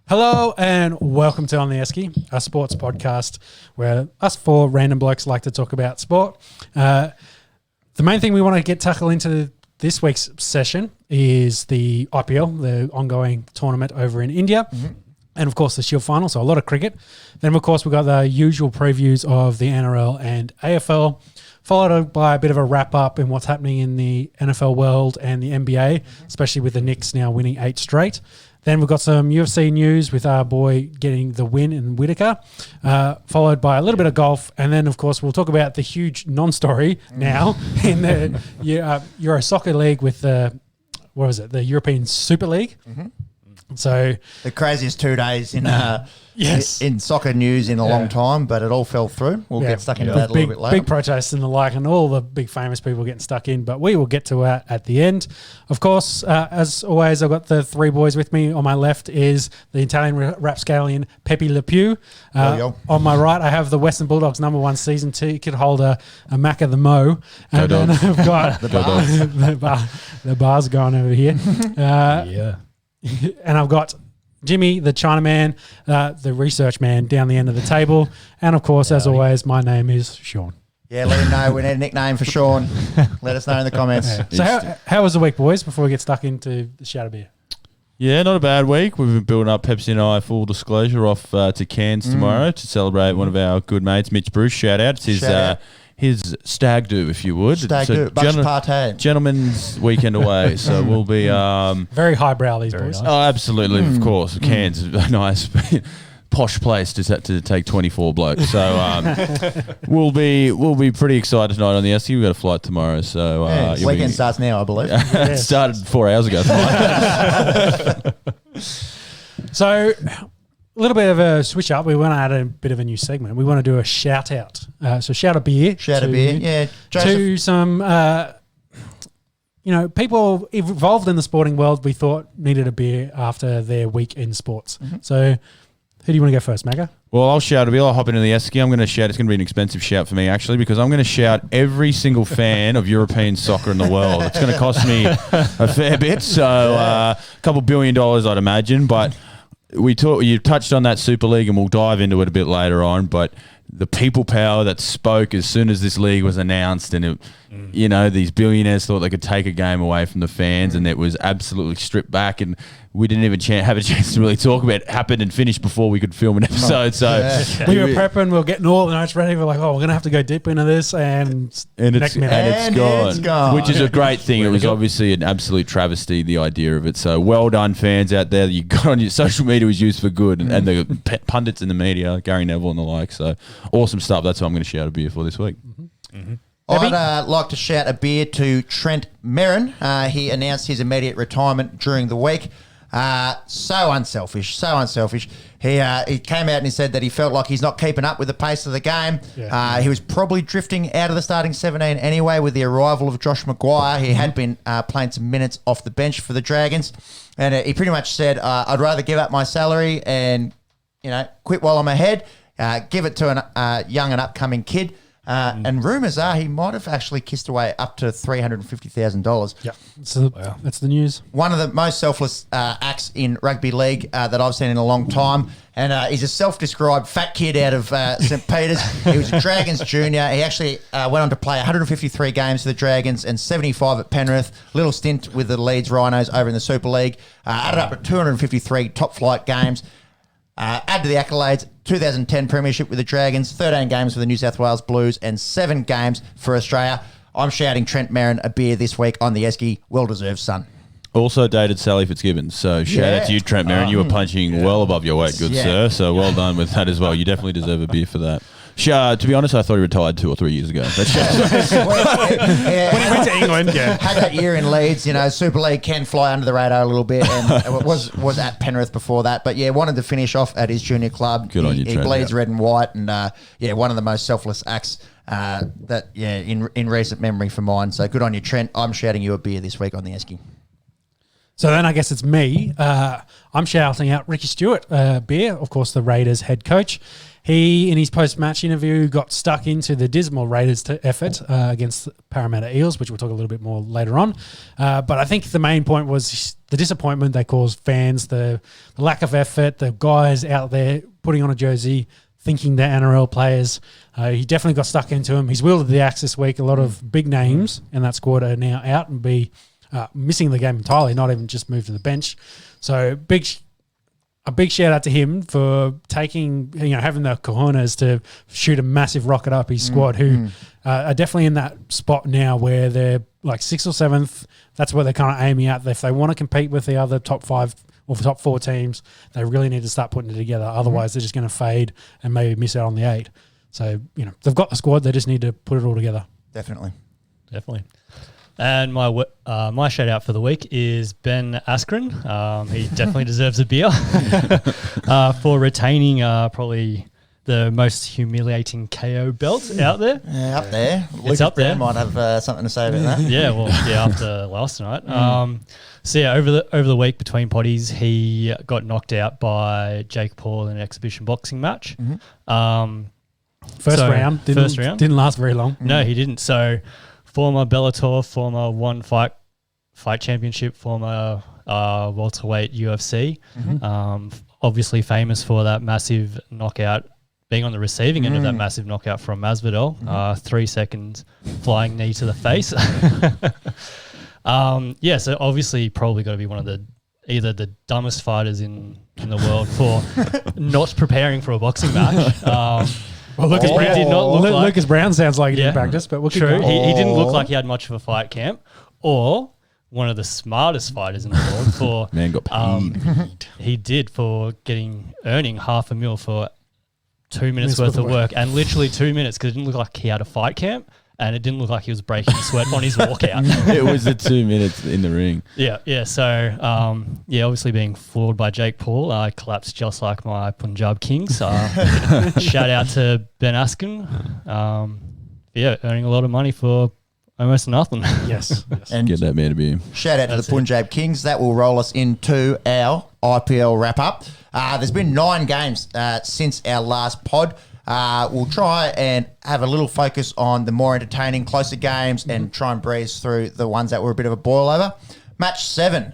Hello and welcome to On the Esky, a sports podcast where us four random blokes like to talk about sport. The main thing we want to tackle into this week's session is the IPL, the ongoing tournament over in India. Mm-hmm. And, of course, the Shield final, so a lot of cricket. Then, of course, we've got the usual previews of the NRL and AFL, followed by a bit of a wrap-up in what's happening in the NFL world and the NBA, especially with the Knicks now winning 8 straight. Then we've got some UFC news with our boy getting the win in Whitaker, followed by a little bit of golf. And then, of course, we'll talk about the huge non-story now in the Euro Soccer League with the European Super League. Mm-hmm. So the craziest 2 days in yes, in soccer news in a long time, but it all fell through. We'll get stuck into that a little bit later. Big protests and the like, and all the big famous people getting stuck in, but we will get to that at the end. Of course, as always, I've got the 3 boys with me. On my left is the Italian rapscallion Pepe Le Pew. On my right, I have the Western Bulldogs #1 season ticket holder, Macca the Mo. And then I've got the bars going over here. And I've got Jimmy, the Chinaman, the research man down the end of the table. And, of course, as always, my name is Sean. Yeah, let him know. We need a nickname for Sean. Let us know in the comments. Yeah. So how was the week, boys, before we get stuck into the Shadow Beer? Yeah, not a bad week. We've been building up Pepsi and I, full disclosure, off to Cairns tomorrow to celebrate one of our good mates, Mitch Bruce. Shout out. It's his stag do, if you would. Stag do. Gentlemen's weekend away. So we'll be... very highbrow, these boys. Nice. Oh, absolutely, of course. Cairns is a nice... posh place to take 24 blokes. So we'll be pretty excited tonight on the Esky. We've got a flight tomorrow. So weekend starts now, I believe. It started 4 hours ago. So a little bit of a switch up. We want to add a bit of a new segment. We want to do a shout out. So shout a beer. Shout a beer. Yeah. Joseph. To some people involved in the sporting world we thought needed a beer after their week in sports. Mm-hmm. So who do you want to go first, Magga? Well, I'll shout a beer. I'll hop into the Esky. I'm going to shout. It's going to be an expensive shout for me, actually, because I'm going to shout every single fan of European soccer in the world. It's going to cost me a fair bit. So a couple $1 billion, I'd imagine. But you touched on that Super League, and we'll dive into it a bit later on. But the people power that spoke as soon as this league was announced, and these billionaires thought they could take a game away from the fans, and it was absolutely stripped back, and we didn't even have a chance to really talk about it. Happened and finished before we could film an episode. We were prepping, we were getting all the notes ready. We're like, we're going to have to go deep into this, and it's gone. Which is a great thing. It was obviously an absolute travesty, the idea of it. So well done, fans out there. You got on your social media was used for good, and the pundits in the media, Gary Neville and the like. So awesome stuff. That's what I'm going to shout a beer for this week. Mm-hmm. Mm-hmm. I'd like to shout a beer to Trent Merrin. He announced his immediate retirement during the week. So unselfish. He came out and he said that he felt like he's not keeping up with the pace of the game. Yeah. He was probably drifting out of the starting 17 anyway with the arrival of Josh Maguire. He had been playing some minutes off the bench for the Dragons. And he pretty much said, I'd rather give up my salary and, quit while I'm ahead, give it to a young and upcoming kid. And rumours are he might have actually kissed away up to $350,000. Yeah, so that's the news. One of the most selfless acts in rugby league that I've seen in a long time. And he's a self-described fat kid out of St. Peter's. He was a Dragons junior. He actually went on to play 153 games for the Dragons and 75 at Penrith. Little stint with the Leeds Rhinos over in the Super League. Added up to 253 top-flight games. Add to the accolades, 2010 Premiership with the Dragons, 13 games for the New South Wales Blues, and 7 games for Australia. I'm shouting Trent Merrin a beer this week on the Esky. Well-deserved, son. Also dated Sally Fitzgibbons. So shout out to you, Trent Merrin. You were punching well above your weight, good sir. So well done with that as well. You definitely deserve a beer for that. To be honest, I thought he retired 2 or 3 years ago. When he went to England, had that year in Leeds. Super League can fly under the radar a little bit, and it was at Penrith before that. But wanted to finish off at his junior club. Good on you, Trent. He bleeds red and white, and one of the most selfless acts in recent memory for mine. So good on you, Trent. I'm shouting you a beer this week on the Esky. So then I guess it's me. I'm shouting out Ricky Stewart beer, of course, the Raiders head coach. He, in his post-match interview, got stuck into the dismal Raiders effort against Parramatta Eels, which we'll talk a little bit more later on. But I think the main point was the disappointment they caused fans, the lack of effort, the guys out there putting on a jersey, thinking they're NRL players. He definitely got stuck into him. He's wielded the axe this week. A lot of big names in that squad are now out and missing the game entirely, not even just moved to the bench. So a big shout out to him for taking, having the cojones to shoot a massive rocket up his squad, who are definitely in that spot now where they're like 6th or 7th. That's where they're kind of aiming at. If they want to compete with the other top 5 or the top 4 teams, they really need to start putting it together. Otherwise, they're just going to fade and maybe miss out on the 8. So, they've got the squad. They just need to put it all together. Definitely. And my shout out for the week is Ben Askren. He definitely deserves a beer for retaining probably the most humiliating KO belt out there. Yeah, up there. It's up there. Might have something to say about that. Yeah, after last night. Over the week between potties, he got knocked out by Jake Paul in an exhibition boxing match. First round. Didn't last very long. No, he didn't. So, former Bellator, former One Fight Championship, former welterweight UFC. Obviously famous for that massive knockout, being on the receiving end of that massive knockout from Masvidal. 3 seconds flying knee to the face. So obviously probably got to be one of either the dumbest fighters in the world for not preparing for a boxing match. Well, Lucas Brown did not look like, Lucas Brown sounds like he didn't practice, but we'll keep going. He didn't look like he had much of a fight camp, or one of the smartest fighters in the world for Man got paid. he did for earning $500,000 for 2 minutes worth of work, and literally 2 minutes because it didn't look like he had a fight camp. And it didn't look like he was breaking sweat on his walkout. It was the 2 minutes in the ring. Yeah. So, obviously being floored by Jake Paul, I collapsed just like my Punjab Kings. Shout out to Ben Askin. Earning a lot of money for almost nothing. Yes. And get that man to be him. Shout out to the Punjab Kings. That will roll us into our IPL wrap-up. There's been 9 games since our last pod. We'll try and have a little focus on the more entertaining, closer games and try and breeze through the ones that were a bit of a boil over. Match 7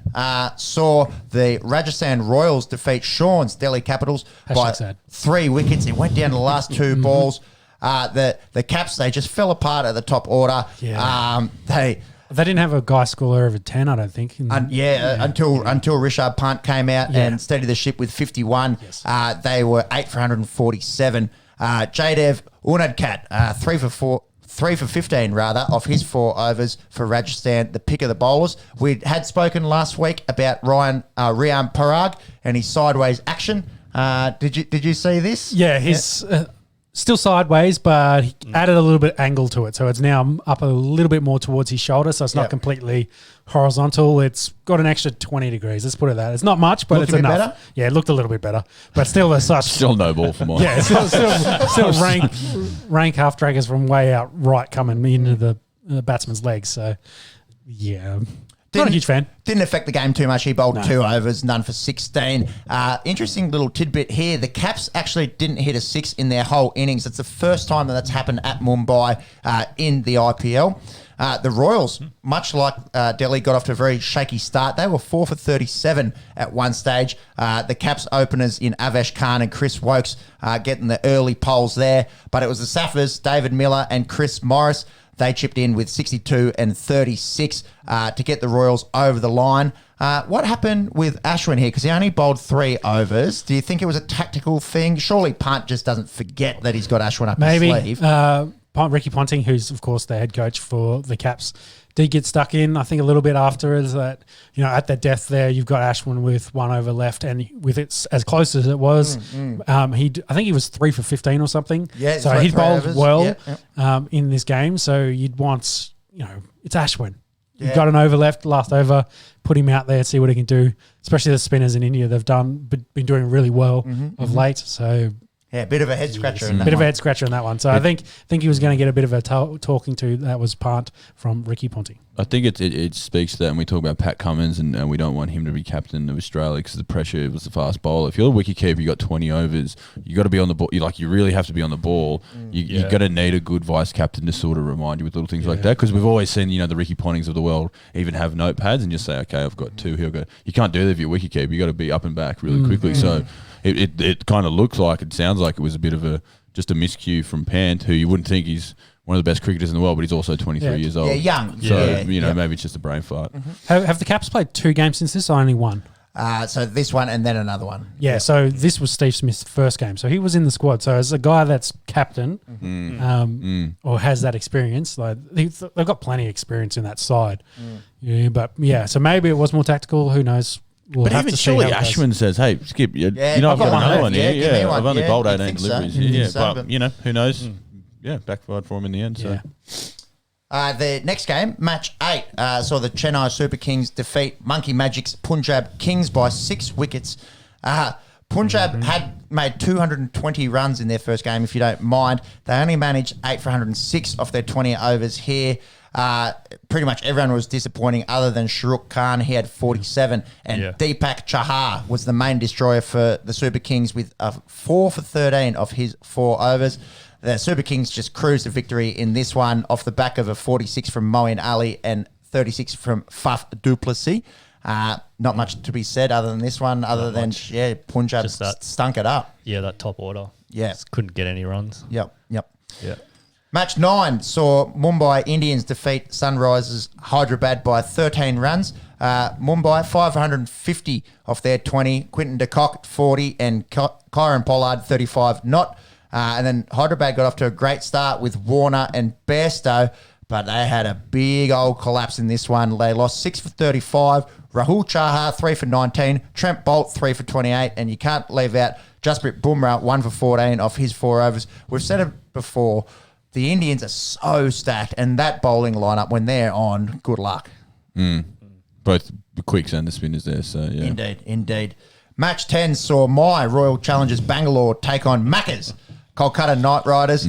saw the Rajasthan Royals defeat Sean's Delhi Capitals by 3 wickets. It went down to the last 2 balls. The Caps, they just fell apart at the top order. Yeah. They didn't have a guy score over 10, I don't think. Until Rishabh Pant came out and steadied the ship with 51. Yes. They were 8 for 147. Jaydev Unadkat, 3 for 15 off his 4 overs for Rajasthan, the pick of the bowlers. We had spoken last week about Rian Parag and his sideways action. Did you see this? Yeah, he's still sideways, but he added a little bit angle to it. So it's now up a little bit more towards his shoulder. So it's not completely horizontal. It's got an extra 20 degrees. Let's put it that. It's not much, but it's enough. Better? Yeah, it looked a little bit better. But still as such. Still no ball for mine. Yeah, still rank half draggers from way out right coming into the batsman's legs. So, yeah. Not a huge fan. Didn't affect the game too much. He bowled 2 overs, none for 16. Interesting little tidbit here. The Caps actually didn't hit a 6 in their whole innings. It's the first time that's happened at Mumbai in the IPL. The Royals, much like Delhi, got off to a very shaky start. They were 4 for 37 at one stage. The Caps openers in Avesh Khan and Chris Wokes getting the early poles there. But it was the Saffers, David Miller and Chris Morris. They chipped in with 62 and 36 to get the Royals over the line. What happened with Ashwin here? Because he only bowled 3 overs. Do you think it was a tactical thing? Surely Punt just doesn't forget that he's got Ashwin up his sleeve. Ricky Ponting, who's, of course, the head coach for the Caps, did get stuck in, I think, a little bit after is that, at the death there, you've got Ashwin with 1 over left, and with it as close as it was, I think he was 3 for 15 or something. Yeah, so he bowled well in this game. So you'd want, it's Ashwin. Yeah. You've got an over left, last over, put him out there, see what he can do. Especially the spinners in India, they've been doing really well of late. So Yeah, bit of a head scratcher in that Bit of a one. head scratcher in that one. So I think he was going to get a bit of a talking to. That was part from Ricky Ponting. I think it speaks to that, and we talk about Pat Cummins, and we don't want him to be captain of Australia because the pressure was the fast bowler. If you're a wicketkeeper, you got 20 overs, you got to be on the ball. You really have to be on the ball. You got to need a good vice captain to sort of remind you with little things like that, because we've always seen the Ricky Pontings of the world even have notepads and just say, okay, I've got two here. You can't do that if you're a wicketkeeper. You got to be up and back really quickly. So it kind of looks like, it sounds like it was a bit of just a miscue from Pant, who you wouldn't think he's one of the best cricketers in the world, but he's also 23 years old. Yeah, young. So, maybe it's just a brain fart. Have the Caps played 2 games since this, or only one? So this one and then another one. Yeah, so this was Steve Smith's first game. So he was in the squad. So as a guy that's captain or has that experience, like they've got plenty of experience in that side. So maybe it was more tactical. Who knows? We'll But have even to see surely how it goes. Ashwin says, hey, Skip, I've I've got got another one. one here. Give me one. I've only bowled you'd 18 think so. deliveries. You'd think so, But who knows? Yeah, backfired for him in the end. So. Yeah. The next game, match 8, saw the Chennai Super Kings defeat Monkey Magic's Punjab Kings by 6 wickets. Punjab had made 220 runs in their first game, if you don't mind. They only managed 8 for 106 off their 20 overs here. Pretty much everyone was disappointing other than Shahrukh Khan. He had 47. And Deepak Chahar was the main destroyer for the Super Kings with 4 for 13 of his 4 overs. The Super Kings just cruised to victory in this one off the back of a 46 from Moeen Ali and 36 from Faf du Plessis. Not much to be said other than this one, Punjab stunk it up. Yeah, that top order. Yeah. Just couldn't get any runs. Yep. Yeah. Match 9 saw Mumbai Indians defeat Sunrisers Hyderabad by 13 runs. Mumbai 550 off their 20. Quinton de Kock 40 and Kyron Pollard 35 not. And then Hyderabad got off to a great start with Warner and Bairstow, but they had a big old collapse in this one. They lost 6 for 35. Rahul Chahar 3 for 19. Trent Bolt 3 for 28. And you can't leave out Jasprit Bumrah 1 for 14 off his 4 overs. We've said it before. The Indians are so stacked, and that bowling lineup, when they're on, good luck. Both the quicks and the spinners there. So yeah, Indeed. Match 10 saw my Royal Challengers Bangalore take on Macca's Kolkata Knight Riders.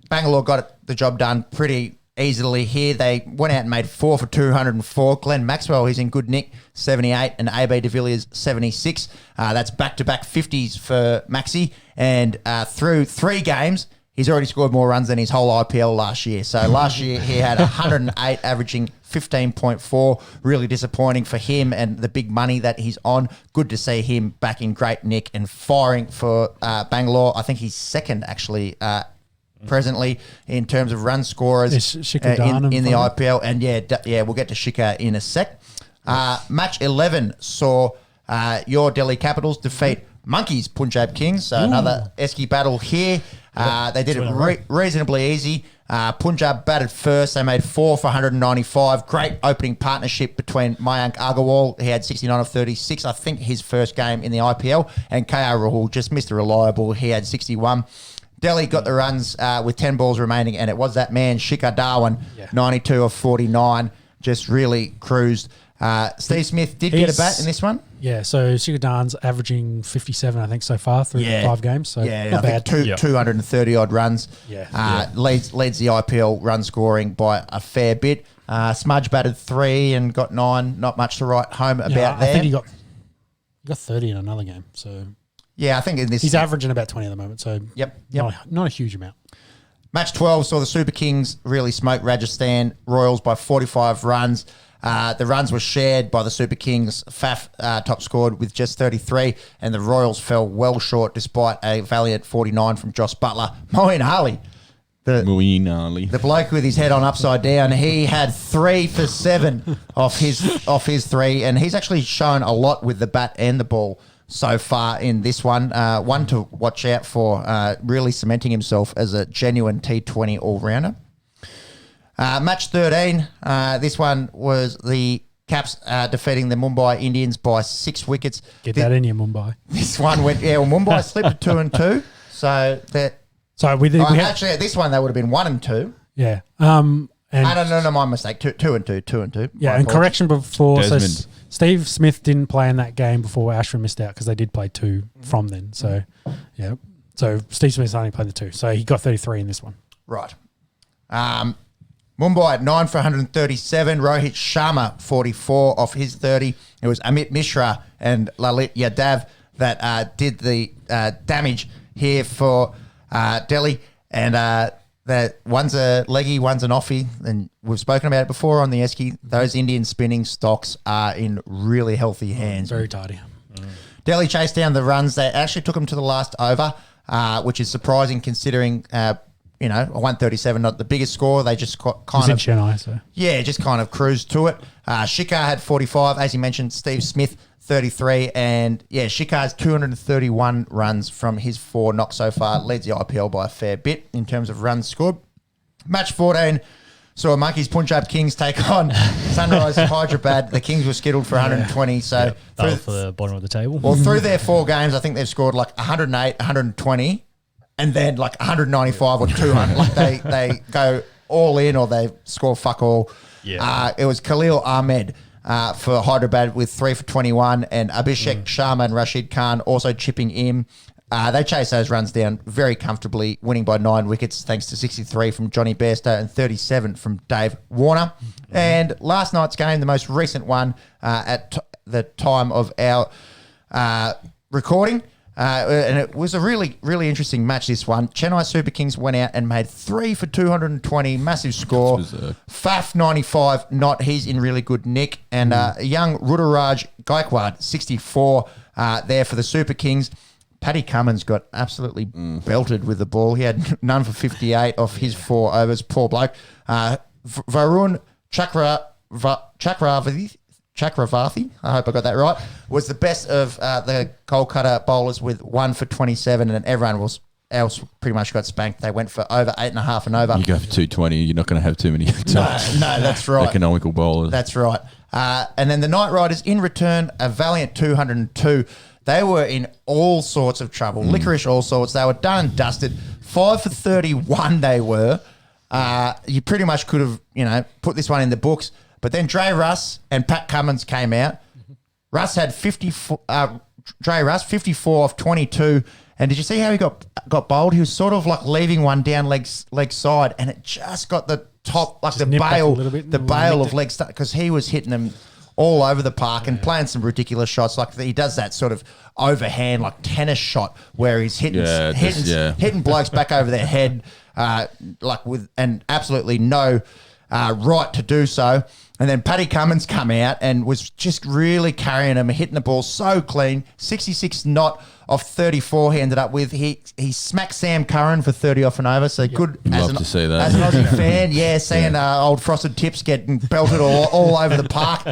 Bangalore got the job done pretty easily here. They went out and made 4 for 204. Glenn Maxwell, he's in good nick, 78, and AB de Villiers, 76. That's back-to-back 50s for Maxi. And through 3 games, he's already scored more runs than his whole IPL last year. So last year he had 108, averaging 15.4. Really disappointing for him and the big money that he's on. Good to see him back in great nick and firing for Bangalore. I think he's second, actually, presently in terms of run scorers in the IPL. And we'll get to Shikhar in a sec. Match 11 saw your Delhi Capitals defeat Monkeys Punjab Kings. So another Esky battle here. They did it reasonably easy. Punjab batted first. They made 4 for 195. Great opening partnership between Mayank Agarwal. He had 69 of 36. I think his first game in the IPL. And KR Rahul, just Mr. Reliable. He had 61. Delhi got the runs with 10 balls remaining, and it was that man, Shikhar Dhawan, 92 of 49. Just really cruised. Steve Smith did get a bat in this one. Yeah, so Shikhar Dhawan's averaging 57, I think, so far through 5 games. So not bad. 230 odd runs. Leads the IPL run scoring by a fair bit. Smudge batted 3 and got 9. Not much to write home about there. I think he got 30 in another game. So I think in this he's averaging about 20 at the moment. So not a huge amount. Match 12 saw the Super Kings really smoke Rajasthan Royals by 45 runs. The runs were shared by the Super Kings. Faf top scored with just 33, and the Royals fell well short despite a valiant 49 from Josh Butler. Moeen Ali, the bloke with his head on upside down, he had 3 for 7 off his 3, and he's actually shown a lot with the bat and the ball so far in this one. One to watch out for, really cementing himself as a genuine T20 all-rounder. Match 13, this one was the Caps defeating the Mumbai Indians by 6 wickets. Get that in your Mumbai. This one went, Mumbai slipped to 2-2. So actually, at this one, they would have been 1-2. Yeah. No, my mistake. 2-2. Yeah, and correction before. So Steve Smith didn't play in that game before Ashwin missed out because they did play 2 from then. So, So Steve Smith's only played the 2. So he got 33 in this one. Right. Mumbai at 9 for 137. Rohit Sharma, 44 off his 30. It was Amit Mishra and Lalit Yadav that did the damage here for Delhi. And that one's a leggy, one's an offie. And we've spoken about it before on the Esky. Those Indian spinning stocks are in really healthy hands. Very tidy. Delhi chased down the runs. They actually took them to the last over, which is surprising considering, a 137, not the biggest score. They just kind of... Chennai, so. Yeah, just kind of cruised to it. Shikhar had 45. As you mentioned, Steve Smith, 33. And, yeah, Shikhar's 231 runs from his 4 knocks so far. Leads the IPL by a fair bit in terms of runs scored. Match 14... saw Monkeys Punjab Kings take on Sunrise Hyderabad. The Kings were scheduled for 120. So battle for the bottom of the table. Well, through their 4 games, I think they've scored like 108, 120, and then like 195 or 200. Like they go all in or they score fuck all. Yeah. It was Khalil Ahmed for Hyderabad with 3 for 21, and Abhishek Sharma and Rashid Khan also chipping in. They chased those runs down very comfortably, winning by 9 wickets thanks to 63 from Johnny Bairstow and 37 from Dave Warner. And last night's game, the most recent one at the time of our recording, and it was a really, really interesting match, this one. Chennai Super Kings went out and made 3 for 220, massive score. Faf, 95, he's in really good nick. And young Ruturaj Gaikwad, 64 there for the Super Kings. Paddy Cummins got absolutely belted with the ball. He had none for 58 off his 4 overs. Poor bloke. Varun Chakravarthi, I hope I got that right, was the best of the Kolkata bowlers with 1 for 27, and everyone else pretty much got spanked. They went for over 8.5 and over. You go for 220, you're not going to have too many No, that's right. economical bowlers. That's right. And then the Knight Riders, in return, a valiant 202. They were in all sorts of trouble, licorice all sorts. They were done and dusted. 5 for 31 they were. You pretty much could have, put this one in the books. But then Dre Russ and Pat Cummins came out. Russ had 54 off 22. And did you see how he got bowled? He was sort of like leaving one down leg side, and it just got the top, like just the bail of leg start, because he was hitting them all over the park and playing some ridiculous shots. Like he does that sort of overhand, like tennis shot where he's hitting blokes back over their head, and absolutely no right to do so. And then Paddy Cummins come out and was just really carrying him, hitting the ball so clean. 66 off 34 he ended up with. He smacked Sam Curran for 30 off and over. So good. Love to see that. As an Aussie fan, seeing old Frosted Tips getting belted all over the park.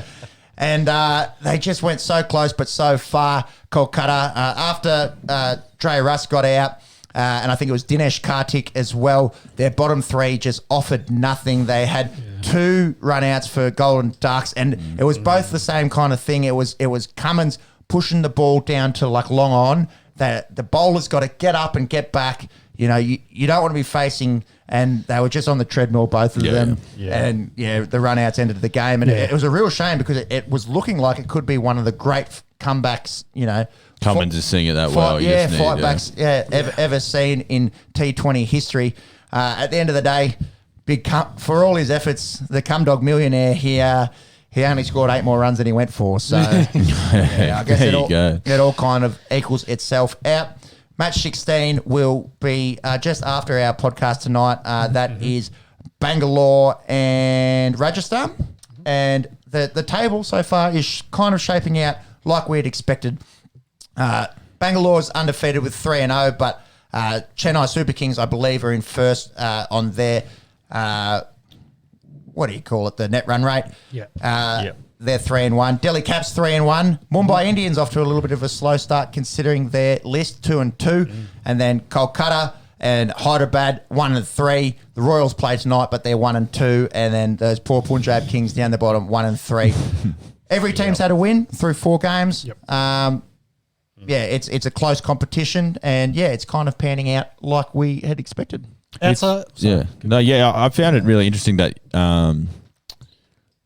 And they just went so close but so far, Kolkata. After Dre Russ got out, and I think it was Dinesh Karthik as well, their bottom 3 just offered nothing. They had 2 run-outs for Golden Ducks, and it was both the same kind of thing. It was Cummins pushing the ball down to like long on. The bowler's got to get up and get back. You don't want to be facing, and they were just on the treadmill, both of them. Yeah. And the run-outs ended the game. And it was a real shame because it was looking like it could be one of the great comebacks, Cummins is seeing it that well. Fightbacks ever seen in T20 history. At the end of the day, for all his efforts, the Cumdog millionaire, he only scored 8 more runs than he went for. So I guess it all kind of equals itself out. Match 16 will be just after our podcast tonight. That is Bangalore and Rajasthan. And the table so far is kind of shaping out like we had expected. Bangalore's undefeated with 3-0, but Chennai Super Kings, I believe, are in first on their, what do you call it, the net run rate. They're 3-1. Delhi Caps 3-1. Mumbai Indians off to a little bit of a slow start considering their list, 2-2. And then Kolkata and Hyderabad 1-3. The Royals play tonight, but they're 1-2. And then those poor Punjab Kings down the bottom, 1-3. Every team's had a win through 4 games. It's a close competition, and it's kind of panning out like we had expected. I found it really interesting that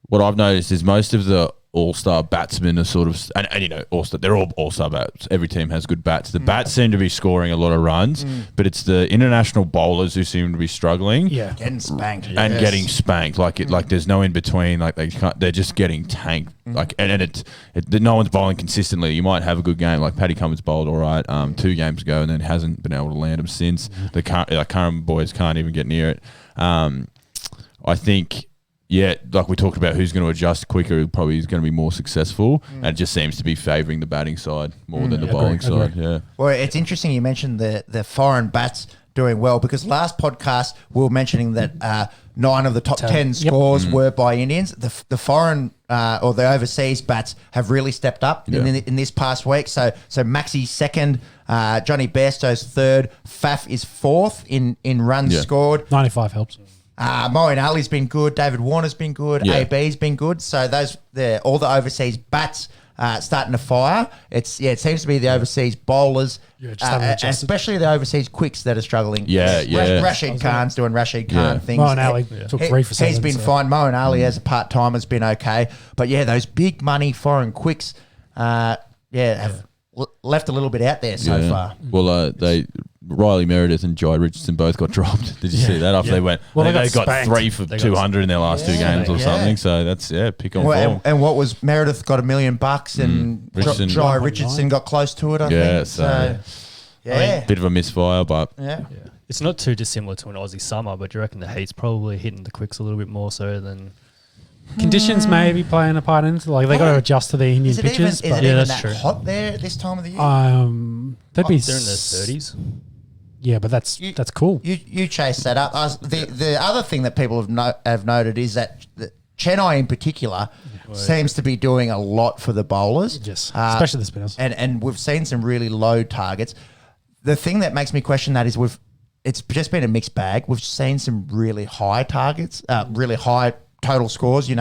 what I've noticed is most of the all-star batsmen are sort of, and you know, all-star, they're all all-star bats. Every team has good bats. The bats seem to be scoring a lot of runs, but it's the international bowlers who seem to be struggling. Yeah. Getting spanked. And getting spanked, like there's no in between. Like they're just getting tanked. Like and no one's bowling consistently. You might have a good game, like Paddy Cummins bowled all right 2 games ago, and then hasn't been able to land them since. The current boys can't even get near it. I think. Yeah, like we talked about, who's going to adjust quicker probably is going to be more successful, and it just seems to be favouring the batting side more than the bowling side. Yeah. Well, it's interesting you mentioned the foreign bats doing well, because last podcast we were mentioning that 9 of the top 10 scores were by Indians. The foreign or the overseas bats have really stepped up in this past week. So Maxi's second, Johnny Bairstow's third, Faf is fourth in runs scored. 95 helps. Moeen Ali's been good. David Warner's been good. AB's been good. So all the overseas bats starting to fire. It seems to be the overseas bowlers, especially the overseas quicks that are struggling. Rashid Khan's doing Rashid Khan things. Moeen Ali took 3 for 7. He's been fine. Moeen Ali as a part time has been okay. But those big money foreign quicks, have left a little bit out there so far. Well, Riley Meredith and Jai Richardson both got dropped. Did you see that? After they went, they got 3 for 200 in their last 2 games or something. So that's pick on form. And what was Meredith got $1 million and Jai Richardson got close to it. I think. So bit of a misfire, but it's not too dissimilar to an Aussie summer. But do you reckon the heat's probably hitting the quicks a little bit more so than? Conditions may be playing a part into they got to adjust to the Indian pitches. Is it even that hot there at this time of the year? They'd be they're in their 30s. Yeah, but that's cool. You chase that up. The other thing that people have noted is that Chennai in particular seems to be doing a lot for the bowlers. Yes, especially the spinners. And we've seen some really low targets. The thing that makes me question that is it's just been a mixed bag. We've seen some really high targets, really high total scores.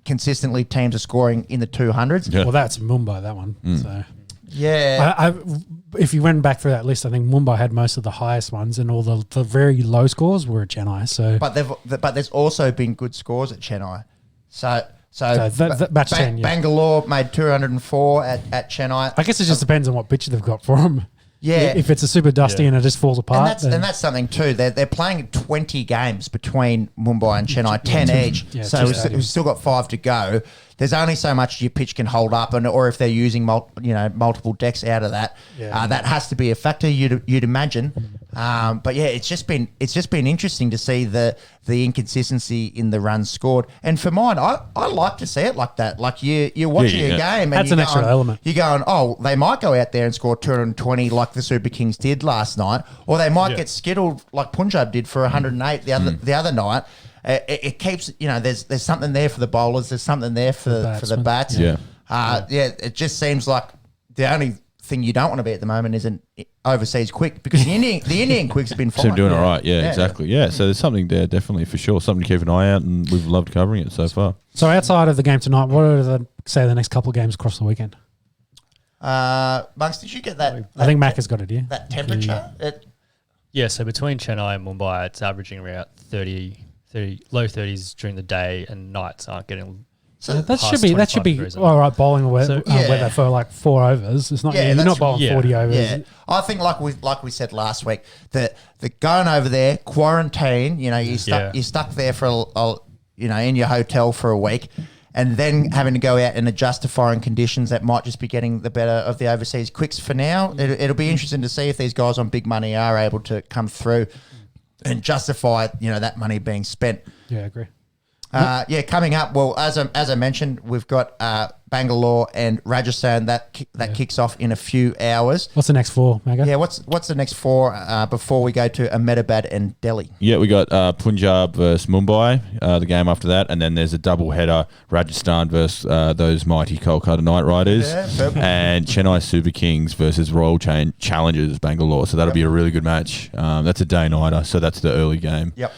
Consistently teams are scoring in the 200s. Well, that's Mumbai, that one. So. Yeah. If you went back through that list, I think Mumbai had most of the highest ones, and all the very low scores were at Chennai. So, but there's also been good scores at Chennai. So batch 10, Bangalore made 204 at Chennai. I guess it just depends on what pitch they've got for them. Yeah. If it's a super dusty and it just falls apart. And that's something too. They're playing 20 games between Mumbai and Chennai, 10 each. Yeah, so we've still got 5 to go. There's only so much your pitch can hold up, or if they're using multiple decks out of that, that has to be a factor. You'd imagine. But it's just been interesting to see the inconsistency in the runs scored. And for mine, I like to see it like that. Like you're watching a game, and that's an extra element. You're going, they might go out there and score 220 like the Super Kings did last night, or they might get skittled like Punjab did for 108 the other night. It keeps, there's something there for the bowlers. There's something there for the bats. It just seems like the only thing you don't want to be at the moment is an overseas quick, because the Indian quicks have been fine. So doing all right. Yeah, exactly. Yeah, so there's something there definitely for sure. Something to keep an eye out, and we've loved covering it so far. So outside of the game tonight, what are the next couple of games across the weekend? Monks, did you get that? I think Mac has got it, yeah. That temperature? So between Chennai and Mumbai, it's averaging around 30, low 30s during the day, and nights aren't getting. So that should be all right. Bowling weather for like 4 overs. It's not. You're not bowling 40 overs. Yeah, I think like we said last week, the going over there, quarantine. You're stuck there for in your hotel for a week, and then having to go out and adjust to foreign conditions that might just be getting the better of the overseas quicks for now. It'll be interesting to see if these guys on big money are able to come through and justify that money being spent. Yeah, I agree. Coming up, well, as I mentioned, we've got Bangalore and Rajasthan that kicks off in a few hours. What's the next 4, Maga? Yeah, what's the next 4 before we go to Ahmedabad and Delhi? Yeah, we got Punjab versus Mumbai, the game after that, and then there's a double header, Rajasthan versus those mighty Kolkata Knight Riders, and Chennai Super Kings versus Royal Challengers Bangalore. So that'll be a really good match. That's a day-nighter, so that's the early game. Yep.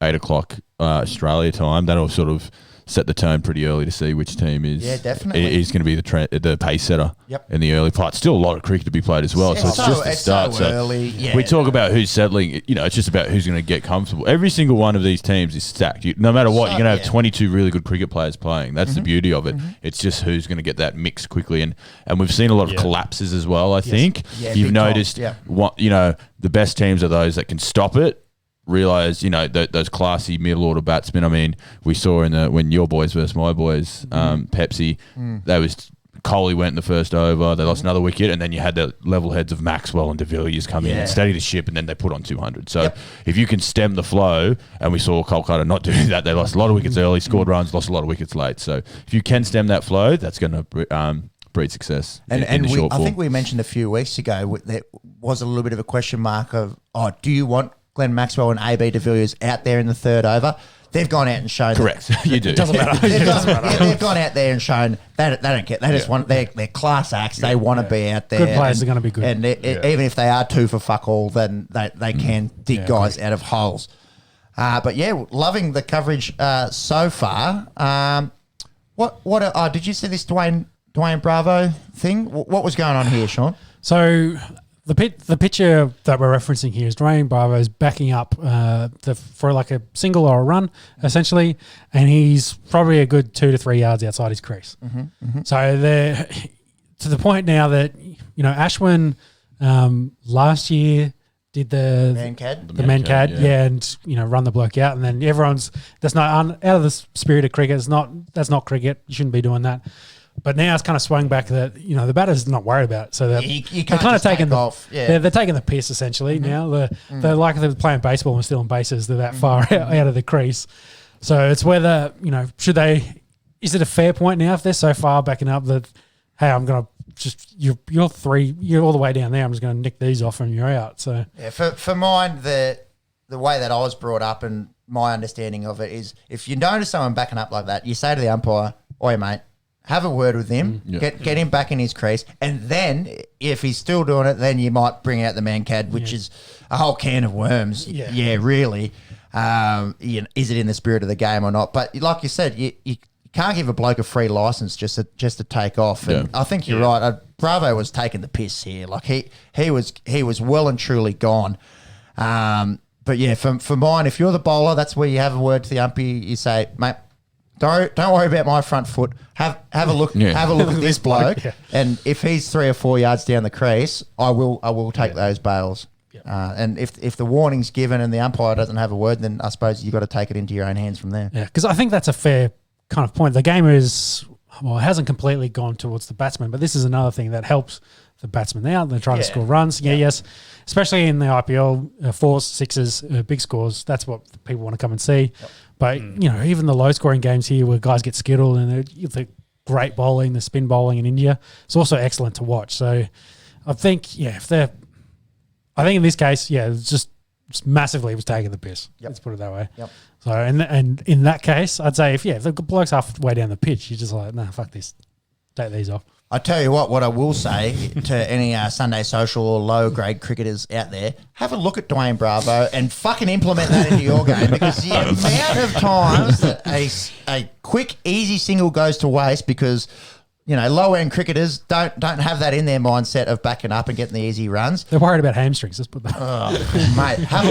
8 o'clock Australia time. That'll sort of set the tone pretty early to see which team is definitely is going to be the pace setter in the early part. Still a lot of cricket to be played as well, so it's just the start. So early. Yeah. We talk about who's settling. It's just about who's going to get comfortable. Every single one of these teams is stacked. No matter what, you're going to have 22 really good cricket players playing. That's the beauty of it. It's just who's going to get that mix quickly, and we've seen a lot of collapses as well. I think you've noticed. The best teams are those that can stop it. Realize, those classy middle order batsmen. I mean, we saw when your boys versus my boys, Pepsi, Kohli went in the first over, they lost another wicket, and then you had the level heads of Maxwell and De Villiers come in and steady the ship, and then they put on 200. So if you can stem the flow, and we saw Kolkata not do that, they lost a lot of wickets early, scored runs, lost a lot of wickets late. So if you can stem that flow, that's going to breed success. And I think we mentioned a few weeks ago, there was a little bit of a question mark of, do you want Glenn Maxwell and AB de Villiers out there in the third over? They've gone out and shown. Correct. You do. It doesn't matter. They've gone out there and shown they don't care. They just want they're class acts. They want to be out there. Good players are going to be good. And even if they are 2 for fuck all, then they can dig guys out of holes. But loving the coverage so far. What did you see this Dwayne Bravo thing? What was going on here, Sean? So the picture that we're referencing here is Dwayne Bravo's backing up for like a single or a run, essentially, and he's probably a good 2 to 3 yards outside his crease. So they're to the point now that Ashwin last year did the man-cad, and run the bloke out, and then that's not out of the spirit of cricket. That's not cricket. You shouldn't be doing that. But now it's kind of swung back that the batter's not worried about it, so they're kind of taking they're taking the piss essentially now. They're like they're playing baseball and still on bases. They're that far out of the crease, so it's whether should they? Is it a fair point now if they're so far backing up that I'm gonna just you're all the way down there. I'm just gonna nick these off and you're out. So for mine the way that I was brought up and my understanding of it is if you notice someone backing up like that, you say to the umpire, "Oi, mate." Have a word with him, get him back in his crease, and then if he's still doing it, then you might bring out the man-cad, which is a whole can of worms. Yeah, really. Is it in the spirit of the game or not? But like you said, you can't give a bloke a free license just to take off. And I think you're right. Bravo was taking the piss here. Like he was well and truly gone. But for mine, if you're the bowler, that's where you have a word to the umpire. You say, mate, Don't worry about my front foot. Have a look. Have a look at this bloke, and if he's 3 or 4 yards down the crease, I will take those bails. And if the warning's given and the umpire doesn't have a word, then I suppose you've got to take it into your own hands from there. Yeah, because I think that's a fair kind of point. The game it hasn't completely gone towards the batsman, but this is another thing that helps the batsman out. They're trying to score runs. Yes. Especially in the IPL, 4s, 6s, big scores. That's what people want to come and see. But, even the low-scoring games here where guys get skittled and the great bowling, the spin bowling in India, it's also excellent to watch. So I think, I think in this case, it's just massively was taking the piss. Let's put it that way. So, and in that case, I'd say if the bloke's halfway down the pitch, you're just like, fuck this. Take these off. I tell you what I will say to any Sunday social or low-grade cricketers out there, have a look at Dwayne Bravo and fucking implement that into your game, because the amount of times that a quick, easy single goes to waste because, low-end cricketers don't have that in their mindset of backing up and getting the easy runs. They're worried about hamstrings. Let's put that. Mate, have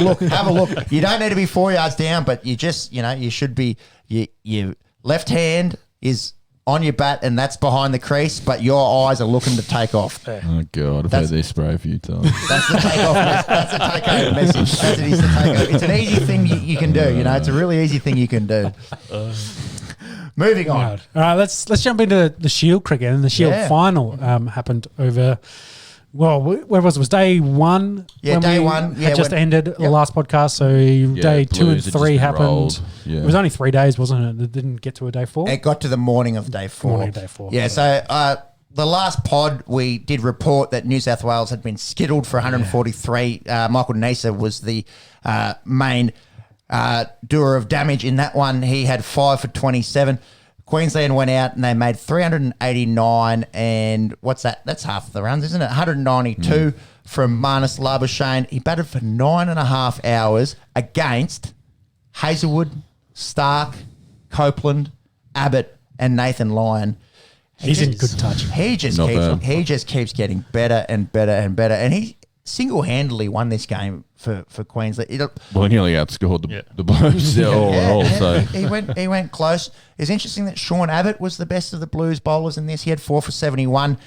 a look. You don't need to be 4 yards down, but you just, you should be, your left hand is on your bat, and that's behind the crease, but your eyes are looking to take off. Oh, God. I've had this spray a few times. That's the takeoff. That's the takeover message. That's it. Is the takeover. It's an easy thing you can do. It's a really easy thing you can do. Moving on. All right, let's jump into the Shield cricket. And the Shield final happened over... Well, where was it? Was day one? Yeah, day one. Had just ended the last podcast, so day 2 and 3 happened. It was only 3 days, wasn't it? It didn't get to a day 4? It got to the morning of day 4. Morning of day 4. Yeah, so the last pod, we did report that New South Wales had been skittled for 143. Michael Neser was the main doer of damage in that one. He had 5 for 27. Queensland went out and they made 389, and what's that? That's half the runs, isn't it? 192 from Marnus Labuschagne. He batted for 9.5 hours against Hazelwood, Stark, Copeland, Abbott and Nathan Lyon. He's in good touch. He just keeps getting better and better and better, and he single-handedly won this game for Queensland. Well, he nearly outscored the Blues all. So he went close. It's interesting that Sean Abbott was the best of the Blues bowlers in this. He had 4 for 71,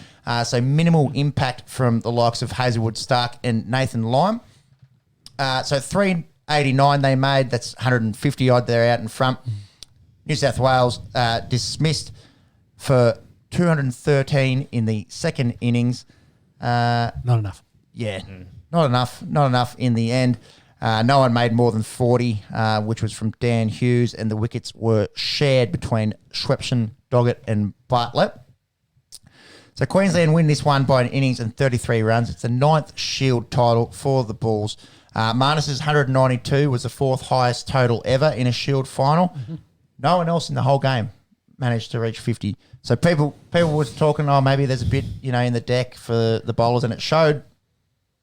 so minimal impact from the likes of Hazelwood, Stark, and Nathan Lyon. So 389 they made. That's 150 odd. They're out in front. New South Wales dismissed for 213 in the second innings. Not enough. Yeah, not enough in the end. No one made more than 40, which was from Dan Hughes, and the wickets were shared between Schwepson, Doggett and Bartlett. So Queensland win this one by an innings and 33 runs. It's the 9th Shield title for the Bulls. Marnus's 192 was the 4th highest total ever in a Shield final. Mm-hmm. No one else in the whole game managed to reach 50. So people were talking, maybe there's a bit, in the deck for the bowlers, and it showed.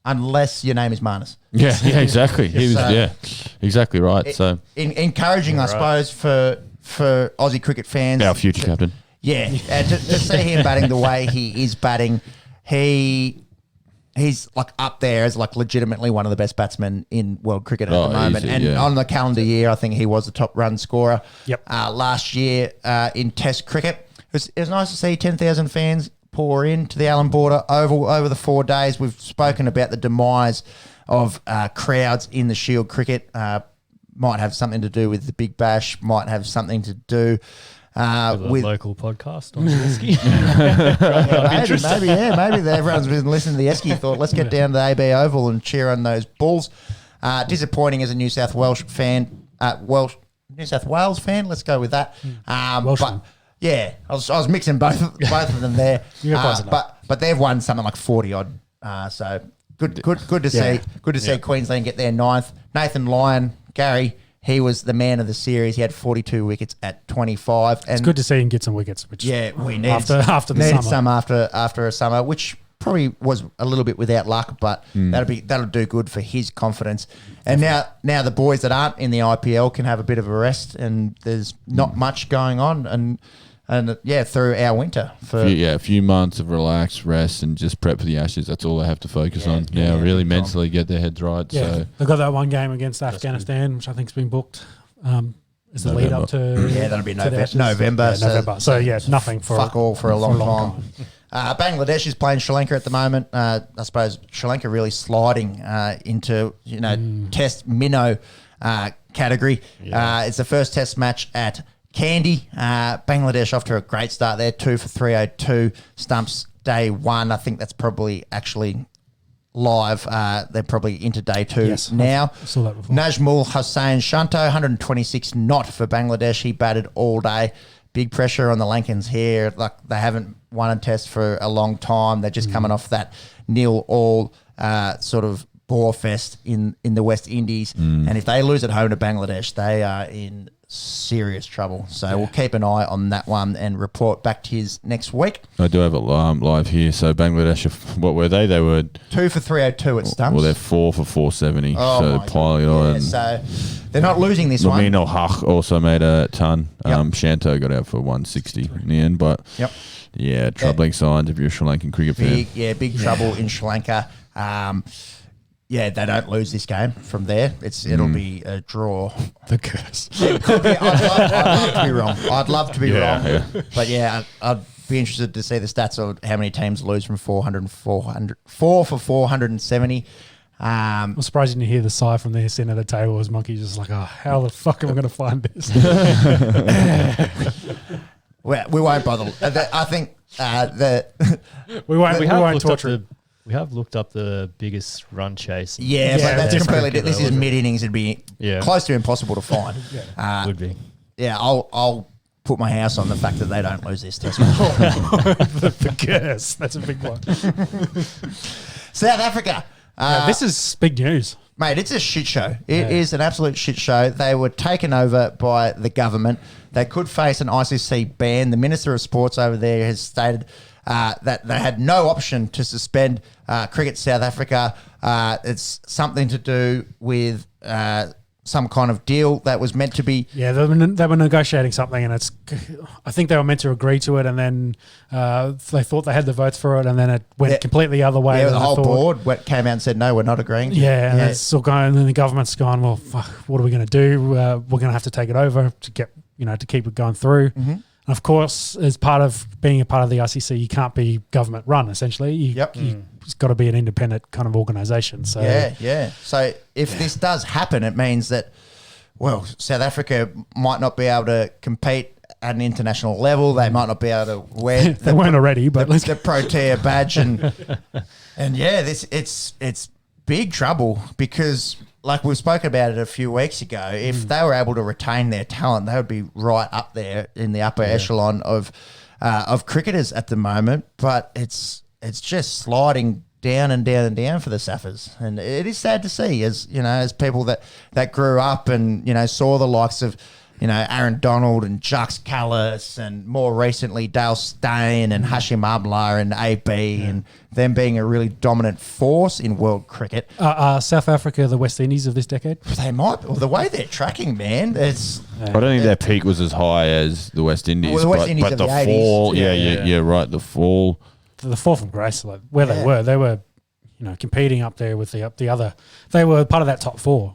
Unless your name is Marnus. Yeah, exactly. He was, exactly right. So encouraging, I suppose, for Aussie cricket fans. Our future captain. Yeah, to see him batting the way he is batting, he's like up there as like legitimately one of the best batsmen in world cricket at the moment. Easy, and on the calendar year, I think he was the top run scorer. Yep. Last year in Test cricket, it was nice to see 10,000 fans pour into the Allan Border Oval over the 4 days. We've spoken about the demise of crowds in the Shield cricket. Might have something to do with the Big Bash. Might have something to do with a local podcast on the Esky. maybe everyone's been listening to the Esky. Thought, let's get down to the AB Oval and cheer on those Bulls. Disappointing as a New South Wales fan. New South Wales fan. Let's go with that. But yeah, I was mixing both of them there. But they've won something like 40 odd. So good to see. Good to see Queensland get their 9th. Nathan Lyon, Gary, he was the man of the series. He had 42 wickets at 25. And It's good to see him get some wickets. Which we need after the needed summer. some after a summer, which probably was a little bit without luck, but that'll do good for his confidence. And now the boys that aren't in the IPL can have a bit of a rest, and there's not much going on, and through our winter a few months of relaxed rest and just prep for the Ashes. That's all they have to focus on now. Really mentally get their heads right. Yeah, so they've got that one game against Afghanistan, which I think's been booked. Is the lead up to that'll be November. November. So nothing for fuck all for a long time. Bangladesh is playing Sri Lanka at the moment. I suppose Sri Lanka really sliding into Test minnow category. Yeah. It's the first Test match at Kandy. Bangladesh off to a great start there. 2 for 302 stumps day one. I think that's probably actually live. They're probably into day 2 now. I saw that before. Najmul Hossain Shanto, 126 not for Bangladesh. He batted all day. Big pressure on the Lankans here. Like, they haven't won a Test for a long time. They're just coming off that 0-all sort of bore fest in the West Indies. And if they lose at home to Bangladesh, they are in serious trouble. So we'll keep an eye on that one and report back to you next week. I do have it live here. So Bangladesh, what were they? They were 2 for 302 at stumps. Well, they're 4 for 470. So piling on. So they're not losing this one. Lamine Haq also made a ton. Shanto got out for 160 in the end, but troubling signs if you're a Sri Lankan cricket fan. Big trouble in Sri Lanka. They don't lose this game from there. It'll be a draw. The curse. It could be. I'd love to be wrong. I'd love to be wrong. Yeah. But I'd be interested to see the stats of how many teams lose from 4 for 470. I'm surprised you didn't hear the sigh from the end of the table as Monkey's just like, how the fuck am I going to find this? We won't bother. I think we won't torture. We have looked up the biggest run chase. But that's completely. This is mid innings. It'd be close to impossible to find. Would be. Yeah, I'll put my house on the fact that they don't lose this Test match. The curse. That's a big one. South Africa. This is big news. Mate, it's a shit show. It is an absolute shit show. They were taken over by the government. They could face an ICC ban. The Minister of Sports over there has stated that they had no option to suspend Cricket South Africa. It's something to do with some kind of deal that was meant to be. Yeah, they were negotiating something, and I think they were meant to agree to it, and then they thought they had the votes for it, and then it went completely the other way. Yeah, the whole board came out and said, no, we're not agreeing. Yeah, and it's still going, and then the government's gone, well, fuck, what are we going to do? We're going to have to take it over to get, to keep it going through. Mm-hmm. And of course, as part of being a part of the ICC, you can't be government run, essentially. It's got to be an independent kind of organisation. So Yeah. So if this does happen, it means that, well, South Africa might not be able to compete at an international level. They might not be able to wear they weren't already, but the Protea badge, and it's big trouble because, like we've spoken about it a few weeks ago, if they were able to retain their talent, they would be right up there in the upper echelon of cricketers at the moment. But it's just sliding down and down and down for the Saffers, and it is sad to see, as people that grew up and saw the likes of Aaron Donald and Jux Callis, and more recently Dale Steyn and Hashim Amla and AB, and them being a really dominant force in world cricket. South Africa, the West Indies of this decade? They might. Well, the way they're tracking, man, it's. I don't think their peak was as high as the West Indies. Well, the West Indies but of the the 80s. fall, yeah, right, the fall. The fall from grace, like where they were, competing up there with the other. They were part of that top four.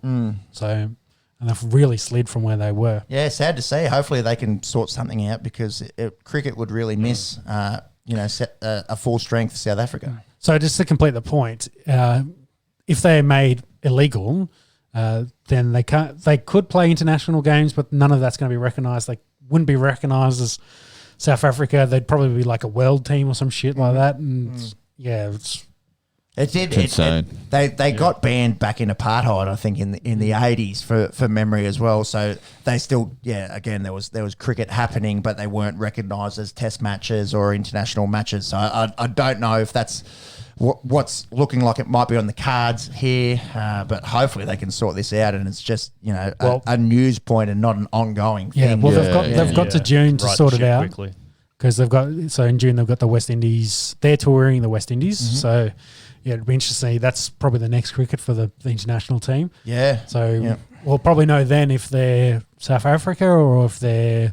So, and they've really slid from where they were. Yeah, sad to see. Hopefully they can sort something out because cricket would really miss, a full strength South Africa. So just to complete the point, if they're made illegal, then they could play international games, but none of that's going to be recognised. They wouldn't be recognised as South Africa. They'd probably be like a world team or some shit like that. And It did. It's insane. They got banned back in apartheid, I think, in the 80s for memory as well. So they still, again, there was cricket happening, but they weren't recognised as test matches or international matches. So I don't know if that's what's looking like it might be on the cards here, but hopefully they can sort this out, and it's just a news point and not an ongoing thing. Well, they've got to June to sort it out quickly. Because in June they've got the West Indies. They're touring the West Indies, so. Yeah, it'd be interesting to see. That's probably the next cricket for the international team. Yeah. So we'll probably know then if they're South Africa or if they're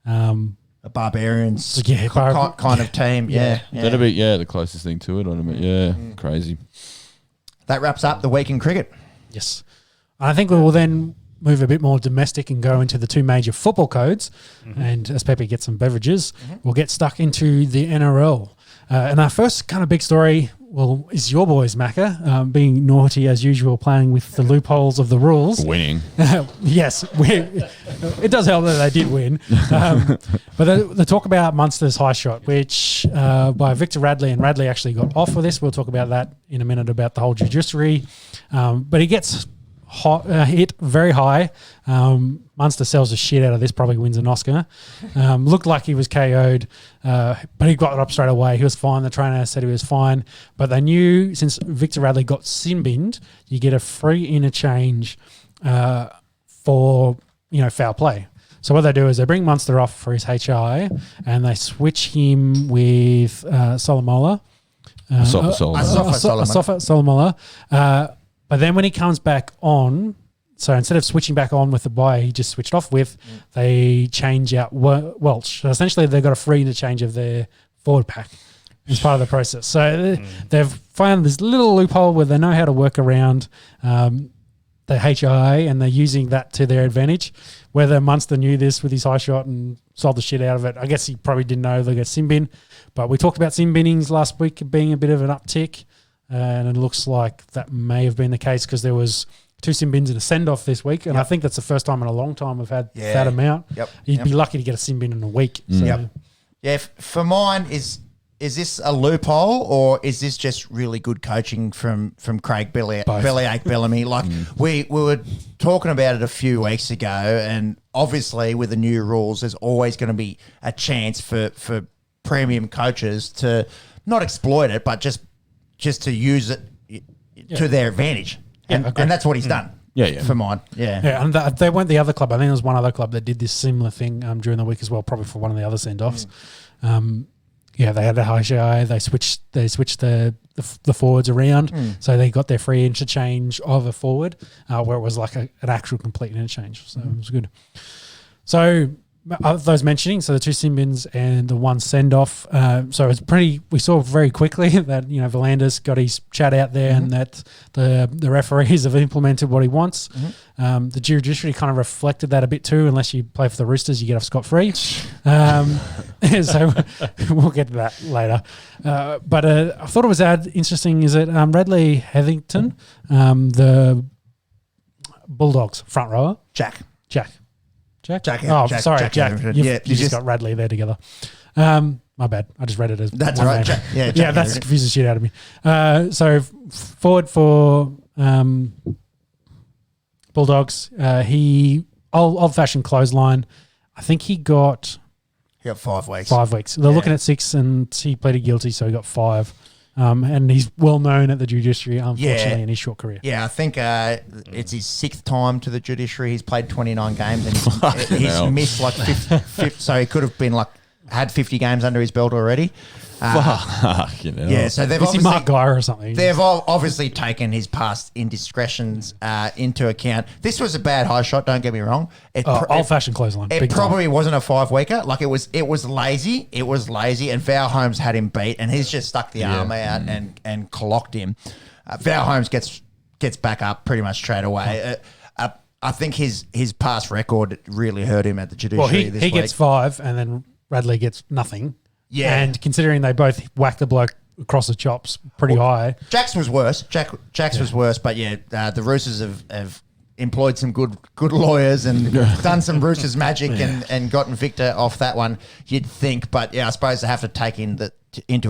a Barbarians kind of team. Yeah. That'll be the closest thing to it. Crazy. That wraps up the week in cricket. Yes. I think we will then move a bit more domestic and go into the two major football codes. And as Pepe gets some beverages, we'll get stuck into the NRL. And our first kind of big story, is your boys, Macca, being naughty as usual, playing with the loopholes of the rules. Winning. Yes. It does help that they did win. But the talk about Munster's high shot, which by Victor Radley, and Radley actually got off for this. We'll talk about that in a minute about the whole judiciary. But he gets hit very high. Munster sells the shit out of this, probably wins an Oscar. Looked like he was KO'd, but he got it up straight away. He was fine. The trainer said he was fine. But they knew since Victor Radley got sin binned, you get a free interchange for foul play. So what they do is they bring Munster off for his HI and they switch him with Solomola. Solomola. But then when he comes back on, so instead of switching back on with the guy he just switched off with, they change out Welch. So essentially, they've got a free interchange of their forward pack as part of the process. So they've found this little loophole where they know how to work around the HI, and they're using that to their advantage. Whether Munster knew this with his high shot and sold the shit out of it, I guess he probably didn't know they got sin bin. But we talked about sin binnings last week being a bit of an uptick. And it looks like that may have been the case because there was 2 sin bins and a send-off this week. And I think that's the first time in a long time we've had that amount. You'd be lucky to get a sin bin in a week. So. For mine, is this a loophole or is this just really good coaching from Craig Bellyache Bellamy? Like we were talking about it a few weeks ago, and obviously with the new rules, there's always going to be a chance for premium coaches to not exploit it, but just to use it to their advantage. And that's what he's done. For mine. And they weren't the other club. I think there was one other club that did this similar thing during the week as well, probably for one of the other send-offs. They had a high HI. They switched the the forwards around, so they got their free interchange of a forward, where it was like an actual complete interchange. So it was good. So those mentioning, so the 2 sin bins and the 1 send off. So it's pretty. We saw very quickly that Volandis got his chat out there, and that the referees have implemented what he wants. The judiciary kind of reflected that a bit too. Unless you play for the Roosters, you get off scot-free. So we'll get to that later. But I thought it was interesting is that Radley Hetherington, the Bulldogs front rower, Jack. Oh, sorry, Jack. You just got Radley there together. My bad. I just read it as that's one right. name. Jack that's confused the shit out of me. So forward for Bulldogs, he old-fashioned clothesline. I think he got 5 weeks. 5 weeks. They're looking at 6, and he pleaded guilty, so he got 5. And he's well known at the judiciary, unfortunately, in his short career. Yeah, I think it's his 6th time to the judiciary. He's played 29 games and he's missed like 50, so he could have been had 50 games under his belt already. Yeah, so they've obviously Mark Geyer or something. They've obviously taken his past indiscretions into account. This was a bad high shot. Don't get me wrong. Old-fashioned clothesline. It probably wasn't a 5-weeker. Like it was lazy. It was lazy, and Val Holmes had him beat, and he's just stuck the arm out and clocked him. Val Holmes gets back up pretty much straight away. I think his past record really hurt him at the judiciary. Well, he gets 5, and then Radley gets nothing. Yeah. And considering they both whacked the bloke across the chops pretty high. Jack's was worse. Jack's was worse, but the Roosters have employed some good lawyers and done some Roosters magic and gotten Victor off that one, you'd think. But I suppose they have to take into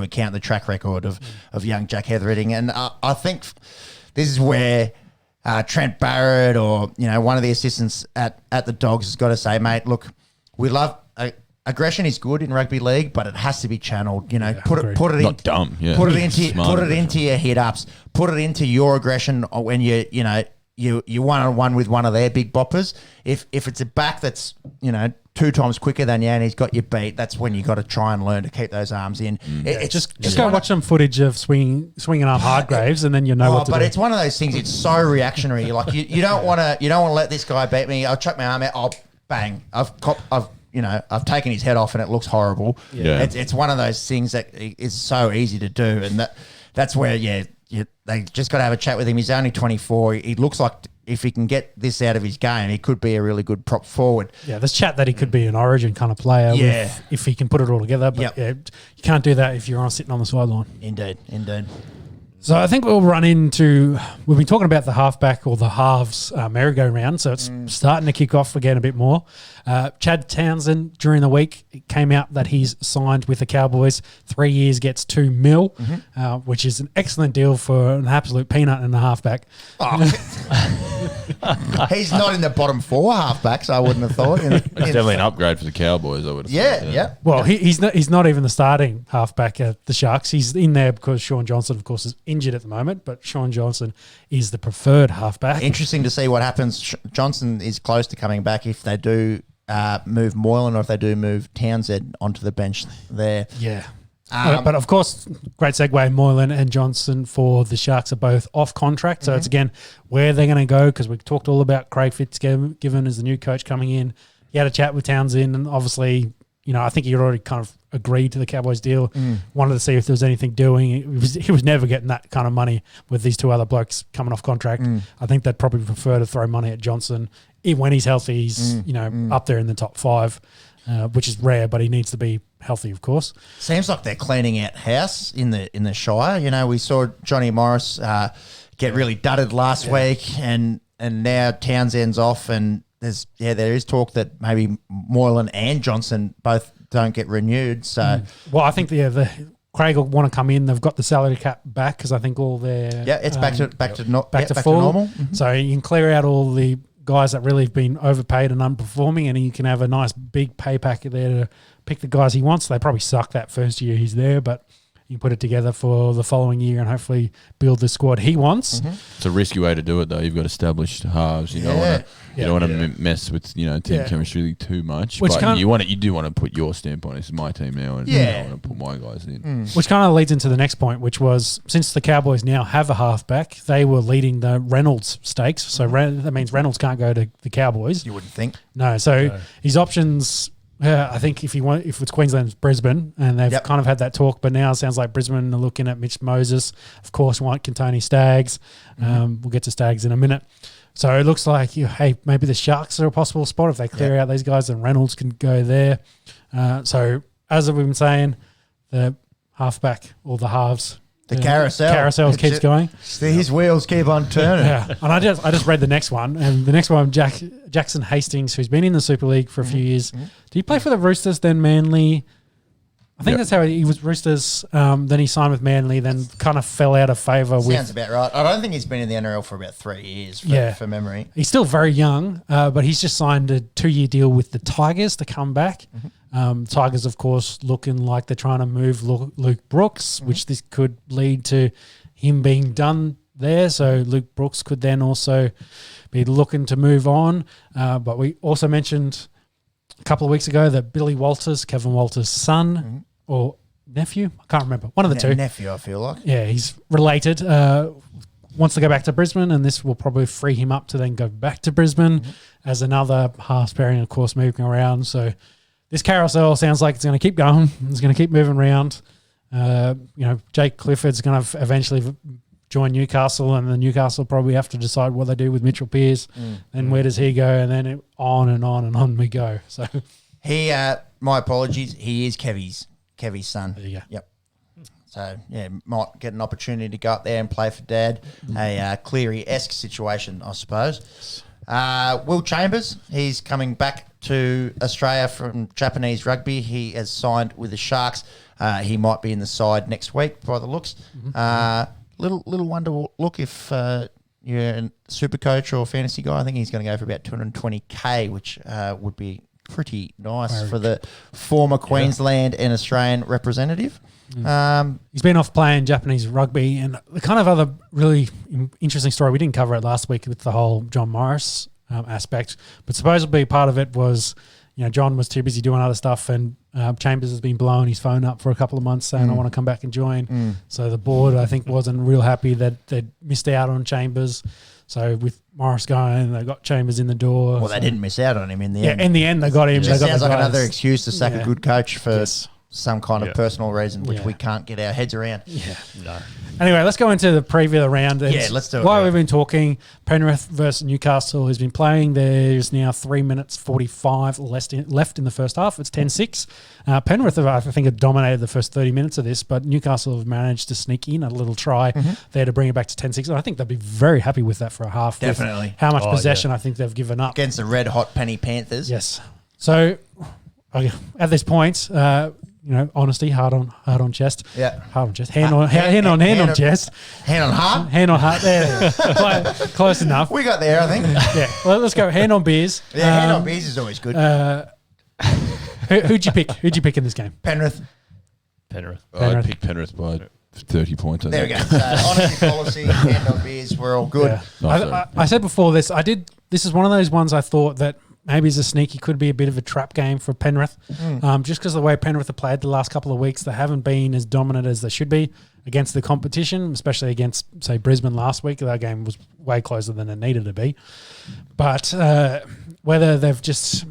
account the track record of young Jack Hetherington. And I think this is where Trent Barrett or one of the assistants at the Dogs has got to say, mate, look, we love aggression is good in rugby league, but it has to be channeled. Put it not dumb. Yeah, put it into your hit ups. Put it into your aggression when you one-on-one with one of their big boppers. If it's a back that's 2 times quicker than you and he's got you beat, that's when you got to try and learn to keep those arms in. Just go watch some footage of swinging arm Hardgraves, and then you know what to do. But it's one of those things. It's so reactionary. You're like you don't want to let this guy beat me. I'll chuck my arm out. I'll bang. I've taken his head off and it looks horrible. Yeah. It's one of those things that is so easy to do, and that's where they just got to have a chat with him. He's only 24. He looks like if he can get this out of his game, he could be a really good prop forward. Yeah, there's chat that he could be an Origin kind of player. If he can put it all together, but you can't do that if you're sitting on the sideline. Indeed. So I think we'll run into, we've been talking about the halfback or the halves merry-go-round, so it's starting to kick off again a bit more. Chad Townsend, during the week, it came out that he's signed with the Cowboys. 3 years, gets $2 million, which is an excellent deal for an absolute peanut and a halfback. He's not in the bottom 4 halfbacks, I wouldn't have thought. It's definitely an upgrade for the Cowboys, I would have thought. Yeah. Well, he's not even the starting halfback at the Sharks. He's in there because Sean Johnson, of course, is injured at the moment, but Sean Johnson is the preferred halfback. Interesting to see what happens. Johnson is close to coming back if they do move Moylan or if they do move Townsend onto the bench there. Yeah. But of course, great segue, Moylan and Johnson for the Sharks are both off contract. So it's, again, where they're going to go, because we talked all about Craig Fitzgibbon as the new coach coming in. He had a chat with Townsend, and obviously, I think he had already kind of agreed to the Cowboys deal, wanted to see if there was anything doing. He was never getting that kind of money with these 2 other blokes coming off contract. I think they'd probably prefer to throw money at Johnson. When he's healthy, he's up there in the top 5, which is rare, but he needs to be healthy, of course. Seems like they're cleaning out house in the Shire. We saw Johnny Morris get really dudded last week, and now Townsend's off, and there is talk that maybe Moylan and Johnson both don't get renewed. So, well, I think the Craig will want to come in. They've got the salary cap back because I think all their it's back to full. normal. So you can clear out all the guys that really have been overpaid and underperforming, and he can have a nice big pay packet there to pick the guys he wants. They probably suck that first year he's there, but he can put it together for the following year and hopefully build the squad he wants. It's a risky way to do it, though. You've got established halves. You don't want to mess with team chemistry too much. Which but you do want to put your stamp on it. This is my team now, and I want to put my guys in. Which kind of leads into the next point, which was since the Cowboys now have a halfback, they were leading the Reynolds stakes. So that means Reynolds can't go to the Cowboys. You wouldn't think. No. So his options. I think if it's Queensland, it's Brisbane, and they've kind of had that talk. But now it sounds like Brisbane are looking at Mitch Moses. Of course, want Kantoni Staggs. We'll get to Staggs in a minute. So it looks like, hey, maybe the Sharks are a possible spot if they clear out these guys, and Reynolds can go there. So as we've been saying, the halfback or the halves. The carousel keeps going. These wheels keep on turning. Yeah, and I just read the next one, and the next one, Jackson Hastings, who's been in the Super League for a few years. Did he play for the Roosters, then Manly? I think that's how he was Roosters. Then he signed with Manly, then kind of fell out of favour. Sounds about right. I don't think he's been in the NRL for about 3 years, for memory. He's still very young, but he's just signed a 2-year deal with the Tigers to come back. Tigers, of course, looking like they're trying to move Luke Brooks, which this could lead to him being done there. So Luke Brooks could then also be looking to move on. But we also mentioned a couple of weeks ago that Billy Walters, Kevin Walters' son or nephew, I can't remember, one of the two. Nephew, I feel like. Yeah, he's related. Wants to go back to Brisbane, and this will probably free him up to then go back to Brisbane as another half pairing, of course, moving around. So this carousel sounds like it's going to keep going. It's going to keep moving around. Jake Clifford's going to eventually join Newcastle, and then Newcastle probably have to decide what they do with Mitchell Pearce. And where does he go? And then on and on and on we go. So he, my apologies, he is Kevy's son. There you go. Yep. So, might get an opportunity to go up there and play for Dad. A Cleary-esque situation, I suppose. Will Chambers, he's coming back to Australia from Japanese rugby. He has signed with the Sharks. He might be in the side next week by the looks. Little one to look if you're a super coach or fantasy guy. I think he's going to go for about 220K, which would be pretty nice for the former Queensland and Australian representative. He's been off playing Japanese rugby, and the kind of other really interesting story, we didn't cover it last week with the whole John Morris aspect, but supposedly part of it was, John was too busy doing other stuff, and Chambers has been blowing his phone up for a couple of months saying, I want to come back and join. So the board, I think, wasn't real happy that they'd missed out on Chambers. So with Morris going, they got Chambers in the door. Well, they didn't miss out on him in the end. Yeah, in the end, they got him. It sounds like another excuse to sack a good coach for some kind of Yeah. personal reason, which we can't get our heads around. Yeah. No. Anyway, let's go into the preview of the round. Yeah, let's do it. While we've been talking, Penrith versus Newcastle has been playing. There's now 3 minutes 45 left in the first half. It's 10-6. Penrith, I think, have dominated the first 30 minutes of this, but Newcastle have managed to sneak in a little try there to bring it back to 10-6. And I think they'll be very happy with that for a half. with Definitely. how much possession I think they've given up. Against the red-hot Penny Panthers. Yes. So at this point, honesty, hard on chest. Yeah. Hard on chest. Hand on chest. Hand on heart. Hand on heart. There. Close enough. We got there, I think. Yeah. Well, let's go hand on beers. Yeah, hand on beers is always good. Who'd you pick? Who'd you pick in this game? Penrith. Penrith. I'd pick Penrith by 30 points. There we go. So, honesty policy, hand on beers, we're all good. Yeah. Nice, I said before this. This is one of those ones I thought that maybe as a sneaky could be a bit of a trap game for Penrith. Just because of the way Penrith have played the last couple of weeks, they haven't been as dominant as they should be against the competition, especially against, say, Brisbane last week. That game was way closer than it needed to be. But whether they've just,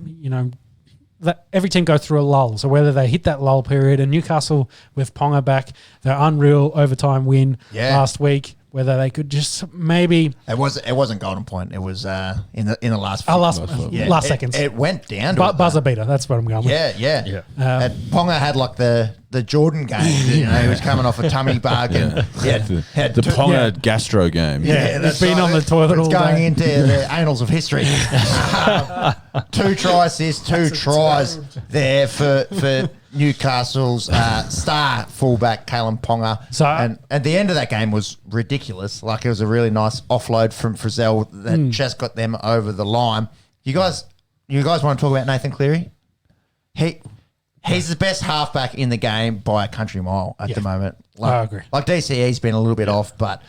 every team goes through a lull. So whether they hit that lull period, and Newcastle with Ponga back, their unreal overtime win last week, whether they could just maybe It wasn't golden point. It was in the last last seconds. It went down to Buzzer beater. That's what I'm going with. Yeah. And Ponga had like the Jordan game. He was coming off a tummy bug and had the Ponga gastro game. Yeah, It's been on the toilet all It's going day. into the annals of history. 2 tries there for Newcastle's star fullback Callum Ponga. So- and at the end of that game was ridiculous. Like, it was a really nice offload from Frizzell that just got them over the line. You guys want to talk about Nathan Cleary? He's the best halfback in the game by a country mile at the moment. I agree. Like DCE's been a little bit off, but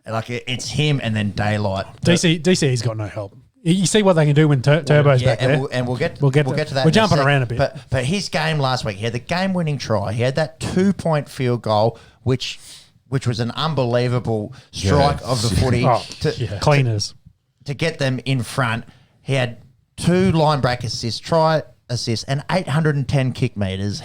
like it's him and then Daylight. DCE's got no help. You see what they can do when Turbo's back there. We'll get to that. We're jumping around a bit. But his game last week, he had the game-winning try. He had that 2-point field goal, which was an unbelievable strike of the footy. Cleaners. To get them in front. He had 2 line break assists, try assists, and 810 kick meters.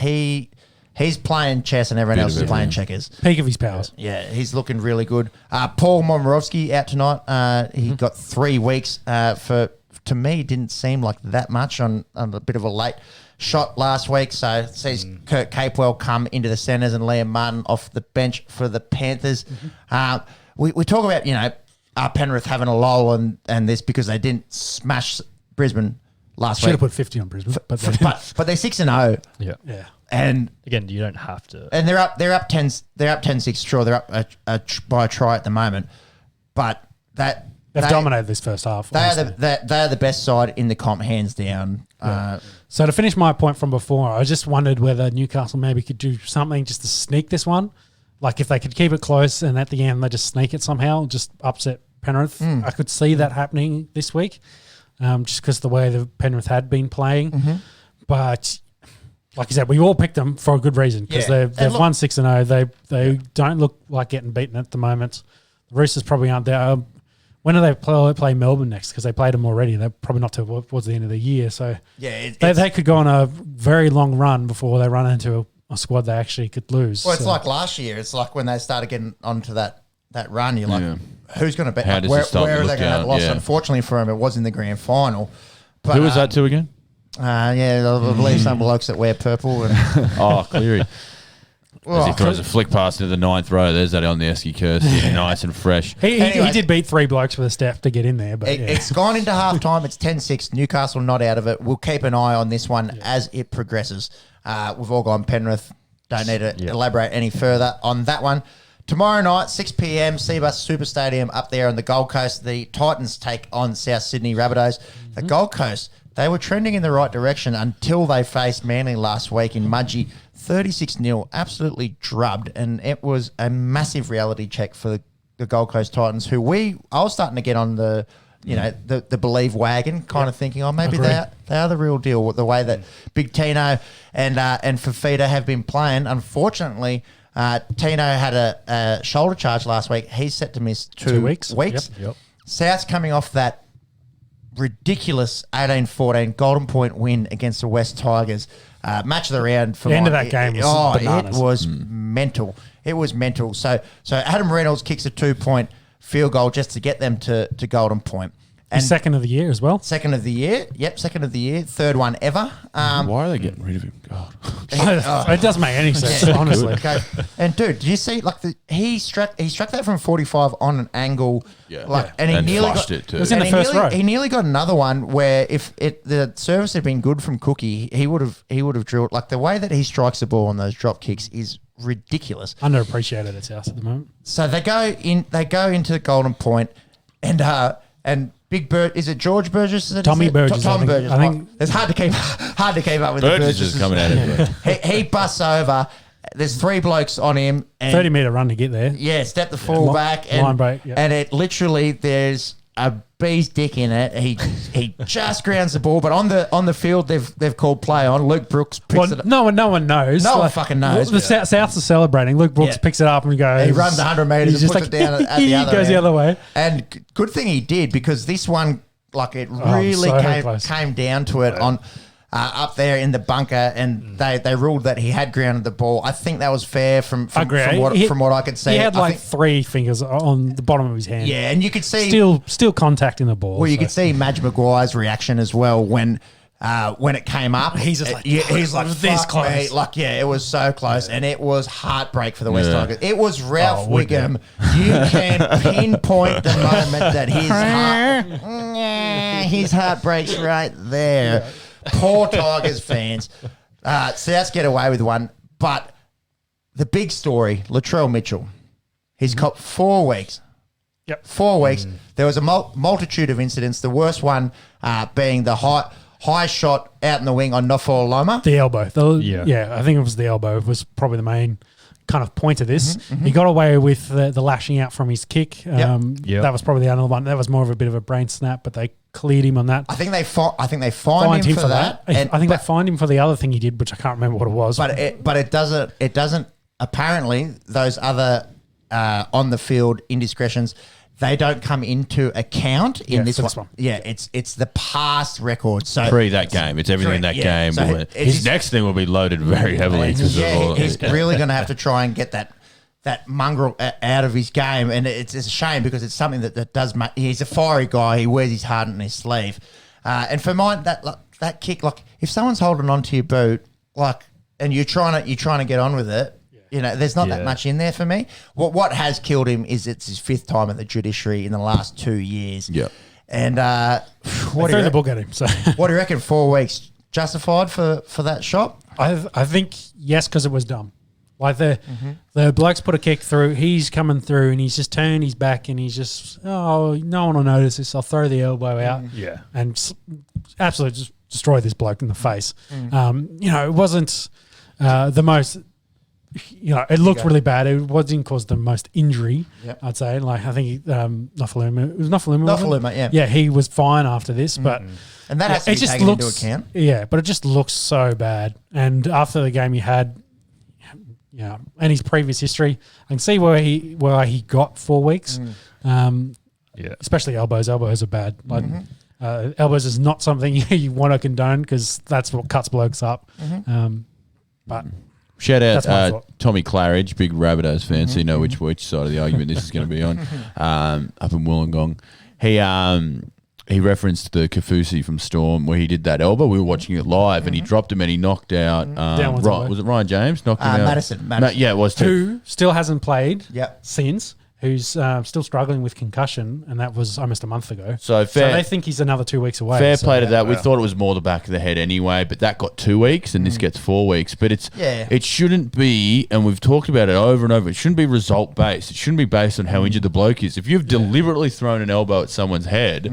He's playing chess and everyone else is playing checkers. Peak of his powers. Yeah, he's looking really good. Paul Momirovski out tonight. He got 3 weeks to me, didn't seem like that much on a bit of a late shot last week. So sees Kurt Capewell come into the centres and Liam Martin off the bench for the Panthers. We talk about, Penrith having a lull and this because they didn't smash Brisbane last week. Should have put 50 on Brisbane. But they're 6-0. Yeah. And again, you don't have to. And they're up 10-6. Sure, they're up by a try at the moment, but they've dominated this first half. They are the best side in the comp, hands down. Yeah. So to finish my point from before, I just wondered whether Newcastle maybe could do something just to sneak this one, like if they could keep it close and at the end they just sneak it somehow, just upset Penrith. I could see that happening this week, just because the way the Penrith had been playing, but. Like you said, we all picked them for a good reason because they've won 6-0. They don't look like getting beaten at the moment. The Roosters probably aren't there. When do they play Melbourne next? Because they played them already. They're probably not towards the end of the year. So they could go on a very long run before they run into a squad they actually could lose. Well, it's like last year. It's like when they started getting onto that run, you're like, who's going to bet? Where are they going to have lost? Unfortunately for them, it was in the grand final. But, who was that to again? I believe some blokes that wear purple. And Cleary. As he throws a flick past into the 9th row, there's that on the Esky curse, nice and fresh. He did beat 3 blokes with a step to get in there. But it's gone into halftime. It's 10-6. Newcastle not out of it. We'll keep an eye on this one as it progresses. We've all gone Penrith. Don't need to elaborate any further on that one. Tomorrow night, 6 p.m, Seabus Super Stadium up there on the Gold Coast. The Titans take on South Sydney Rabbitohs. The Gold Coast, they were trending in the right direction until they faced Manly last week in Mudgee. 36-0, absolutely drubbed. And it was a massive reality check for the Gold Coast Titans, who I was starting to get on the believe wagon, kind of thinking, maybe they are the real deal with the way that Big Tino and Fafita have been playing. Unfortunately, Tino had a shoulder charge last week. He's set to miss 2 weeks. Yep. South's coming off that ridiculous 18-14 Golden Point win against the West Tigers. Match of the round for the end of that game was bananas. It was mental. It was mental. So Adam Reynolds kicks a 2-point field goal just to get them to Golden Point. And second of the year as well. Second of the year. Yep, second of the year. Third one ever. Why are they getting rid of him? God. It doesn't make any sense, honestly. Okay. And dude, did you see he struck that from 45 on an angle, and he nearly got it too. It was in the first row. He nearly got another one where if the service had been good from Cookie, he would have drilled. Like the way that he strikes the ball on those drop kicks is ridiculous. Underappreciated at South at the moment. So they go into the Golden Point, and Big Bird, is it George Burgess? Tommy Burgess. Tommy Burgess. I think it's hard to keep up with Burgess the Burgesses. is coming out everywhere. He busts over. There's 3 blokes on him. 30-meter run to get there. Yeah, step the full back. Line break. Yep. And it literally, there's a bee's dick in it. He just grounds the ball, but on the field they've called play on. Luke Brooks picks it up. No one knows. No one fucking knows. The Souths are celebrating. Luke Brooks picks it up and goes. He runs 100 metres and puts it down at the other He goes end. the other way. And good thing he did, because this one, it really came down to it on up there in the bunker, and they ruled that he had grounded the ball. I think that was fair from what I could see. He had 3 fingers on the bottom of his hand. Yeah, and you could see still contacting the ball. Well, you could see Madge Maguire's reaction as well when it came up. He's just like, he's like, this fuck close. me. It was so close, and it was heartbreak for the West Tigers. It was Ralph Wiggum. You can pinpoint the moment that his heart breaks right there. Yeah. Poor Tigers fans. Souths get away with one, but the big story, Latrell Mitchell, he's got 4 weeks. Yep. 4 weeks. There was a multitude of incidents. The worst one being the high shot out in the wing on Nofaloma. The elbow. Yeah. I think it was the elbow was probably the main kind of point of this. Mm-hmm, He got away with the lashing out from his kick. Yep. That was probably the other one. That was more of a bit of a brain snap, but they cleared him on that. I think they fined him for that. I think they fined him for the other thing he did, which I can't remember what it was. But it doesn't. Apparently, those other on the field indiscretions, they don't come into account in this one. Yeah, it's the past record. So Pre that game, it's everything in that game. So His next thing will be loaded very heavily. He's really going to have to try and get that mongrel out of his game, and it's a shame because it's something that does. He's a fiery guy. He wears his heart on his sleeve, and for mine, that kick, like if someone's holding on to your boot, like, and you're trying to get on with it. You know, there's not that much in there for me. What has killed him is it's his 5th time at the judiciary in the last 2 years. Yeah. And what threw the book at him. So what do you reckon? 4 weeks justified for that shot? I think yes, because it was dumb. Like the bloke's put a kick through. He's coming through and he's just turned his back and he's just no one will notice this. I'll throw the elbow out. Yeah. And absolutely just destroy this bloke in the face. It wasn't the most. It looked really bad. It didn't cause the most injury, I'd say. Like, I think Nofaluma. It was Nofaluma. Nofaluma, yeah. Yeah, he was fine after this, but... And that has to be taken into account. Yeah, but it just looks so bad. And after the game he had, and his previous history, I can see where he got 4 weeks. Especially elbows. Elbows are bad. Like, elbows is not something you want to condone because that's what cuts blokes up. But... Shout out Tommy Claridge, big Rabbitohs fan, so you know which side of the argument this is going to be on. Up in Wollongong, he referenced the Kafusi from Storm where he did that elbow. We were watching it live, and he dropped him and he knocked out. Was it Ryan James? Knocked him out. Madison. Yeah, it was too. Who still hasn't played Yep. since. Who's still struggling with concussion, and that was almost a month ago. So they think he's another 2 weeks away. Fair play to that. We thought it was more the back of the head anyway, but that got 2 weeks, and this gets 4 weeks. But it shouldn't be, and we've talked about it over and over. It shouldn't be result based. It shouldn't be based on how injured the bloke is. If you've deliberately thrown an elbow at someone's head,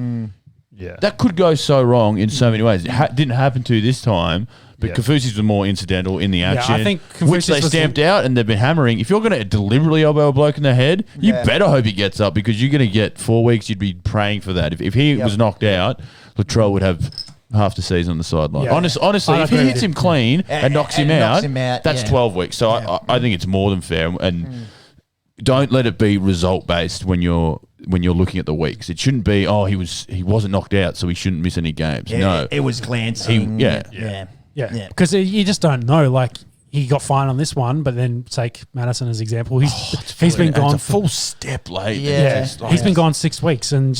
that could go so wrong in so many ways. It didn't happen to you this time. But Kafusi's were more incidental in the action, I think which they stamped out, and they've been hammering. If you're going to deliberately elbow a bloke in the head, you better hope he gets up because you're going to get 4 weeks. You'd be praying for that. If he was knocked out, Latrell would have half the season on the sideline. Yeah. Honestly, if he hits him clean and knocks him out, that's 12 weeks. So I think it's more than fair. And don't let it be result based when you're looking at the weeks. It shouldn't be he wasn't knocked out, so he shouldn't miss any games. No, it was glancing. Yeah, because you just don't know. Like, he got fined on this one, but then take Madison as example. He's been gone it's a full step late. He's been gone 6 weeks, and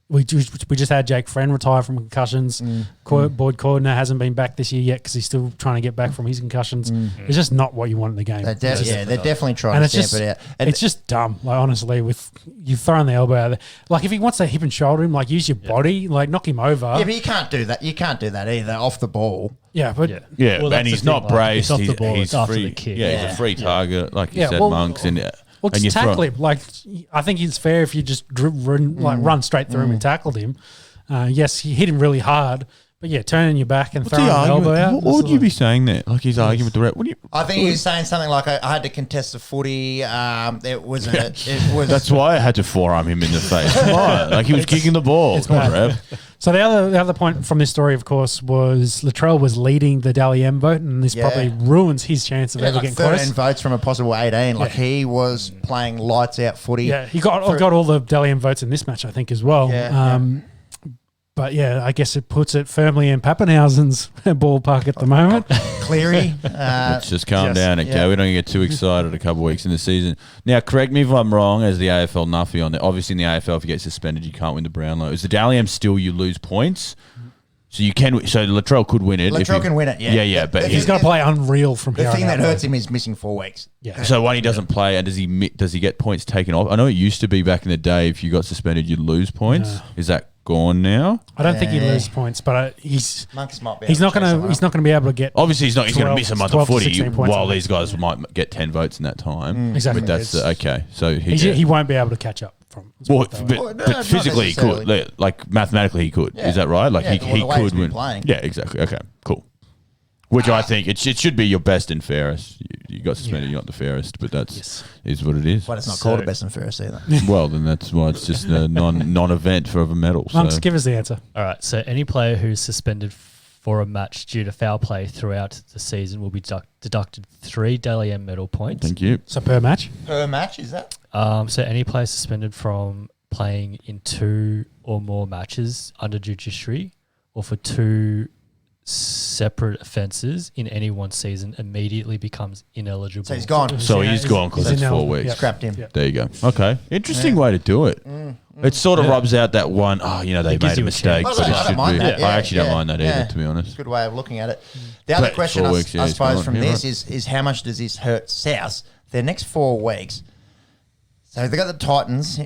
we just had Jake Friend retire from concussions. Boyd Cordner hasn't been back this year yet because he's still trying to get back from his concussions. It's just not what you want in the game. They're definitely trying to stamp it out. And it's just dumb. Like, honestly, with you throwing the elbow out there, like if he wants to hip and shoulder him, like use your body, like knock him over. Yeah, but you can't do that. You can't do that either off the ball. Yeah, but well, and he's not braced. It's off the ball. He's It's after free. the kick. He's a free target, like you said, Monks. Well, just tackle him. Like, I think it's fair if you just run straight through him and tackled him. Yes, he hit him really hard, but turning your back and throwing the elbow out. What would you be saying there? Like he's arguing with the ref. I think he was saying something like, "I had to contest the footy. It was." That's why I had to forearm him in the face. Come on, like he was kicking the ball. Come on, ref. So the other point from this story, of course, was Latrell was leading the Dally M vote, and this probably ruins his chance of ever getting 13 close. votes from a possible 18. Like he was playing lights out footy. Yeah, he got all the Dally M votes in this match, I think, as well. But I guess it puts it firmly in Pappenhausen's ballpark at the moment. Cleary. Let's just calm down, okay? We don't get too excited a couple of weeks in the season. Now, correct me if I'm wrong, as the AFL nuffy on there. Obviously, in the AFL, if you get suspended, you can't win the Brownlow. Is the Dally M still you lose points? So you can. So Latrell could win it. Latrell can win it, Yeah, but he's got to play unreal from here. The thing that hurts him is missing 4 weeks. Yeah. So when he doesn't play, and does he get points taken off? I know it used to be back in the day if you got suspended, you'd lose points. Yeah. Is that gone now? I don't think he loses points, but he's Monks might be. He's not going to be able to get. Obviously, he's not. He's going to miss a month of footy 16 points while these guys might get 10 votes in that time. Exactly. But that's okay. So he won't be able to catch up from. Well, Not but physically he could. necessarily. Like mathematically he could. Yeah. Is that right? Like Yeah, he the way he's could been win. playing. Yeah, exactly. Okay, cool. Which I think it should be your best and fairest. You got suspended, you're not the fairest, but that's is what it is. But it's not called a best and fairest either. Well, then that's why it's just a non-event for a medal. So. Monks, give us the answer. All right. So any player who's suspended for a match due to foul play throughout the season will be deducted 3 Dally M medal points. Thank you. So per match. Per match, is that? So any player suspended from playing in 2 or more matches under judiciary or for 2 separate offences in any one season immediately becomes ineligible. So he's gone. So he's gone because he's it's 4 ineligible. weeks. Yep. Scrapped him. Yep. There you go. Okay. Interesting way to do it. It sort of rubs out that one, they gives made a you a mistake, chance. but I it don't should mind be. that, yeah, I actually don't yeah, mind that yeah. either, to be honest. Good way of looking at it. The other But question, 4 I weeks, yeah, I he's suppose, gone. from Yeah, this right. is how much does this hurt South? Their next 4 weeks. So they've got the Titans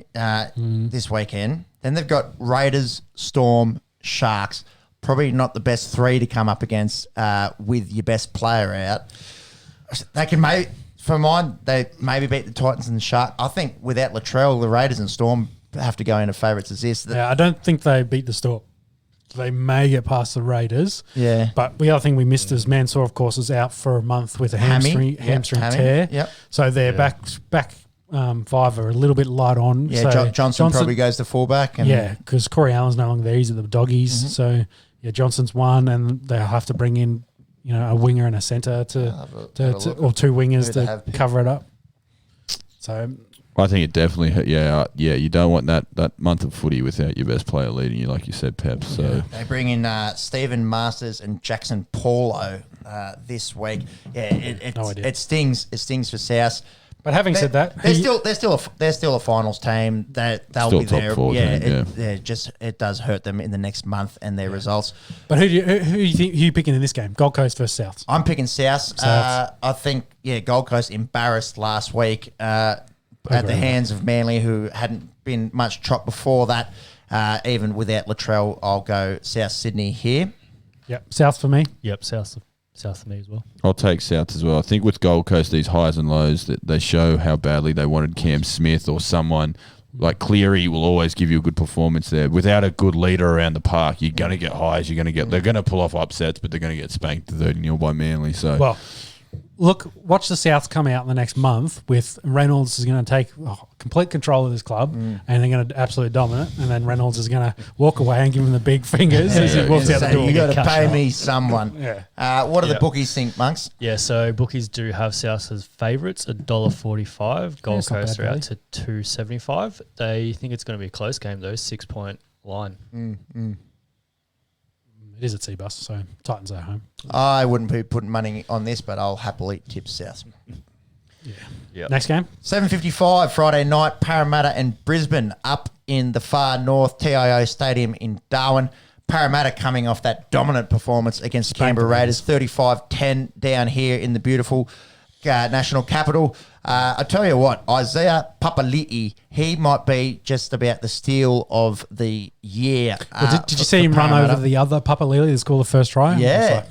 this weekend. Then they've got Raiders, Storm, Sharks. Probably not the best 3 to come up against with your best player out. They can they maybe beat the Titans and the Sharks. I think without Latrell, the Raiders and Storm have to go into favourites as this. Yeah, I don't think they beat the Storm. They may get past the Raiders. Yeah. But the other thing we missed is Mansour, of course, is out for a month with a hamstring Hammy. tear. Yep. So their back 5 are a little bit light on. Yeah, so Johnson probably goes to fullback. And Yeah, because Corey Allen's no longer there. He's at the Doggies. So, yeah, Johnson's one, and they'll have to bring in, a winger and a centre or 2 wingers Who they to have picked. cover it up. So, I think it definitely, you don't want that month of footy without your best player leading you, like you said, Pep. So they bring in Stephen Masters and Jackson Paulo this week. Yeah, No idea. it stings. It stings for South. but having said that, they're still a finals team. They'll Still be top there. 4 Yeah, team, it does hurt them in the next month and their results. but who you think who you picking in this game? Gold Coast versus South. I'm picking South. South. I think Gold Coast embarrassed last week at the hands of Manly, who hadn't been much chop before that. Even without Latrell, I'll go South Sydney here. Yep, South for me. Yep, south for me as well. I'll take South as well. I think with Gold Coast, these highs and lows, that they show how badly they wanted Cam Smith or someone like Cleary will always give you a good performance there. Without a good leader around the park, you're going to get highs. They're going to pull off upsets, but they're going to get spanked 30-0 by Manly. So Well, look, watch the Souths come out in the next month with Reynolds is going to take complete control of this club and they're going to absolutely dominate. And then Reynolds is going to walk away and give him the big fingers as he walks out the door. You got to Cash pay out. me someone. Yeah. What do the bookies think, Monks? Yeah, so bookies do have South as favourites, $1.45. Gold it's not Coast bad, are really. out to $2.75. They think it's going to be a close game though, 6-point line. It is at Seabus, so Titans are at home. I wouldn't be putting money on this, but I'll happily tip South. Next game? 7:55 Friday night, Parramatta and Brisbane up in the far north, TIO Stadium in Darwin. Parramatta coming off that dominant performance against the Canberra Raiders, 35-10 down here in the beautiful national capital. I tell you what, Isaiah Papali'i, he might be just about the steal of the year. Well, did you see him run over the other Papa Lily to score the first try? Yeah.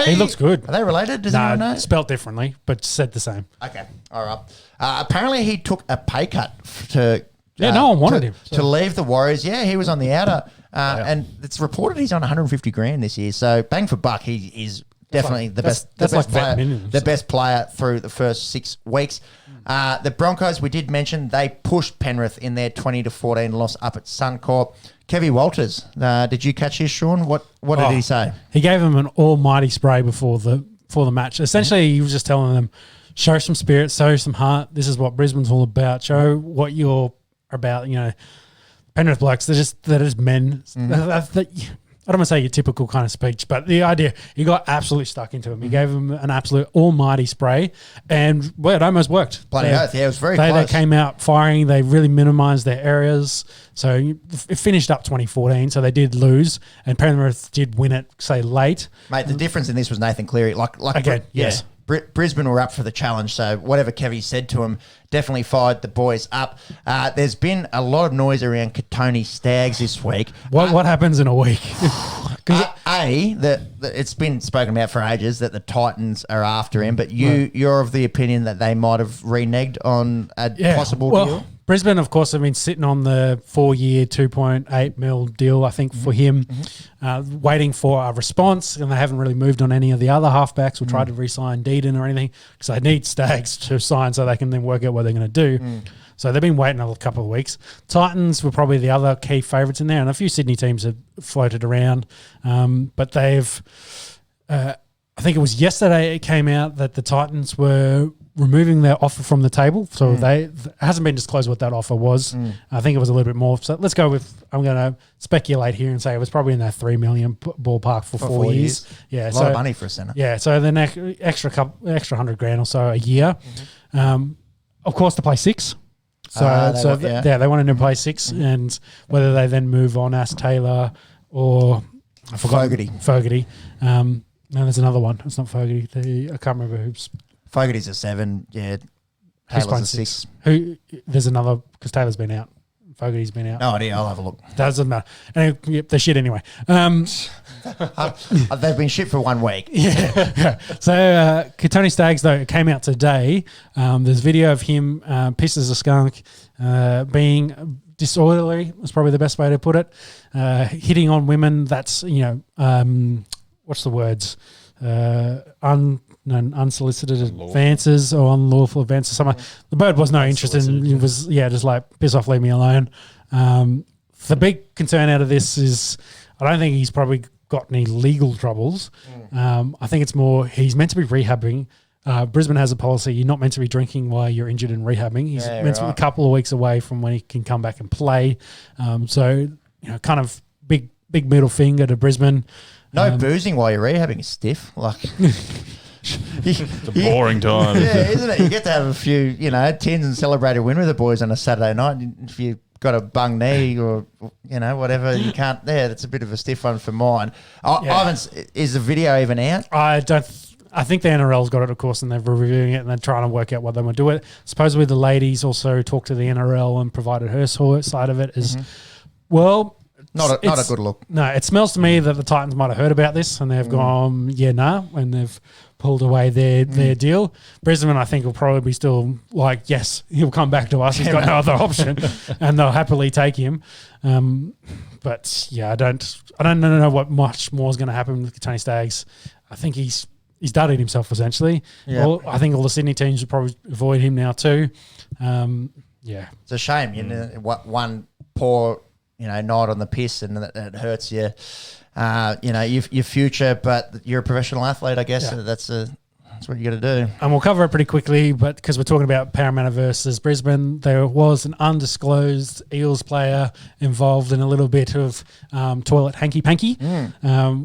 He looks good. Are they related? Does anyone know? Spelt differently, but said the same. Okay, all right. Apparently, he took a pay cut to. No one wanted him. to leave the Warriors. Yeah, he was on the outer, and it's reported he's on 150 grand this year. So bang for buck, he is definitely the best. That's the best like vet player, minimums. the best player through the first 6 weeks. The Broncos, we did mention, they pushed Penrith in their 20-14 loss up at Suncorp. Kevy Walters, did you catch his, Sean? What did he say? He gave him an almighty spray before the match. Essentially, he was just telling them, show some spirit, show some heart. This is what Brisbane's all about. Show what you're about. Penrith blokes, they're just men. I don't want to say your typical kind of speech, but the idea, he got absolutely stuck into him. He gave him an absolute almighty spray, and it almost worked. Bloody oath, yeah, it was very They close. came out firing. They really minimised their errors. So it finished up 2014, so they did lose, and Penrith did win it, say, late. Mate, the difference in this was Nathan Cleary. Again, yes. Brisbane were up for the challenge, so whatever Kevy said to him definitely fired the boys up. There's been a lot of noise around Katoni Staggs this week. What happens in a week? It's been spoken about for ages that the Titans are after him, but you're of the opinion that they might have reneged on a possible deal? Brisbane, of course, have been sitting on the 4-year, 2.8 mil deal, I think, for him, waiting for a response, and they haven't really moved on any of the other halfbacks or tried to re-sign Deedon or anything because they need Staggs to sign so they can then work out what they're going to do. So they've been waiting a couple of weeks. Titans were probably the other key favourites in there, and a few Sydney teams have floated around, but they've... I think it was yesterday it came out that the Titans were removing their offer from the table. So it hasn't been disclosed what that offer was. I think it was a little bit more. So let's go with, I'm going to speculate here and say it was probably in that $3 million ballpark for 4 years. Yeah, a lot of money for a centre. Yeah, so the extra $100,000 or so a year. Of course, to play 6. They wanted to play 6, and whether they then move on as Taylor or Fogarty. No, there's another one. It's not Fogarty. I can't remember who's. Fogarty's a 7. Yeah. Taylor's a 6. There's another, because Taylor's been out. Fogarty's been out. No idea. I'll have a look. Doesn't matter. Anyway, they're shit anyway. They've been shit for 1 week. Yeah. So, Tony Staggs, though, it came out today. There's video of him pissed as a skunk, being disorderly, is probably the best way to put it. Hitting on women, that's, what's the words? Unsolicited advances or unlawful advances. The bird was no interest in. It was just like piss off, leave me alone. The big concern out of this is I don't think he's probably got any legal troubles. I think it's more he's meant to be rehabbing. Brisbane has a policy: you're not meant to be drinking while you're injured and rehabbing. He's meant to be a couple of weeks away from when he can come back and play. So kind of big middle finger to Brisbane. No boozing while you're rehabbing is stiff. It's a boring time. Yeah, isn't it? You get to have a few, tins and celebrate a win with the boys on a Saturday night. If you've got a bung knee or, whatever, you can't. Yeah, that's a bit of a stiff one for mine. Is the video even out? I think the NRL's got it, of course, and they're reviewing it and they're trying to work out what they want to do with it. Supposedly the ladies also talked to the NRL and provided her side of it as well. Not a good look. No, it smells to me that the Titans might have heard about this and they've gone, and they've pulled away their deal. Brisbane, I think, will probably be still like, yes, he'll come back to us. He's got no other option, and they'll happily take him. But yeah, I don't know what much more is going to happen with Tony Staggs. I think he's done it himself essentially. Yeah. I think all the Sydney teams would probably avoid him now too. It's a shame. One poor. Night on the piss, and it hurts you. Your future, but you're a professional athlete, I guess. Yeah. That's what you got to do. And we'll cover it pretty quickly, but because we're talking about Parramatta versus Brisbane, there was an undisclosed Eels player involved in a little bit of toilet hanky-panky,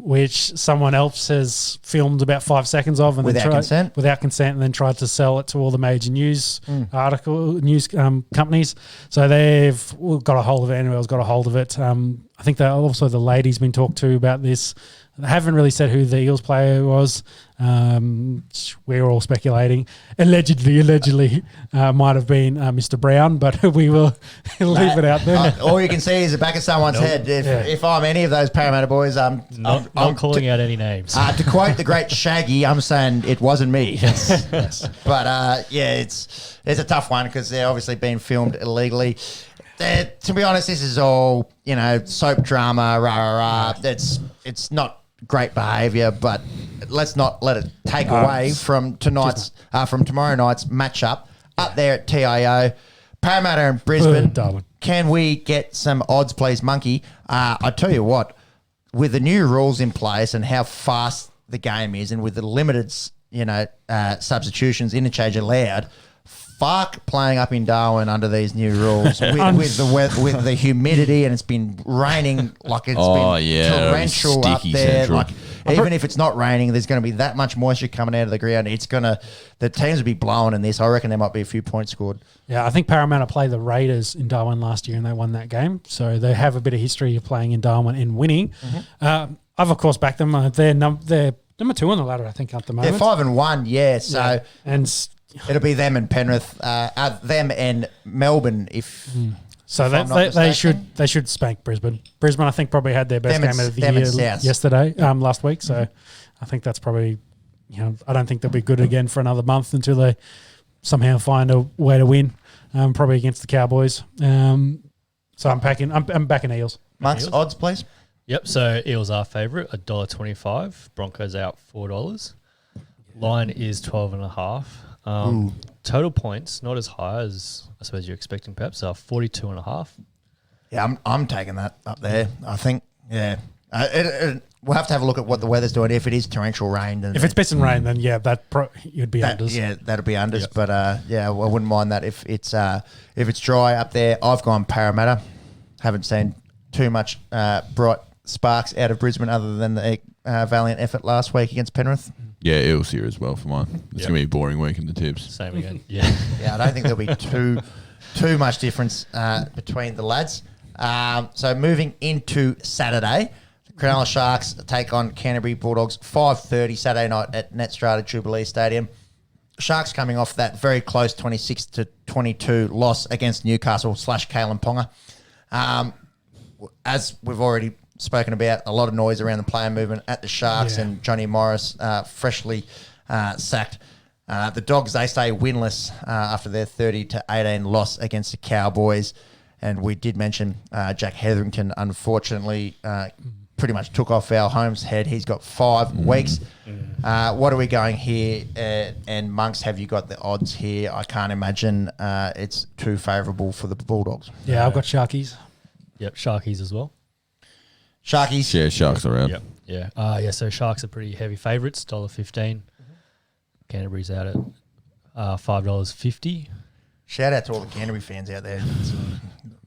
which someone else has filmed about 5 seconds of. And without consent, and then tried to sell it to all the major news companies. So they've got a hold of it. NRL's got a hold of it. I think that also the ladies been talked to about this. They haven't really said who the Eels player was. We're all speculating. Allegedly, might have been Mr. Brown, but we will leave it out there. All you can see is the back of someone's head. If I'm any of those Parramatta boys, I'm calling out any names. To quote the great Shaggy, I'm saying it wasn't me. Yes. But it's a tough one because they're obviously being filmed illegally. To be honest, this is all soap drama. It's not great behaviour, but let's not let it take away from tomorrow night's matchup up there at TIO. Parramatta and Brisbane. Darwin. Can we get some odds, please, Monkey? I tell you what, with the new rules in place and how fast the game is, and with the limited, substitutions, interchange allowed. Fuck playing up in Darwin under these new rules with the humidity, and it's been raining like it's been torrential up there. Like even if it's not raining, there's going to be that much moisture coming out of the ground. The teams will be blowing in this. I reckon there might be a few points scored. Yeah, I think Parramatta played the Raiders in Darwin last year and they won that game, so they have a bit of history of playing in Darwin and winning. I've of course backed them. They're number 2 on the ladder, I think, at the moment. They're 5-1. Yeah, so and. It'll be them and Penrith, them and Melbourne. So they should spank Brisbane. Brisbane, I think, probably had their best game of the year last week. So I think that's probably, I don't think they'll be good again for another month until they somehow find a way to win, probably against the Cowboys. So I'm backing Eels. Monk's odds, please. Yep. So Eels are favourite, $1.25. Broncos out $4. Line is 12.5. Total points not as high as I suppose you're expecting. Perhaps 42.5. Yeah, I'm taking that up there. I think. Yeah, we'll have to have a look at what the weather's doing. If it is torrential rain, then If it's pissing rain, then yeah, you'd be that, unders. yeah, that'll be unders. But yeah, I wouldn't mind that if it's dry up there. I've gone Parramatta. Haven't seen too much bright sparks out of Brisbane other than the valiant effort last week against Penrith. Yeah, Eels here as well for mine. It's going to be a boring week in the tips. Same again. Yeah. Yeah, I don't think there'll be too much difference between the lads. So moving into Saturday, the Cronulla Sharks take on Canterbury Bulldogs, 5:30 Saturday night at Netstrata Jubilee Stadium. Sharks coming off that very close 26-22 loss against Newcastle / Kalen Ponga. As we've already spoken about, a lot of noise around the player movement at the Sharks and Johnny Morris freshly sacked. The Dogs, they stay winless after their 30-18 loss against the Cowboys. And we did mention Jack Hetherington, unfortunately, pretty much took off our home's head. He's got 5 weeks. What are we going here? And Monks, have you got the odds here? I can't imagine it's too favourable for the Bulldogs. Yeah, I've got Sharkies. Yep. Sharkies as well. Sharkies. Yeah, Sharks around. Yep. Yeah. So Sharks are pretty heavy favourites, $1.15. Canterbury's out at $5.50. Shout out to all the Canterbury fans out there.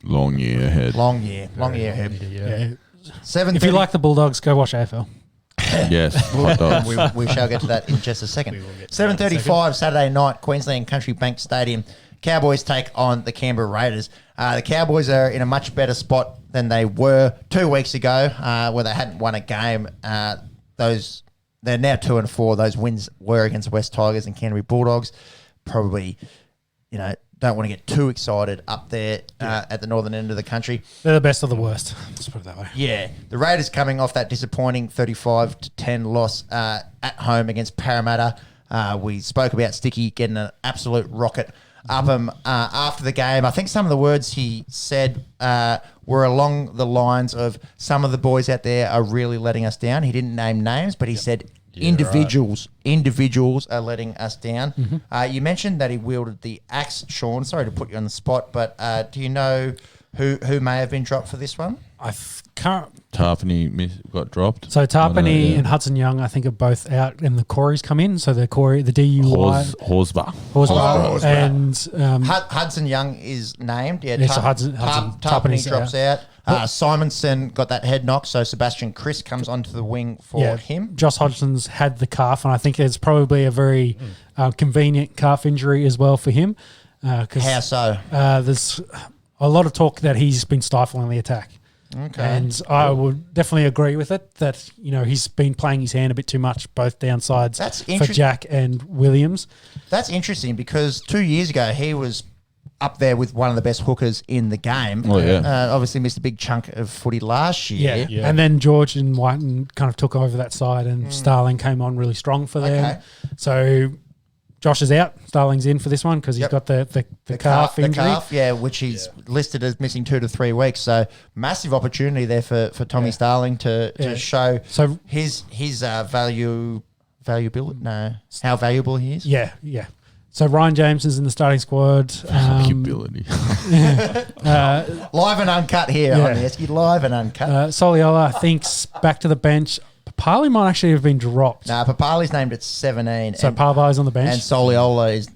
Long year ahead. Long year ahead. Yeah. 7:30 If you like the Bulldogs, go watch AFL. Yes, hot dogs. we shall get to that in just a second. We will get to that in a 7:35 Saturday night, Queensland Country Bank Stadium. Cowboys take on the Canberra Raiders. The Cowboys are in a much better spot than they were 2 weeks ago, where they hadn't won a game. They're now 2-4. Those wins were against West Tigers and Canterbury Bulldogs. Probably, don't want to get too excited up there at the northern end of the country. They're the best of the worst. Let's put it that way. Yeah. The Raiders coming off that disappointing 35-10 loss at home against Parramatta. We spoke about Sticky getting an absolute rocket up him after the game. I think some of the words he said were along the lines of some of the boys out there are really letting us down. He didn't name names, but he said individuals are letting us down. Mm-hmm. You mentioned that he wielded the axe, Sean. Sorry to put you on the spot, but do you know who may have been dropped for this one? I can't. Tarpany got dropped. So Tarpany and Hudson Young, I think, are both out, and the Corey's come in. So the DUI, Horsburgh. and Hudson Young is named. Yeah, so Tarpany Tarpany drops out. Simonson got that head knock, so Sebastian Chris comes onto the wing for him. Josh Hodgson's had the calf, and I think it's probably a very convenient calf injury as well for him. How so? There's a lot of talk that he's been stifling the attack. Okay. And I would definitely agree with it that, he's been playing his hand a bit too much, both downsides for Jack and Williams. That's interesting because 2 years ago he was up there with one of the best hookers in the game. Oh, yeah. Obviously missed a big chunk of footy last year. Yeah. And then George and Whiten kind of took over that side and Starling came on really strong for them. Okay. So Josh is out. Starling's in for this one because he's got the calf injury. The calf, which he's listed as missing 2 to 3 weeks. So massive opportunity there for Tommy Starling to show his valuability. No, how valuable he is. Yeah. So Ryan James is in the starting squad. Valuability. Live and uncut here on the Esky. Live and uncut. Soliola, I think, back to the bench. Papali might actually have been dropped. Nah, Papali's named at 17. So Parvai's on the bench. And Soliola is,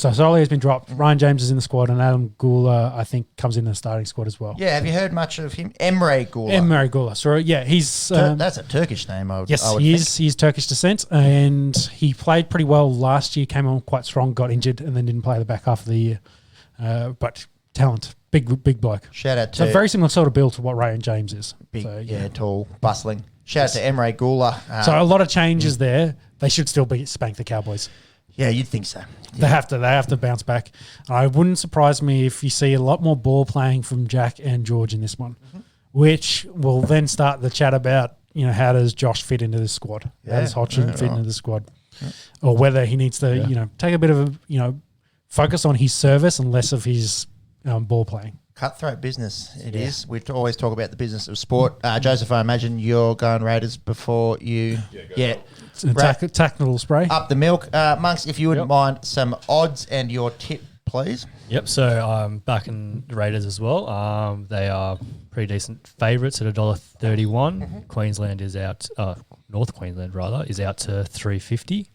So Soliola's been dropped. Ryan James is in the squad, and Adam Gula, I think, comes in the starting squad as well. Yeah, have you heard much of him? Emre Gula. Emre Gula. So, he's... that's a Turkish name, I would think. He's Turkish descent, and he played pretty well last year, came on quite strong, got injured, and then didn't play the back half of the year. But talent. Big bloke. Shout out to... So very similar sort of build to what Ryan James is. Big, tall, bustling. Shout out to Emre Gula. So a lot of changes there. They should still spank the Cowboys. Yeah, you'd think so. They have to bounce back. I wouldn't surprise me if you see a lot more ball playing from Jack and George in this one, which will then start the chat about, how does Josh fit into this squad? How does Hodgson fit into the squad? Or whether he needs to, take a bit of a, focus on his service and less of his ball playing. Cutthroat business, it is. We always talk about the business of sport. Joseph, I imagine you're going Raiders before you... It's a tactical spray. Up the milk. Monks, if you wouldn't mind some odds and your tip, please. Yep, so I'm back in the Raiders as well. They are pretty decent favourites at $1.31. Mm-hmm. Queensland is out, North Queensland rather, is out to $3.50.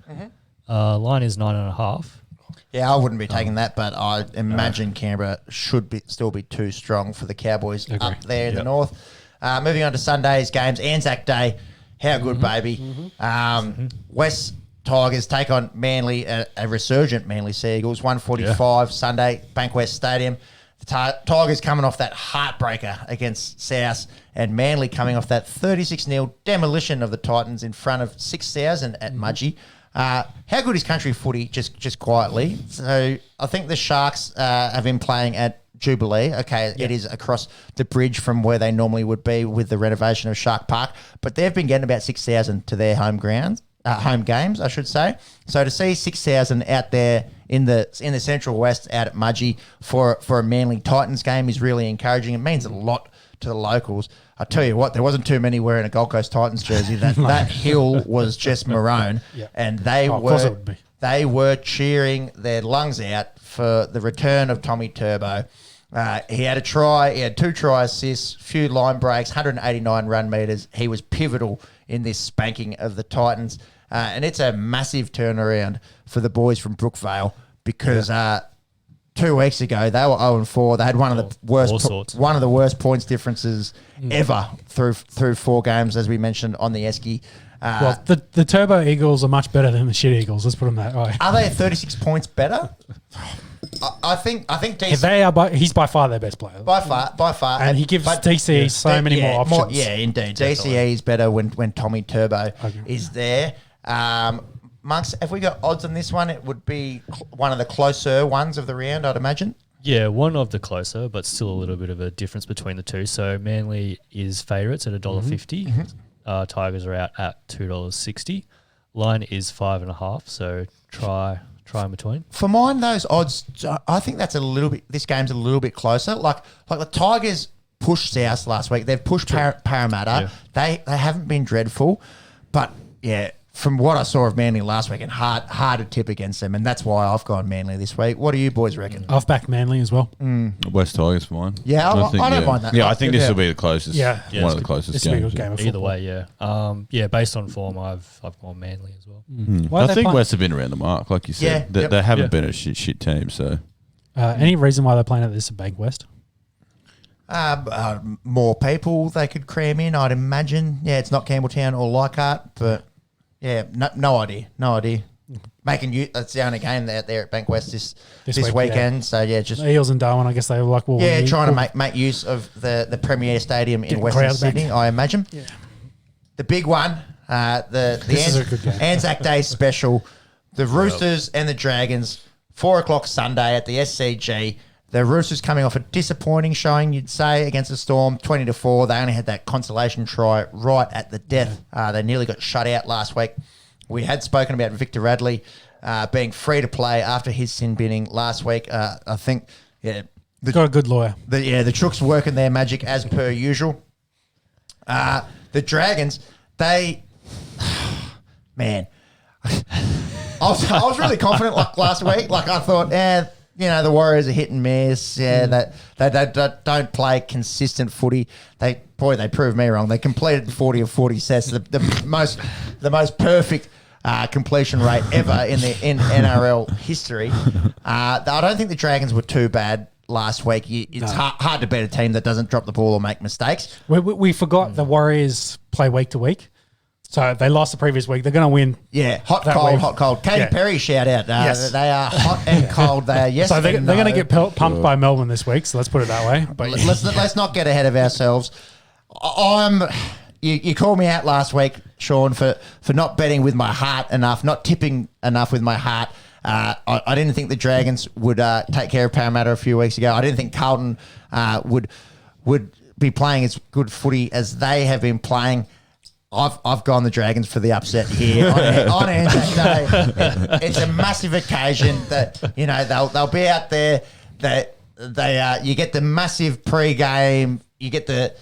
Line is 9.5. Yeah, I wouldn't be taking that, but I imagine Canberra should still be too strong for the Cowboys up there in the north. Moving on to Sunday's games, Anzac Day. How good, baby. West Tigers take on Manly, a resurgent Manly Seagulls, 1:45 Sunday, Bankwest Stadium. The Tigers coming off that heartbreaker against South, and Manly coming off that 36-0 demolition of the Titans in front of 6,000 at Mudgee. How good is country footy, just quietly? So I think the Sharks have been playing at Jubilee. Okay, it is across the bridge from where they normally would be with the renovation of Shark Park, but they've been getting about 6,000 to their home games, I should say. So to see 6,000 out there in the Central West out at Mudgee for a Manly Titans game is really encouraging. It means a lot to the locals. I tell you what, there wasn't too many wearing a Gold Coast Titans jersey. That hill was just maroon, and they were cheering their lungs out for the return of Tommy Turbo. He had a try, he had 2 try assists, few line breaks, 189 run meters. He was pivotal in this spanking of the Titans, and it's a massive turnaround for the boys from Brookvale because 2 weeks ago they were 0-4. They had one of the worst points differences ever through 4 games, as we mentioned on the Esky. Well, the Turbo Eagles are much better than the shit Eagles. Let's put them that way. Are they 36 points better? I think DC, he's by far their best player. By far. And he gives DCE so many more options. Indeed. DCE is better when Tommy Turbo is there. Monks, have we got odds on this one? It would be one of the closer ones of the round, I'd imagine. Yeah, one of the closer, but still a little bit of a difference between the two. So Manly is favourites at $1.50. Tigers are out at $2.60. Line is 5.5. So try in between. For mine, those odds, I think that's a little bit. This game's a little bit closer. Like the Tigers pushed South last week. They've pushed Parramatta. Yeah. They haven't been dreadful, but yeah. From what I saw of Manly last week, and hard to tip against them, and that's why I've gone Manly this week. What do you boys reckon? I've backed Manly as well. West Tigers for mine. Yeah, I don't mind that. Yeah, I think this will be the closest. One of the closest it's games. A good game of Either way, based on form, I've gone Manly as well. I think West have been around the mark, like you said. Yeah. They haven't been a shit team. So, any reason why they're playing at this at Bank West? More people they could cram in, I'd imagine. Yeah, it's not Campbelltown or Leichhardt, but. Yeah, no idea. Making you that's the only game out there at Bank West this weekend. Yeah. So yeah, just Eels and Darwin. I guess they were like, trying to make use of the Premier Stadium in Western Sydney. I imagine. Yeah. The big one, this is a good game. Anzac Day special. The Roosters and the Dragons, 4:00 Sunday at the SCG. The Roosters coming off a disappointing showing, you'd say, against the Storm, 20-4. They only had that consolation try right at the death. They nearly got shut out last week. We had spoken about Victor Radley being free to play after his sin binning last week. I think, got a good lawyer. The Trooks working their magic as per usual. The Dragons, man, I was really confident last week. Like I thought, the Warriors are hit and miss. Yeah, they don't play consistent footy. They proved me wrong. They completed 40 of 40 sets, the most perfect completion rate ever in NRL history. I don't think the Dragons were too bad last week. It's hard to beat a team that doesn't drop the ball or make mistakes. We forgot the Warriors play week to week. So they lost the previous week. They're going to win. Yeah, hot, cold. Katy Perry shout out. Yes. They are hot and cold. They are yes. So they're going to get pumped by Melbourne this week. So let's put it that way. But let's not get ahead of ourselves. You called me out last week, Sean, for not betting with my heart enough, not tipping enough with my heart. I didn't think the Dragons would take care of Parramatta a few weeks ago. I didn't think Carlton would be playing as good footy as they have been playing. I've gone the Dragons for the upset here on Anzac Day. It's a massive occasion that they'll be out there. That you get the massive pre-game. You get the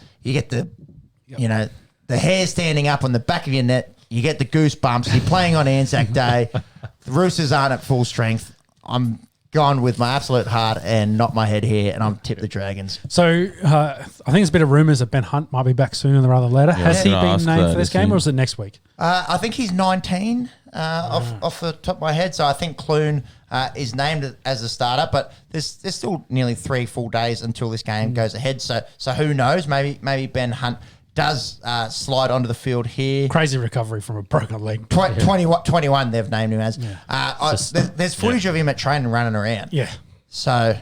the hair standing up on the back of your neck. You get the goosebumps. You're playing on Anzac Day. The Roosters aren't at full strength. I'm gone with my absolute heart and not my head here, and I'm tipped the Dragons. So I think there's a bit of rumours that Ben Hunt might be back sooner rather later. Yeah, Has he been ask named that, for this is game, he? or is it next week? I think he's 19 off the top of my head, so I think Clune is named as a starter, but there's still nearly 3 full days until this game goes ahead. So who knows? Maybe Ben Hunt does slide onto the field here. Crazy recovery from a broken leg. 21 they've named him as. There's footage of him at training running around. Yeah. So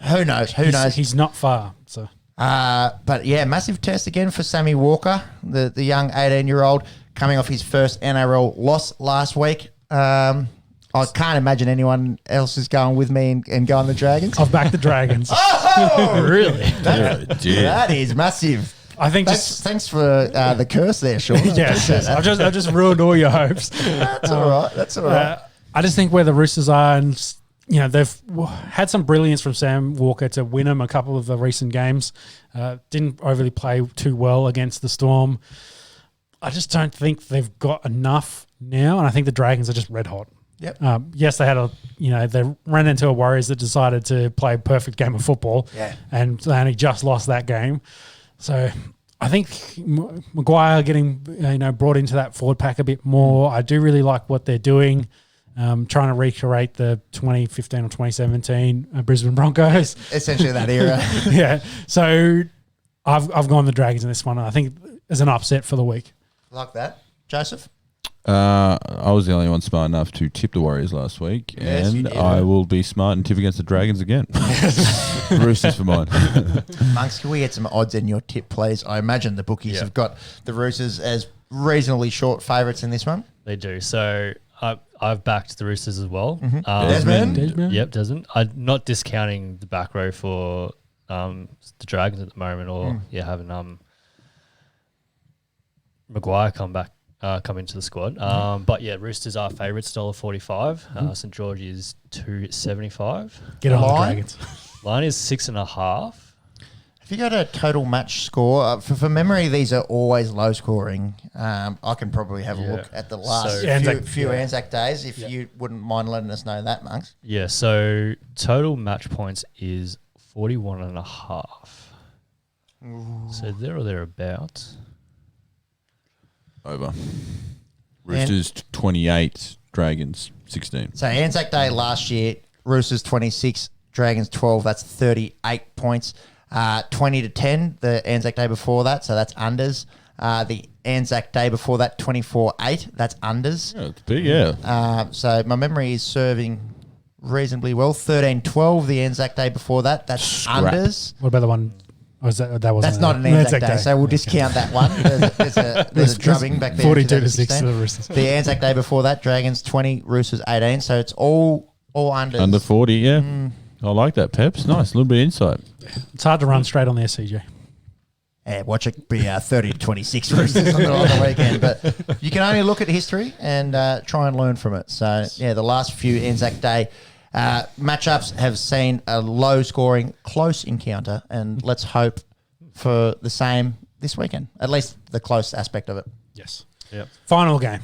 who knows? Who knows? He's not far. So But yeah, massive test again for Sammy Walker, the young 18-year-old coming off his first NRL loss last week. I can't imagine anyone else is going with me and going the Dragons. I've backed the Dragons. Oh, Really? that is massive. I think Thanks for the curse there, Sean. yes. I've just ruined all your hopes. That's all right. That's all right. I just think where the Roosters are, and they've had some brilliance from Sam Walker to win them a couple of the recent games. Didn't overly play too well against the Storm. I just don't think they've got enough now, and I think the Dragons are just red hot. Yep. Yes, they had they ran into a Warriors that decided to play a perfect game of football, and they only just lost that game. So I think Maguire getting brought into that forward pack a bit more. I do really like what they're doing. Trying to recreate the 2015 or 2017 Brisbane Broncos. Essentially that era. Yeah. So I've gone the Dragons in this one. I think as an upset for the week. Like that. Joseph? I was the only one smart enough to tip the Warriors last week, Yes, you and did. I will be smart and tip against the Dragons again. Roosters for mine. Monks, can we get some odds in your tip, please? I imagine the bookies have got the Roosters as reasonably short favourites in this one. They do. So I've backed the Roosters as well. Desmond? Yep, Desmond. I'm not discounting the back row for the Dragons at the moment, or having Maguire come into the squad. But yeah, Roosters are favourites, $1.45. St George is $2.75. Get on the Line? Dragons. Line is 6.5. If you got a total match score, for memory, these are always low scoring. I can probably have a look at the last few Anzac days if you wouldn't mind letting us know that, Monks. Yeah, so total match points is 41.5. So there or thereabouts. Over. Roosters 28, Dragons 16. So Anzac Day last year, Roosters 26, Dragons 12. That's 38 points. 20-10 the Anzac Day before that, so that's unders. The Anzac Day before that, 24-8. That's unders. Yeah, it's big, yeah. So my memory is serving reasonably well. 13-12 the Anzac Day before that. That's Scrap. unders. What about the one? That wasn't. That's not an Anzac Day, so we'll discount that one. There's a drubbing back there. 42 to 6 to 2016. the Roosters. The Anzac Day before that, Dragons 20, Roosters 18. So it's all unders. Under 40, yeah. I like that, Peps. Nice, a little bit of insight. It's hard to run straight on the SCG. Yeah, watch it be 30-26 Roosters on the weekend. But you can only look at history and try and learn from it. So, yeah, the last few Anzac Day matchups have seen a low-scoring, close encounter, and let's hope for the same this weekend, at least the close aspect of it. Yes. Yep. Final game.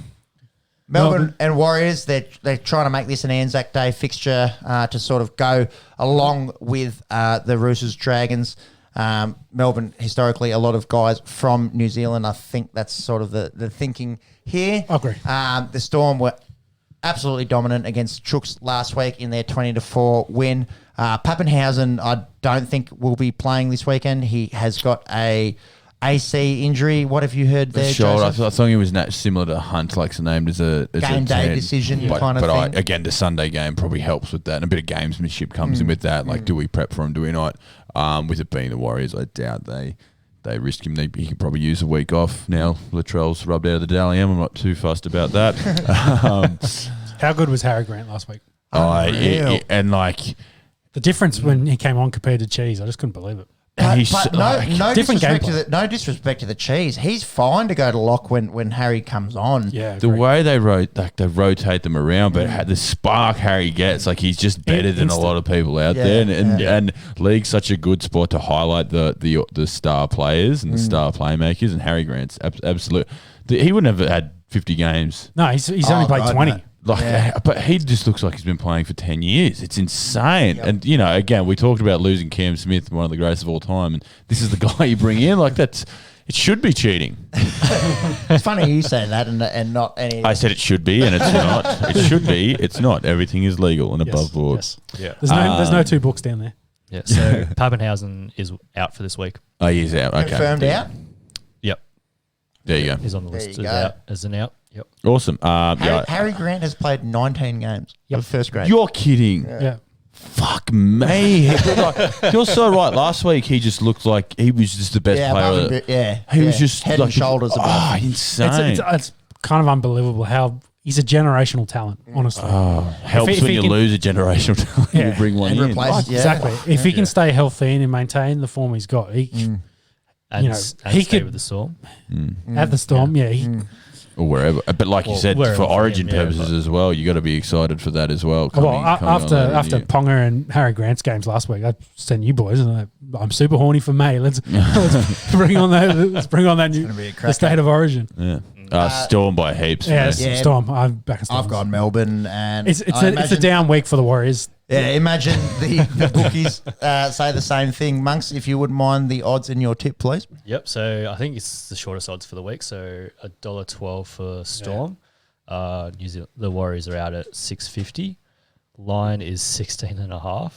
Melbourne and Warriors, they're trying to make this an Anzac Day fixture to sort of go along with the Roosters Dragons. Melbourne, historically, a lot of guys from New Zealand. I think that's sort of the thinking here. I agree. The Storm were absolutely dominant against Chooks last week in their 20-4 win. Pappenhausen, I don't think will be playing this weekend. He has got a AC injury. What have you heard there, Shoulder. Joseph? I thought he was similar to Hunt, like named as a Game day 10. decision but, kind of but thing. again, the Sunday game probably helps with that, and a bit of gamesmanship comes in with that. Like, do we prep for him? Do we not? With it being the Warriors, I doubt they risk him. He could probably use a week off now. Latrell's rubbed out of the Dally M. I'm not too fussed about that. How good was Harry Grant last week? Unreal. And like. The difference when he came on compared to Cheese, I just couldn't believe it. And he's But no different disrespect gameplay. no disrespect to the cheese. He's fine to go to lock when Harry comes on. Yeah, the way they rotate them around, but the spark Harry gets, like he's just better than a lot of people out there. And league's such a good spot to highlight the star players and the star playmakers. And Harry Grant's absolute. He wouldn't have had 50 games. No, he's only played 20. No. But he just looks like he's been playing for 10 years. It's insane. Yep. And, again, we talked about losing Cam Smith, one of the greatest of all time, and this is the guy you bring in. Like, it should be cheating. It's funny you say that and not any. I said it should be, and it's not. It should be. It's not. Everything is legal and above board. Yes. Yeah. There's no two books down there. Yeah. So Pappenhausen is out for this week. Oh, he's out. Okay. Confirmed out. Yep. There you go. He's on the There list you as go. out. As an out. Yep. Awesome. Harry Grant has played 19 games of first grade. You're kidding. Yeah. Fuck me. You're so right. Last week, he just looked like he was just the best above player. him, He was just head and shoulders above. Oh, him. insane. It's kind of unbelievable how he's a generational talent, honestly. Helps if when he you can- lose a generational talent. Yeah. You bring one And in. replace- Yeah. Exactly. If he can stay healthy and maintain the form he's got, he, And, know, and he stay could- with the Storm. at the Storm, he, Or wherever. But like you Well, said, wherever for for Origin him, yeah, purposes but- as well, you got to be excited for that as well. well, coming on later in after the year. Ponga and Harry Grant's games last week, I sent you boys, and I'm super horny for May. Let's bring on that. Let's bring on that new gonna be a the cracker. state of Origin. Yeah. Storm by heaps. Yeah, man. it's Yeah. Storm. I'm back. I've got Melbourne, and It's I a imagine- down week for the Warriors. Yeah, imagine the bookies say the same thing. Monks, if you wouldn't mind the odds in your tip, please. Yep. So I think it's the shortest odds for the week. So $1.12 for Storm. New Zealand, the Warriors are out at 6.50. Line is 16.5.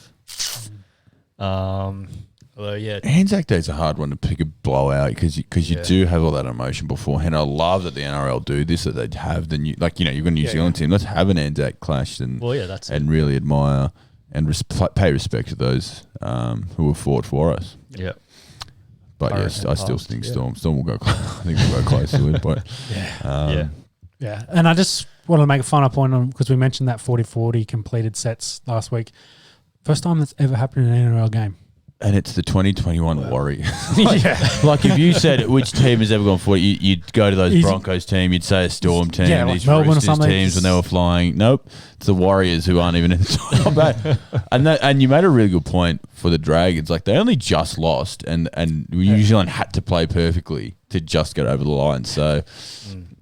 Although Anzac Day's a hard one to pick a blowout because you do have all that emotion beforehand. I love that the NRL do this, that they have the new, you've got a New Zealand team. Let's have an Anzac clash and that's it. and really admire and pay respect to those who have fought for us. Yep. But I yes, reckon I still past, think yeah. Storm will go. I think we'll go close to it. But Yeah, and I just want to make a final point on, because we mentioned that 40-40 completed sets last week. First time that's ever happened in an NRL game. And it's the 2021 Warriors. Yeah. Like if you said which team has ever gone for it, you'd go to those Easy. Broncos team, you'd say a Storm team, Yeah, like these Melbourne or Roosters something. teams when they were flying. Nope, it's the Warriors who aren't even in the top 8. And you made a really good point for the Dragons. Like they only just lost, and New Zealand had to play perfectly to just get over the line. So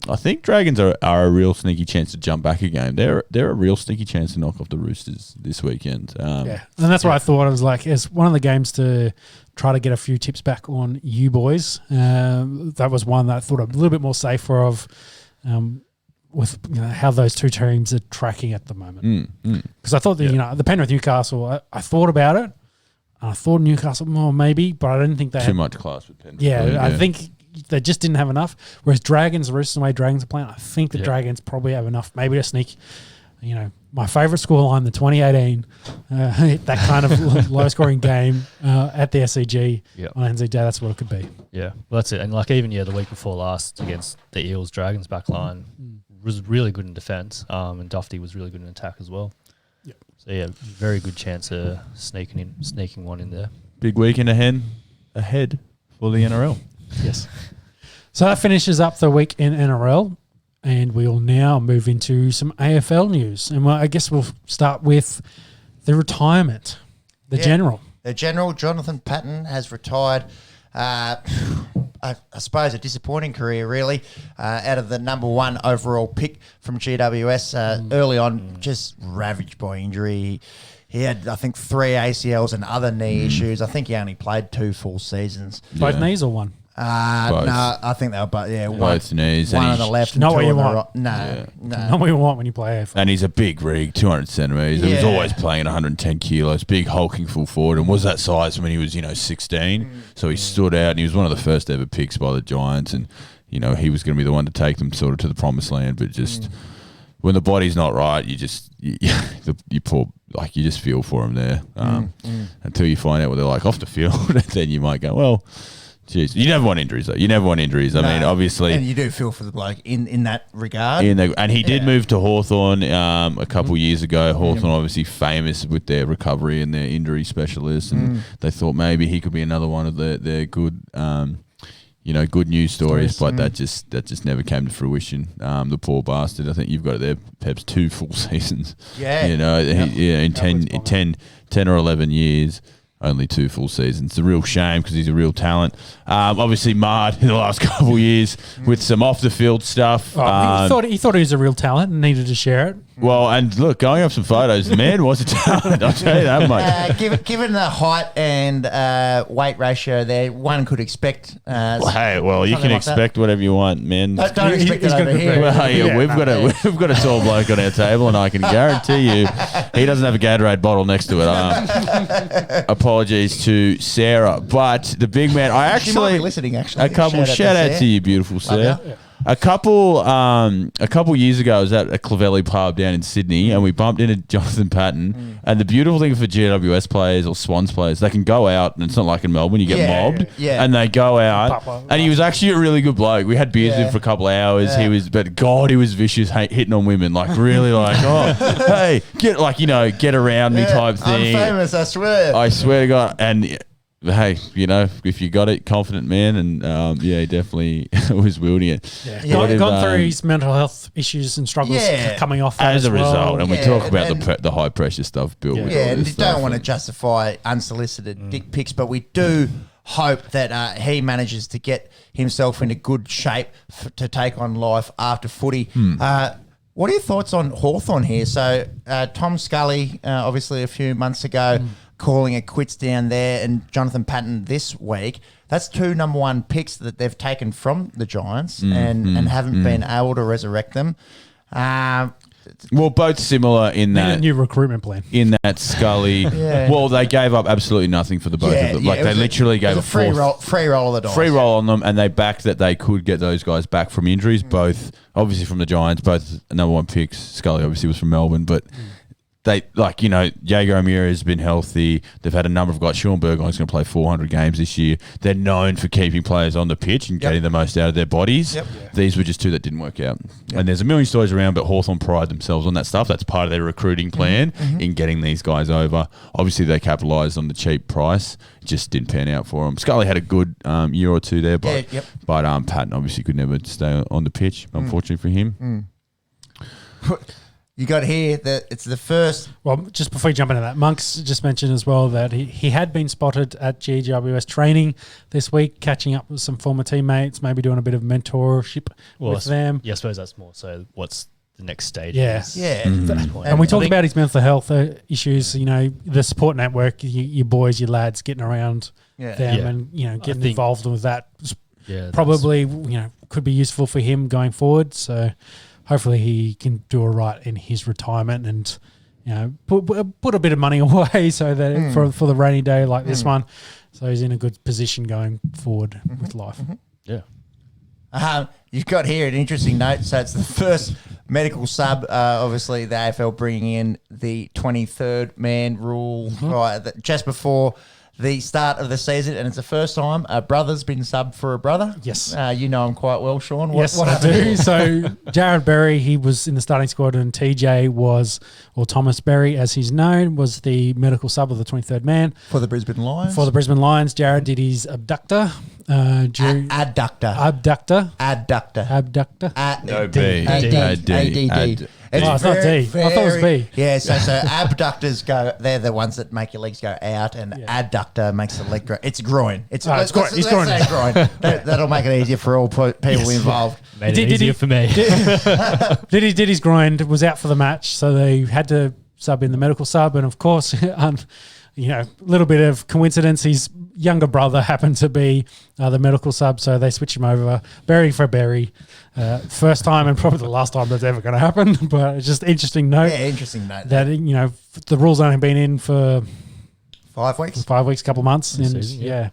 I think Dragons are a real sneaky chance to jump back a game. They're a real sneaky chance to knock off the Roosters this weekend. Yeah, and that's what I thought. I was like, it's one of the games to try to get a few tips back on you boys. That was one that I thought a little bit more safer of, with how those two teams are tracking at the moment. Because I thought that the Penrith Newcastle, I thought about it. I thought Newcastle more maybe, but I didn't think they Too had, much class with Penrith. Yeah, I think they just didn't have enough. Whereas Dragons, Roosters, the way Dragons are playing, I think the Dragons probably have enough, maybe to sneak. My favourite scoreline, the 2018, that kind of low-scoring game at the SCG on NZ Day. That's what it could be. Yeah, well, that's it. And even the week before last against the Eels, Dragons back line was really good in defence, and Dufty was really good in attack as well. Yep. So very good chance of sneaking one in there. Big weekend ahead for the NRL. Yes. So that finishes up the week in NRL, and we'll now move into some AFL news. And I guess we'll start with the retirement, the general. The general, Jonathan Patton, has retired. I suppose a disappointing career, really, out of the number one overall pick from GWS. Early on, just ravaged by injury. He had, I think, 3 ACLs and other knee issues. I think he only played 2 full seasons. Both knees or one? No, I think they were both, Both knees. one And on the left and Not 2 what on you the want. right. No. Not what you want when you play AFL. And he's a big rig, 200 centimetres. He was Yeah. always playing at 110 kilos, big hulking full forward, and was that size when he was, 16. So he stood out, and he was one of the first ever picks by the Giants, and, he was going to be the one to take them sort of to the promised land, but just when the body's not right, you just you just feel for him there until you find out what they're like off the field, and then you might go, well, Jeez, you never want injuries though. You never want injuries. I mean, obviously, and you do feel for the bloke in that regard. And he did move to Hawthorn a couple years ago. Hawthorn obviously famous with their recovery and their injury specialists, and they thought maybe he could be another one of their good, good news stories. But that just never came to fruition. The poor bastard. I think you've got it there, perhaps 2 full seasons. Yeah, in 10 or 11 years. Only 2 full seasons. It's a real shame because he's a real talent. Obviously, marred in the last couple of years with some off the field stuff. He thought he was a real talent and needed to share it. Well, and look, going up some photos, the man was a talent. I'll tell you that much. Given the height and weight ratio there, one could expect. You can expect whatever you want, man. Don't expect it over here. Well, yeah, we've got a tall bloke on our table, and I can guarantee you, he doesn't have a Gatorade bottle next to it. Apologies to Sarah, but the big man. I actually she might be listening. Actually, a couple shout out to you, beautiful Sarah. Yeah. A couple years ago, I was at a Clavelli pub down in Sydney, and we bumped into Jonathan Patton. And the beautiful thing for GWS players or Swans players, they can go out, and it's not like in Melbourne, you get mobbed, and they go out. And he was actually a really good bloke. We had beers with him for a couple of hours. Yeah. He was vicious, hitting on women, like really, like, hey, get around me type thing. I'm famous, I swear. I swear to God, and. Hey, if you got it, confident man, and he definitely was wielding it. Yeah. Gone through his mental health issues and struggles coming off that as a result, well. and we talk about the high pressure stuff, Bill. And you don't want to justify unsolicited dick pics, but we do hope that he manages to get himself into good shape to take on life after footy. What are your thoughts on Hawthorn here? So Tom Scully, obviously a few months ago, calling it quits down there, and Jonathan Patton this week. That's 2 number 1 picks that they've taken from the Giants and haven't been able to resurrect them. Well, both similar in that new recruitment plan. In that Scully, well, they gave up absolutely nothing for the both of them. Like they literally gave a free roll of the dice. Free roll on them, and they backed that they could get those guys back from injuries. Both, obviously, from the Giants. Both number 1 picks. Scully obviously was from Melbourne, but. They Jaeger O'Meara has been healthy. They've had a number of guys. Sean Burgoyne's going to play 400 games this year. They're known for keeping players on the pitch and getting the most out of their bodies. These were just 2 that didn't work out. And there's a million stories around, but Hawthorn pride themselves on that stuff. That's part of their recruiting plan in getting these guys over. Obviously, they capitalised on the cheap price. It just didn't pan out for them. Scully had a good year or 2 there, but Patton obviously could never stay on the pitch, unfortunately for him. You got here that it's the first. Well, just before you jump into that, Monks just mentioned as well that he had been spotted at GWS training this week, catching up with some former teammates, maybe doing a bit of mentorship with them. Yeah, I suppose that's more so what's the next stage. And we talked about his mental health issues, the support network, your boys, your lads getting around them and, getting involved with that. Probably, could be useful for him going forward. So hopefully he can do all right in his retirement and, put a bit of money away so that for the rainy day like this one. So he's in a good position going forward with life. Yeah. You've got here an interesting note. So it's the first medical sub, obviously the AFL bringing in the 23rd man rule just before the start of the season, and it's the first time a brother's been subbed for a brother. Yes. You know him quite well, Sean. What I do. So Jared Berry, he was in the starting squad, and TJ was, or Thomas Berry as he's known, was the medical sub of the 23rd man. For the Brisbane Lions. Jared did his abductor. Adductor. No B. ADD. It's not D. I thought it was B. Yeah, so abductors they're the ones that make your legs go out, and adductor makes the leg grow. It's groin. It's groin. Let's say groin. That'll make it easier for all people involved. Made it easier for me. Did his groin, was out for the match, so they had to sub in the medical sub, and of course, a little bit of coincidence, his younger brother happened to be the medical sub, so they switch him over. Berry for Berry. First time and probably the last time that's ever going to happen, but it's just interesting note. Yeah, interesting note. That, the rules only been in for 5 weeks. 5 weeks, couple of months. And season,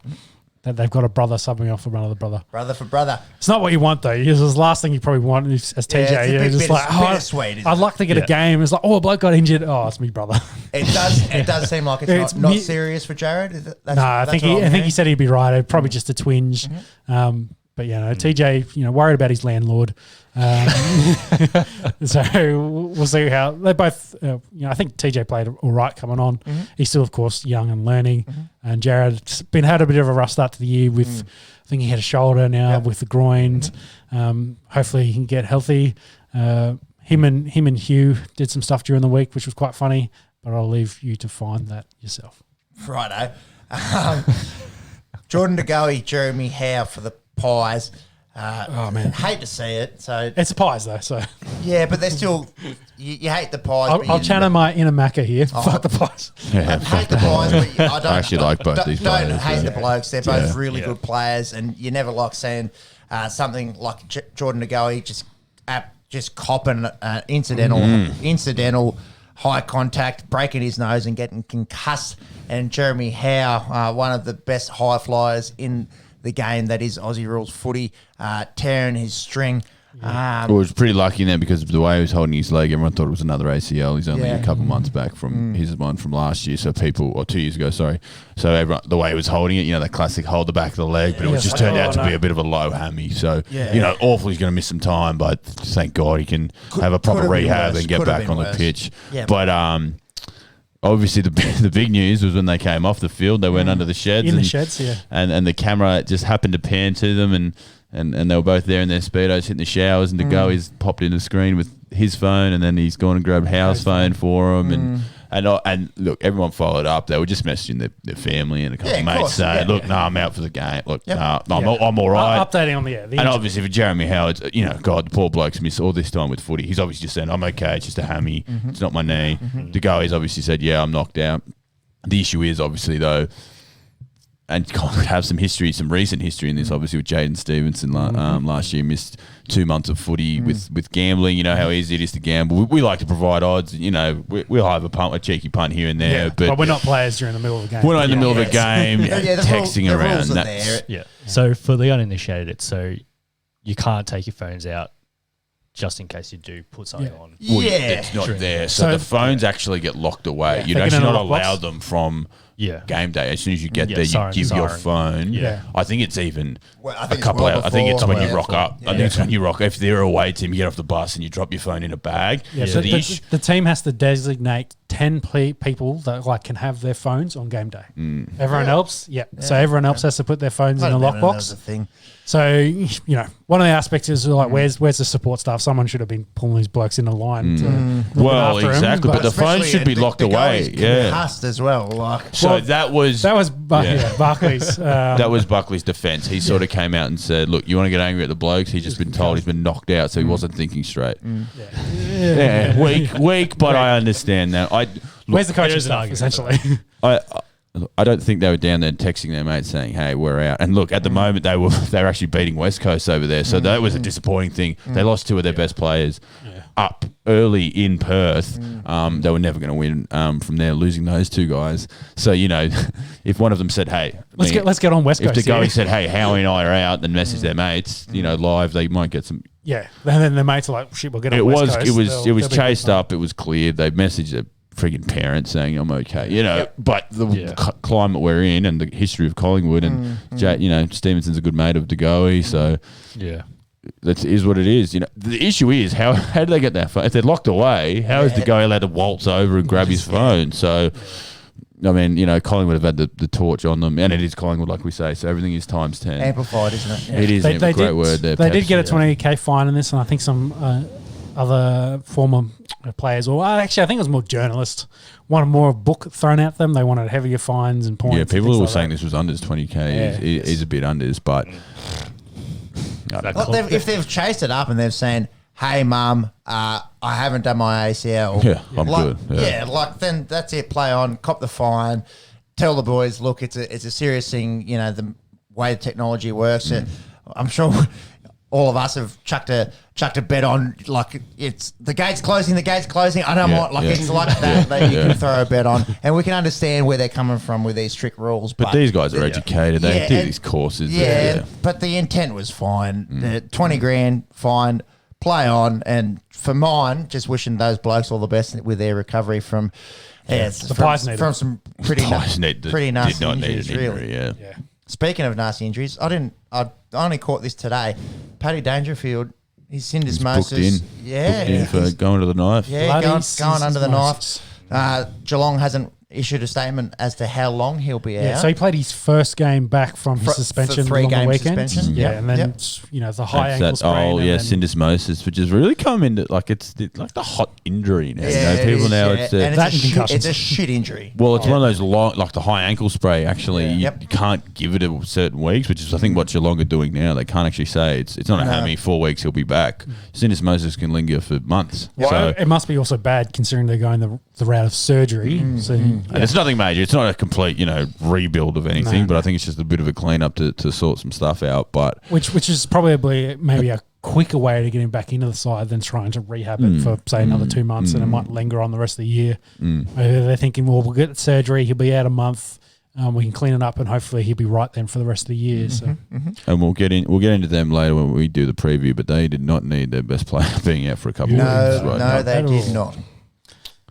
that they've got a brother subbing off for another brother. Brother for brother. It's not what you want though. It's the last thing you probably want as TJ. it's a You're bit just like, bittersweet, I'd like to get a game. It's like, oh, a bloke got injured. Oh, it's me brother. It does seem like it's not serious for Jared. I think he said he'd be right. Probably just a twinge. But TJ, worried about his landlord. So we'll see how they both. I think TJ played all right coming on. He's still, of course, young and learning. And Jared's had a bit of a rough start to the year with. I think he had a shoulder now with the groins. Hopefully he can get healthy. Him and Hugh did some stuff during the week, which was quite funny. But I'll leave you to find that yourself. Righto. Jordan De Goey, Jeremy Howe for the Pies. Oh man, hate to see it. So it's the Pies though. So yeah, but they're still. You hate the Pies. I'll channel my inner Macca here. Fuck the Pies. Yeah, hate the Pies, but I don't. I actually like both these players. Don't hate the blokes. They're both really good players, and you never like seeing something like Jordan De Goey just copping incidental high contact, breaking his nose and getting concussed. And Jeremy Howe, one of the best high flyers in the game that is Aussie rules footy, tearing his string. Well, was pretty lucky in there because of the way he was holding his leg. Everyone thought it was another ACL. He's only a couple months back from his one from last year. So 2 years ago, sorry. So everyone, the way he was holding it, that classic hold the back of the leg, but it was just turned out to be a bit of a low hammy. So, awful he's going to miss some time, but thank God he can have a proper rehab and get back on the pitch. Yeah. But obviously the big news was when they came off the field, they went under the sheds. And the camera just happened to pan to them and they were both there in their Speedos hitting the showers, and De Goey's popped in the screen with his phone, and then he's gone and grabbed Howe's phone for him. And look, everyone followed up. They were just messaging their family and a couple of mates saying, look, I'm out for the game. Look, I'm all right. Updating on the and obviously for Jeremy Howe, it's, God, the poor bloke's missed all this time with footy. He's obviously just saying, I'm okay, it's just a hammy. It's not my knee. De Goey's obviously said, I'm knocked out. The issue is, obviously, though, and Collingwood have some recent history in this, obviously, with Jaden Stevenson last year, missed 2 months of footy with gambling. You know how easy it is to gamble. We like to provide odds. We'll have a cheeky punt here and there. But we're not players during the middle of the game. We're not in the middle of a game texting around. So for the uninitiated, so you can't take your phones out just in case you do put something on. Well, it's not there. So the phones actually get locked away. You'd actually not allow them from game day. As soon as you get there, you give your phone. I think it's even a couple hours. I think it's when you rock up. I think it's when you rock. If they're away team, you get off the bus and you drop your phone in a bag. So the team has to designate 10 people that can have their phones on game day. Everyone else, so everyone else has to put their phones in a lockbox. So, one of the aspects is where's the support staff? Someone should have been pulling these blokes in a line. Well, exactly, but the phone should be locked away. Concussed as well. That was Barclays. That was Buckley's defence. He sort of came out and said, "Look, you want to get angry at the blokes? He's just been told he's been knocked out, so he wasn't thinking straight." Weak, but I understand that. Where's the coaching staff? Essentially, I don't think they were down there texting their mates saying, "Hey, we're out." And look, at the moment they were actually beating West Coast over there, so that was a disappointing thing. They lost two of their best players up early in Perth. They were never going to win from there, losing those two guys. So if one of them said, "Hey, let's get on West Coast," if the guy said, "Hey, Howie and I are out," then message their mates, live, they might get some. Yeah, and then their mates are like, "Shit, we'll get on West Coast." It was chased up. It was cleared. They messaged it. Friggin' parents saying I'm okay, but the climate we're in and the history of Collingwood and Stevenson's a good mate of De Goey, so that is what it is. The issue is how do they get that phone? If they're locked away, how is De Goey allowed to waltz over and grab his phone? So, I mean, Collingwood have had the torch on them, and it is Collingwood, like we say. So everything is times 10. Amplified, isn't it? Yeah. It is a great word there. They did get a $20,000 fine in this, and I think some other former players, or actually I think it was more journalists, wanted more book thrown at them. They wanted heavier fines and points. Yeah, people were saying this was unders 20K. Is a bit unders, but if they've chased it up and they've saying, "Hey, Mum, I haven't done my ACL." Yeah, I'm good. Then that's it. Play on, cop the fine, tell the boys, look, it's a serious thing. The way the technology works. I'm sure. all of us have chucked a bet on, like, it's the gate's closing. I don't want, like, it's like that you can throw a bet on. And we can understand where they're coming from with these strict rules. But these guys are educated. They do these courses. Yeah, but the intent was fine. 20 grand, fine, play on. And for mine, just wishing those blokes all the best with their recovery from from some pretty nasty injuries, really. Yeah. Speaking of nasty injuries, I only caught this today. Paddy Dangerfield, his syndesmosis. Booked in for going to the knife. Yeah, going under the knife. Geelong hasn't issued a statement as to how long he'll be out. Yeah, so he played his first game back from his suspension for 3 on the game weekend. suspension. Yeah, and then the high ankle sprain. Syndesmosis, which has really come into it's like the hot injury now. People now it's a shit injury. Well, it's one of those long, like the high ankle spray. Actually, you can't give it a certain weeks, which is I think what Geelong are doing now. They can't actually say it's not how many 4 weeks he'll be back. Syndesmosis can linger for months. Well, so it must be also bad considering they're going the route of surgery. And it's nothing major. It's not a complete, rebuild of anything, but I think it's just a bit of a clean up to sort some stuff out. But which is probably maybe a quicker way to get him back into the side than trying to rehab it for say another 2 months, and it might linger on the rest of the year. They're thinking, well, we'll get the surgery. He'll be out a month. We can clean it up, and hopefully he'll be right then for the rest of the year. So, and we'll get into them later when we do the preview. But they did not need their best player being out for a couple of weeks. No, they did not.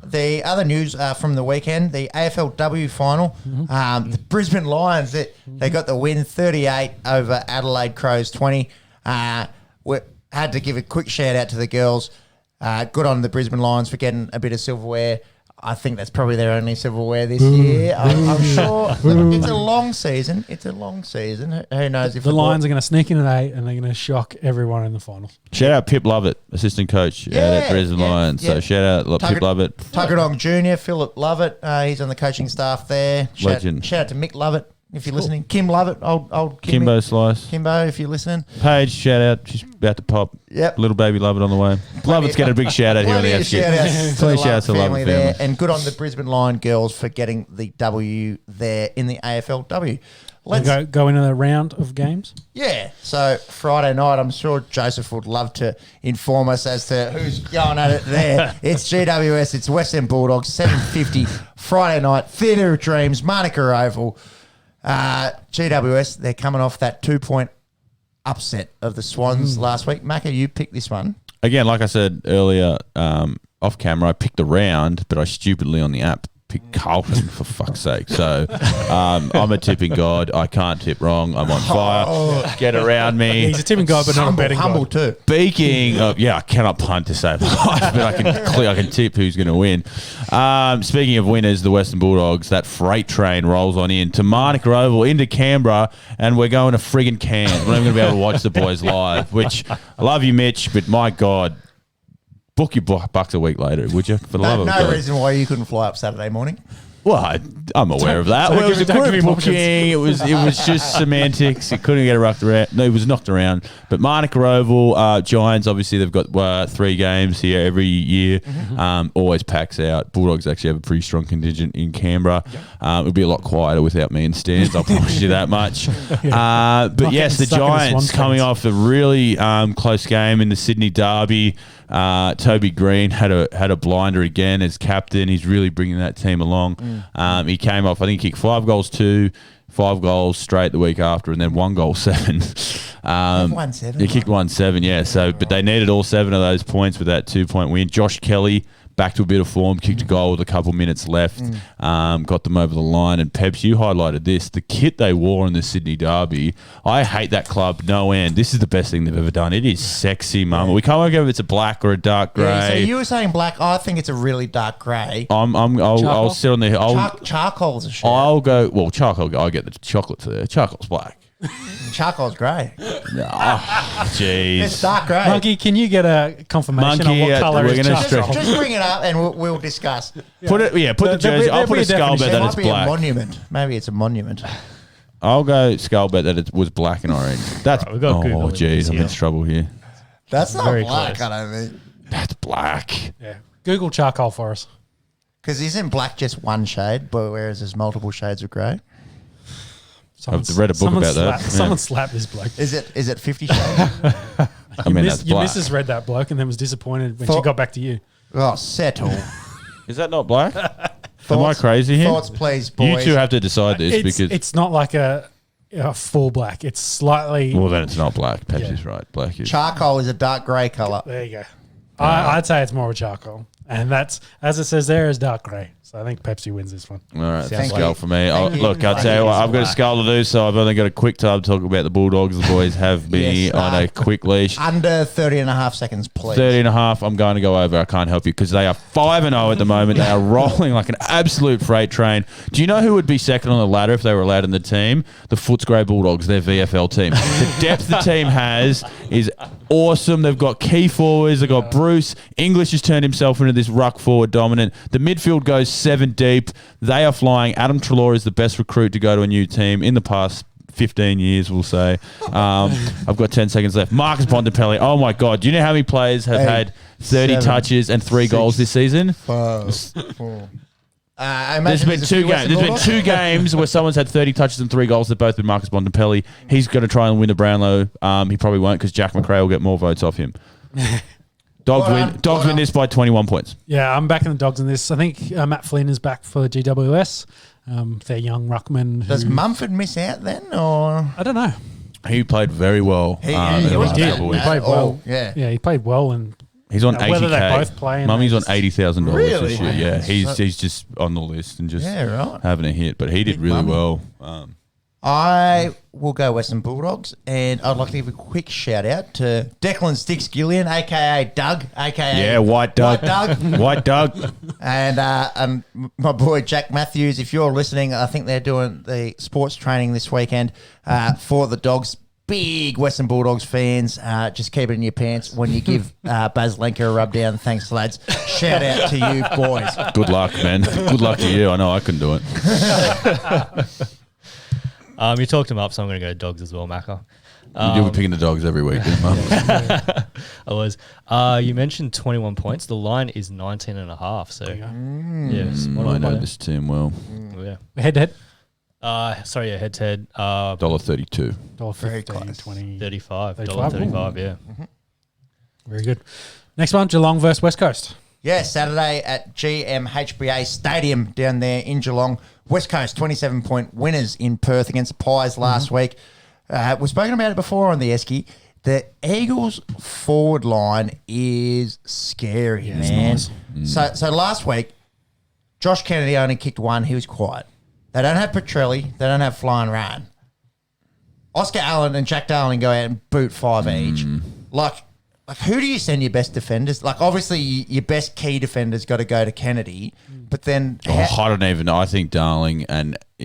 The other news from the weekend, the AFLW final, the Brisbane Lions, they got the win 38 over Adelaide Crows 20. We had to give a quick shout out to the girls. Good on the Brisbane Lions for getting a bit of silverware. I think that's probably their only silverware this year. I'm sure. It's a long season. Who knows if the Lions are going to sneak in at 8 and they're going to shock everyone in the final. Shout out Pip Lovett, assistant coach at Brisbane Lions. So shout out Pip Lovett. Tuggeridong Jr., Philip Lovett. He's on the coaching staff there. Legend. Shout out to Mick Lovett. If you're listening, Kim Lovett, old Kimbo Slice. Kimbo, if you're listening. Paige, shout out. She's about to pop. Yep. Little baby Lovett on the way. Lovett's getting a big shout out here on the Esky. Please shout out to Lovett family. And good on the Brisbane Lion girls for getting the W there in the AFLW. Let's go into the round of games. Yeah. So Friday night, I'm sure Joseph would love to inform us as to who's going at it there. It's GWS. It's Western Bulldogs. 7:50 Friday night. Theatre of Dreams. Monica Oval. GWS, they're coming off that 2-point upset of the Swans last week. Macca, you picked this one. Again, like I said earlier, off camera, I picked a round, but I stupidly on the app picked Carlton for fuck's sake. So I'm a tipping god. I can't tip wrong. I'm on fire. Get around me. Yeah, he's a tipping god, but not a betting humble god. too. Speaking of, I cannot punt to save my life, but I can tip who's going to win. Speaking of winners, the Western Bulldogs, that freight train rolls on in to Monica Oval, into Canberra, and we're going to friggin' Cairns. We're not even going to be able to watch the boys live, which I love you, Mitch, but my God, book your bucks a week later, would you? For the love of God. No reason why you couldn't fly up Saturday morning. Well, I'm aware of that. Well, it was a group booking. It was just semantics. It couldn't get knocked around. No, it was knocked around. But Monica Oval, Giants, obviously, they've got 3 games here every year. Always packs out. Bulldogs actually have a pretty strong contingent in Canberra. It'll be a lot quieter without me in stands. I'll promise you that much. But yes, the Giants coming off a really close game in the Sydney Derby. Toby Green had a blinder again as captain. He's really bringing that team along. He came off, I think he kicked 5 goals 2, 5 goals straight the week after, and then 1 goal 7. 1-7. He kicked 1-7, yeah. So, but they needed all 7 of those points with that 2-point win. Josh Kelly back to a bit of form, kicked a goal with a couple minutes left, got them over the line. And Peps, you highlighted this, the kit they wore in the Sydney Derby. I hate that club no end. This is the best thing they've ever done. It is sexy, mama. We can't work out if it's a black or a dark grey. Yeah, so you were saying black. I think it's a really dark grey. I'll sit on the charcoal's a shit. I'll go. Well, charcoal. I get the chocolate to there. Charcoal's black. Charcoal's grey. Jeez. It's dark grey. Monkey, can you get a confirmation on what colour is charcoal? Just bring it up and we'll discuss. Put the jersey. I'll put a skull bet that it's black. A monument. Maybe it's a monument. I'll go skull bet that it was black and orange. That's right, we've got Google jeez, I'm in trouble here. That's not very black, close. I don't think. That's black. Yeah. Google charcoal for us. Because isn't black just one shade, but whereas there's multiple shades of grey? I've read a book about that. Someone slapped this bloke. Is it 50 Shades? I mean, that's Your black. missus read that bloke and then was disappointed when she got back to you. Oh, settle. Is that not black? Am I crazy here? Thoughts, please, boys. You two have to decide this because It's not like a full black. It's slightly. well, then it's not black. Pepsi's right. Black is. Charcoal is a dark grey colour. There you go. I'd say it's more of a charcoal. And that's, as it says there, is dark grey. So I think Pepsi wins this one. All right, Thank skull you. for me. Thank you. Look, I'll tell you what, I've got a skull to do, so I've only got a quick time to talk about the Bulldogs. The boys have me Yes, on a quick leash. Under 30 and a half seconds, please. 30 and a half, I'm going to go over. I can't help you because they are 5-0 at the moment. They are rolling like an absolute freight train. Do you know who would be second on the ladder if they were allowed in the team? The Footscray Bulldogs, their VFL team. The depth the team has is awesome. They've got key forwards. They've got Bruce. English has turned himself into this ruck forward dominant. The midfield goes 7 deep. They are flying. Adam Treloar is the best recruit to go to a new team in the past 15 years, we'll say. I've got 10 seconds left. Marcus Bontempelli. Oh, my God. Do you know how many players have had 30 touches and 3 goals this season? 5, 4. There's been 2 games. There's been 2 games where someone's had 30 touches and 3 goals. They've both been Marcus Bontempelli. He's going to try and win the Brownlow. He probably won't because Jack McRae will get more votes off him. Dogs win this by 21 points. Yeah, I'm backing the Dogs in this. I think Matt Flynn is back for GWS. Their young ruckman. Does Mumford miss out then, or I don't know. He played very well. he in the last did. couple of He weeks. played well. Yeah. Yeah, he played well, and He's on whether 80K. they both play. Mummy's on $80,000 Really? this year. Yeah, So- he's just on the list and just right. having a hit. But he did Big really mummy. well. I will go Western Bulldogs, and I'd like to give a quick shout out to Declan Sticks Gillian, aka Doug, aka Yeah, White Doug. White Doug. and my boy Jack Matthews. If you're listening, I think they're doing the sports training this weekend for the Dogs. Big Western Bulldogs fans. Just keep it in your pants when you give Baz Lenker a rub down. Thanks, lads. Shout out to you, boys. Good luck, man. Good luck to you. I know I couldn't do it. You talked him up, so I'm going to go Dogs as well, Macca. You'll be picking the Dogs every week, didn't you? I was. You mentioned 21 points. The line is 19 and a half. So, yes. I know this team well. Yeah. head to head. Sorry, head to head. $1.32. Very $15, close. 20. $35. $35, $35, yeah. Very good. Next one, Geelong versus West Coast. Yeah, Saturday at GMHBA Stadium down there in Geelong. West Coast 27-point winners in Perth against the Pies last week. We've spoken about it before on the Esky. The Eagles' forward line is scary, man. Nice. So last week, Josh Kennedy only kicked 1. He was quiet. They don't have Petrelli. They don't have Flying Ryan. Oscar Allen and Jack Darling go out and boot 5 each. Like, who do you send your best defenders? Like, obviously, your best key defenders got to go to Kennedy, but then I don't even know. I think Darling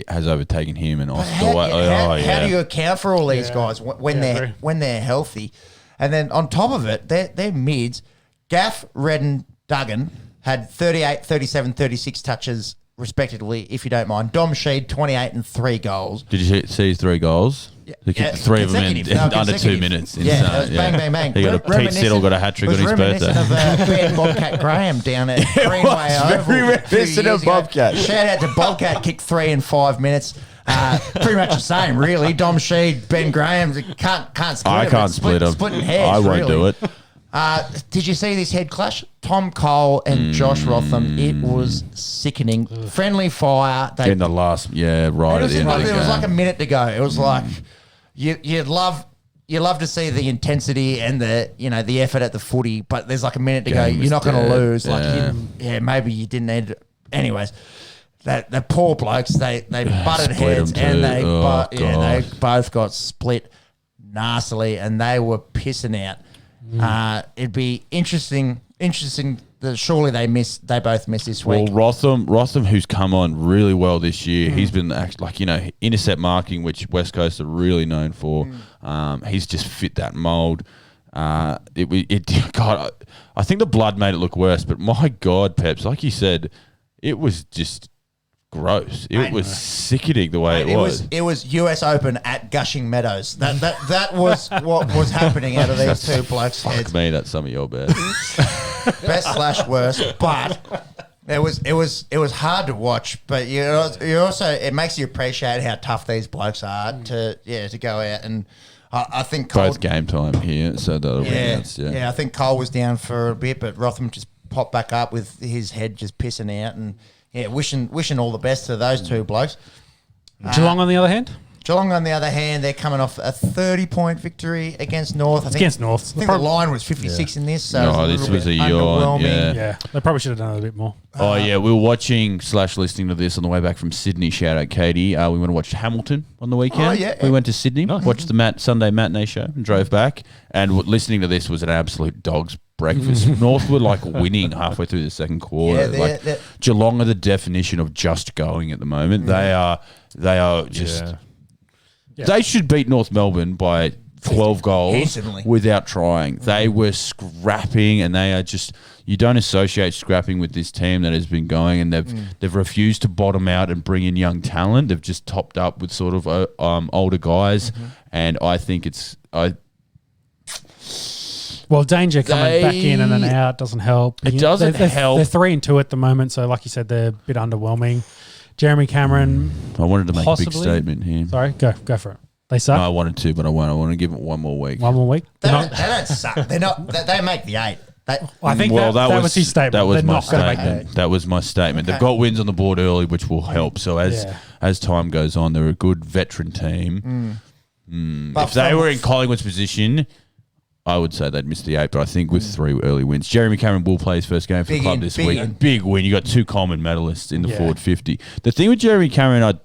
has overtaken him and Oscar. how do you account for all these guys when agree. they're healthy? And then on top of it, their mids, Gaff, Redden, Duggan had 38, 37, 36 touches respectively, if you don't mind. Dom Sheed, 28 and 3 goals. Did you see his 3 goals? He kicked 3 of them in under 2 minutes. Yeah, it was bang, bang, bang. He got Pete Siddle got a hat-trick on his birthday. Of Ben Bobcat Graham down at Greenway Oval. Very reminiscent of Bobcat. Shout out to Bobcat, kicked 3 in 5 minutes. Pretty much the same, really. Dom Sheed, Ben Graham, can't split I them. can't It's split them. Splitting hairs, I won't really. do it. Did you see this head clash? Tom Cole and Josh Rotham. It was sickening. Friendly fire. In the last, right at the end of the It was game. like a minute to go. It was like you'd love to see the intensity and the effort at the footy, but there's like a minute to go. Game You're was not going to dead. lose. Like maybe you didn't need. Anyways, the poor blokes they butted Split heads 'em and too. they both got split nastily and they were pissing out. It'd be interesting. Surely they both missed this week. Well, Rotham, who's come on really well this year, he's been intercept marking, which West Coast are really known for. He's just fit that mould. God, I think the blood made it look worse, but my God, Peps, like you said, it was just gross. It was sickening the way it was. It was US Open at Gushing Meadows. That was what was happening out of these two blokes' heads. Me, that's some of your bets. Best / worst, but It was hard to watch, but you also it makes you appreciate how tough these blokes are to go out and I think Cole, both game time here, so that'll be announced. I think Cole was down for a bit, but Rotham just popped back up with his head just pissing out, and wishing all the best to those two blokes. Geelong on the other hand. Geelong, on the other hand, they're coming off a 30-point victory against North. I think the line was 56 in this, so this was a yawn. underwhelming. Yeah, they probably should have done it a bit more. Oh, yeah. We were watching / listening to this on the way back from Sydney. Shout out, Katie. We went to watch Hamilton on the weekend. Oh, yeah. We went to Sydney, watched the Sunday matinee show and drove back. And listening to this was an absolute dog's breakfast. North were like winning halfway through the second quarter. They're Geelong are the definition of just going at the moment. They are just... Yeah. They should beat North Melbourne by 12 goals Handsomely. without trying. They were scrapping, and they are just... You don't associate scrapping with this team that has been going, and they've refused to bottom out and bring in young talent. They've just topped up with sort of older guys, and I think it's... Well, Danger coming back in and then out doesn't help. It doesn't help. They're 3-2 at the moment, so like you said, they're a bit underwhelming. Jeremy Cameron. I wanted to make a big possibly- statement here. Sorry, go for it. They suck. No, I wanted to, but I won't. I want to give it one more week. One more week. They don't suck. They're not. They make the 8. I think that was his statement. That was They're my not gonna make statement. that. That was my statement. Okay. They've got wins on the board early, which will help. So as time goes on, they're a good veteran team. But If they were in Collingwood's position, I would say they'd miss the 8, but I think with 3 early wins. Jeremy Cameron will play his first game for the club this week. Big win. You got 2 Coleman medalists in the forward 50. The thing with Jeremy Cameron,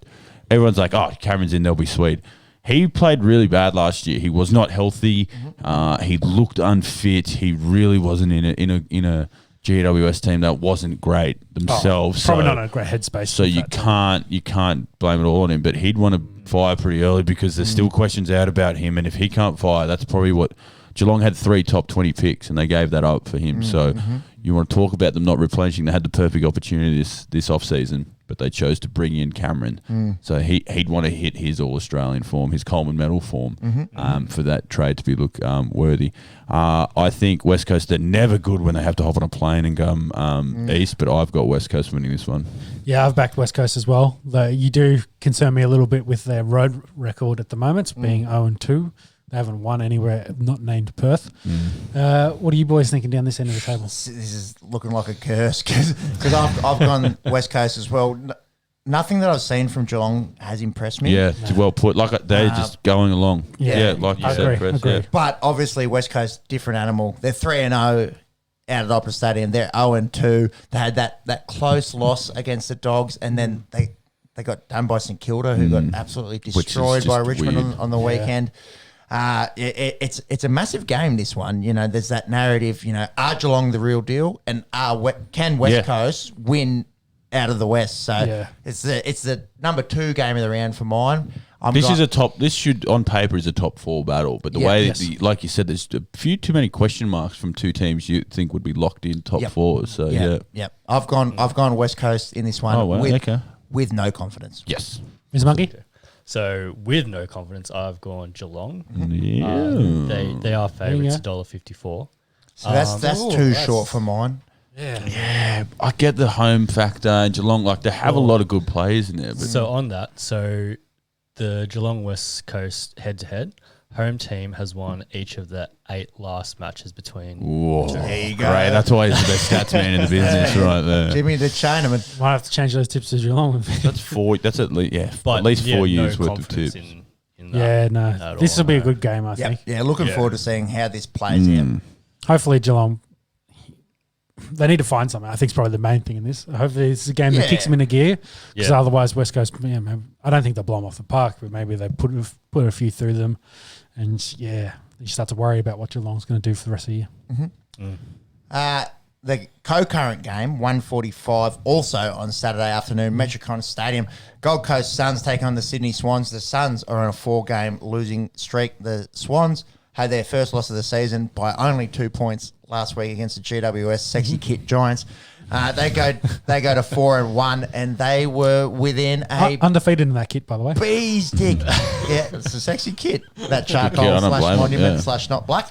everyone's like, oh, Cameron's in, they'll be sweet. He played really bad last year. He was not healthy. He looked unfit. He really wasn't in a GWS team that wasn't great themselves. Probably not in a great headspace. So you can't blame it all on him. But he'd want to fire pretty early because there's still questions out about him. And if he can't fire, that's probably what Geelong had 3 top 20 picks, and they gave that up for him. So you want to talk about them not replenishing? They had the perfect opportunity this off season, but they chose to bring in Cameron. So he'd want to hit his All Australian form, his Coleman medal form, for that trade to be worthy. I think West Coast, they're never good when they have to hop on a plane and go east, but I've got West Coast winning this one. Yeah, I've backed West Coast as well. Though you do concern me a little bit with their road record at the moment, being 0-2. They haven't won anywhere not named Perth. What are you boys thinking down this end of the table? This is looking like a curse because I've gone West Coast as well. Nothing that I've seen from Geelong has impressed me. Yeah, well put. Like they're just going along. Yeah, like you I said, agree, Chris. agree. Yeah. But obviously West Coast, different animal. They're 3-0 out at Opera Stadium. They're 0-2. They had that close loss against the Dogs, and then they got done by St Kilda, who got absolutely destroyed by Richmond on the weekend. It's a massive game, this one. You know, there's that narrative, are Geelong the real deal, and can West Coast win out of the West? So it's the number 2 game of the round for mine. This should on paper is a top 4 battle, but the way like you said, there's a few too many question marks from 2 teams you think would be locked in top 4. So I've gone West Coast in this one with no confidence. Yes, Ms. Monkey? So with no confidence, I've gone Geelong. Yeah. They are favourites, $1.54. So that's too short for mine. Yeah, I get the home factor and Geelong. Like they have a lot of good players in there. But So on that, the Geelong West Coast head-to-head, home team has won each of the 8 last matches between. whoa, There you go. great! That's why he's the best stats man in the business, right there. Jimmy the Chinaman. Might have to change those tips to Geelong. That's 4. That's at least But at least 4 years no worth of confidence tips. in that at This all, will be a no. good game, I think. Yeah, looking forward to seeing how this plays out. Hopefully Geelong, they need to find something. I think it's probably the main thing in this. Hopefully it's a game that kicks them into gear, because otherwise West Coast, maybe, I don't think they'll blow them off the park, but maybe they put a few through them, and you start to worry about what Geelong's going to do for the rest of the year. The co-current game, 1:45, also on Saturday afternoon, Metricon Stadium. Gold Coast Suns take on the Sydney Swans. The Suns are on a 4-game losing streak. The Swans had their first loss of the season by only 2 points last week against the GWS Sexy Kit Giants. They go to 4-1, and they were within a undefeated in that kit, by the way. bee's dick. Yeah, it's a sexy kit. That charcoal Yeah, I don't slash blame 'em, monument yeah. slash not black.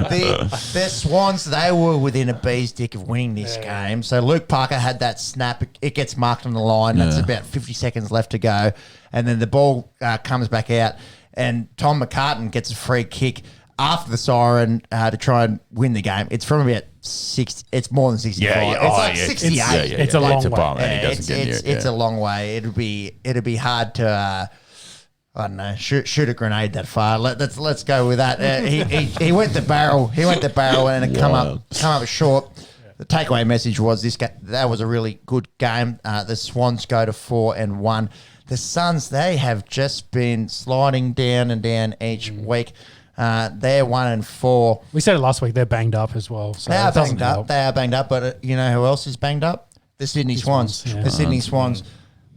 The Swans, they were within a bee's dick of winning this game. So Luke Parker had that snap. It gets marked on the line. That's about 50 seconds left to go. And then the ball comes back out, and Tom McCartan gets a free kick after the siren to try and win the game. It's from about 60. It's more than 65. It's like 68. It's a long way. bum, and he doesn't get near it, It's a long way. It'd be hard to I don't know, shoot a grenade that far. Let's go with that. He went the barrel. He went the barrel, and it come up short. The takeaway message was that was a really good game. The Swans go to 4-1. The Suns, they have just been sliding down and down each week. They're 1-4. We said it last week. They're banged up as well. So They are it doesn't banged up. help. They are banged up. But you know who else is banged up? The Sydney Swans. yeah. The Sydney Swans.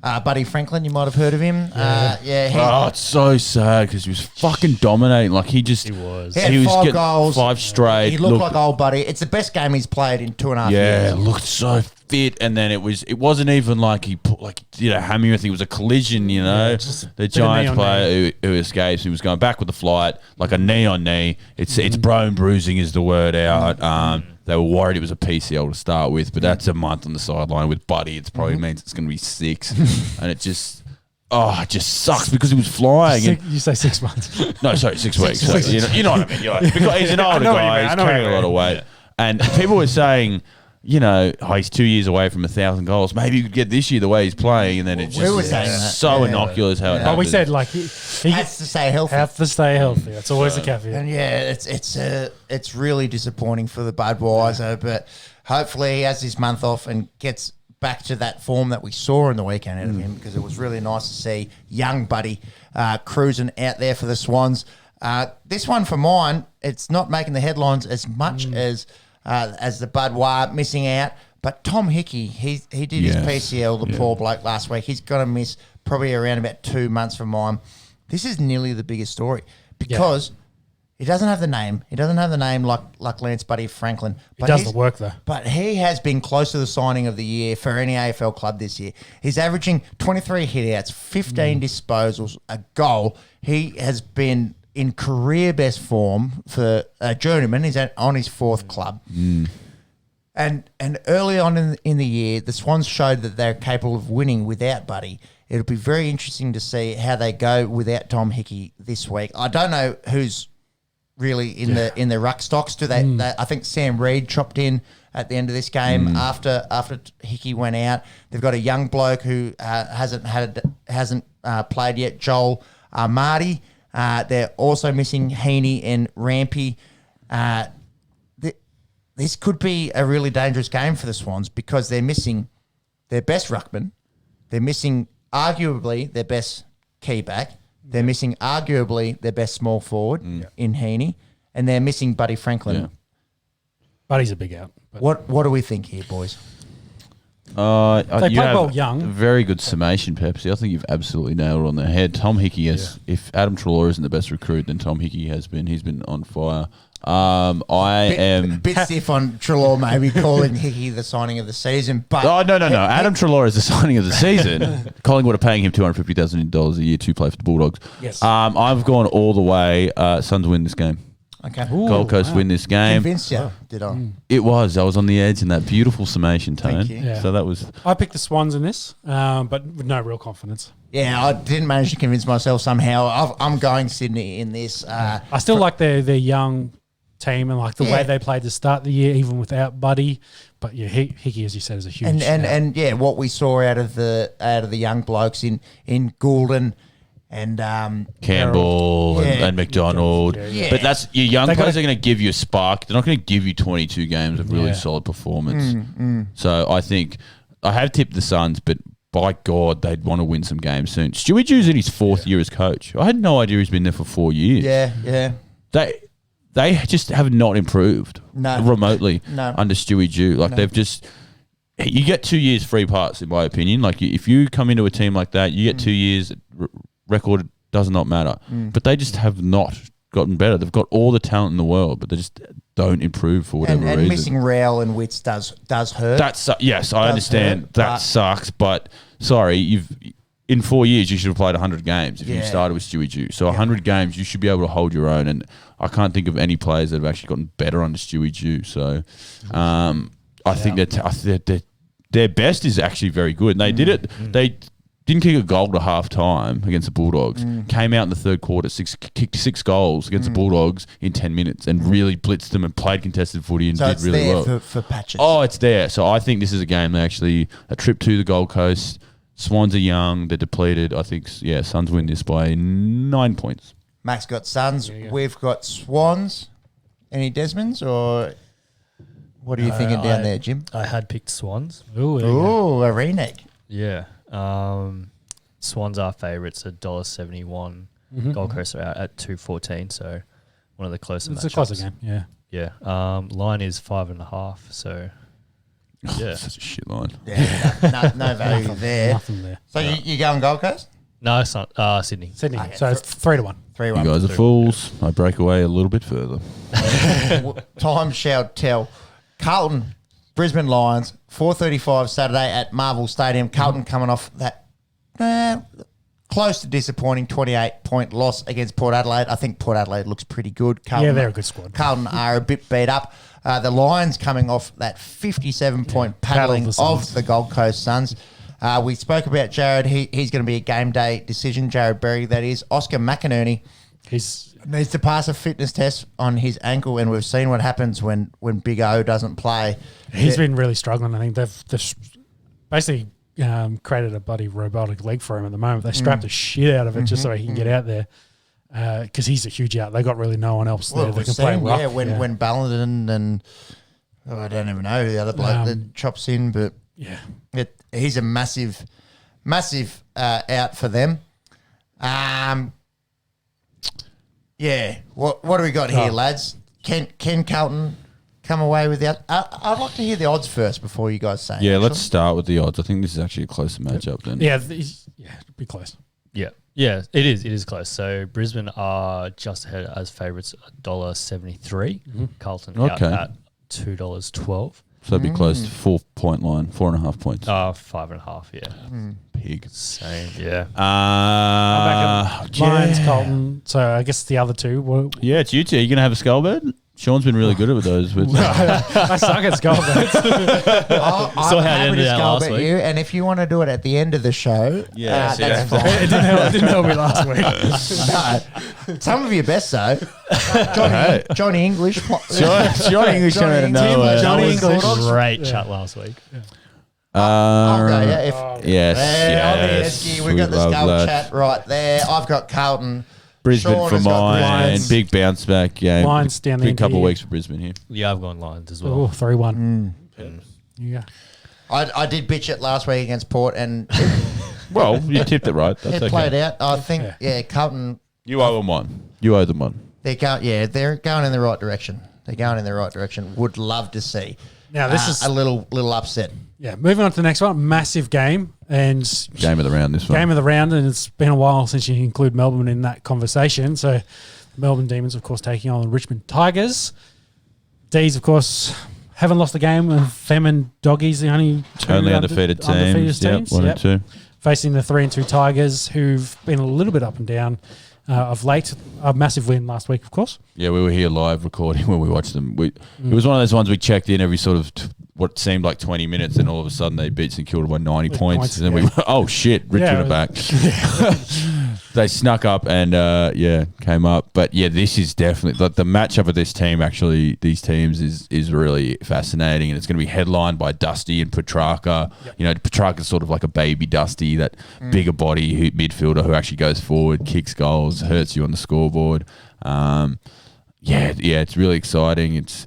Buddy Franklin, you might have heard of him. It's so sad because he was fucking dominating. Like he was. He had was 5 getting goals. 5 straight. He looked like old Buddy. It's the best game he's played in 2.5 Yeah, years. looked so fit, and then it wasn't even like he put like he did a hammy or anything. It was a collision, you know. The Giants knee on player who escapes, he was going back with the flight, like a knee on knee. It's bone bruising is the word out. They were worried it was a PCL to start with, but that's a month on the sideline with Buddy. It probably means it's going to be 6, and it just sucks because he was flying. You say 6 months. No, sorry, 6 weeks. So, you know what I mean? You're like, because he's an older guy, he's carrying a lot of weight. And people were saying, he's 2 years away from 1,000 goals. Maybe you could get this year the way he's playing, and then it's We were just saying that. so innocuous how it But happens. we said like he Has to stay healthy. have to stay healthy. That's always a caveat. And it's really disappointing for the Budweiser, but hopefully he has this month off and gets back to that form that we saw in the weekend out of him, because it was really nice to see young Buddy cruising out there for the Swans. This one for mine, it's not making the headlines as much as the Budweiser missing out. But Tom Hickey, he did his PCL, the poor bloke, last week. He's going to miss probably around about 2 months from mine. This is nearly the biggest story because he doesn't have the name. He doesn't have the name like Lance Buddy Franklin. He does the work though. But he has been close to the signing of the year for any AFL club this year. He's averaging 23 hitouts, 15 disposals, a goal. He has been in career best form for a journeyman. He's on his 4th club. And early on in the year, the Swans showed that they're capable of winning without Buddy. It'll be very interesting to see how they go without Tom Hickey this week. I don't know who's really in the ruck stocks. Do they? I think Sam Reid chopped in at the end of this game after Hickey went out. They've got a young bloke who hasn't played yet, Joel Marty. They're also missing Heaney and Rampy. This could be a really dangerous game for the Swans because they're missing their best ruckman. They're missing arguably their best key back. They're missing arguably their best small forward in Heaney. And they're missing Buddy Franklin. Yeah. Buddy's a big out. But What do we think here, boys? They play well young. Very good summation, Pepsi. I think you've absolutely nailed it on the head. Tom Hickey has, if Adam Treloar isn't the best recruit, then Tom Hickey has been. He's been on fire. Bit stiff on Treloar maybe calling Hickey the signing of the season, but No. Adam Treloar is the signing of the season. Collingwood are paying him $250,000 a year to play for the Bulldogs. Yes. I've gone all the way. Suns win this game. okay. Gold Coast win this game. Convinced you, did I? It was. I was on the edge in that beautiful summation tone. Thank you. Yeah. So that was. I picked the Swans in this, but with no real confidence. Yeah, I didn't manage to convince myself somehow. I'm going Sydney in this. I still like their young team and like the way they played to start the year, even without Buddy. But yeah, Hickey, as you said, is a huge and yeah, what we saw out of the young blokes in Goulden and Campbell Yeah. and McDonald. Yeah. But that's your young They players gotta- are going to give you a spark. They're not going to give you 22 games of really Yeah. solid performance. So I think I have tipped the Suns, but by God, they'd want to win some games soon. Stewie Jew's in his 4th year as coach. I had no idea he's been there for 4 years. yeah. They just have not improved remotely under Stewie Jew. Like they've just, you get 2 years free pass in my opinion. Like if you come into a team like that, you get 2 years. Record does not matter. But they just have not gotten better. They've got all the talent in the world, but don't improve for whatever and reason. missing Rowell and Witts does hurt. Yes, I understand that sucks, but sorry, in 4 years you should have played 100 games if you started with Stewie Dew. So 100 games, you should be able to hold your own, and I can't think of any players that have actually gotten better under Stewie Dew. So I think that their best is actually very good, and they did it. They didn't kick a goal to half time against the Bulldogs. Came out in the third quarter, kicked 6 goals against the Bulldogs in 10 minutes and really blitzed them and played contested footy and did really well. So it's there for patches. Oh, it's there. So I think this is a game a trip to the Gold Coast. Swans are young. They're depleted. I think, Suns win this by 9 points. Max got Suns. We've got Swans. Any Desmonds or what are you thinking down there, Jim? I had picked Swans. Ooh, a renege. Yeah. Swans are favourites at $1.71. Gold Coast are out at $2.14, so one of the closer matchups. It's a closer game, yeah. Yeah. Line is 5.5, so yeah. Such a shit line. Yeah, no value there. Nothing there. So you going Gold Coast? No, it's not. Sydney. Sydney. So it's 3-1. 3-1. You guys are fools. I break away a little bit further. Time shall tell. Carlton, Brisbane Lions, 4:35 Saturday at Marvel Stadium. Carlton coming off that close to disappointing 28-point loss against Port Adelaide. I think Port Adelaide looks pretty good. Carlton, they're a good squad. Carlton are a bit beat up. The Lions coming off that 57-point paddling of the Gold Coast Suns. We spoke about Jared. He's going to be a game day decision. Jared Berry, that is. Oscar McInerney needs to pass a fitness test on his ankle, and we've seen what happens when Big O doesn't play. He's been really struggling. I think they've basically created a bloody robotic leg for him at the moment. They strapped the shit out of it just so he can get out there because he's a huge out. They got really no one else there that can play rock. When Balladin and I don't even know who the other bloke that chops in, but he's a massive out for them. What do we got here, lads? Can Carlton come away with that? I'd like to hear the odds first before you guys say. Yeah, let's start with the odds. I think this is actually a closer matchup then. Yeah, it'd be close. Yeah, it is. It is close. So Brisbane are just ahead as favourites, $1.73. Carlton out at $2.12. So it'd be close to 4-point line, 4.5 points. 5.5. Yeah. Pig. Same. Yeah. Lions, Carlton. So I guess the other two. It's you two. Are you going to have a skull bed? Sean's been really good at those. I suck at skull beds. I'm how it happy ended to out skull last bet week. you, and if you want to do it at the end of the show, that's fine. It didn't help me last week. No, some of your best though. Johnny English. Johnny English came out of nowhere. Johnny English. Great chat last week. I'll go, Yes. Esky, we've got the skull chat right there. I've got Carlton. Brisbane Sean for has got mine. Lions. Big bounce back game. Lions down the Big end couple of here. weeks for Brisbane here. Yeah, I've gone Lions as Oh, well. 3-1. Yeah. I did bitch it last week against Port, and Well, you tipped it right. That's it played out. I think, Carlton. You owe them one. They're going in the right direction. Would love to see. Now this is a little upset. Yeah, moving on to the next one. Massive game and game of the round. This one. Game of the round, and it's been a while since you include Melbourne in that conversation. So, the Melbourne Demons, of course, taking on the Richmond Tigers. D's, of course, haven't lost a game. Them and Doggies, the only two undefeated teams. Yep, 1 and 2. Facing the 3 and 2 Tigers, who've been a little bit up and down of late. A massive win last week, of course. Yeah, we were here live recording when we watched them. It was one of those ones we checked in every sort of what seemed like 20 minutes, and all of a sudden they beat St Kilda by 90 points. And then we oh shit, Richmond are back. They snuck up and came up. But yeah, this is definitely the matchup of this team. Actually, these teams is really fascinating, and it's going to be headlined by Dusty and Petrarca. Yep. You know, Petrarca's sort of like a baby Dusty, that bigger body midfielder who actually goes forward, kicks goals, hurts you on the scoreboard. It's really exciting. It's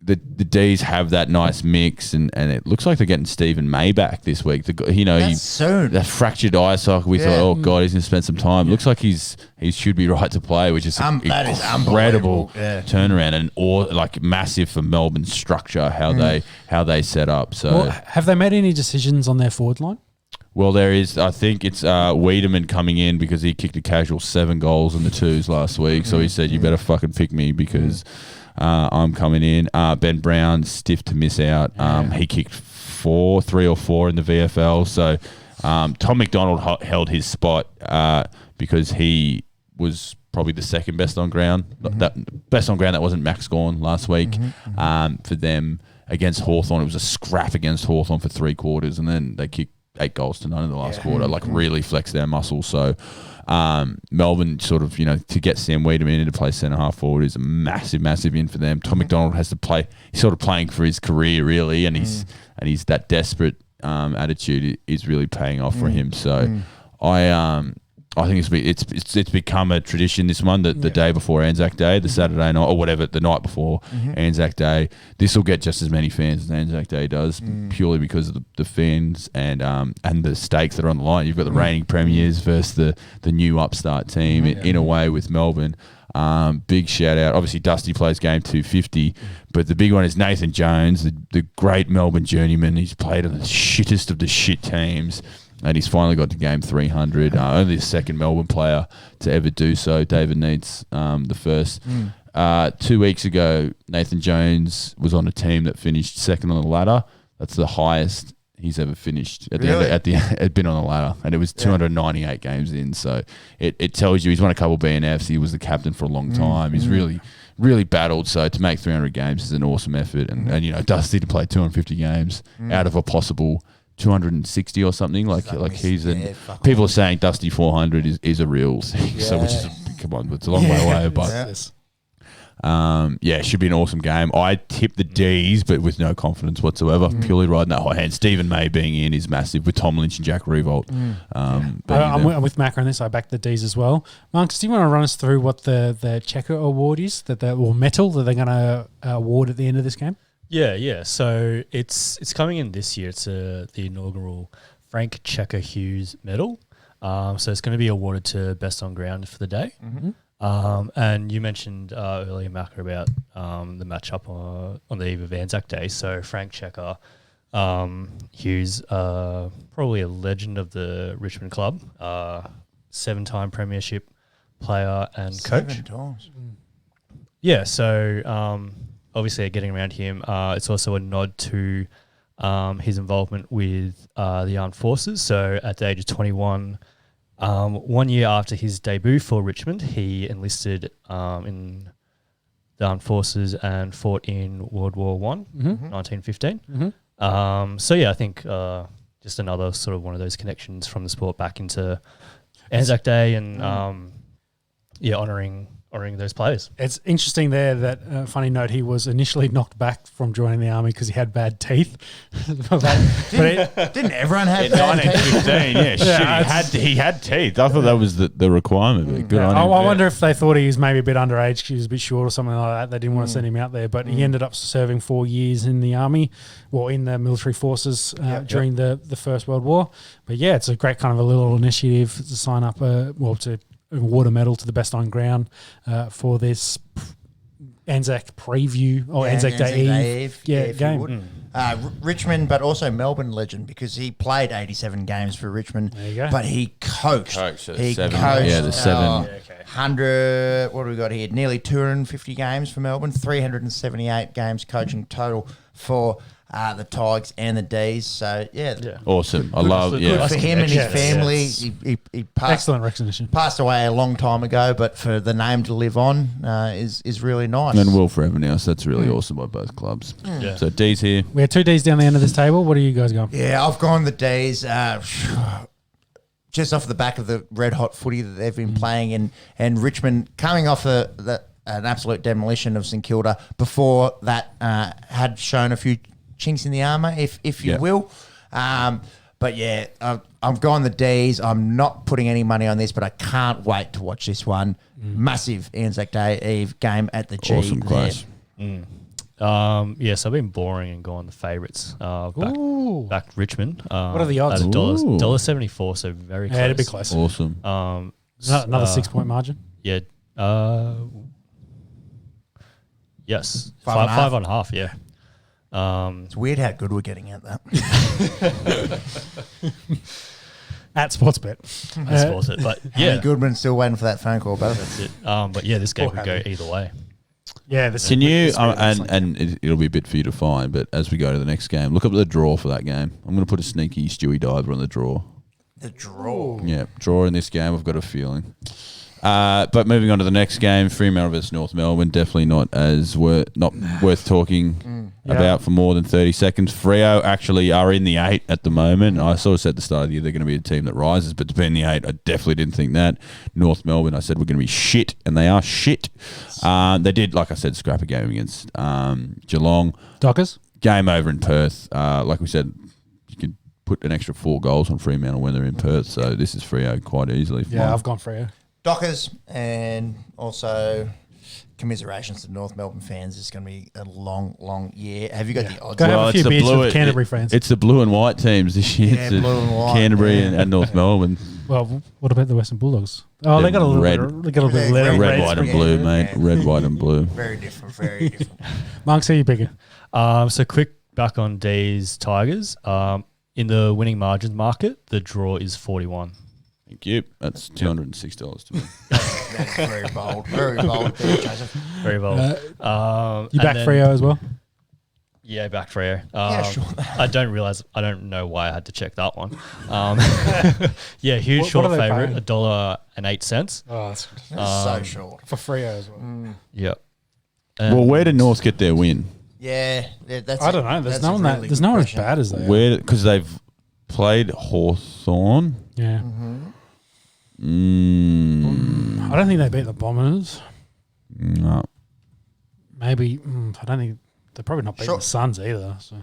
the D's have that nice mix, and it looks like they're getting Stephen May back this week. Soon. That fractured eye socket. We thought, oh god, he's going to spend some time. Looks like he should be right to play, which is that is incredible turnaround and massive for Melbourne's structure how they set up. So have they made any decisions on their forward line? Well, there is. I think it's Wiedemann coming in because he kicked a casual 7 goals in the 2s last week. So he said, "You better fucking pick me because I'm coming in." Ben Brown stiff to miss out. He kicked 3 or 4 in the VFL. So Tom McDonald held his spot because he was probably the second best on ground. That best on ground that wasn't Max Gawn last week for them against Hawthorn. It was a scrap against Hawthorn for 3 quarters, and then they kicked 8 goals to none in the last quarter. Like really flexed their muscles. So Melbourne sort of, to get Sam Wiedemann in to play centre half forward is a massive, massive in for them. Tom McDonald has to play. He's sort of playing for his career really, and he's that desperate attitude is really paying off for him. So I think it's become a tradition, this one, that the day before Anzac Day, the Saturday night, or whatever, the night before Anzac Day, this will get just as many fans as Anzac Day does, purely because of the fans and the stakes that are on the line. You've got the reigning premiers versus the new upstart team in a way with Melbourne. Big shout out. Obviously, Dusty plays game 250, but the big one is Nathan Jones, the great Melbourne journeyman. He's played on the shittest of the shit teams. And he's finally got to game 300. Only the second Melbourne player to ever do so. David Neitz, the first. 2 weeks ago, Nathan Jones was on a team that finished second on the ladder. That's the highest he's ever finished had been on the ladder, and it was 298 games in. So it tells you he's won a couple BNFs. He was the captain for a long time. He's really battled. So to make 300 games is an awesome effort. And Dusty to play 250 games out of a possible 260 or something, like he's people are saying Dusty 400 is a real thing. So which is come on, it's a long way away, but it should be an awesome game. I tip the D's, but with no confidence whatsoever. Purely riding that hot hand. Stephen May being in is massive with Tom Lynch and Jack Revolt. I'm with Macca on this. I back the D's as well. Marcus, do you want to run us through what the Checker Award is or medal that they're going to award at the end of this game? Yeah. So it's coming in this year. It's the inaugural Frank Checker Hughes Medal. So it's going to be awarded to best on ground for the day. And you mentioned earlier, Macca, about the matchup on the eve of Anzac Day. So Frank Checker Hughes, probably a legend of the Richmond club, 7-time premiership player and coach. 7 times. Yeah, so obviously getting around him, it's also a nod to his involvement with the armed forces. So at the age of 21, 1 year after his debut for Richmond, he enlisted in the armed forces and fought in World War I, 1915. I think just another sort of one of those connections from the sport back into Anzac Day and honouring those players. It's interesting there that, funny note, he was initially knocked back from joining the army because he had bad teeth. Didn't everyone have bad teeth? 1915, he had teeth. I thought that was the requirement. Good on him. I wonder if they thought he was maybe a bit underage because he was a bit short or something like that. They didn't want to send him out there, but he ended up serving 4 years in the army, in the military forces during the First World War. But yeah, it's a great kind of a little initiative to sign up, to award a medal to the best on ground for this Anzac Preview or Anzac Day Eve game. Richmond, but also Melbourne legend because he played 87 games for Richmond. There you go. But he coached. The 7. 100. What do we got here? Nearly 250 games for Melbourne. 378 games coaching total for the Tigers and the D's. So awesome. I love good for him and his family. He passed, excellent recognition. Passed away a long time ago, but for the name to live on is really nice. And will forever now. So that's really awesome by both clubs. So D's here. We had 2 D's down the end of this table. What are you guys going? Yeah, I've gone the D's. Just off the back of the red hot footy that they've been playing, and Richmond coming off an absolute demolition of St Kilda. Before that, had shown a few chinks in the armour, if you will. But yeah, I've gone the D's. I'm not putting any money on this, but I can't wait to watch this one. Massive Anzac Day Eve game at the G. Awesome clash. So I've been boring and gone the favourites. Back Richmond. What are the odds? At $1.74, so very close. Yeah, it'd be close. Awesome. Another 6-point margin? Yeah. Yes. 5.5, yeah. It's weird how good we're getting at that. at Sportsbet. That's sports it. But Yeah, Goodman's still waiting for that phone call, but that's it. But yeah, this game Poor could go Harry. either way. Yeah, this Can you, this really looks like- it'll be a bit for you to find, but as we go to the next game, look up the draw for that game. I'm going to put a sneaky Stewie Diver on the draw. the draw. Yeah, draw in this game, I've got a feeling. But moving on to the next game, Fremantle versus North Melbourne, definitely not worth talking about for more than 30 seconds. Freo actually are in the 8 at the moment. I sort of said at the start of the year they're going to be a team that rises, but to be in the 8, I definitely didn't think that. North Melbourne, I said we're going to be shit, and they are shit. They did, like I said, scrap a game against Geelong. Dockers? Game over in Perth. Like we said, you could put an extra 4 goals on Fremantle when they're in Perth, so this is Freo quite easily. Yeah, I've gone Freo. Dockers, and also commiserations to North Melbourne fans. It's going to be a long, long year. Have you got the odds? Go have a few beers with Canterbury fans. It's the blue and white teams this year. Yeah, It's the blue and white, Canterbury yeah. and North Melbourne. Well, what about the Western Bulldogs? Oh, they got a little Red- bit. They got a little bit. Red, of Red, red white, and spring. blue, mate. Red, white, and blue. Very different, very different. Monks, who you picking? So quick back on D's Tigers. In the winning margins market, the draw is 41. Thank you. That's $206 to me. That's very bold. Very bold there, Joseph. Very bold. You back Freo as well? Yeah, back Freo. Yeah, sure. I don't know why I had to check that one. Yeah, huge What short are they favourite, paying? $1.08. Oh, that's So short. for Freo as well. Yep. Well, where did North get their win? Yeah, that's. I don't know. There's that's no a one really there's good no one as question. bad as they are. Where? Because they've played Hawthorn. Yeah. Mm, I don't think they beat the Bombers. no. Maybe I don't think they're probably not beating Sure. the Suns either. So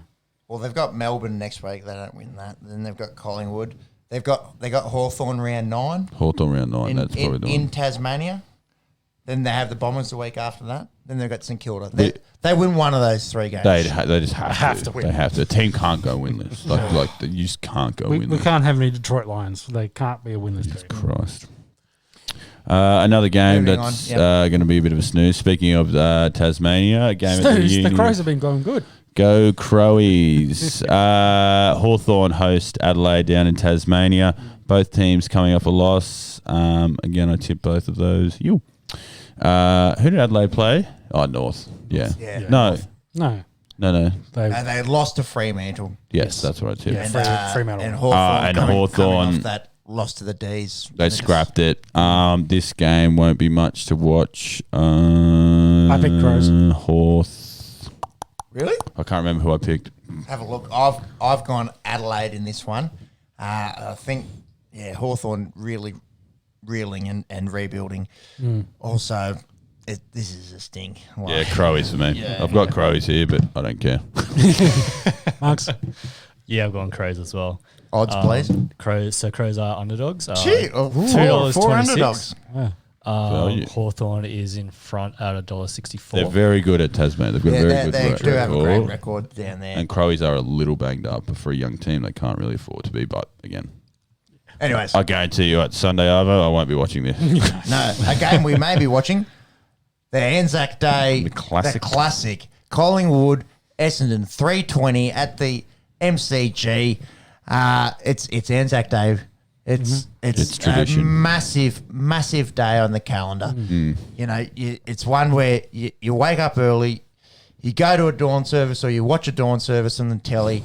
Well, they've got Melbourne next week. They don't win that. Then they've got Collingwood. They got Hawthorn round 9 Hawthorn round 9. That's probably the in one. Tasmania. Then they have the Bombers the week after that. Then they've got St Kilda. They- They win one of those 3 games. They just have, Have to. to win. They have to. A team can't go winless. You just can't go we winless. can't have any Detroit Lions. They can't be a winless team. Christ. Another game Moving that's on, going to be a bit of a snooze. Speaking of Tasmania, a game at the Snooze, the Union. Crows have been going good. Go Crowies. Hawthorn host Adelaide down in Tasmania. Both teams coming off a loss. Again, I tip both of those. Who did Adelaide play? Oh, North. Yeah. Yeah. No. No, No. they They lost to Fremantle. Yes, that's what I tipped. Yeah. Fremantle. And Hawthorn, and coming Hawthorn- off that loss to the D's. They scrapped it. This game won't be much to watch. I picked Crows. Hawth. Really? I can't remember who I picked. Have a look. I've gone Adelaide in this one. I think Hawthorn really reeling and rebuilding. Also, this is a sting. Like, Yeah, Crowies for me. Yeah. I've got Crowies here, but I don't care. Marks. Yeah, I've gone Crows as well. odds, please. Crows. So Crows are underdogs. Gee, $2.26. 4 underdogs. Value. Hawthorn is in front at $1.64. They're very good at Tasmania. They've got a very good They track do have a great record. record down there. And Crowies are a little banged up, but for a young team, they can't really afford to be. But again, Anyways, I guarantee you at Sunday Arvo, I won't be watching this. no, a game we may be watching, the Anzac Day, The classic. Collingwood, Essendon, 3:20 at the MCG. It's Anzac Day. It's It's a tradition. massive day on the calendar. You know, it's one where you wake up early, you go to a dawn service or you watch a dawn service on the telly,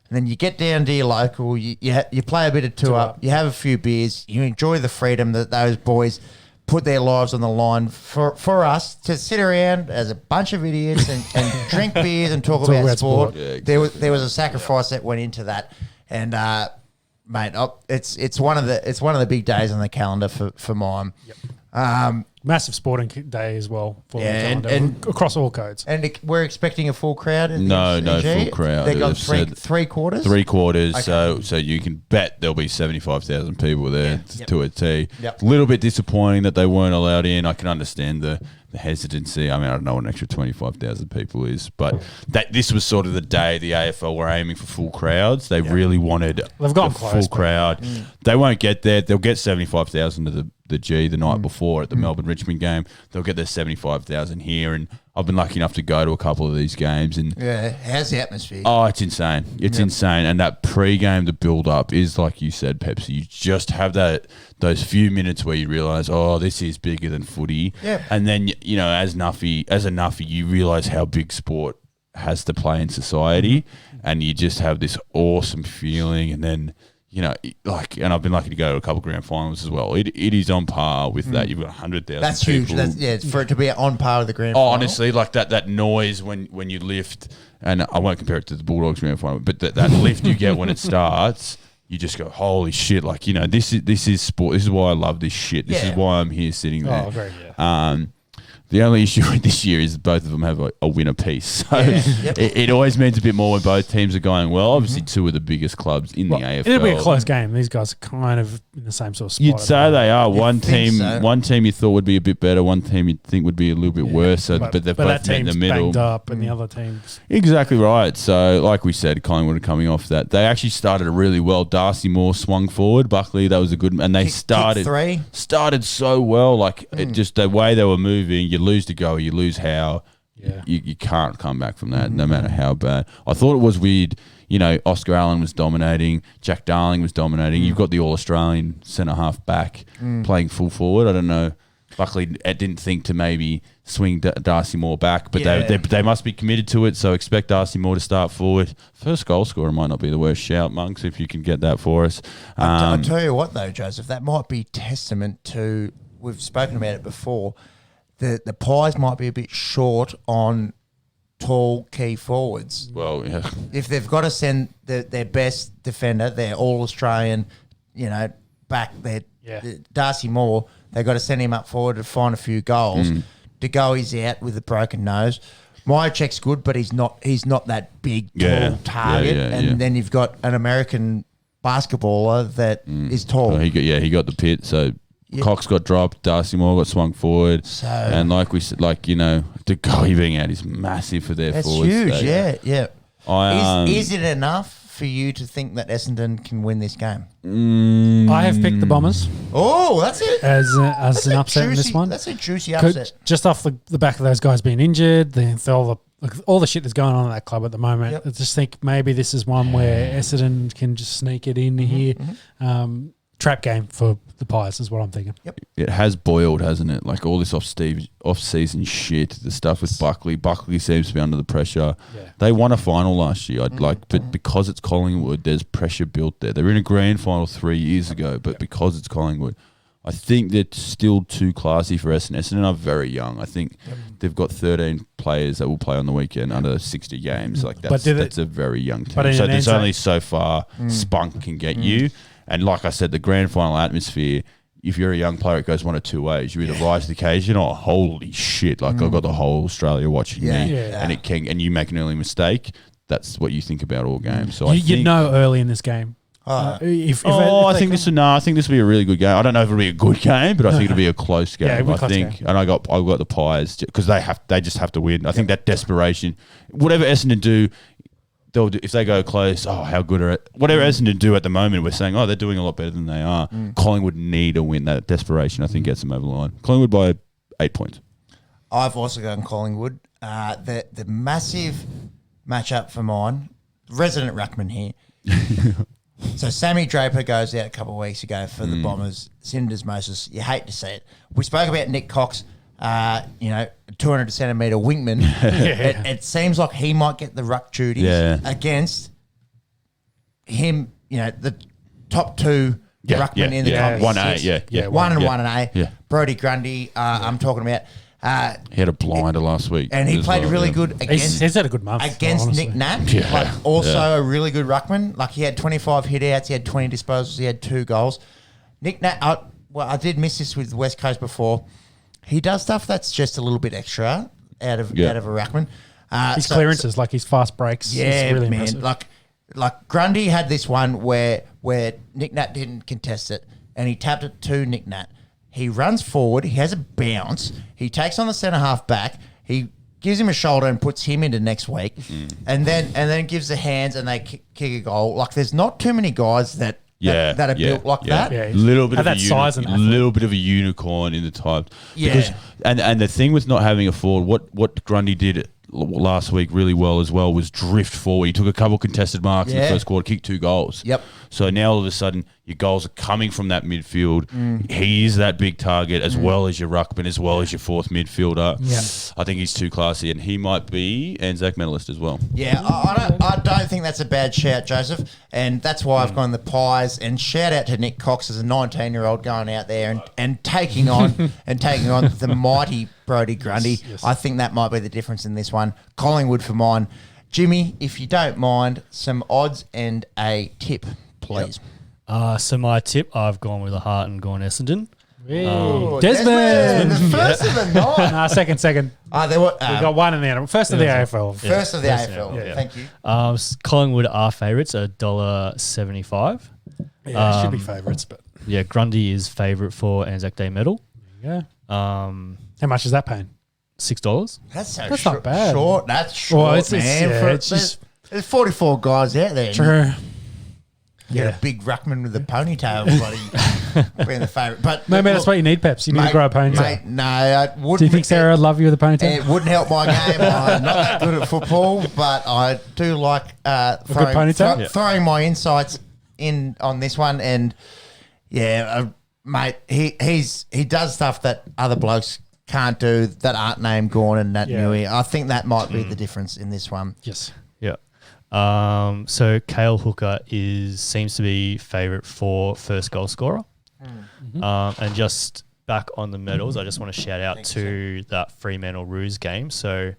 and then you get down to your local, you play a bit of two up, you have a few beers, you enjoy the freedom that those boys put their lives on the line for us to sit around as a bunch of idiots and drink beers and talk about sport. Yeah, exactly. There was a sacrifice that went into that, and mate, it's one of the big days on the calendar for mine. Massive sporting day as well. For Yeah, the calendar, and across all codes. And we're expecting a full crowd. At the No MCG. full crowd. They got They've said three quarters. 3/4, Okay. so you can bet there'll be 75,000 people there Yep. to a T. Yep. A little bit disappointing that they weren't allowed in. I can understand the hesitancy. I mean, I don't know what an extra 25,000 people is, but this was sort of the day the AFL were aiming for full crowds. They really wanted They've gone a close, full but- crowd. They won't get there. They'll get 75,000 to the G the night before at the Melbourne Richmond game. They'll get their 75,000 here, and I've been lucky enough to go to a couple of these games, and how's the atmosphere? oh, it's insane. It's insane. And that pre-game, the build-up is, like you said, Pepsi. You just have those few minutes where you realise, oh, this is bigger than footy. Yeah. And then, you know, as a Nuffy, you realise how big sport has to play in society, and you just have this awesome feeling. And then, you know, like, and I've been lucky to go to a couple of grand finals as well. It is on par with that. You've got 100,000 That's people. huge. That's, for it to be on par with the grand Oh, final. honestly, like that noise when you lift, and I won't compare it to the Bulldogs grand final, but that lift you get when it starts, you just go, holy shit! Like, you know, this is sport. This is why I love this shit. This is why I'm here sitting there. Oh, very good. The only issue with this year is both of them have a win apiece. So it always means a bit more when both teams are going well. Obviously, two of the biggest clubs in the AFL. It'll be a close game. These guys are kind of in the same sort of spot. You'd say they are. One think team you thought would be a bit better. One team you'd think would be a little bit worse. So, but they've both met in the middle. Banged up, and the other teams. Exactly right. So, like we said, Collingwood are coming off that. They actually started really well. Darcy Moore swung forward. Buckley, that was a good, and they started so well. Like it just the way they were moving. You lose to go, you lose how. Yeah. You can't come back from that, no matter how bad. I thought it was weird. You know, Oscar Allen was dominating. Jack Darling was dominating. You've got the All-Australian centre-half back playing full forward. I don't know. Buckley didn't think to maybe swing Darcy Moore back, but they must be committed to it, so expect Darcy Moore to start forward. First goal scorer might not be the worst shout, Monks, if you can get that for us. I'll tell you what, though, Joseph, that might be testament to, we've spoken about it before, the Pies might be a bit short on tall key forwards. Well, yeah. If they've got to send their best defender, their All-Australian, you know, back, their Darcy Moore, they've got to send him up forward to find a few goals. De Goey's out with a broken nose. Myercheck's good, but he's not that big, tall target. Then you've got an American basketballer that is tall. Oh, he got the pit, so... Cox got dropped, Darcy Moore got swung forward, and like we said, like, you know, De Goey being out is massive for their forwards. That's huge, yeah. Is it enough for you to think that Essendon can win this game? I have picked the Bombers. Oh, that's it. As an upset in this one. That's a juicy upset. Just off the back of those guys being injured, all the shit that's going on at that club at the moment. I just think maybe this is one where Essendon can just sneak it in here. Trap game for the Pies is what I'm thinking. Yep. It has boiled, hasn't it? Like all this off-season shit, the stuff with Buckley. Buckley seems to be under the pressure. Yeah. They won a final last year. But because it's Collingwood, there's pressure built there. They were in a grand final 3 years ago, but because it's Collingwood, I think they're still too classy for Essendon. Essendon are very young. I think they've got 13 players that will play on the weekend under 60 games. Like that's a very young team. So there's only so far spunk can get you. And like I said, the grand final atmosphere, if you're a young player, it goes one of two ways. You either rise to the occasion or holy shit, like I've got the whole Australia watching me, and you make an early mistake. That's what you think about all games. So you know early in this game. I think this will be a really good game. I don't know if it'll be a good game, but I think it'll be a close game. Yeah, game. And I got the Pies because they just have to win. I think that desperation, whatever Essendon do. They'll do, if they go close, how good are it? Whatever Essendon do at the moment, we're saying, they're doing a lot better than they are. Collingwood need a win. That desperation, I think, gets them over the line. Collingwood by 8 points. I've also gone Collingwood. The massive matchup for mine, resident ruckman here. So Sammy Draper goes out a couple of weeks ago for the Bombers. Syndesmosis, you hate to see it. We spoke about Nick Cox. 200 centimetre wingman. It seems like he might get the ruck duties against him. You know, the top two ruckmen in the competition. 1A, 1 and 1A. Yeah. Brody Grundy, I'm talking about. He had a blinder last week, and he played really good against. He's had a good month against Nick Nat. A really good ruckman. Like he had 25 hit outs, he had 20 disposals, he had 2 goals. Nick Nat. I did miss this with the West Coast before. He does stuff that's just a little bit extra out of a ruckman. His clearances, like his fast breaks. Yeah, really man. impressive. Like Grundy had this one where Nick Nat didn't contest it, and he tapped it to Nick Nat. He runs forward. He has a bounce. He takes on the centre half back. He gives him a shoulder and puts him into next week, and then gives the hands and they kick a goal. Like there's not too many guys that that are built like that. Yeah, Little bit At of that size and athlete. little bit of a unicorn in the type. Yeah. Because, and the thing with not having a forward, what Grundy did last week really well as well was drift forward. He took a couple contested marks in the first quarter, kicked 2 goals. Yep. So now all of a sudden your goals are coming from that midfield. He is that big target as well as your ruckman, as well as your fourth midfielder. Yeah. I think he's too classy, and he might be Anzac medalist as well. Yeah, I don't think that's a bad shout, Joseph, and that's why I've gone the Pies. And shout out to Nick Cox as a 19-year-old going out there and taking on the mighty Brodie Grundy. Yes. I think that might be the difference in this one. Collingwood for mine. Jimmy, if you don't mind, some odds and a tip, please. So my tip, I've gone with a heart and gone Essendon. Desmond. The first of the night. Nah, second. There were, We got one in there. First of the AFL. first of the AFL. Yeah. Thank you. Collingwood are favourites at $1.75. Yeah, it should be favourites, but Yeah, Grundy is favourite for Anzac Day medal. yeah. $6. How much is that paying? That's not bad. Short. That's short, Well, it's man. just There's 44 guys out there. true. You Yeah. get a big ruckman with a ponytail, buddy, being the favourite. But Maybe look, that's what you need, Peps. You need to grow a ponytail. Mate, no, I wouldn't. Do you think Sarah would love you with a ponytail? It wouldn't help my game. I'm not that good at football, but I do like ponytail? throwing my insights in on this one. And mate, he does stuff that other blokes can't do that aren't named Gorn and Nat Nui. I think that might be the difference in this one. Yes. Yeah. So Cale Hooker seems to be favourite for first goal scorer. And just back on the medals, I just want to shout out to that Fremantle Roos game. So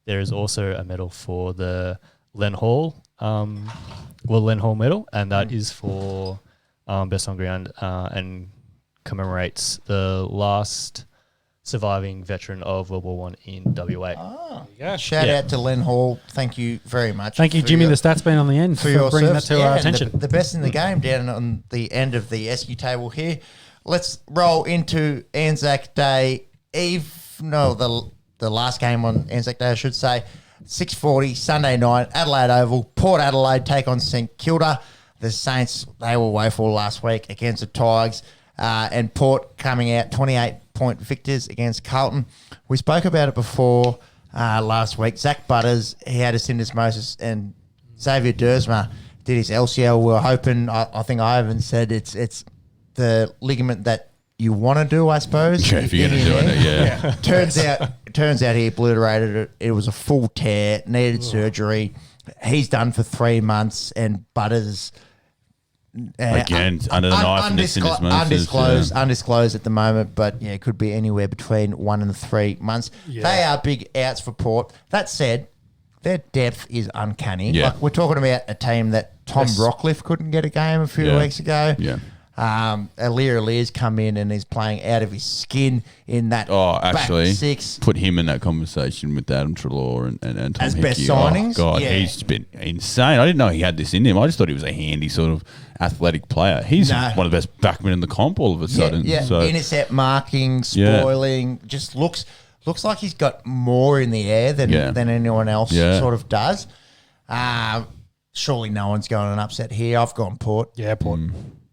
there is also a medal for the Len Hall medal, and that is for best on ground and commemorates the last surviving veteran of World War One in WA. Shout out to Len Hall. Thank you very much. Thank you, Jimmy. The stats been on the end for your bringing that service. to our And attention. The best in the game down on the end of the Esky table here. Let's roll into Anzac Day Eve. No, the last game on Anzac Day, I should say. 6:40 Sunday night, Adelaide Oval. Port Adelaide take on St Kilda. The Saints, they were woeful last week against the Tigers. And Port coming out 28-point victors against Carlton. We spoke about it before last week. Zach Butters, he had a syndesmosis, and Xavier Dersma did his LCL. We were hoping, I think Ivan said it's the ligament that you want to do, I suppose. Yeah, if you're going to do it, yeah. Turns out he obliterated it. It was a full tear, needed surgery. He's done for 3 months, and Butters... Again, under the knife and the syndesmosis. Undisclosed at the moment, but yeah, it could be anywhere between 1 and 3 months. Yeah. They are big outs for Port. That said, their depth is uncanny. Yeah. Like, we're talking about a team that Tom Rockcliffe couldn't get a game a few weeks ago. Yeah. Aliir's come in and is playing out of his skin in that back six. Put him in that conversation with Adam Treloar and Tom As Hickey. best signings? Oh, God, Yeah. he's been insane. I didn't know he had this in him. I just thought he was a handy sort of athletic player. He's one of the best backmen in the comp all of a sudden. Yeah, So, intercept marking, spoiling, just looks like he's got more in the air than anyone else sort of does. Surely no one's going an upset here. I've gone Port. Yeah, Port.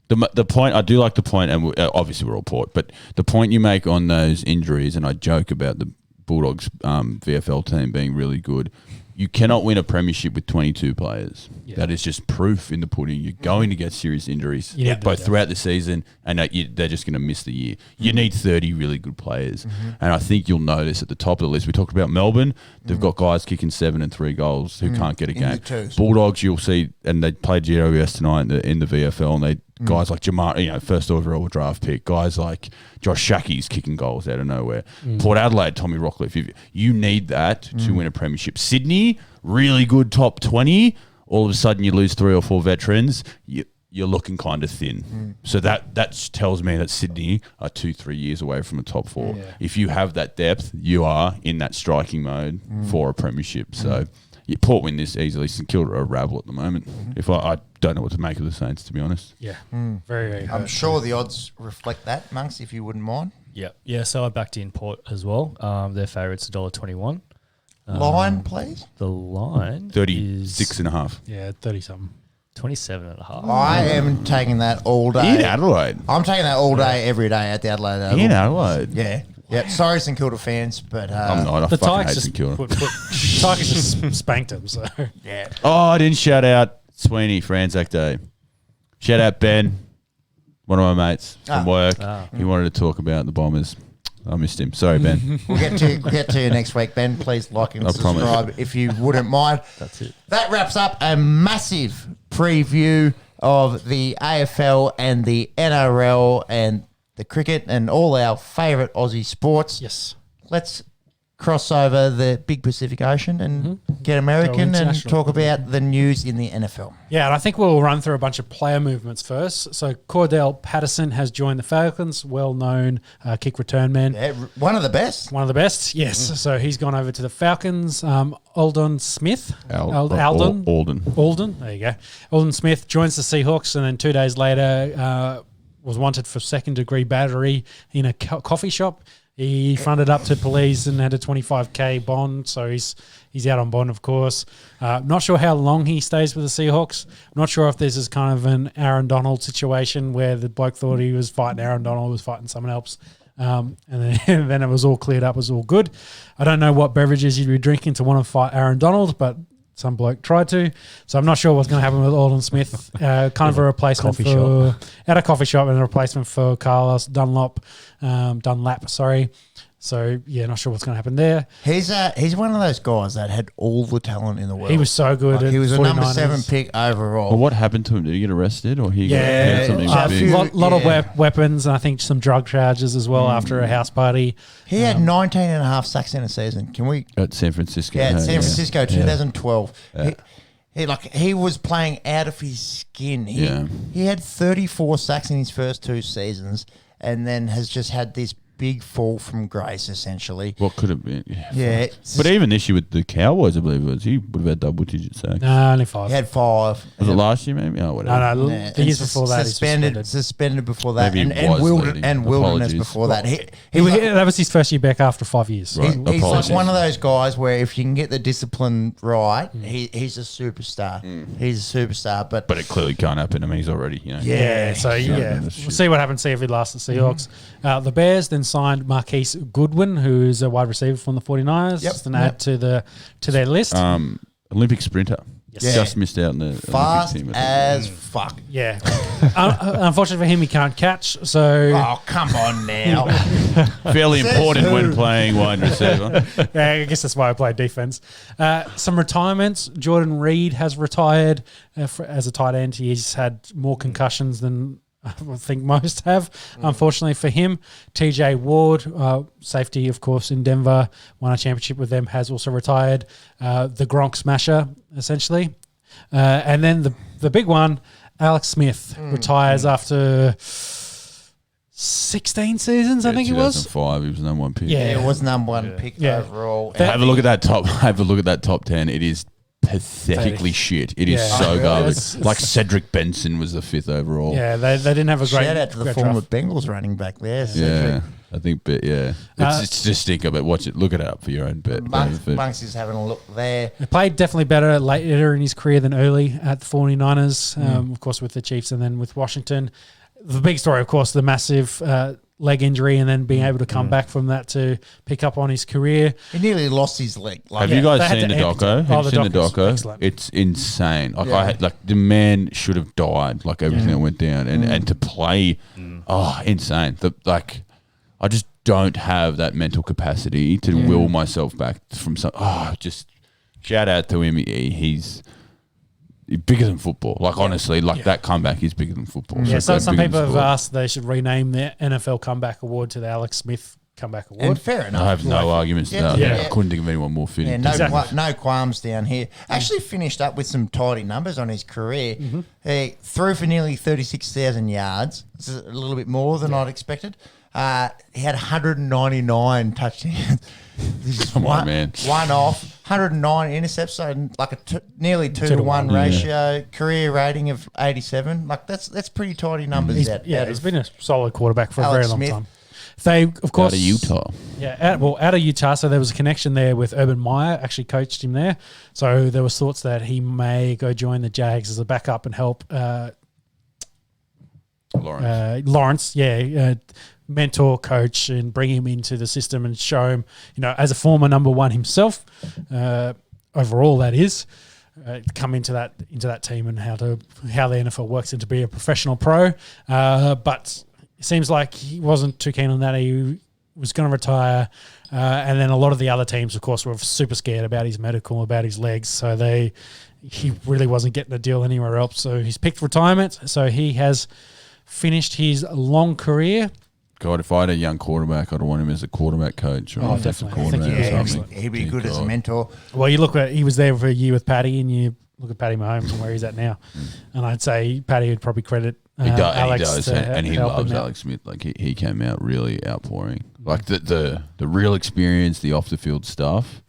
The point, I do like the point, and obviously we're all Port, but the point you make on those injuries, and I joke about the Bulldogs VFL team being really good, you cannot win a premiership with 22 players. Yeah. That is just proof in the pudding. You're going to get serious injuries both throughout the season, and they're just going to miss the year. You need 30 really good players. And I think you'll notice at the top of the list, we talked about Melbourne, they've got guys kicking 7 and 3 goals who can't get a game. Bulldogs, you'll see, and they played GWS tonight in the VFL, and they guys like Jamar, first overall draft pick, guys like Josh Shackey's kicking goals out of nowhere. Port Adelaide, Tommy Rockcliffe. You need that to win a premiership. Sydney, really good top 20. All of a sudden you lose 3 or 4 veterans. You're looking kind of thin. So that tells me that Sydney are 2-3 years away from a top 4. Yeah. If you have that depth, you are in that striking mode for a premiership. So Port win this easily. St Kilda are a rabble at the moment. If I don't know what to make of the Saints, to be honest. Yeah, very, very I'm sure the odds reflect that, Monks, if you wouldn't mind. Yeah. So I backed in Port as well. Their favourites $1.21. Line, please. The line 36 and a half. Yeah, 30 something. 27 and a half. I am taking that all day. In Adelaide. I'm taking that all day, every day at the Adelaide Oval. In Adelaide. Yeah. Yeah. Sorry, St Kilda fans, but I'm not. I The fucking Tigers hate just St Kilda. Tigers just spanked him. So yeah. Oh, I didn't shout out Sweeney for Anzac Day. Shout out Ben, one of my mates from work. He wanted to talk about the Bombers. I missed him. Sorry, Ben. We'll get to you next week, Ben. Please like and subscribe if you wouldn't mind. That's it. That wraps up a massive preview of the AFL and the NRL and the cricket and all our favourite Aussie sports. yes, Let's cross over the big Pacific Ocean and get American and international. talk about the news in the NFL. yeah, and I think we'll run through a bunch of player movements first. So Cordell Patterson has joined the Falcons, well-known kick return man. Yeah, one of the best. One of the best, yes. So he's gone over to the Falcons. Alden Smith. Alden. Alden, there you go. Alden Smith joins the Seahawks, and then 2 days later was wanted for second-degree battery in a coffee shop. He fronted up to police and had a $25,000 bond, so he's out on bond, of course. Not sure how long he stays with the Seahawks. Not sure if this is kind of an Aaron Donald situation where the bloke thought he was fighting Aaron Donald, was fighting someone else. And then it was all cleared up, it was all good. I don't know what beverages you'd be drinking to want to fight Aaron Donald, but some bloke tried to. So I'm not sure what's going to happen with Alden Smith. Kind of a replacement at a coffee shop and a replacement for Carlos Dunlap. So yeah, not sure what's going to happen there. He's one of those guys that had all the talent in the world. He was so good. Like, he was a 49ers. number 7 pick overall. Well, what happened to him? Did he get arrested or he Yeah, got something a big? few- lot of yeah. weapons and I think some drug charges as well after a house party. He had 19 and a half sacks in a season. Can we? At San Francisco. Yeah, hey, San Francisco, 2012. Yeah. He was playing out of his skin. He had 34 sacks in his first 2 seasons, and then has just had this big fall from grace, essentially. What could have been? Yeah, But even this year with the Cowboys, I believe it was, he would have had double-digit sacks. No, only 5. he had 5. Was it last year, maybe? Oh, whatever. No, Yeah, the years and before that, he's suspended before that, Maybe he and was leading. wilderness Apologies. before that. That was his first year back after 5 years. Right. He's like Apologies. one of those guys where if you can get the discipline right, he's a superstar. He's a superstar, but But it clearly can't happen. I mean, he's already, Yeah, so Yeah, we'll shit. see what happens. See if he lasts the Seahawks. The Bears then signed Marquise Goodwin, who's a wide receiver from the 49ers. Yep, Just an add to their list. Olympic sprinter. Yes. Just missed out in the fast Olympic team. as fuck. Yeah. Unfortunately for him, he can't catch. So Oh, come on now. Fairly Says important who? when playing wide receiver. yeah, I guess that's why I play defense. Some retirements. Jordan Reed has retired as a tight end. He's had more concussions than I think most have, unfortunately for him. TJ Ward, safety, of course, in Denver, won a championship with them, has also retired. The Gronk smasher, essentially. And then the big one, Alex Smith, retires after 16 seasons, I think it was. 2005, he was number 1 pick. Yeah. It was number 1 pick Yeah. overall. Have a look at that top. Have a look at that top 10. It is pathetically shit. It is Yeah. so Yeah, garbage. it's- Like Cedric Benson was the 5th overall. Yeah, they didn't have a great Shout out to the great former draft. Bengals running back there. Yeah, I think, but yeah, it's just stinker. But watch it, look it up for your own bet. Bunks is having a look there. He played definitely better later in his career than early at the 49ers, of course, with the Chiefs and then with Washington. The big story, of course, the massive leg injury and then being able to come back from that to pick up on his career. He nearly lost his leg. Have Yeah, you they guys had seen to the amputate. doco? Oh, Have you seen the doco's doco? excellent. It's insane. Like Yeah. the man should have died. Like everything that went down, and to play, insane. I just don't have that mental capacity to will myself back from some. Just shout out to him. He's bigger than football. Like honestly, that comeback is bigger than football. Yeah, so some bigger people than have sport. asked they should rename the NFL Comeback Award to the Alex Smith Comeback Award. And fair enough. I have no arguments. Yeah, No, yeah. I couldn't think of anyone more fitting. Yeah, no, Exactly. no qualms down here. Actually finished up with some tidy numbers on his career. He threw for nearly 36,000 yards. This is a little bit more than I'd expected. He had 199 touchdowns. This is Come on, man. One off. 109 intercepts, so like a nearly 2 to 1 ratio. Career rating of 87. Like that's pretty tidy numbers. He's been a solid quarterback for a Alex very long Smith. time. They, of course, Out of Utah. Yeah, out of Utah. So there was a connection there with Urban Meyer. Actually, coached him there. So there was thoughts that he may go join the Jags as a backup and help Lawrence. Mentor, coach, and bring him into the system and show him, as a former number one himself, overall that is, come into that team and how the NFL works and to be a professional pro. But it seems like he wasn't too keen on that. He was going to retire, and then a lot of the other teams, of course, were super scared about his medical, about his legs. So he really wasn't getting a deal anywhere else. So he's picked retirement. So he has finished his long career. God, if I had a young quarterback, I'd want him as a quarterback coach or an offensive definitely. coordinator. He'd be good as a mentor. Well, you look at he was there for a year with Patty, and you look at Patty Mahomes and where he's at now, and I'd say Patty would probably credit Alex. He does, and he loves Alex Smith. Like he came out really outpouring. Like the real experience, the off the field stuff.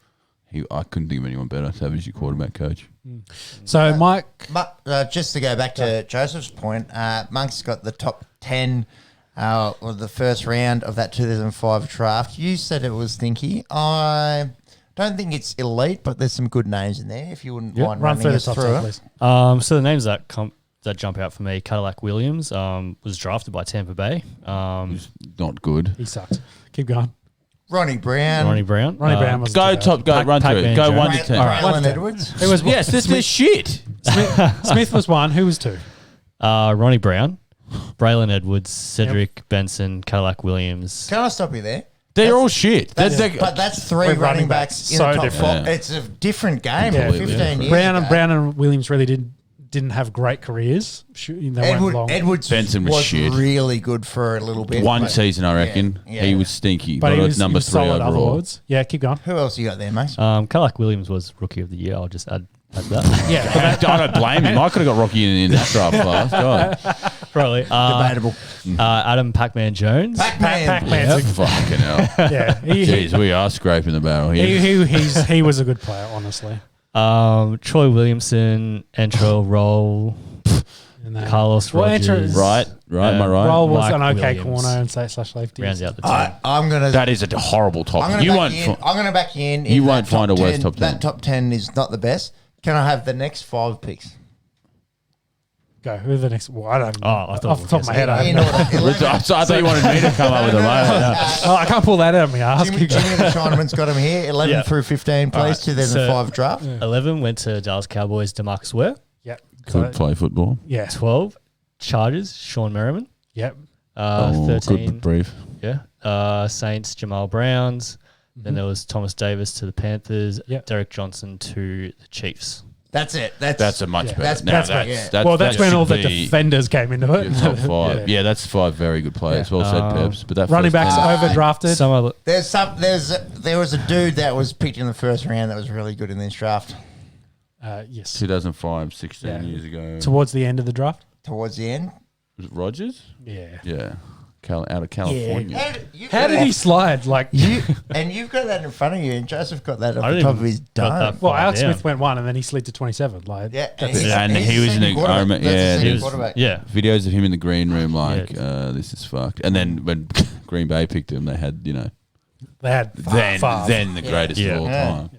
I couldn't think of anyone better to have as your quarterback coach. So Mike, just to go back to Joseph's point, Monk's got the top 10. Or the first round of that 2005 draft. You said it was stinky. I don't think it's elite, but there's some good names in there. If you wouldn't mind run running through the us top through 10, it. please. So the names that jump out for me, Cadillac Williams was drafted by Tampa Bay. He's not good. He sucked. Keep going. Ronnie Brown. Ronnie Brown was Go run through it. Go 1 to 10. Braylon Edwards. It was Yes, this is shit. Smith was one. Who was two? Ronnie Brown, Braylon Edwards, Cedric Benson, Cadillac Williams. Can I stop you there? They're all shit. But that's three running backs in so the top different. four. It's a different game. Yeah. 15 years Brown ago. and Williams really didn't have great careers. They weren't long. Edwards Benson was shit. really good for a little bit. One season, I reckon. Yeah. He was stinky, but but he it was was number 3 solid overall. otherwards. Yeah, keep going. Who else you got there, mate? Cadillac Williams was Rookie of the Year. I'll just add that. Yeah, I don't blame him. I could have got Rocky in that draft class. God. Probably. Debatable. Adam Pac-Man Jones. Pac-Man. Fucking hell. Yeah, Jeez, we are scraping the barrel here. he was a good player, honestly. Troy Williamson, Entrell Roll, Carlos Rogers. Right? Am I right? Roll was Mike an okay Williams. corner and /lefty. Rounds out the team. I'm gonna. That is a horrible top. I'm gonna back you in. You that won't find top a worse 10. top 10. That top 10 is not the best. Can I have the next 5 picks? Go. Who are the next? Well, I don't. I thought off the top of my head, I You have know no. what? I thought you wanted me to come up with a moment. I can't pull that out of my ass. Jimmy the Chinaman's got him here. 11 Yeah. through 15 plays. Alright, 2005 draft. 11 went to Dallas Cowboys, DeMarcus Ware. Yep. Could play football. Yeah. 12 Chargers, Sean Merriman. Yep. 13. Good brief. Yeah. Saints, Jamal Browns. Then there was Thomas Davis to the Panthers. Yep. Derek Johnson to the Chiefs. That's it. That's a much better. That's Now better, yeah. That's when should all the be defenders came into it. your top 5. Yeah, that's 5 very good players. Well said, Peps. But that Running first backs 10 overdrafted. Some other There was a dude that was picked in the first round that was really good in this draft. Yes. 2005, 16 Yeah. years ago. Towards the end of the draft. Towards the end. Was it Rogers? Yeah. Yeah. Out of California. How did he slide? Like, And you've got that in front of you, and Joseph got that I off the didn't top even of his got dome. that. well, Alex down. Smith went 1 and then he slid to 27. Like, Yeah, And he was in second a- quarterback. I remember- That's yeah, the he second was- quarterback. Yeah. Videos of him in the green room, like, Yeah. this is fucked. And then when Green Bay picked him, they had, they had Favre. then the greatest Yeah. of all Yeah. time.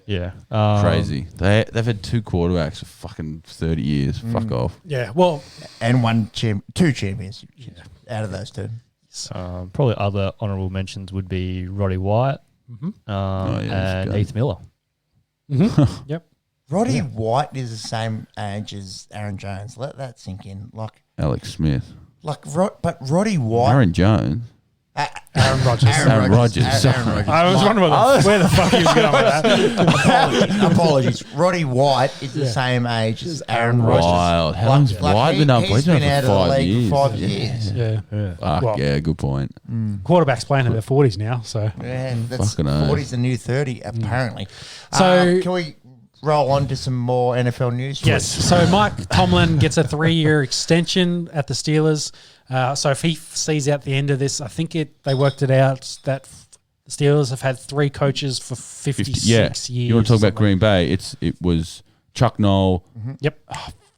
Yeah. Crazy. They've had 2 quarterbacks for fucking 30 years. Fuck off. Yeah. Well, And two champions out of those 2. Probably other honourable mentions would be Roddy Wyatt and good. Heath Miller. yep. Roddy White is the same age as Aaron Jones. Let that sink in. Alex Smith. But Roddy White. Aaron Jones. Aaron Rodgers. Aaron Rodgers. Aaron Rodgers. I was wondering where the fuck he was going with that. Apologies. Roddy White is the same age as Aaron Rodgers. Wild. How long's White been up? He's been out of the league for 5 years. Yeah. Fuck, Well- yeah, good point. Quarterbacks playing in their 40s now. So, Yeah, that's Fucking oath. 40's the new 30, apparently. So- can we roll on to some more NFL news? yes. So, Mike Tomlin gets a 3-year extension at the Steelers. So, if he sees out the end of this, I think they worked it out that the Steelers have had 3 coaches for 56 years. You want to talk about Green Bay? It was Chuck Noll. Yep.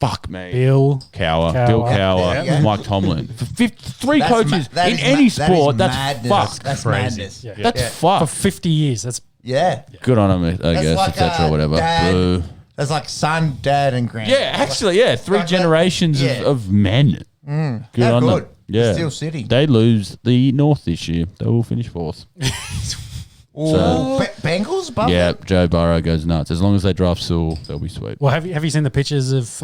Fuck me. Bill Cower. Yeah. Mike Tomlin. For three That's coaches that in is any that is sport, that's madness. fucked. That's Crazy. madness. Yeah. That's for fucked. 50 years. That's Good on him, I guess, like, etc. Whatever. Dad. Boo. That's like son, dad, and grand. Yeah, actually, yeah. Three Like that. generations Yeah. of men. How Good on good. them. Yeah. Steel City. They lose the North this year. They will finish fourth. Ooh, Bengals, Buffalo. Yeah, Joe Burrow goes nuts. As long as they draft Sewell, they'll be sweet. well. Have you seen the pictures of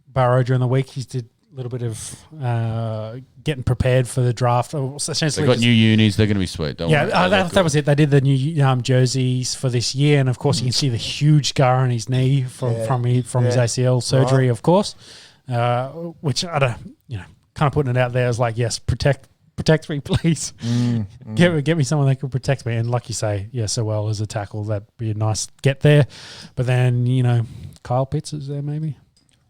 Burrow during the week? He did a little bit of getting prepared for the draft. Essentially, They got just- new unis. They're going to be sweet. Don't Yeah, worry. They look that was it. They did the new jerseys for this year, and of course, you can see the huge scar on his knee from his ACL surgery, of course. Which I don't, kind of putting it out there as like, yes, protect me, please. Get me someone that can protect me. And like you say, so well as a tackle, that'd be a nice get there. But then Kyle Pitts is there maybe.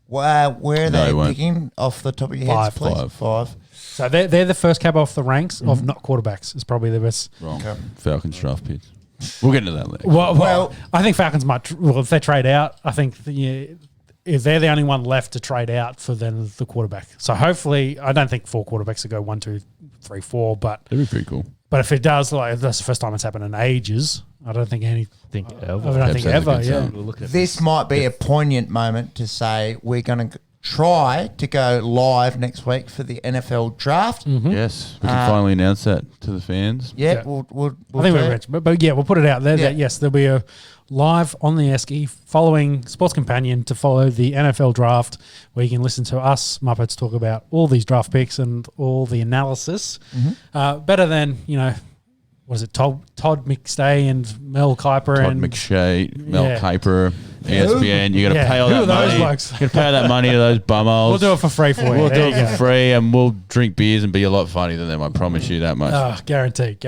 Where are No, they he won't. picking off the top of your heads, please? Five. So they're the first cab off the ranks of not quarterbacks. It's probably the best. Wrong. Okay. Falcons draft picks. We'll get into that later. Well, I think Falcons might. Well, if they trade out, I think if they're the only one left to trade out for then the quarterback. So hopefully, I don't think 4 quarterbacks will go 1, 2, 3, 4. But That'd be pretty cool. if it does, like that's the first time it's happened in ages. I don't think I think I ever. don't think Sounds like ever. a Yeah. good Look at This might be a poignant moment to say we're going to try to go live next week for the NFL draft. Yes, we can finally announce that to the fans. Yeah, Yeah. we'll I think do we're it. rich, but yeah, we'll put it out there Yeah. that yes, there'll be a live on the Esky following Sports Companion to follow the NFL draft, where you can listen to us Muppets talk about all these draft picks and all the analysis. Better than was it Todd McStay and Mel Kiper Todd and McShay, Mel Yeah. Kiper, ESPN. You got to Yeah. pay all Who that are those money. blokes? You got to pay all that money to those bumholes. We'll do it for free for you. We'll There do you it go. for free, and we'll drink beers and be a lot funnier than them. I promise you that much. Guaranteed.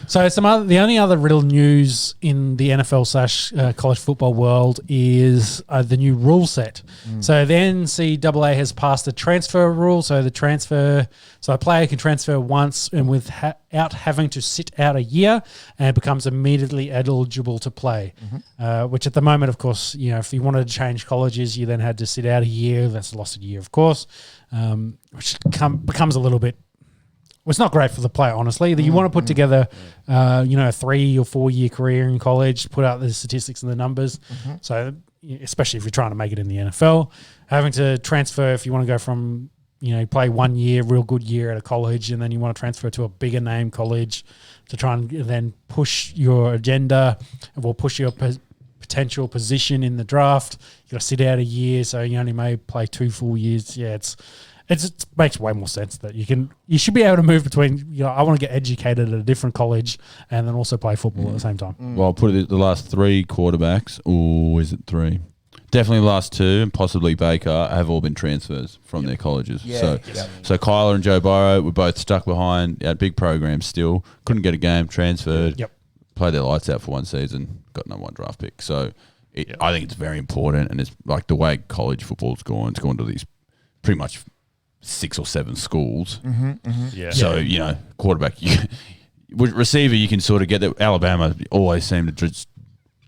So the only other real news in the NFL / college football world is the new rule set. So the NCAA has passed a transfer rule. So a player can transfer once and without having to sit out a year, and becomes immediately eligible to play. Which at the moment, of course, if you wanted to change colleges, you then had to sit out a year. That's lost a year, of course, which becomes a little bit. Well, it's not great for the player, honestly. That you want to put together, a 3 or 4 year career in college, put out the statistics and the numbers. So, especially if you're trying to make it in the NFL, having to transfer if you want to go from, play 1 year, real good year at a college, and then you want to transfer to a bigger name college to try and then push your agenda, or push your potential position in the draft. You got to sit out a year, so you only may play 2 full years. Yeah, it makes way more sense that you should be able to move between, I want to get educated at a different college and then also play football at the same time. Well, I'll put it the last 3 quarterbacks, or is it 3? Definitely the last 2, and possibly Baker, have all been transfers from their colleges. Yeah. So Kyler and Joe Burrow were both stuck behind at big programs still, couldn't get a game, transferred, Yep. played their lights out for 1 season, got number 1 draft pick. So I think it's very important, and it's like the way college football's gone, it's gone to these pretty much 6 or 7 schools. Yeah. So, quarterback, with receiver, you can sort of get that. Alabama always seem to just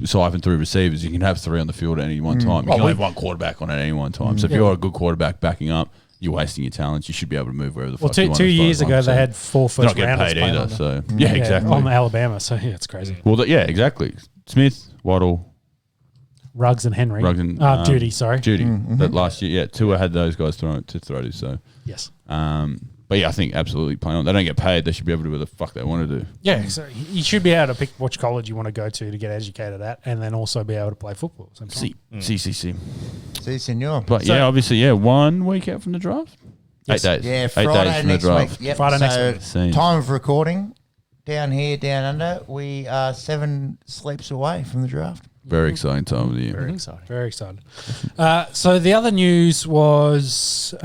siphon through receivers. You can have 3 on the field at any one time. You can only have 1 quarterback on at any one time. So if you're a good quarterback backing up, you're wasting your talents. You should be able to move wherever the fuck you want. 2 years ago, they had 4 They're first not getting rounders paid playing either. on them. So yeah, exactly. On Alabama, so yeah, it's crazy. Well, exactly. Smith, Waddle, Ruggs and Henry. Ruggs and Judy, sorry. Judy. That last year, Tua had those guys to throw to. So, Yes. but yeah, I think absolutely playing on. They don't get paid. They should be able to do what the fuck they want to do. Yeah, so you should be able to pick which college you want to go to get educated at, and then also be able to play football at the same time. CCC. See, senor. But So- yeah, obviously, 1 week out from the draft. Yes. 8 days. Yeah, 8 Friday days from next the draft. week. Yep. Friday next so week. Same. Time of recording, down here, down under, we are 7 sleeps away from the draft. Very exciting time of the year. Very exciting. Very excited. So the other news was,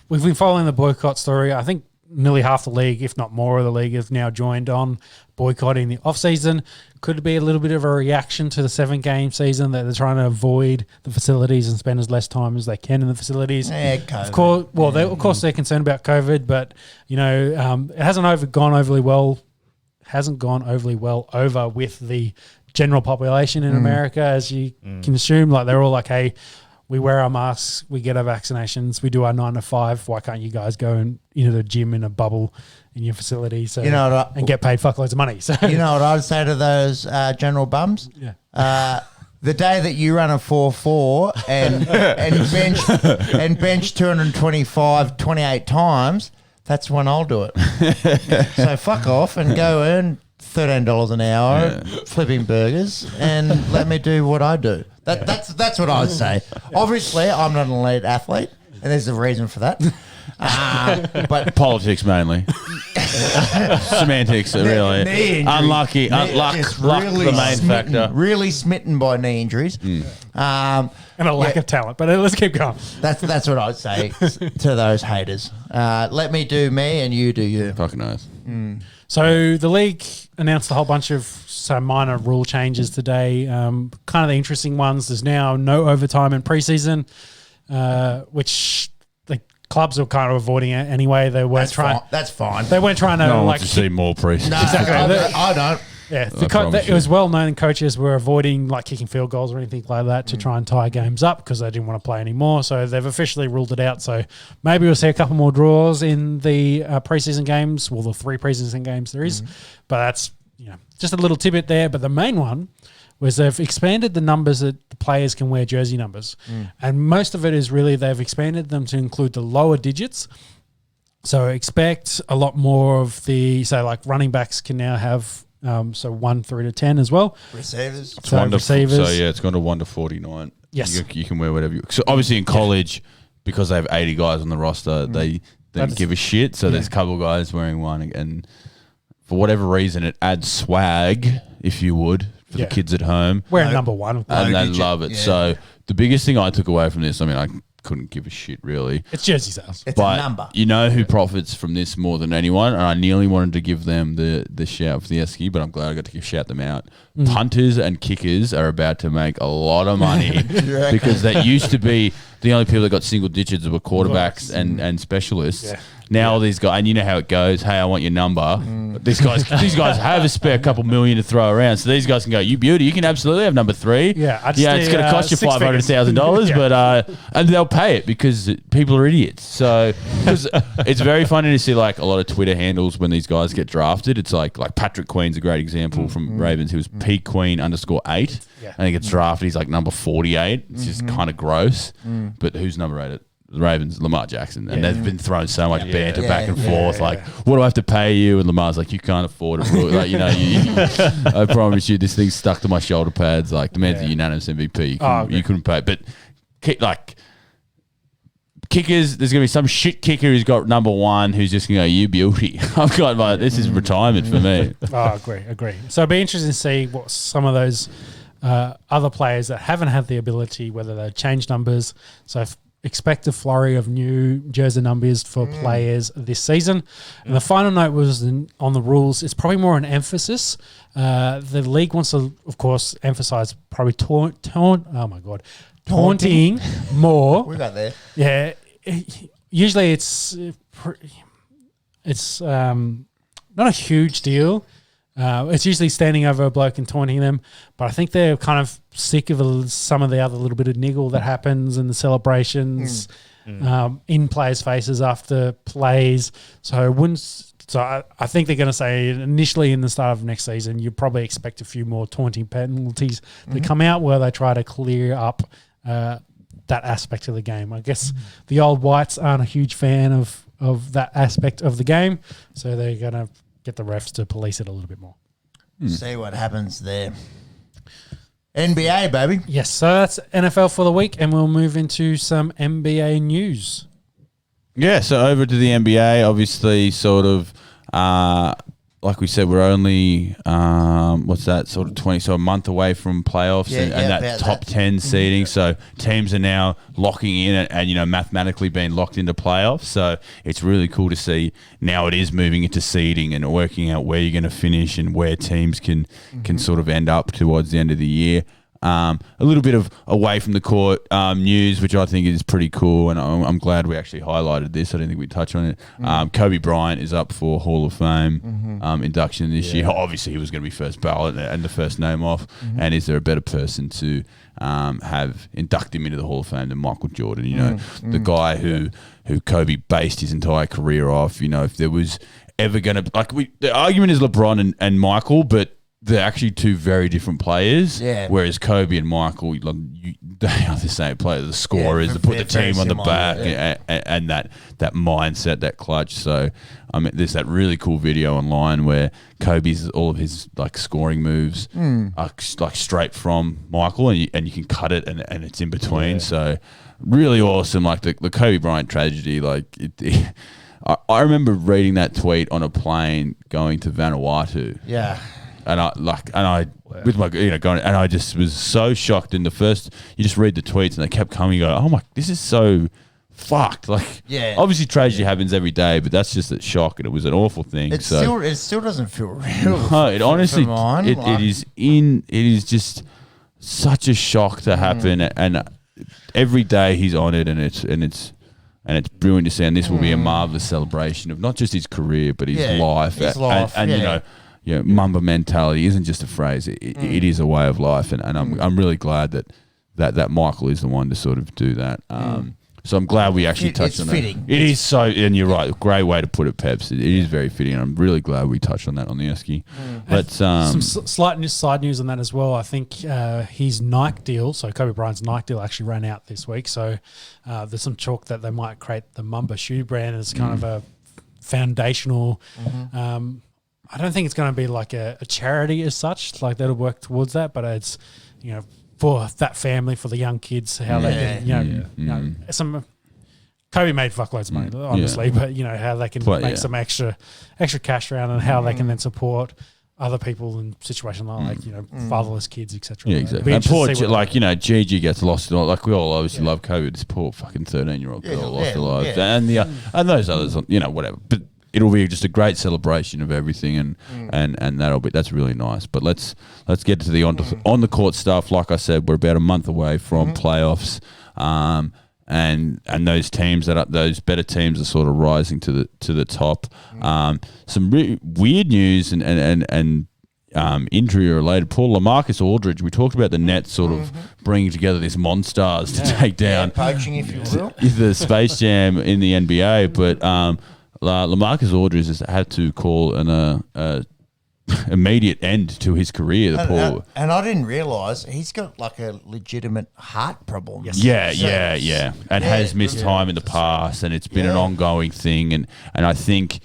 we've been following the boycott story. I think nearly half the league, if not more of the league, has now joined on boycotting the off-season. Could be a little bit of a reaction to the 7-game season that they're trying to avoid the facilities and spend as less time as they can in the facilities. Yeah, COVID. Of course, of course they're concerned about COVID, but it hasn't gone overly well over with the general population in America, as you can assume. Like they're all like, hey, we wear our masks, we get our vaccinations, we do our 9 to 5. Why can't you guys go into the gym in a bubble in your facility and get paid fuckloads of money? So you know what I'd say to those general bums? Yeah. The day that you run a 4-4 and bench 225 28 times, that's when I'll do it. So fuck off and go earn $13 an hour flipping burgers and let me do what I do. That's what I'd say. Obviously, I'm not an elite athlete, and there's a reason for that. But politics mainly. Semantics, really. Knee injury. Unlucky. Luck Really the main factor. Really smitten by knee injuries. and a lack of talent. But let's keep going. That's what I'd say to those haters. Let me do me and you do you. Fucking nice. So the league announced a whole bunch of some minor rule changes today. Kind of the interesting ones. There's now no overtime in preseason, which the clubs are kind of avoiding it anyway. They weren't That's fine. They weren't trying to No one wants to see more preseason. No, Exactly. I don't. Yeah, promise it was well known coaches were avoiding like kicking field goals or anything like that to try and tie games up because they didn't want to play anymore. So they've officially ruled it out. So maybe we'll see a couple more draws in the preseason games. Well, the 3 preseason games there is, but that's just a little tidbit there. But the main one was they've expanded the numbers that the players can wear jersey numbers, and most of it is really they've expanded them to include the lower digits. So expect a lot more of like running backs can now have. So 1 through to 10 as well. Receivers. It's 1 to receivers. So yeah, it's gone to 1 to 49. Yes, you can wear whatever. So obviously in college, because they have 80 guys on the roster, they don't give a shit. So there's a couple of guys wearing one, and for whatever reason, it adds swag, if you would, for the kids at home. Wearing number 1, and they love it. Yeah. So the biggest thing I took away from this, I mean, I couldn't give a shit really. It's jersey sales. It's a number. You know who profits from this more than anyone? And I nearly wanted to give them the shout for the Esky, but I'm glad I got to shout them out. Punters and kickers are about to make a lot of money because that used to be the only people that got single digits were quarterbacks and specialists. Yeah. Now all these guys, and you know how it goes. Hey, I want your number. These guys have a spare couple million to throw around, so these guys can go. You beauty, you can absolutely have number 3. Yeah, it's going to cost you $500,000, but and they'll pay it because people are idiots. So it's very funny to see like a lot of Twitter handles when these guys get drafted. It's like Patrick Queen's a great example from Ravens, who was Pete Queen _8, and he gets drafted. He's like number 48. It's just kind of gross. But who's number 8? The Ravens, Lamar Jackson, and they've been throwing so much banter back and forth. Like, what do I have to pay you? And Lamar's like, you can't afford it. Like, I promise you, this thing's stuck to my shoulder pads. Like, the man's a unanimous MVP. You couldn't pay. But kickers, there's gonna be some shit kicker who's got number 1 who's just gonna go, you beauty. I've got this is retirement for me. Agree. So it'd be interesting to see what some of those other players that haven't had the ability, whether they change numbers. So expect a flurry of new jersey numbers for players this season. And the final note was on the rules. It's probably more an emphasis. The league wants to, of course, emphasize probably taunting more. We got there. Yeah. Usually it's not a huge deal. It's usually standing over a bloke and taunting them, but I think they're kind of sick of some of the other little bit of niggle that happens in the celebrations in players' faces after plays. So I think they're going to say initially in the start of next season, you probably expect a few more taunting penalties to come out where they try to clear up that aspect of the game. I guess the old whites aren't a huge fan of that aspect of the game, so they're going to get the refs to police it a little bit more. See what happens there. NBA, baby. Yes, so that's NFL for the week, and we'll move into some NBA news. Yeah, so over to the NBA, obviously sort of, like we said, we're only, sort of 20, so a month away from playoffs and that top 10 seeding. So teams are now locking in and mathematically being locked into playoffs. So it's really cool to see now it is moving into seeding and working out where you're going to finish and where teams can sort of end up towards the end of the year. A little bit of away from the court news, which I think is pretty cool, and I'm glad we actually highlighted this. I didn't think we'd touch on it. Kobe Bryant is up for Hall of Fame induction this year. Obviously, he was going to be first ballot and the first name off. And is there a better person to have induct him into the Hall of Fame than Michael Jordan? You know, the guy who Kobe based his entire career off. You know, if there was ever going to the argument is LeBron and Michael, but they're actually two very different players. Yeah. Whereas Kobe and Michael, they are the same player. The scorers, they put the team on the back, and that mindset, that clutch. So, I mean, there's that really cool video online where Kobe's all of his scoring moves are straight from Michael, and you can cut it, and it's in between. So, really awesome. Like the Kobe Bryant tragedy. I remember reading that tweet on a plane going to Vanuatu. Yeah. And I with my going, and I just was so shocked. In the first, you just read the tweets, and they kept coming. You go, oh my, this is so fucked. Obviously tragedy happens every day, but that's just a shock, and it was an awful thing. It still doesn't feel real. No, it honestly, it is just such a shock to happen, and every day he's on it, and it's brilliant to see. And this will be a marvelous celebration of not just his career, but his life. And you know, Mamba mentality isn't just a phrase; it is a way of life, and I'm really glad that Michael is the one to sort of do that. So I'm glad we actually touched on that. It is so, and you're right, great way to put it, Peps. It is very fitting, and I'm really glad we touched on that on the Esky. But some slight side news on that as well. I think his Nike deal, so Kobe Bryant's Nike deal, actually ran out this week. So there's some talk that they might create the Mamba shoe brand as kind of a foundational. I don't think it's going to be like a charity as such, like that'll work towards that, but it's, you know, for that family, for the young kids, how they can, you know, some Kobe made fuckloads of money, honestly, but you know how they can make some extra cash around, and how they can then support other people in situations like fatherless kids, etc. Yeah, exactly. And poor, Gigi gets lost in all. Like we all obviously love Kobe. This poor fucking 13-year-old girl lost her life, and and those others, whatever, but. It'll be just a great celebration of everything, and that's really nice. But let's get to the on the court stuff. Like I said, we're about a month away from playoffs, and those teams those better teams are sort of rising to the top. Some weird news and injury related. Paul LaMarcus Aldridge. We talked about the Nets sort of bringing together this monsters to take down poaching, if you will, the Space Jam in the NBA, but. LaMarcus Aldridge has had to call an immediate end to his career. And I didn't realise he's got like a legitimate heart problem. Yes. Yeah. And has missed time in the past, and it's been an ongoing thing. And I think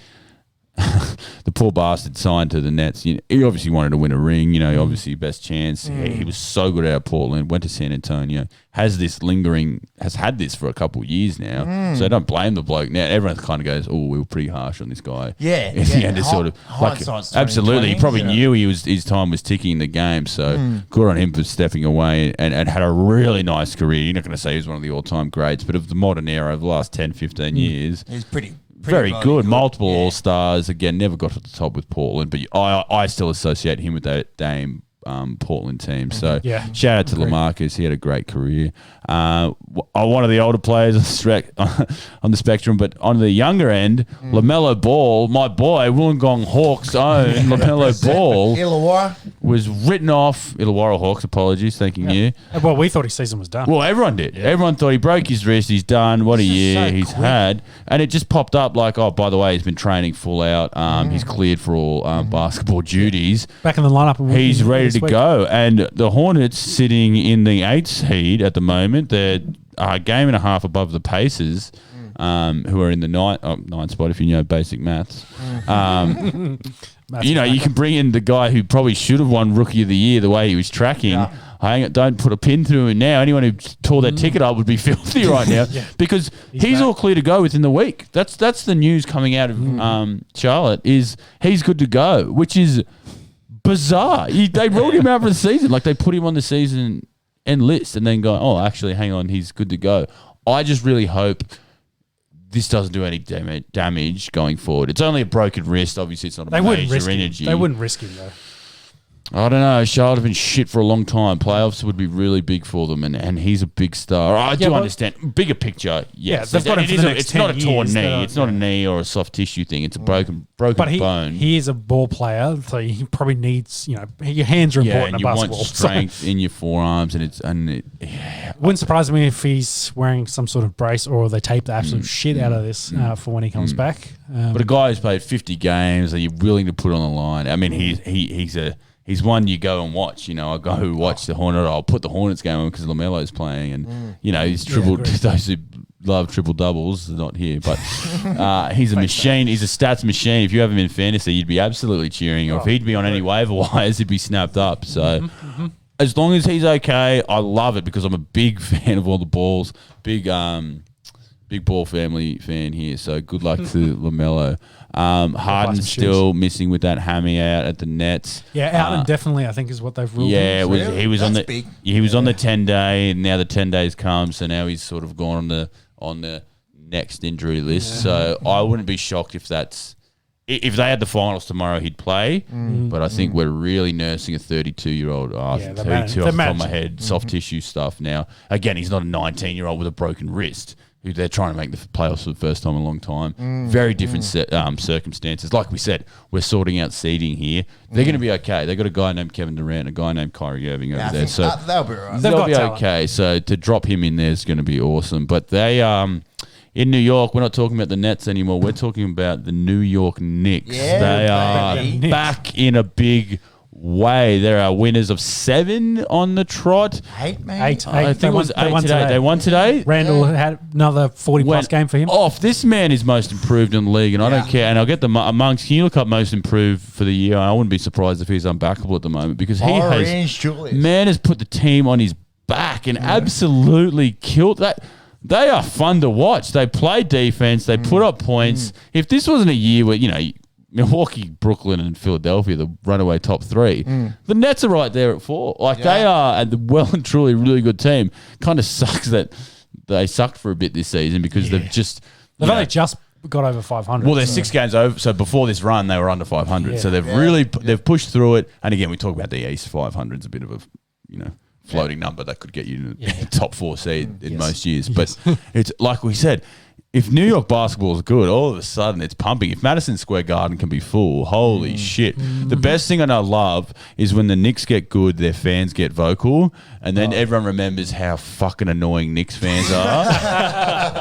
the poor bastard signed to the Nets. You know, he obviously wanted to win a ring. You know, obviously best chance. He was so good out of Portland. Went to San Antonio. Has had this for a couple of years now. So don't blame the bloke. Now everyone kind of goes, "Oh, we were pretty harsh on this guy." Yeah. In the end, it's sort of absolutely. He probably knew his time was ticking in the game. So good on him for stepping away and had a really nice career. You're not going to say he's one of the all-time greats, but of the modern era of the last 10, 15 years, he's pretty very good. Multiple All-Stars. Again, never got to the top with Portland, but I still associate him with that Dame Portland team. So shout out to LaMarcus. He had a great career. One of the older players on the spectrum, but on the younger end, LaMelo Ball, my boy, Wollongong Hawks' own LaMelo Ball, Illawarra was written off. Illawarra Hawks, apologies, thanking you. Well, we thought his season was done. Well, everyone did. Yeah. Everyone thought he broke his wrist. He's done. What a year he's had. And it just popped up like, oh, by the way, he's been training full out. He's cleared for all basketball duties. Back in the lineup. He's ready to go. And the Hornets sitting in the 8th seed at the moment. They're a game and a half above the Pacers, who are in the 9th spot, if you know basic maths. You can bring in the guy who probably should have won Rookie of the Year the way he was tracking. Yeah. Hang on, don't put a pin through him now. Anyone who tore their ticket up would be filthy right now because he's all clear to go within the week. That's the news coming out of Charlotte is he's good to go, which is bizarre. They ruled him out for the season. Like they put him on the season end list and then go, oh, actually, hang on, he's good to go. I just really hope this doesn't do any damage going forward. It's only a broken wrist. Obviously, it's not a major energy. They wouldn't risk him, though. I don't know. Charlotte have been shit for a long time. Playoffs would be really big for them, and he's a big star. I do understand. Bigger picture, yes. they've got him for the next it's not a 10 torn years, knee. It's not a knee or a soft tissue thing. It's a broken But bone. he is a ball player, so he probably needs, your hands are important and in you basketball. want strength in your forearms, Wouldn't surprise me if he's wearing some sort of brace or they tape the absolute shit out of this for when he comes back. But a guy who's played 50 games, are you willing to put on the line? I mean, he's one you go and watch. I go who watch the Hornet. I'll put the Hornets game on because LaMelo's playing, and he's tripled. Those who love triple doubles are not here, but he's a machine. He's a stats machine. If you have him in fantasy, you'd be absolutely cheering. Or if he'd be on any waiver wires, he'd be snapped up. So as long as he's okay, I love it because I'm a big fan of all the balls. Big ball family fan here. So good luck to LaMelo. Harden's still missing with that hammy out at the Nets. Yeah, out indefinitely, I think, is what they've ruled. Yeah, Really? he was on the That's big. he was on the 10-day, and now the 10 days come, so now he's sort of gone on the next injury list. So I wouldn't be shocked if they had the finals tomorrow, he'd play. But I think we're really nursing a 32-year-old. 32 off the top of my head, soft tissue stuff. Now, again, he's not a 19-year-old with a broken wrist, who they're trying to make the playoffs for the first time in a long time. Very different circumstances. Like we said, we're sorting out seeding here. They're going to be okay. They've got a guy named Kevin Durant, a guy named Kyrie Irving over there. So they'll be right. they'll be talent. okay. So to drop him in there is going to be awesome. But they in New York, we're not talking about the Nets anymore. We're talking about the New York Knicks. Yeah, They are baby. back in a big way. There are winners of 7 on the trot. 8, maybe? 8. I think it was They 8 won today. They won today. Randall had another 40-plus game for him. Off. This man is most improved in the league, and I don't care. And I'll get amongst. Can you look up most improved for the year? I wouldn't be surprised if he's unbackable at the moment because man has put the team on his back and absolutely killed that. They are fun to watch. They play defense. They put up points. If this wasn't a year where Milwaukee, Brooklyn, and Philadelphia, the runaway top 3. The Nets are right there at 4. They are at the well and truly really good team. Kind of sucks that they sucked for a bit this season because they've only just got over 500. Well, they're 6 games over. So before this run, they were under 500. Yeah. So they've pushed through it. And again, we talk about the East 500 is a bit of a floating number that could get you to the top 4 seed in most years. But it's like we said. If New York basketball is good, all of a sudden it's pumping. If Madison Square Garden can be full, holy shit. The best thing I love is when the Knicks get good, their fans get vocal, and then everyone remembers how fucking annoying Knicks fans are.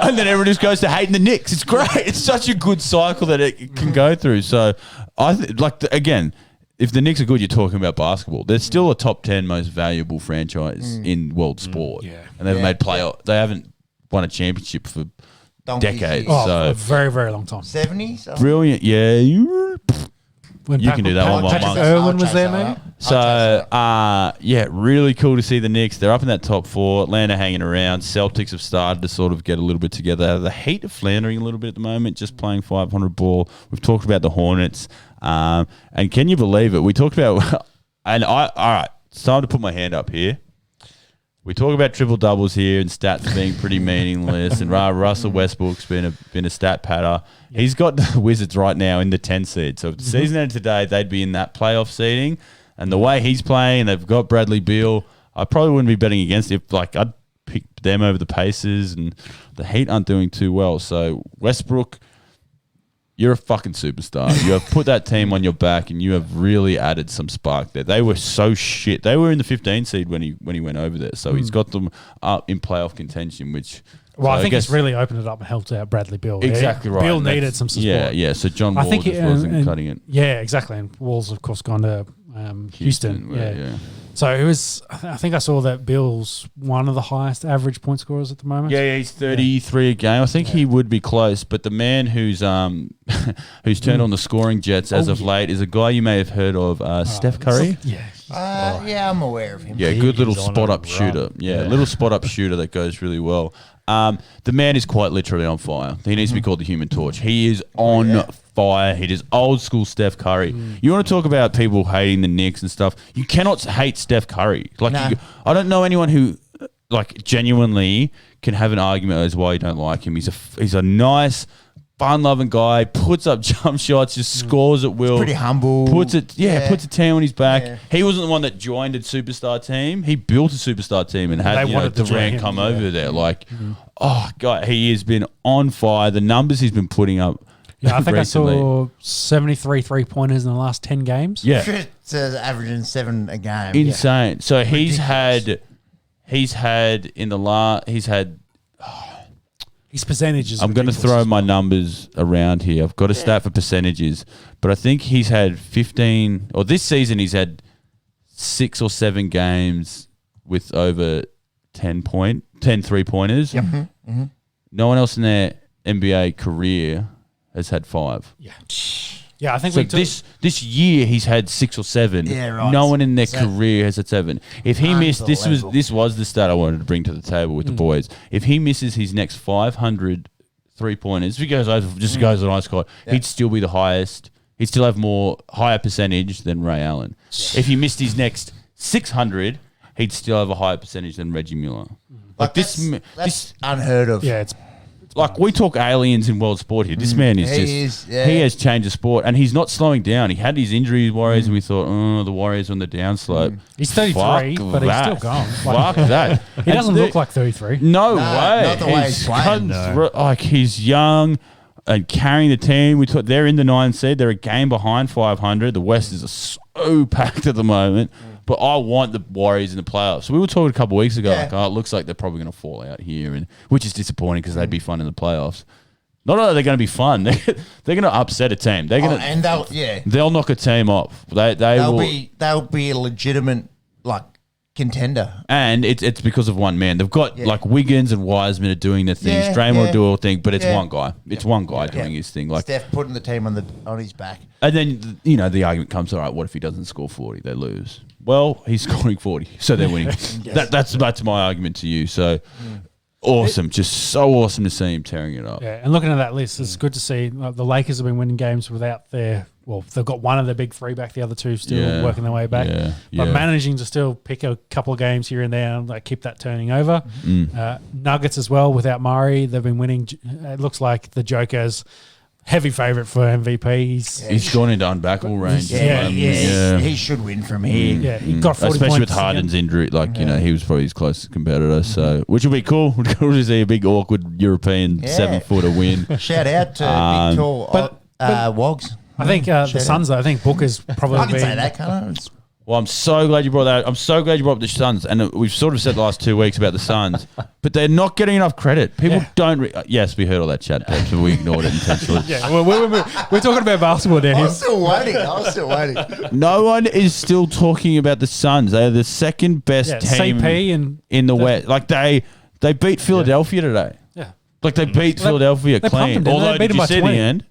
And then everyone just goes to hating the Knicks. It's great. It's such a good cycle that it can go through. So, again, if the Knicks are good, you're talking about basketball. They're still a top 10 most valuable franchise in world sport. Yeah. And they've made playoff. They haven't won a championship for decades. A very, very long time. 70? Brilliant. Yeah. You can do that one while Patrick Monk's. Irwin was there, maybe? So, really cool to see the Knicks. They're up in that top 4. Atlanta hanging around. Celtics have started to sort of get a little bit together. The Heat are floundering a little bit at the moment, just playing 500 ball. We've talked about the Hornets. And can you believe it? We talked about, all right, it's time to put my hand up here. We talk about triple doubles here and stats being pretty meaningless, and Russell Westbrook's been a stat patter. Yeah. He's got the Wizards right now in the 10 seed. So if the season ended today, they'd be in that playoff seeding. And the way he's playing, they've got Bradley Beal. I probably wouldn't be betting against it. I'd pick them over the Pacers, and the Heat aren't doing too well. So Westbrook, you're a fucking superstar. You have put that team on your back, and you have really added some spark there. They were so shit. They were in the 15 seed when he went over there. So he's got them up in playoff contention, which... Well, I think it's really opened it up and helped out Bradley Beal. Exactly right. Beal needed some support. Yeah. So John Wall just wasn't cutting it. Yeah, exactly. And Wall's, of course, gone to Houston. Yeah. So it was. I think I saw that Beal's one of the highest average point scorers at the moment. Yeah, he's 33 a game. I think he would be close, but the man who's turned on the scoring jets as of late is a guy you may have heard of, Steph Curry. Yeah, I'm aware of him. Yeah, good little spot up shooter. Yeah, little spot up shooter that goes really well. The man is quite literally on fire. He needs to be called the Human Torch. He is on fire. He is old school Steph Curry. You want to talk about people hating the Knicks and stuff? You cannot hate Steph Curry. I don't know anyone who genuinely can have an argument as why you don't like him. He's a nice, fun-loving guy, puts up jump shots, just scores at will. Pretty humble. Puts a team on his back. Yeah. He wasn't the one that joined a superstar team. He built a superstar team and had Durant come over there. Like, oh, God, he has been on fire. The numbers he's been putting up. Yeah, I think recently. I saw 73 3-pointers in the last 10 games. Yeah. It's averaging 7 a game. Insane. Yeah. So Ridiculous. he's had His percentages. I'm going to throw my numbers around here. I've got a stat for percentages, but I think he's had 15, or this season he's had 6 or 7 games with over 10 3-pointers. Yep. No one else in their NBA career has had 5. Yeah, I think So this year he's had 6 or 7. Yeah, right. No one in their career has had 7. If he missed, this Unbelievable. was the stat I wanted to bring to the table with the boys. If he misses his next 500 3-pointers, if he goes over, just goes on ice court, he'd still be the highest. He'd still have higher percentage than Ray Allen. If he missed his next 600, he'd still have a higher percentage than Reggie Miller. Like that's unheard of. Yeah, it's Like, we talk aliens in world sport here. This man is he has changed the sport, and he's not slowing down. He had these injury worries, and we thought, oh, the Warriors on the downslope. he's 33, but he's still going. Fuck that. He doesn't look like 33. No way. not the way he's playing. Like, he's young and carrying the team. They're in the 9th seed. They're a game behind 500. The West is so packed at the moment. But I want the Warriors in the playoffs. So we were talking a couple of weeks ago, like, it looks like they're probably going to fall out here, which is disappointing because they'd be fun in the playoffs. Not only are they going to be fun, they're going to upset a team. They're going to, they'll knock a team off. They'll be a legitimate contender. And it's because of one man. They've got like Wiggins and Wiseman are doing their things. Draymond will do all thing, but it's one guy. It's one guy doing his thing. Like Steph putting the team on his back. And then the argument comes, all right, what if he doesn't score 40? They lose. Well, he's scoring 40, so they're winning. That's my argument to you. So awesome, just so awesome to see him tearing it up. Yeah, and looking at that list, it's good to see the Lakers have been winning games without they've got one of their big 3 back, the other 2 still working their way back. But managing to still pick a couple of games here and there and keep that turning over. Nuggets as well, without Murray, they've been winning. It looks like the Joker's heavy favourite for MVP. He's gone into unbackable range. He should win from here. Yeah, he got 40 especially points with Harden's injury. He was probably his closest competitor. So, which will be cool. Cool to see a big awkward European 7-footer win. Shout out to big tall Wogs. I think the Suns, though, I think Booker's probably I can say that, can't I? Well, I'm so glad you brought that. I'm so glad you brought up the Suns, and we've sort of said the last 2 weeks about the Suns, but they're not getting enough credit. People don't. Yes, we heard all that chat, Deb, so we ignored it intentionally. We're talking about basketball down I here. was still waiting. No one is still talking about the Suns. They are the second best team CP in the West. Like they beat Philadelphia today. Yeah, Like they beat Philadelphia they clean. pumped them, Although they beat did them you by see 20. the end?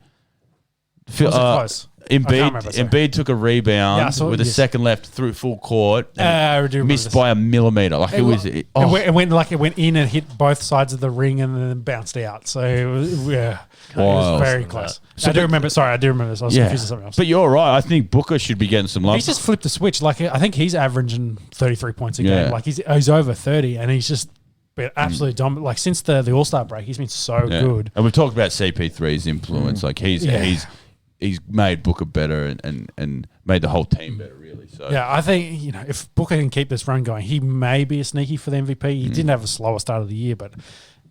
Close. Embiid took a rebound with a second left through full court. And missed by a millimeter. Like it went in and hit both sides of the ring and then bounced out. So it was very close. So I do remember this. I was confused with something else. But you're right. I think Booker should be getting some love. He's just flipped the switch. Like I think he's averaging 33 points a game. Like he's over 30, and he's just been absolutely dominant. Like since the All-Star break, he's been so good. And we've talked about CP3's influence. Like he's made Booker better and made the whole team better, really. So yeah, I think if Booker can keep this run going, he may be a sneaky for the MVP. He didn't have a slower start of the year, but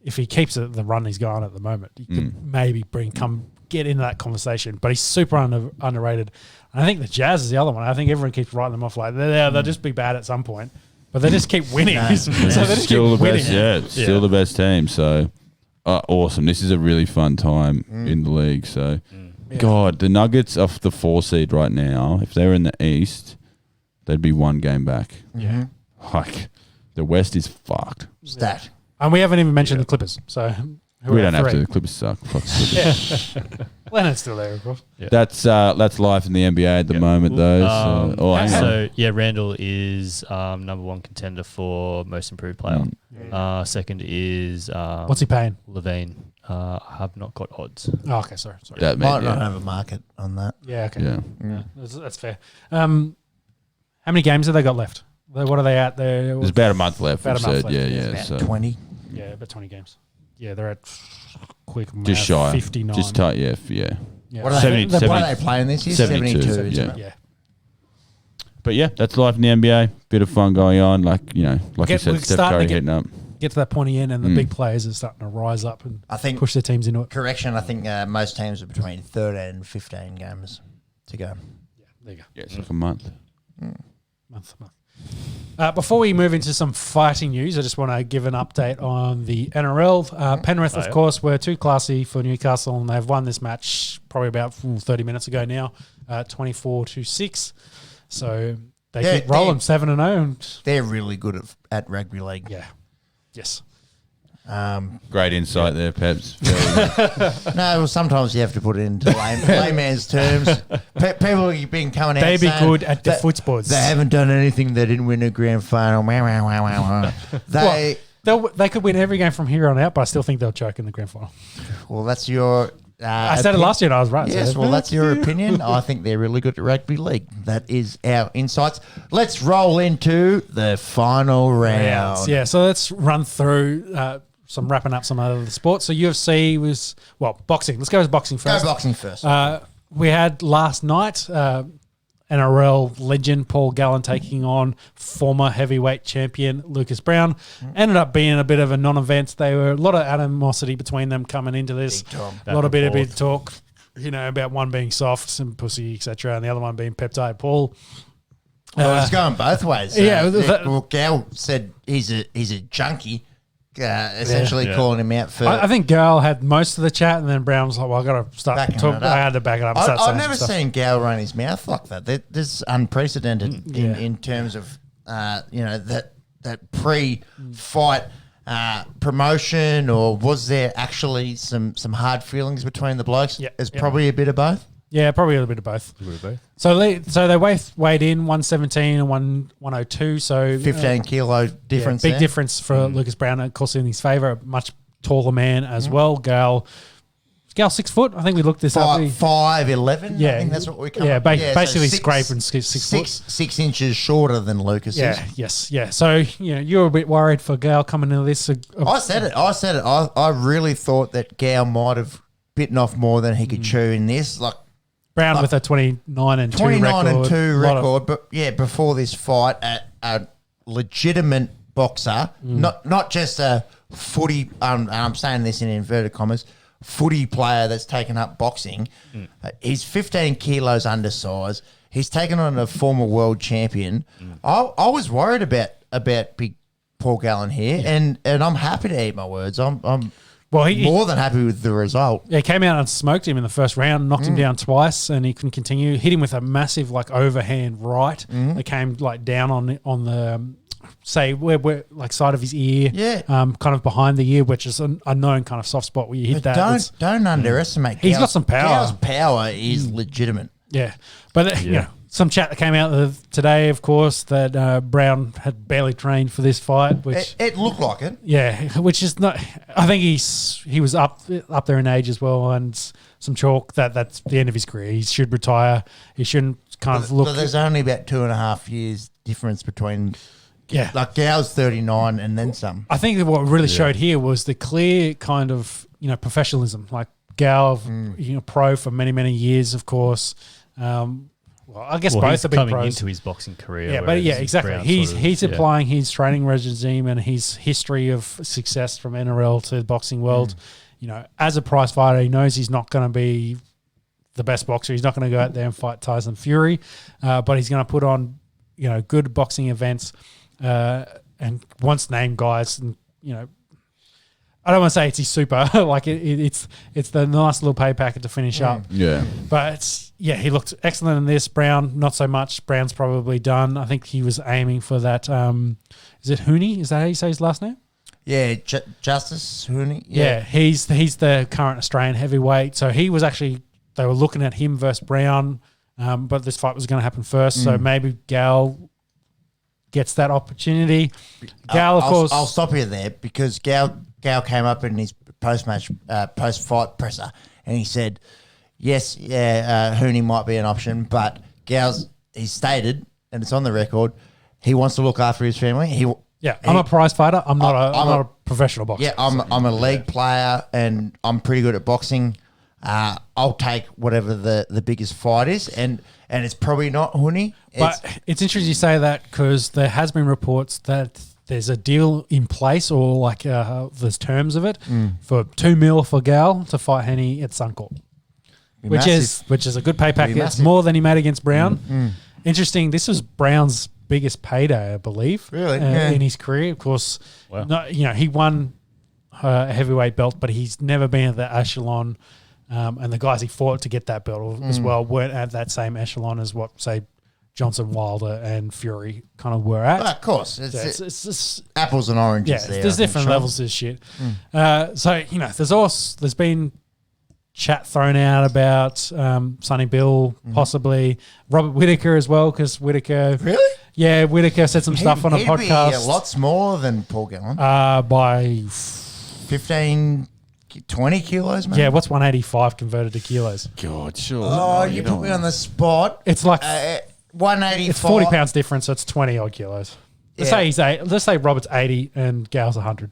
if he keeps the run he's going at the moment, he could maybe get into that conversation. But he's super underrated. And I think the Jazz is the other one. I think everyone keeps writing them off like they'll just be bad at some point, but they just keep winning. So they just still keep the winning. best. Yeah, still the best team. So awesome. This is a really fun time in the league. So. Yeah. God, the Nuggets are the 4 seed right now. If they were in the East, they'd be 1 game back. Yeah. Like, the West is fucked. Stat. And we haven't even mentioned the Clippers. So we don't have to. The Clippers suck. Fuck the Clippers. Leonard's still there, of course. Yeah. That's life in the NBA at the moment, though. Randall is number 1 contender for most improved player. Second is what's he paying? Levine. I have not got odds. Oh, okay, sorry. That might not have a market on that. Yeah, okay. Yeah. That's fair. How many games have they got left? What are they at there? There's about a month left. About a month left. Yeah. About 20. Yeah, about 20 games. Yeah, they're at quick math, Just shy. 59. Just tight, yeah. Yeah. What are 70, they playing this year? 72, 72. yeah. Yeah. But yeah, that's life in the NBA. Bit of fun going on. Like, you know, like you We said, Steph starting Curry to hitting up. Get to that point again, and the big players are starting to rise up and I think push their teams into it. correction. I think most teams are between 13 and 15 games to go. There you go. Yeah, it's like a month. Month. Before we move into some fighting news, I just want to give an update on the NRL. Penrith, of course, were too classy for Newcastle, and they've won this match probably about 30 minutes ago now, 24-6. So they keep rolling 7-0. And they're really good at rugby league. yeah, yes. Great insight there, Peps. No, well, sometimes you have to put it into layman's terms. People have been coming out They be saying good at the that footsports. They haven't done anything. They didn't win a grand final. They could win every game from here on out, but I still think they'll choke in the grand final. Well, that's your. I said it last year and I was right. Yes, so. well, that's your opinion. I think they're really good at rugby league. That is our insights. Let's roll into the final round. Yeah, so let's run through some wrapping up some other sports. So UFC was, boxing. Let's go with boxing first. Go boxing first. We had last night NRL legend Paul Gallen taking on former heavyweight champion Lucas Brown. Ended up being a bit of a non-event. There were a lot of animosity between them coming into this. A lot of bit talk, about one being soft and pussy, etc., and the other one being peptide Paul. It's going both ways. Gal said he's a junkie. Essentially calling him out for. I think Gal had most of the chat, and then Brown was like, "Well, I got to start talking." I had to back it up. I've never seen Gal run his mouth like that. This is unprecedented in terms of that pre-fight promotion, or was there actually some hard feelings between the blokes? Yeah, It's probably a bit of both. Yeah, probably a little bit of both. So they weighed in 117 and 102. So 15 kilo difference. Big there. difference for Lucas Brown. Of course, in his favour, a much taller man as well. Gal 6 foot. I think we looked this up. 5'11". Yeah, I think that's what we come. Yeah, up basically so scraping 6 foot. 6 inches shorter than Lucas is. Yeah. So you were a bit worried for Gal coming into this. I said it. I really thought that Gal might have bitten off more than he could chew in this. Brown with a 29 and 2 record. But before this fight, a legitimate boxer, not just a footy. And I'm saying this in inverted commas, footy player that's taken up boxing. He's 15 kilos undersized. He's taken on a former world champion. I was worried about big Paul Gallen here, and I'm happy to eat my words. I'm more than happy with the result. Yeah, he came out and smoked him in the first round, knocked him down twice, and he couldn't continue. Hit him with a massive overhand right that came down on the where side of his ear, kind of behind the ear, which is a known kind of soft spot where you hit that. Don't underestimate. He's got some power. Gal's power is legitimate. Yeah, but some chat that came out today, of course, that Brown had barely trained for this fight, which it looked like it. Yeah, which is not. I think he was up there in age as well, and some chalk that's the end of his career. He should retire. He shouldn't look. But there's only about 2.5 years difference between. Yeah, Gal's 39 and then some. I think that what really showed here was the clear kind of professionalism. Like Gal, pro for many years, of course. I guess both are big coming pros into his boxing career. Yeah, exactly. He's applying his training regime and his history of success from NRL to the boxing world. As a prize fighter, he knows he's not going to be the best boxer. He's not going to go out there and fight Tyson Fury, but he's going to put on good boxing events and wants to name guys. And I don't want to say it's his super, it's the nice little pay packet to finish up. Yeah. But he looked excellent in this. Brown, not so much. Brown's probably done. I think he was aiming for that. Is it Hooney? Is that how you say his last name? Yeah, Justice Hooney. Yeah, he's the current Australian heavyweight. So he was actually, they were looking at him versus Brown, but this fight was going to happen first. So maybe Gal gets that opportunity. Gal, of course. I'll stop you there because Gal came up in his post-fight presser and he said, yes, Hooney might be an option, but he stated, and it's on the record, he wants to look after his family. Yeah, I'm a prize fighter. I'm not a professional boxer. Yeah, I'm a league player and I'm pretty good at boxing. I'll take whatever the biggest fight is, and it's probably not Huni. But it's interesting you say that because there has been reports that there's a deal in place or like there's terms of it for $2 million for Gal to fight Henny at Suncorp, which is a good pay packet. It's more than he made against Brown. Interesting. This was Brown's biggest payday, I believe, in his career. Of course, he won a heavyweight belt, but he's never been at the echelon. And the guys he fought to get that belt as well weren't at that same echelon as what, say, Johnson, Wilder, and Fury kind of were at. Well, of course. It's just apples and oranges there. There's different levels to this shit. There's been chat thrown out about Sonny Bill, possibly Robert Whittaker as well, because Whittaker... Really? Yeah, Whittaker said some stuff on a podcast. He'd be a lot smaller than Paul Gallen. By 15... 20 kilos, man. Yeah, what's 185 converted to kilos? God, sure. Oh, you put me on the spot. It's like 185. It's 40 pounds difference, so it's 20 odd kilos. Let's say Robert's 80 and Gal's 100.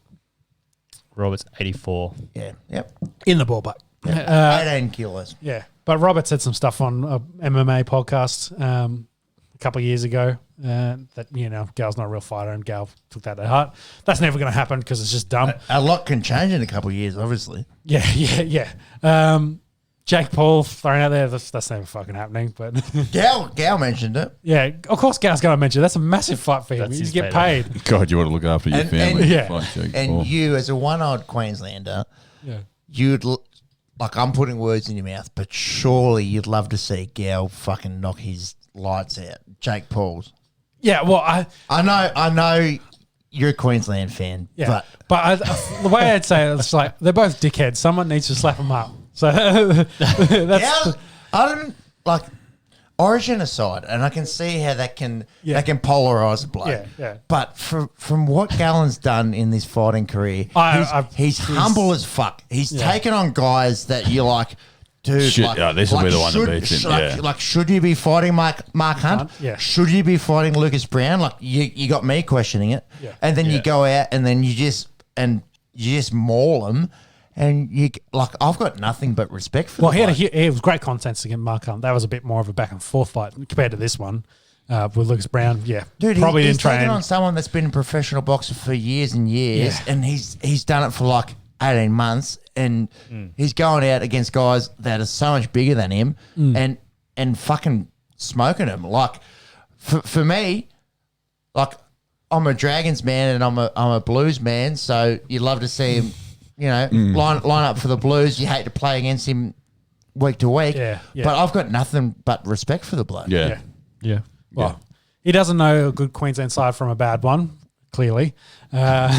Robert's 84. Yeah, yep. In the ballpark. 18 kilos. Yeah, but Robert said some stuff on a MMA podcast a couple of years ago that, Gal's not a real fighter and Gal took that to heart. That's never going to happen because it's just dumb. A lot can change in a couple of years, obviously. Yeah. Jake Paul thrown out there, that's never fucking happening. But Gal mentioned it. Yeah, of course Gal's going to mention it. That's a massive fight for him. That's You his get paid. God, you want to look after your family. And you, as a one-eyed Queenslander, you'd... Like, I'm putting words in your mouth, but surely you'd love to see Gal fucking knock his lights out. Jake Paul's. Yeah, well, I know you're a Queensland fan, but the way I'd say it, it's like they're both dickheads. Someone needs to slap them up. So that's I don't like Origin aside, and I can see how that can polarise a bloke. Yeah. But from what Gallen's done in this fighting career, he's humble as fuck. He's taken on guys that you're like, dude, this will be the one that beats him. Like, should you be fighting Mark Hunt? Yeah. Should you be fighting Lucas Brown? Like, you got me questioning it. Yeah. And then you go out and then you just maul him. And I've got nothing but respect for. Well, it was great content against Mark Hunt. That was a bit more of a back and forth fight compared to this one with Lucas Brown. Yeah, dude, probably he's didn't train on someone that's been a professional boxer for years and years, and he's done it for like 18 months, and he's going out against guys that are so much bigger than him, and fucking smoking them. Like for me, like I'm a Dragons man and I'm a Blues man, so you'd love to see him. Line up for the Blues. You hate to play against him week to week. Yeah. But I've got nothing but respect for the bloke. Yeah. Well, he doesn't know a good Queensland side from a bad one, clearly. But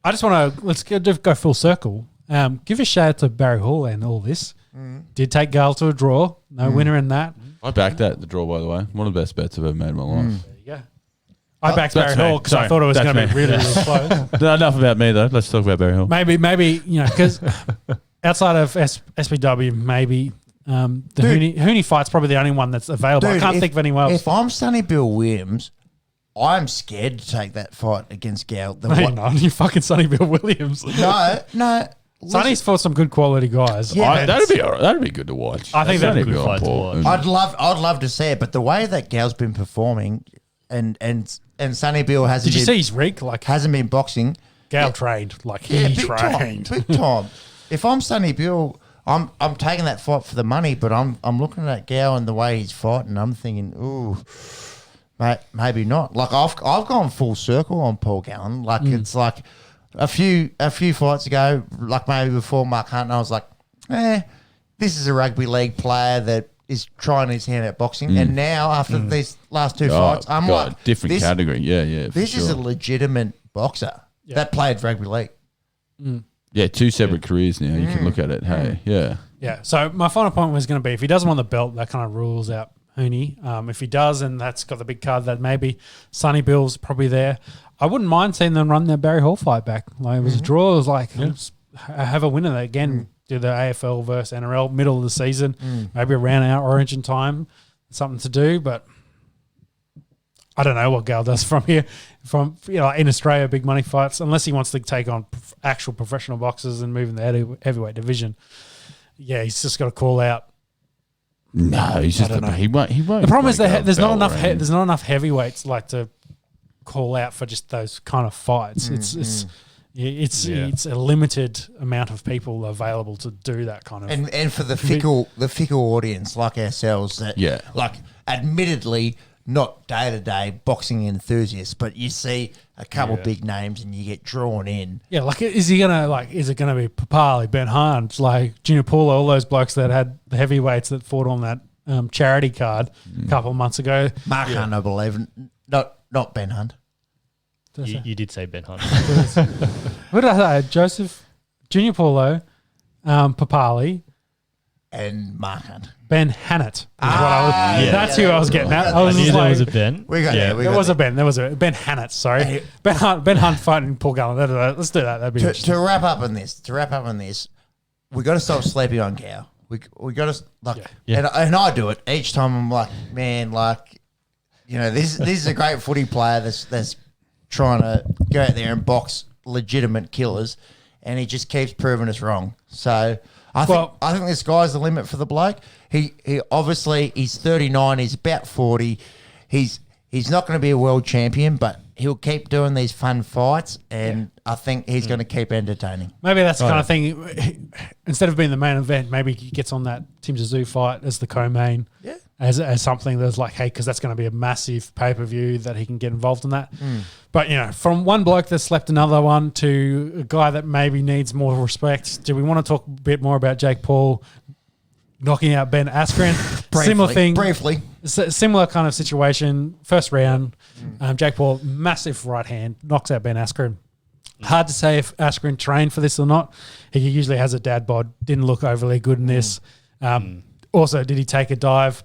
I just want to, let's go full circle. Give a shout out to Barry Hall and all this. Did take Gale to a draw. No winner in that. I backed that, the draw, by the way. One of the best bets I've ever made in my life. There you go. I backed Barry Hall because I thought it was going to be really close. Enough about me, though. Let's talk about Barry Hall. Maybe because outside of SPW, maybe the Hooney fight's probably the only one that's available. Dude, I can't think of anyone else. If I'm Sonny Bill Williams, I'm scared to take that fight against Gal. No, you're not. You're fucking Sonny Bill Williams. No. Sonny's fought some good quality guys. Yeah, that'd be all right. That'd be good to watch. I think that'd be a good fight to watch. I'd love to see it, but the way that Gal's been performing and Sonny Bill hasn't. Did you see his rig? Hasn't been boxing. Gal trained. He trained. Big time. If I'm Sonny Bill, I'm taking that fight for the money, but I'm looking at Gal and the way he's fighting. I'm thinking, ooh, mate, maybe not. Like I've gone full circle on Paul Gallen. Like it's like a few fights ago, like maybe before Mark Hunt, and I was like, this is a rugby league player that is trying his hand at boxing. And now after these last two fights, I'm like, different category. Yeah. This is a legitimate boxer that played rugby league. Yeah, two separate careers now. You can look at it. Hey, Yeah. So my final point was going to be, if he doesn't want the belt, that kind of rules out Hooney. If he does, and that's got the big card that maybe Sonny Bill's probably there, I wouldn't mind seeing them run their Barry Hall fight back. Like it was a draw. It was like have a winner again. Do the AFL versus NRL middle of the season, maybe around our Origin time, something to do. But I don't know what Gal does from here. From in Australia, big money fights, unless he wants to take on actual professional boxers and move in the heavyweight division. Yeah, he's just got to call out. No, he's just he won't. The problem is there's not enough heavyweights to call out for just those kind of fights. It's a limited amount of people available to do that kind of. And for the fickle audience like ourselves that admittedly not day-to-day boxing enthusiasts, but you see a couple big names and you get drawn in. Yeah, is it gonna be Papali, Ben Hunt, Junior Paula, all those blokes that had the heavyweights that fought on that charity card a couple of months ago? Mark Hunt, I believe, not Ben Hunt. You did say Ben Hunt. What did I say? Joseph, Junior Paulo, Papali, and Mark Hunt. Ben Hannett. That's who I was getting at. I knew there was a Ben. There was a Ben Hannett. Sorry, Ben Hunt fighting Paul Gallen. Let's do that. That'd be to wrap up on this. We got to stop sleeping on Cow. We got to and I do it each time. I'm like, man, this is a great footy player that's trying to go out there and box legitimate killers, and he just keeps proving us wrong. So I think the sky's the limit for the bloke. He obviously he's 39. He's about 40. He's not going to be a world champion, but he'll keep doing these fun fights, and I think he's going to keep entertaining. Maybe that's the kind of thing. Instead of being the main event, maybe he gets on that Tim Zissou fight as the co-main. Yeah. As something that's hey, because that's going to be a massive pay-per-view that he can get involved in that. But, from one bloke that slept another one to a guy that maybe needs more respect, do we want to talk a bit more about Jake Paul knocking out Ben Askren? Briefly. Similar kind of situation. First round, Jake Paul, massive right hand, knocks out Ben Askren. Hard to say if Askren trained for this or not. He usually has a dad bod. Didn't look overly good in this. Also, did he take a dive?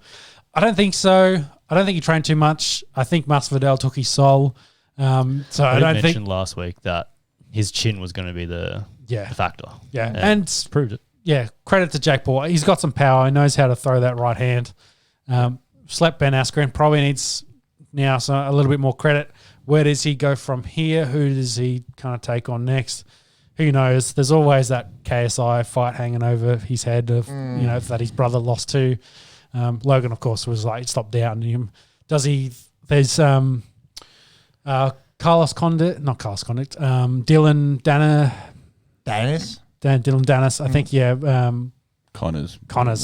I don't think so. I don't think he trained too much. I think Masvidal took his soul. So I don't think mentioned last week that his chin was going to be the factor. Yeah, and proved it. Yeah, credit to Jake Paul. He's got some power. He knows how to throw that right hand. Slept Ben Askren. Probably needs now a little bit more credit. Where does he go from here? Who does he kind of take on next? Who knows? There's always that KSI fight hanging over his head of that his brother lost to. Logan, of course, was stopped doubting him. Does he? There's Carlos Condit, not Carlos Condit. Dylan Danner. Dennis. Dylan Dennis. I think Connor's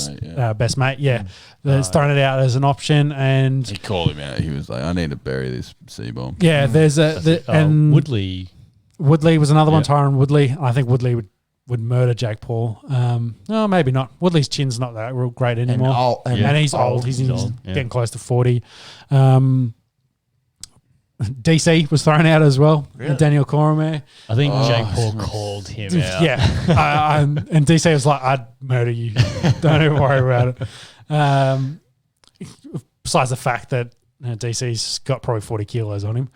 mate, best mate. Yeah, there's thrown it out as an option, and he called him out. He was like, "I need to bury this C-bomb." Yeah, there's and Woodley. Woodley was another one. Tyron Woodley. I think Woodley would murder Jake Paul. No, maybe not. Woodley's chin's not that real great anymore, and he's old. He's getting close to 40. DC was thrown out as well. Really? Daniel Cormier. I think Jake Paul called him out. Yeah, and DC was like, "I'd murder you. Don't even worry about it." Besides the fact that DC's got probably 40 kilos on him.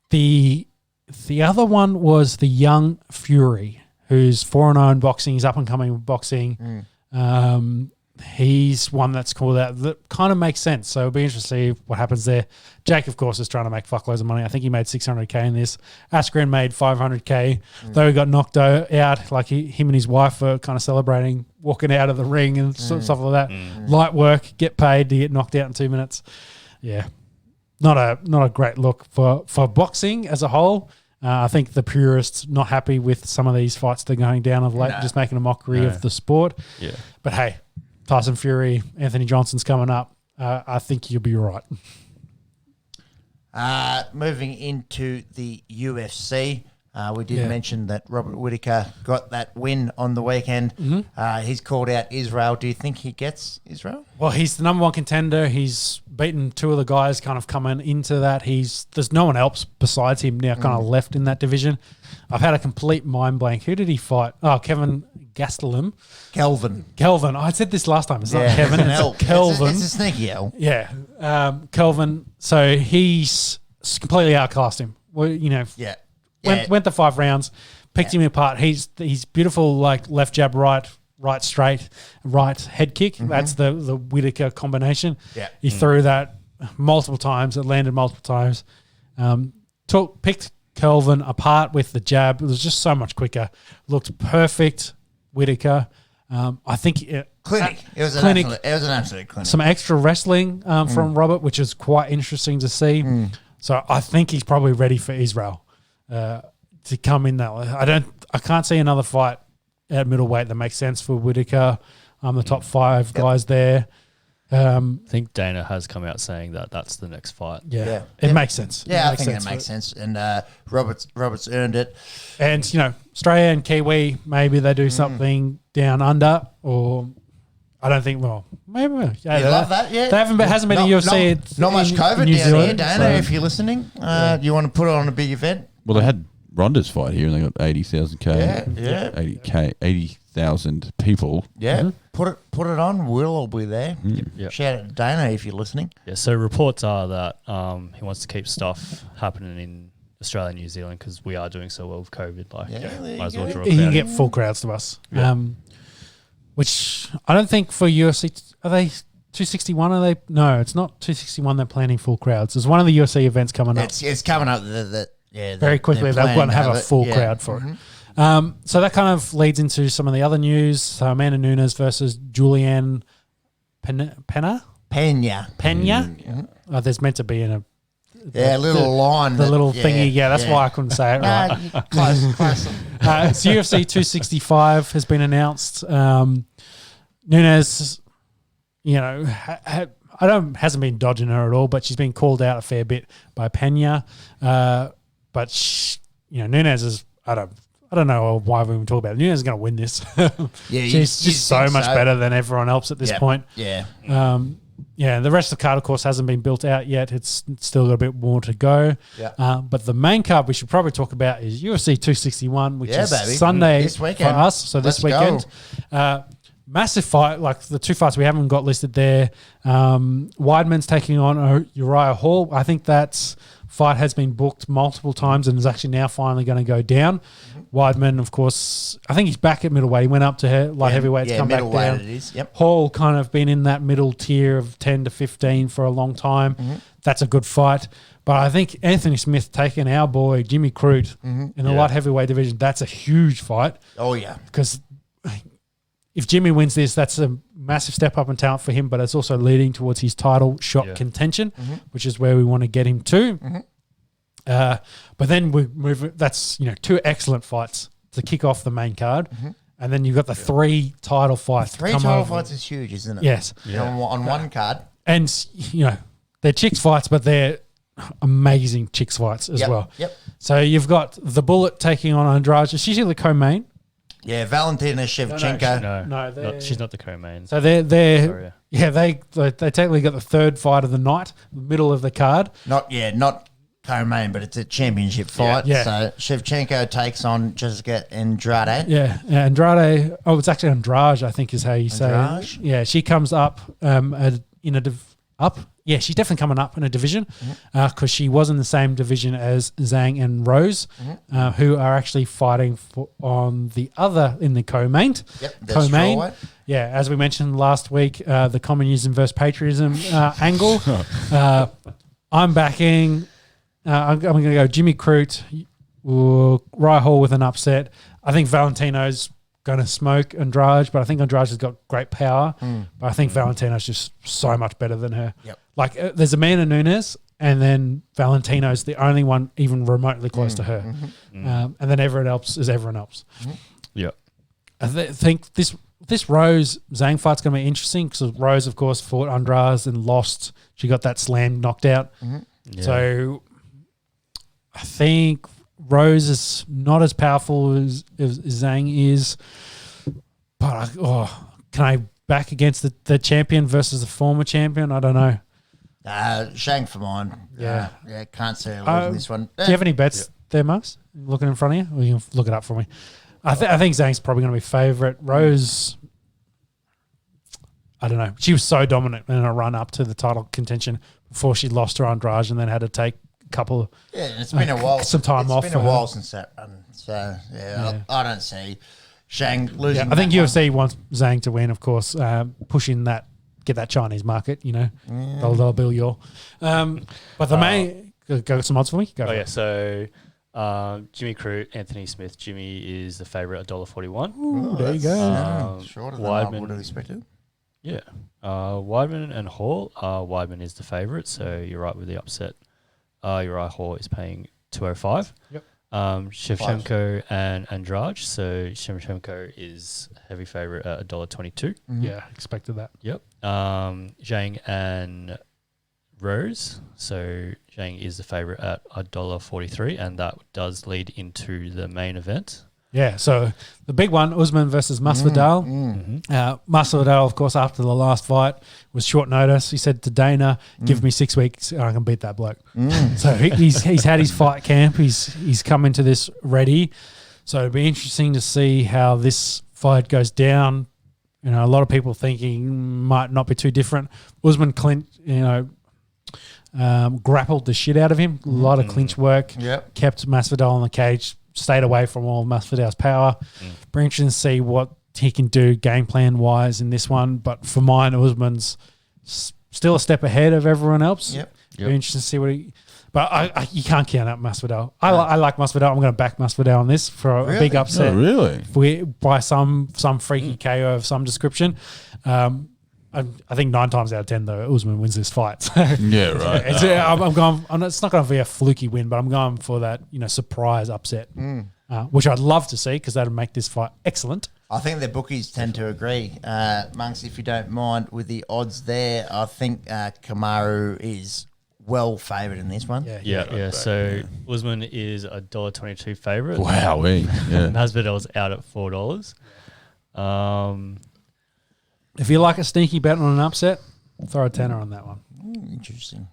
The other one was the young Fury, who's 4-0 in boxing. He's up and coming with boxing. He's one that's called out that kind of makes sense. So it'll be interesting to see what happens there. Jake, of course, is trying to make fuckloads of money. I think he made $600K in this. Askren made $500K, though he got knocked out. Him and his wife were kind of celebrating, walking out of the ring and stuff like that. Light work, get paid to get knocked out in 2 minutes. Yeah, not a great look for boxing as a whole. I think the purists not happy with some of these fights that are going down of late, just making a mockery of the sport. Yeah, but hey, Tyson Fury, Anthony Johnson's coming up. I think you'll be right. Moving into the UFC, we did mention that Robert Whittaker got that win on the weekend. He's called out Israel. Do you think he gets Israel? Well, he's the number one contender. He's beaten two of the guys kind of coming into that. There's no one else besides him now kind of left in that division. I've had a complete mind blank. Who did he fight? Oh, Kevin Gastelum. Kelvin. I said this last time. It's not Kevin. It's Kelvin. It's a sneaky L. Yeah. Kelvin. So he's completely outclassed him. Well, went the 5 rounds, picked him apart. He's beautiful, left jab, right straight, right head kick. That's the Whittaker combination. Yeah. He threw that multiple times. It landed multiple times. Picked Kelvin apart with the jab. It was just so much quicker. Looked perfect. Whittaker. I think clinic. It was clinic. It was an absolute clinic. Some extra wrestling from Robert, which is quite interesting to see. So I think he's probably ready for Israel to come in that. I can't see another fight at middleweight that makes sense for Whittaker. The top 5 guys there. I think Dana has come out saying that that's the next fight. Yeah. It makes sense. Yeah, I think it makes sense. And Robert's earned it. And, Australia and Kiwi, maybe they do something down under, or I don't think, maybe. Yeah, You love that, yeah? There hasn't been a UFC. Not much COVID in New down Zealand, here, Dana, so- if you're listening. You want to put it on a big event? Well, they had Ronda's fight here and they got 80,000 Yeah. 80,000 people. Yeah. Put it on. We'll all be there. Yep. Shout out to Dana if you're listening. Yeah, so reports are that he wants to keep stuff happening in Australia and New Zealand because we are doing so well with COVID. Might as well draw a He can crowd get in. full crowds to us. Yeah. Which I don't think for UFC, are they 261? Are they? No, it's not 261. They're planning full crowds. There's one of the UFC events coming up. It's coming up. Very quickly. They're going to have a full crowd for it. So that kind of leads into some of the other news. Amanda Nunes versus Julianne Pena. There's meant to be in a little line. the little thingy. Yeah, that's why I couldn't say it right. Close. So UFC 265 has been announced. Nunes, hasn't been dodging her at all, but she's been called out a fair bit by Pena. But Nunes is I don't know why we even talk about it. Nunes is going to win this. She's just so much better than everyone else at this point. Yeah. The rest of the card, of course, hasn't been built out yet. It's still got a bit more to go. Yeah. But the main card we should probably talk about is UFC 261, which is baby. Sunday This for weekend. us. So this weekend. Massive fight, like the 2 fights we haven't got listed there. Weidman's taking on Uriah Hall. I think that fight has been booked multiple times and is actually now finally going to go down. Weidman, of course, I think he's back at middleweight. He went up to light heavyweight. Come back down. It is. Yep. Hall kind of been in that middle tier of 10 to 15 for a long time. That's a good fight. But I think Anthony Smith taking our boy Jimmy Crute in the light heavyweight division, that's a huge fight. Oh, yeah. Because if Jimmy wins this, that's a massive step up in talent for him, but it's also leading towards his title shot contention, which is where we want to get him to. But then we move. That's 2 excellent fights to kick off the main card, and then you've got the 3 title fights. 3 title fights is huge, isn't it? Yes. On one card, and they're chicks fights, but they're amazing chicks fights as well. Yep. So you've got the Bullet taking on Andrade. She's the co-main. Yeah, Valentina Shevchenko. No, she's not the co-main. So they're they technically got the 3rd fight of the night, middle of the card. Not co-main, but it's a championship fight. Yeah. So Shevchenko takes on Jessica Andrade. Yeah, Andrade. Oh, it's actually Andrade, I think is how you say Andrade? it. Yeah, she comes up up. Yeah, she's definitely coming up in a division because she was in the same division as Zhang and Rose, who are actually fighting in the co-main. Yep, that's co-main. strawweight. Yeah, as we mentioned last week, the communism versus patriotism angle. I'm backing. I'm going to go Jimmy Crute, Rye Hall with an upset. I think Valentino's going to smoke Andrade, but I think Andrade has got great power. But I think Valentino's just so much better than her. Yep. Like there's Amanda Nunes, and then Valentino's the only one even remotely close to her. And then everyone else is everyone else. Yeah. I think this Rose Zhang fight's going to be interesting because Rose, of course, fought Andrade and lost. She got that slam knocked out. Yeah. So I think Rose is not as powerful as Zhang is. But can I back against the champion versus the former champion? I don't know. Shang for mine. Yeah. Can't see her losing this one. Do you have any bets there, Marks? Looking in front of you? Or you can look it up for me. I think Zhang's probably going to be favourite. Rose, I don't know. She was so dominant in a run up to the title contention before she lost to Andrade and then had to take a couple. Yeah, it's been a while. Some time off. It's been a while since that run. So, I don't see Shang losing. I think that UFC wants Zhang to win, of course, pushing that get that Chinese market, dollar bill y'all. But the main go some odds for me. Go for it. So Jimmy Crute, Anthony Smith. Jimmy is the favourite, $1.41. Ooh, there you go. Shorter than I would have expected. Yeah. Weidman and Hall. Weidman is the favourite, so you're right with the upset. Uriah Hall is paying $2.05. Yep. Shevchenko and Andrade. So Shevchenko is heavy favourite at $1.22. Yeah, expected that. Yep. Zhang and Rose. So Zhang is the favourite at $1.43, and that does lead into the main event. Yeah, so the big one, Usman versus Masvidal. Masvidal, of course, after the last fight, was short notice. He said to Dana, give me 6 weeks and I can beat that bloke. So he's had his fight camp. He's come into this ready. So it'll be interesting to see how this fight goes down. A lot of people thinking might not be too different. Usman grappled the shit out of him. A lot of clinch work. Yep. Kept Masvidal in the cage. Stayed away from all Masvidal's power. Very interesting to see what he can do game plan wise in this one. But for mine, Usman's still a step ahead of everyone else. Yep. Very interesting to see what he. But you can't count out Masvidal. I like Masvidal. I'm going to back Masvidal on this for a big upset. Oh, really? By some freaky KO of some description. I think 9 times out of 10 though, Usman wins this fight. Yeah, right. I'm going. It's not going to be a fluky win, but I'm going for that surprise upset, which I'd love to see because that'd make this fight excellent. I think the bookies tend to agree. Monks, if you don't mind with the odds there, I think Kamaru is well favoured in this one. Yeah. So Usman is $1.22 favourite. Wow, yeah. Masvidal's out at $4. If you like a sneaky bet on an upset, throw a tenner on that one. Interesting.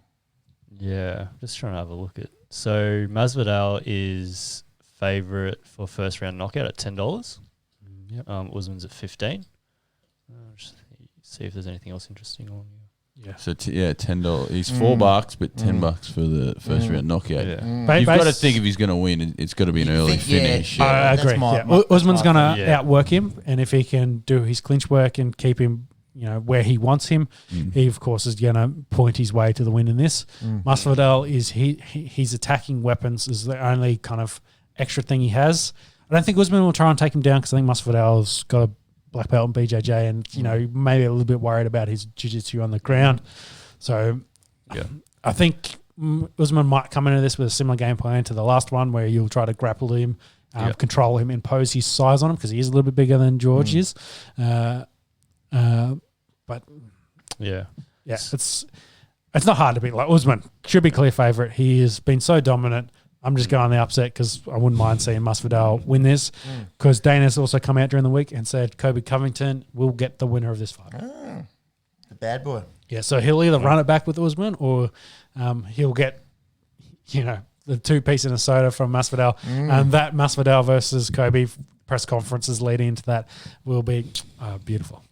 Yeah, just trying to have a look at. So Masvidal is favourite for first round knockout at $10. Yep. Usman's at $15. Just see if there's anything else interesting on here. Yeah. So $10. He's $4, but $10 for the first round knockout. Yeah. You've got to think if he's going to win, it's got to be an early finish. I agree. Usman's going to outwork him, and if he can do his clinch work and keep him, where he wants him, he of course is going to point his way to the win in this. Masvidal is his attacking weapons is the only kind of extra thing he has. I don't think Usman will try and take him down because I think Masvidal's got a black belt in BJJ and, maybe a little bit worried about his jiu-jitsu on the ground. So I think Usman might come into this with a similar game plan to the last one where you'll try to grapple him, control him, impose his size on him because he is a little bit bigger than George is. But it's not hard to beat. Like Usman should be clear favourite. He has been so dominant. I'm just going the upset because I wouldn't mind seeing Masvidal win this because Dana's also come out during the week and said Kobe Covington will get the winner of this fight. The bad boy. Yeah, so he'll either run it back with Usman or he'll get, the 2-piece in a soda from Masvidal. And that Masvidal versus Kobe press conferences leading into that will be beautiful.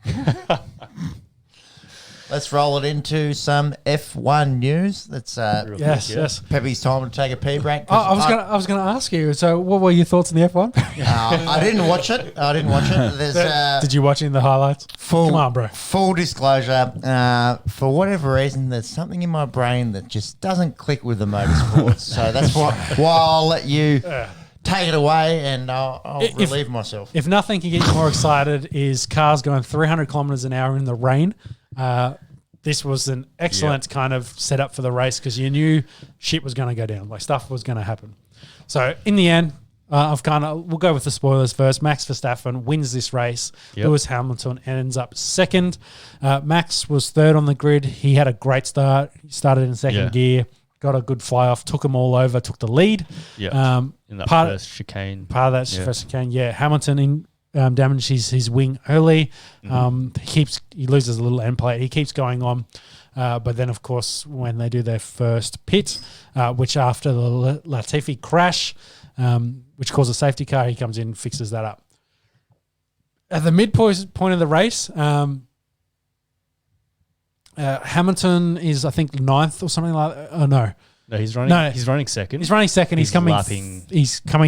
Let's roll it into some F1 news. Let's yes. Peppy's time to take a pee break. I was going to ask you. So, what were your thoughts on the F1? I didn't watch it. There's Did you watch it in the highlights? Come on, bro. Full disclosure. For whatever reason, there's something in my brain that just doesn't click with the motorsports. So that's why I'll let you take it away, and I'll relieve myself. If nothing can get you more excited, is cars going 300 kilometers an hour in the rain. This was an excellent kind of setup for the race because you knew shit was going to go down, like stuff was going to happen. So in the end, we'll go with the spoilers first. Max Verstappen wins this race. Lewis Hamilton ends up second. Max was third on the grid. He had a great start. He started in second gear, got a good fly off, took them all over, took the lead. Yeah, in that first chicane. Part of that first chicane, Hamilton damages his wing early. He loses a little end plate. He keeps going on. But then, of course, when they do their first pit, which after the Latifi crash, which caused a safety car, he comes in and fixes that up. At the midpoint of the race, Hamilton is, I think, 9th or something like that. Oh, no. No, he's running second. He's running second. He's coming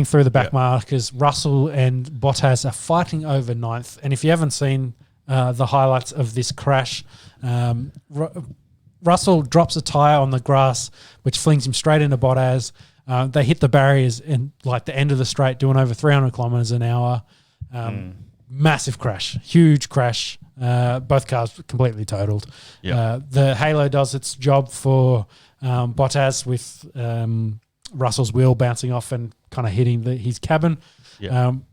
through the back markers. Russell and Bottas are fighting over 9th. And if you haven't seen the highlights of this crash. Russell drops a tyre on the grass, which flings him straight into Bottas. They hit the barriers in like the end of the straight, doing over 300 kilometres an hour. Massive crash, huge crash. Both cars completely totaled. The halo does its job for Bottas with Russell's wheel bouncing off and kind of hitting his cabin.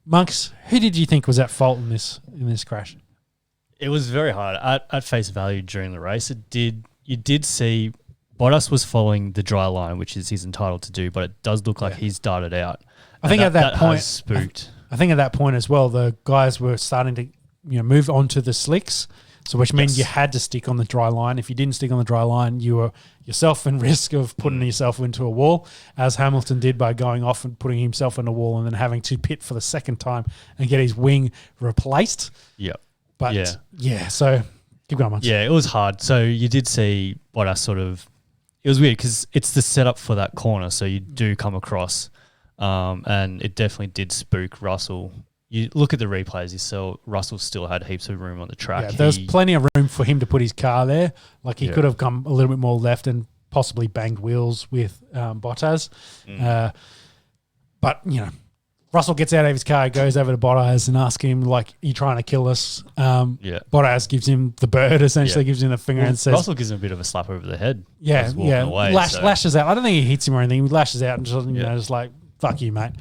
Monks, who did you think was at fault in this crash? It was very hard at face value during the race. You did see Bottas was following the dry line, which is he's entitled to do, but it does look like he's darted out. I think at that point, has spooked. I think at that point as well, the guys were starting to move on to the slicks, so which means you had to stick on the dry line. If you didn't stick on the dry line, you were yourself in risk of putting yourself into a wall, as Hamilton did by going off and putting himself in a wall and then having to pit for the second time and get his wing replaced. But so keep going, Monks. Yeah, it was hard. So you did see Bottas sort of. It was weird because it's the setup for that corner, so you do come across, and it definitely did spook Russell. You look at the replays, you saw Russell still had heaps of room on the track. Yeah, there was plenty of room for him to put his car there. Like he could have come a little bit more left and possibly banged wheels with Bottas. But, Russell gets out of his car, goes over to Bottas and asks him, like, are you trying to kill us? Bottas gives him the bird, essentially, gives him the finger and says... Russell gives him a bit of a slap over the head. Away, lashes out. I don't think he hits him or anything. He lashes out and just, just like, fuck you, mate.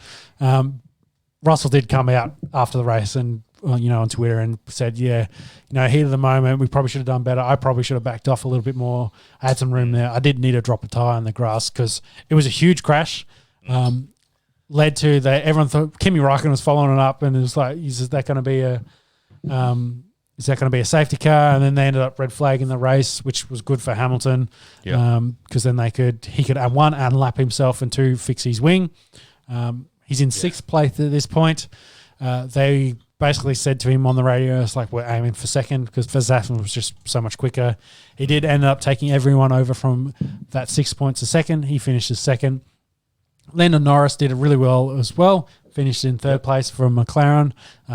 Russell did come out after the race and, on Twitter and said, heat of the moment, we probably should have done better. I probably should have backed off a little bit more. I had some room there. I did need to drop a tyre in the grass because it was a huge crash. Led to everyone thought Kimi Räikkönen was following it up, and it was like, is that going to be a safety car? And then they ended up red flagging the race, which was good for Hamilton, because then he could one unlap himself and two fix his wing. He's in sixth place at this point. They basically said to him on the radio, it's like, we're aiming for second, because Verstappen was just so much quicker. He did end up taking everyone over from that 6 points a second. He finishes second. Lando Norris did it really well as well. Finished in third place for McLaren,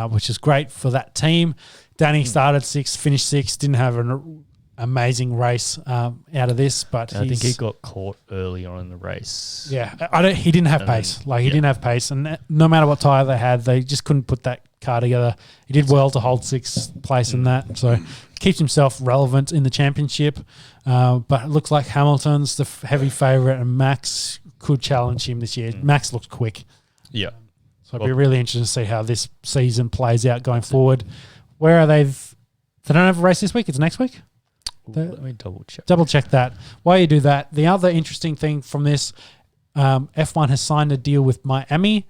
which is great for that team. Danny started sixth, finished sixth. Didn't have an amazing race out of this, but I think he got caught early on in the race. Yeah, he didn't have pace. He didn't have pace, and no matter what tyre they had, they just couldn't put that car together. He did well to hold sixth place in that, so keeps himself relevant in the championship. But it looks like Hamilton's the heavy favourite, and Max could challenge him this year. Max looks quick. Yeah. So it'll be really interesting to see how this season plays out going forward. Where are they? They don't have a race this week. It's next week. Let me double check. Double check that. While you do that, the other interesting thing from this, F1 has signed a deal with Miami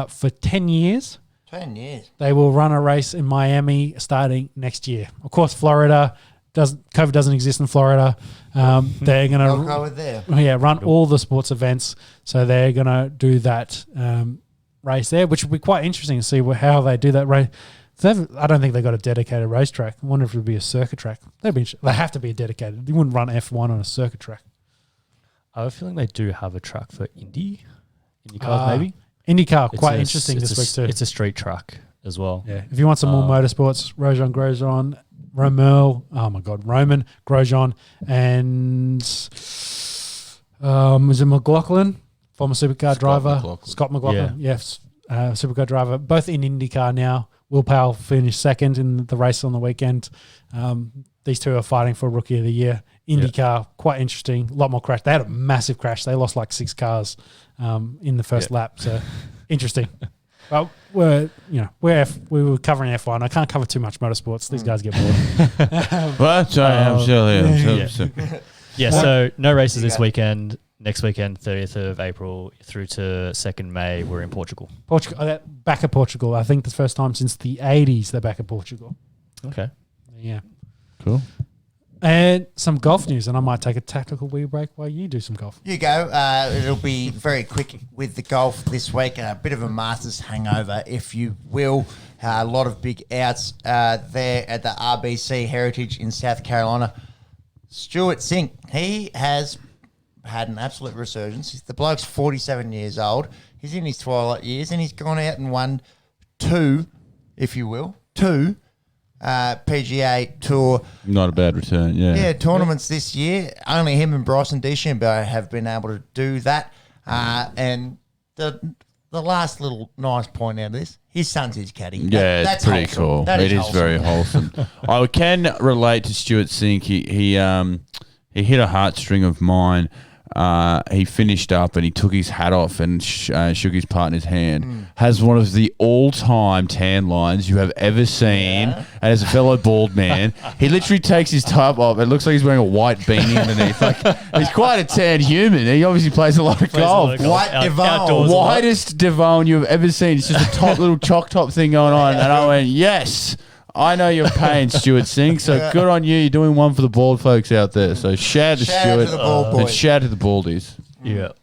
for 10 years. 10 years. They will run a race in Miami starting next year. Of course, Florida COVID doesn't exist in Florida. They're going to run all the sports events. So they're going to do that race there, which will be quite interesting to see how they do that race. I don't think they've got a dedicated racetrack. I wonder if it would be a circuit track. They have to be a dedicated. You wouldn't run F1 on a circuit track. I have a feeling they do have a track for IndyCars maybe. IndyCar, quite interesting this week too. It's a street track as well. Yeah. If you want some more motorsports, Roman Grosjean, and is it McLaughlin, former supercar driver? Scott McLaughlin, yes, supercar driver. Both in IndyCar now. Will Powell finished second in the race on the weekend. These two are fighting for Rookie of the Year. IndyCar, quite interesting. A lot more crash. They had a massive crash. They lost like 6 cars in the first lap. So interesting. Well, we were covering F1. I can't cover too much motorsports. These guys get bored. What? So no races this weekend. Next weekend, 30th of April through to 2nd May, we're in Portugal. Back at Portugal. I think the first time since the 80s they're back at Portugal. Okay. Yeah. Cool. And some golf news, and I might take a tactical wee break while you do some golf. You go. It'll be very quick with the golf this week. A bit of a Masters hangover, if you will. A lot of big outs there at the RBC Heritage in South Carolina. Stuart Singh, he has had an absolute resurgence. The bloke's 47 years old. He's in his twilight years, and he's gone out and won two PGA Tour. Not a bad return, yeah. Yeah, tournaments this year. Only him and Bryson DeChambeau have been able to do that. And the last little nice point out of this, his son's his caddy. Yeah, That's it's pretty wholesome. cool. That It is wholesome. very wholesome. I can relate to Stuart Sink. He hit a heartstring of mine. He finished up and he took his hat off and shook his partner's hand. Has one of the all-time tan lines you have ever seen. And as a fellow bald man, he literally takes his top off. It looks like he's wearing a white beanie underneath. Like, he's quite a tan human. He obviously plays a lot of golf. White Devon. Whitest Devon you've ever seen. It's just a top little chalk top thing going on. And I went, yes. I know you're paying Stuart Sink, so good on you. You're doing one for the bald folks out there. So shout to Shout out Stuart to the bald and boys. shout to the baldies. Yeah.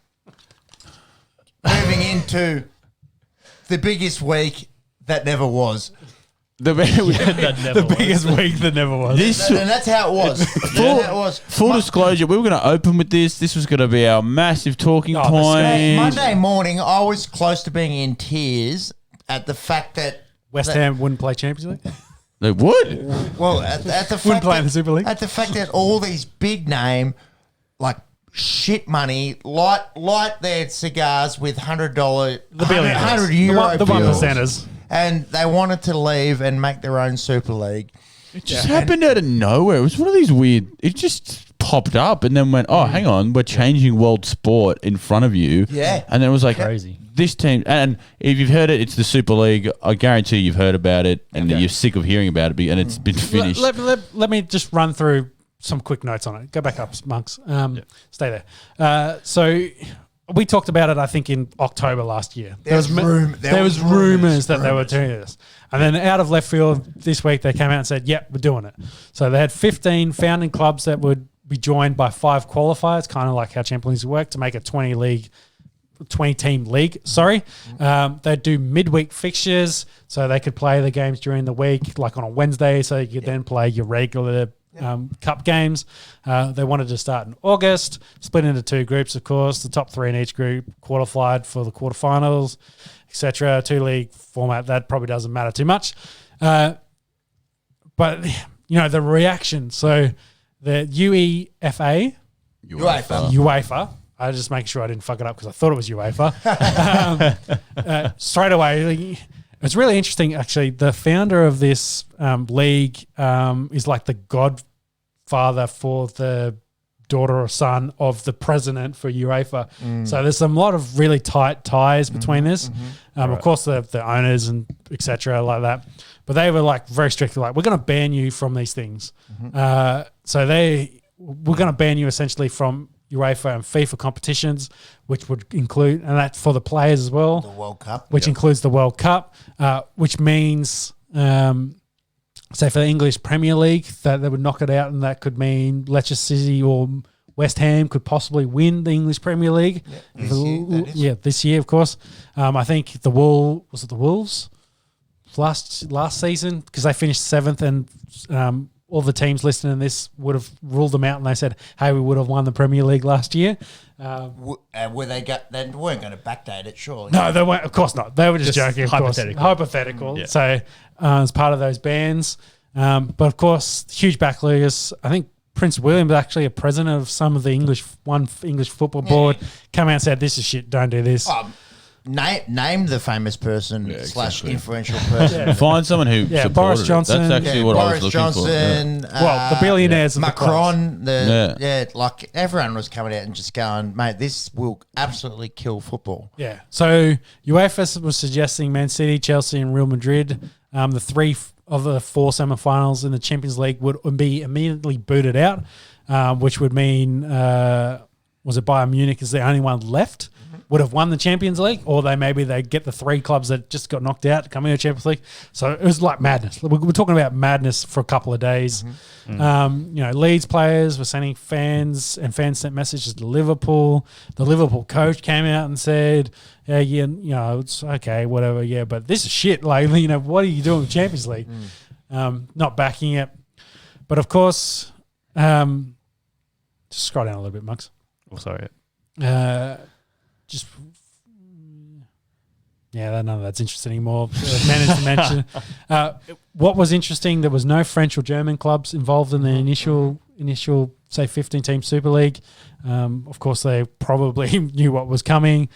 Moving into the biggest week that never was. The biggest week that never was. And that's how it was. That's how it was. Full disclosure, we were going to open with this. This was going to be our massive talking point. Monday morning, I was close to being in tears at the fact that West Ham wouldn't play Champions League. They would. Well, at the fact Wouldn't play in that- the Super League. At the fact that all these big name, like shit money, light their cigars with $100, The billionaires. €100 The one bills, percenters. and they wanted to leave and make their own Super League. It just happened out of nowhere. It was one of these weird. It just popped up and then went, oh, hang on, we're changing world sport in front of you. Yeah. And then it was like, Crazy. This team, and if you've heard it, it's the Super League. I guarantee you've heard about it and you're sick of hearing about it and it's been finished. Let me just run through some quick notes on it. Go back up, Monks. Stay there. So we talked about it, I think, in October last year. There was rumours that they were doing this. And then out of left field this week, they came out and said, yep, we're doing it. So they had 15 founding clubs that would be joined by 5 qualifiers, kind of like how Champions League work, to make a 20-team league. They'd do midweek fixtures, so they could play the games during the week, like on a Wednesday, so you could then play your regular cup games. They wanted to start in August, split into 2 groups, of course. The top 3 in each group qualified for the quarterfinals, etc. 2-league format, that probably doesn't matter too much. But, the reaction. So the UEFA, I was just making sure I didn't fuck it up because I thought it was UEFA. Straight away, it's really interesting, actually. The founder of this league is like the godfather for the daughter or son of the president for UEFA. So there's a lot of really tight ties between this. Of course, the owners and etc. like that. But they were like very strictly like, we're going to ban you from these things. We're going to ban you essentially from UEFA and FIFA competitions, which would include, and that's for the players as well. The World Cup. Which includes the World Cup, which means, say for the English Premier League, that they would knock it out, and that could mean Leicester City or West Ham could possibly win the English Premier League. This year, of course. I think the Wolves last season, because they finished 7th, and all the teams listed in this would have ruled them out, and they said, hey, we would have won the Premier League last year. They weren't going to backdate it, surely. No, they weren't. Of course not. They were just joking. Of hypothetical. Course. Hypothetical. Yeah. So as part of those bans, but of course, huge backlash. I think Prince William was actually a president of some of the English football board. Came out and said, "This is shit. Don't do this." Name the famous person / influential person. Find someone who supported Boris Johnson. it. That's actually what I was Boris looking Johnson. for. The billionaires, of Macron. Like everyone was coming out and just going, mate, this will absolutely kill football. Yeah. So UEFA was suggesting Man City, Chelsea, and Real Madrid, the 3 of the 4 semi-finals in the Champions League, would be immediately booted out, which would mean was it Bayern Munich is the only one left. Would have won the Champions League, or they get the 3 clubs that just got knocked out coming to the Champions League. So it was like madness. We're talking about madness for a couple of days. Leeds players were sending fans sent messages to Liverpool. The Liverpool coach came out and said, it's okay, whatever, but this is shit. Like, what are you doing with the Champions League? Not backing it. But of course, just scroll down a little bit, Muggs. Oh, sorry. Yeah, none of that's interesting anymore. Managed to mention. What was interesting, there was no French or German clubs involved in the initial, say, 15-team Super League. Of course, they probably knew what was coming.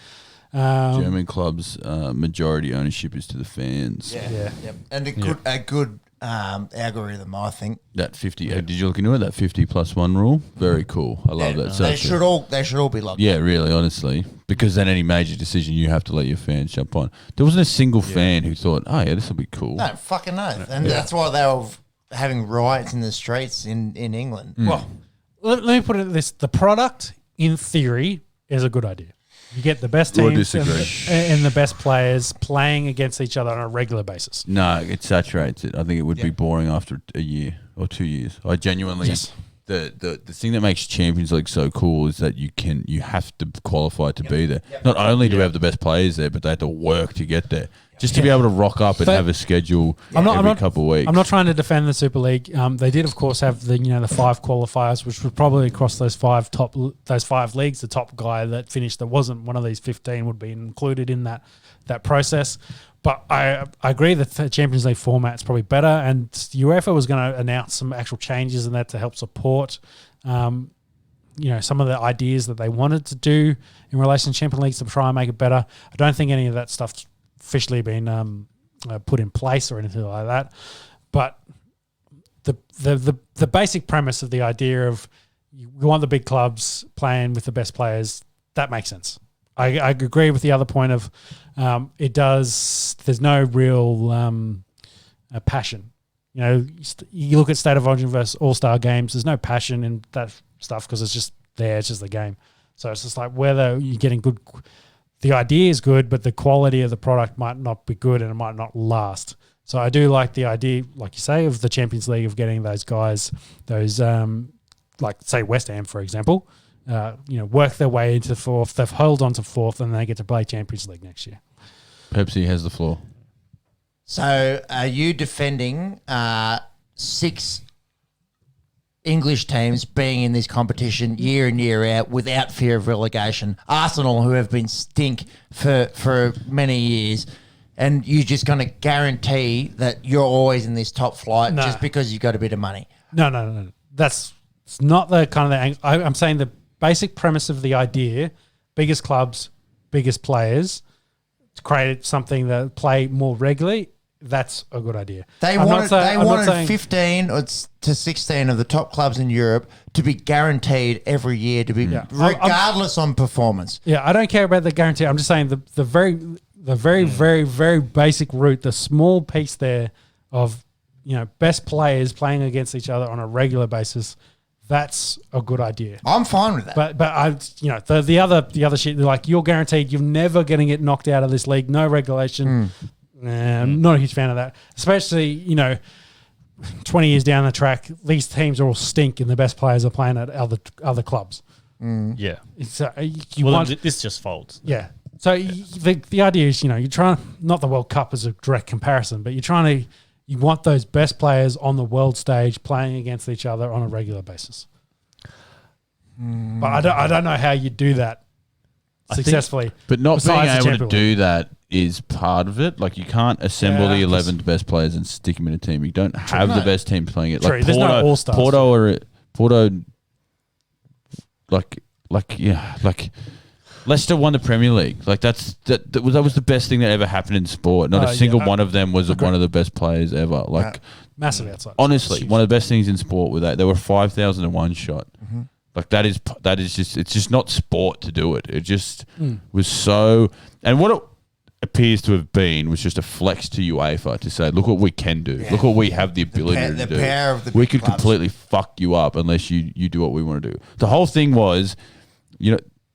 German clubs, majority ownership is to the fans. Yeah. Yep. And a good algorithm, I think. That 50. Did you look into it? That 50+1 rule. Very cool. I love that. So They should all be locked. Yeah, really, honestly, because then any major decision you have to let your fans jump on. There wasn't a single fan who thought, "Oh yeah, this will be cool." No, fucking no. And that's why they were having riots in the streets in England. Well, let me put it this: the product, in theory, is a good idea. You get the best teams and the best players playing against each other on a regular basis. No, it saturates it. I think it would be boring after a year or 2 years. I genuinely the thing that makes Champions League so cool is that you have to qualify to be there. Not only do we have the best players there, but they have to work to get there. Just to be able to rock up and have a schedule every couple of weeks. I'm not trying to defend the Super League. They did, of course, have the 5 qualifiers, which would probably across those five leagues. The top guy that finished that wasn't one of these 15 would be included in that process. But I agree that the Champions League format is probably better, and UEFA was going to announce some actual changes in that to help support some of the ideas that they wanted to do in relation to Champions League to try and make it better. I don't think any of that stuff's officially been put in place or anything like that. But the basic premise of the idea of we want the big clubs playing with the best players, that makes sense. I agree with the other point of there's no real passion. You look at State of Origin versus All-Star games, there's no passion in that stuff because it's just there, it's just the game. So it's just like whether you're getting good, the idea is good, but the quality of the product might not be good and it might not last. So I do like the idea, like you say, of the Champions League of getting those guys, like say West Ham, for example, work their way into fourth. They've held on to fourth and they get to play Champions League next year. Pepsi has the floor. So are you defending 6 English teams being in this competition year in, year out without fear of relegation? Arsenal, who have been stink for many years, and you're just going to guarantee that you're always in this top flight just because you've got a bit of money? No. It's not the kind of the. I'm saying the basic premise of the idea: biggest clubs, biggest players, to create something that play more regularly. That's a good idea. They wanted 15 to 16 of the top clubs in Europe to be guaranteed every year to be regardless on performance. Yeah, I don't care about the guarantee. I'm just saying the very, very basic route, the small piece there of best players playing against each other on a regular basis. That's a good idea. I'm fine with that. But the other shit, like you're guaranteed you're never going to get knocked out of this league. No regulation. I'm not a huge fan of that. Especially, 20 years down the track, these teams all stink and the best players are playing at other clubs. Yeah. It's, this just folds. Yeah. So the idea is, you're trying, not the World Cup as a direct comparison, but you want those best players on the world stage playing against each other on a regular basis. But I don't know how you do that successfully. But not being able to do that is part of it. Like you can't assemble the 11 best players and stick them in a team. You don't have the best team playing it. Like there's no all-stars. Porto, Leicester won the Premier League. Like that was the best thing that ever happened in sport. Not a single one of them was one of the best players ever. Like massive outside. Honestly, one of the best things in sport with that. There were 5,001 shot. Like that is just, it's just not sport to do it. It just was so, and what it appears to have been was just a flex to UEFA to say, look what we can do. Look what we have the ability to do. Power of the we big could clubs. completely fuck you up unless you do what we want to do. The whole thing was,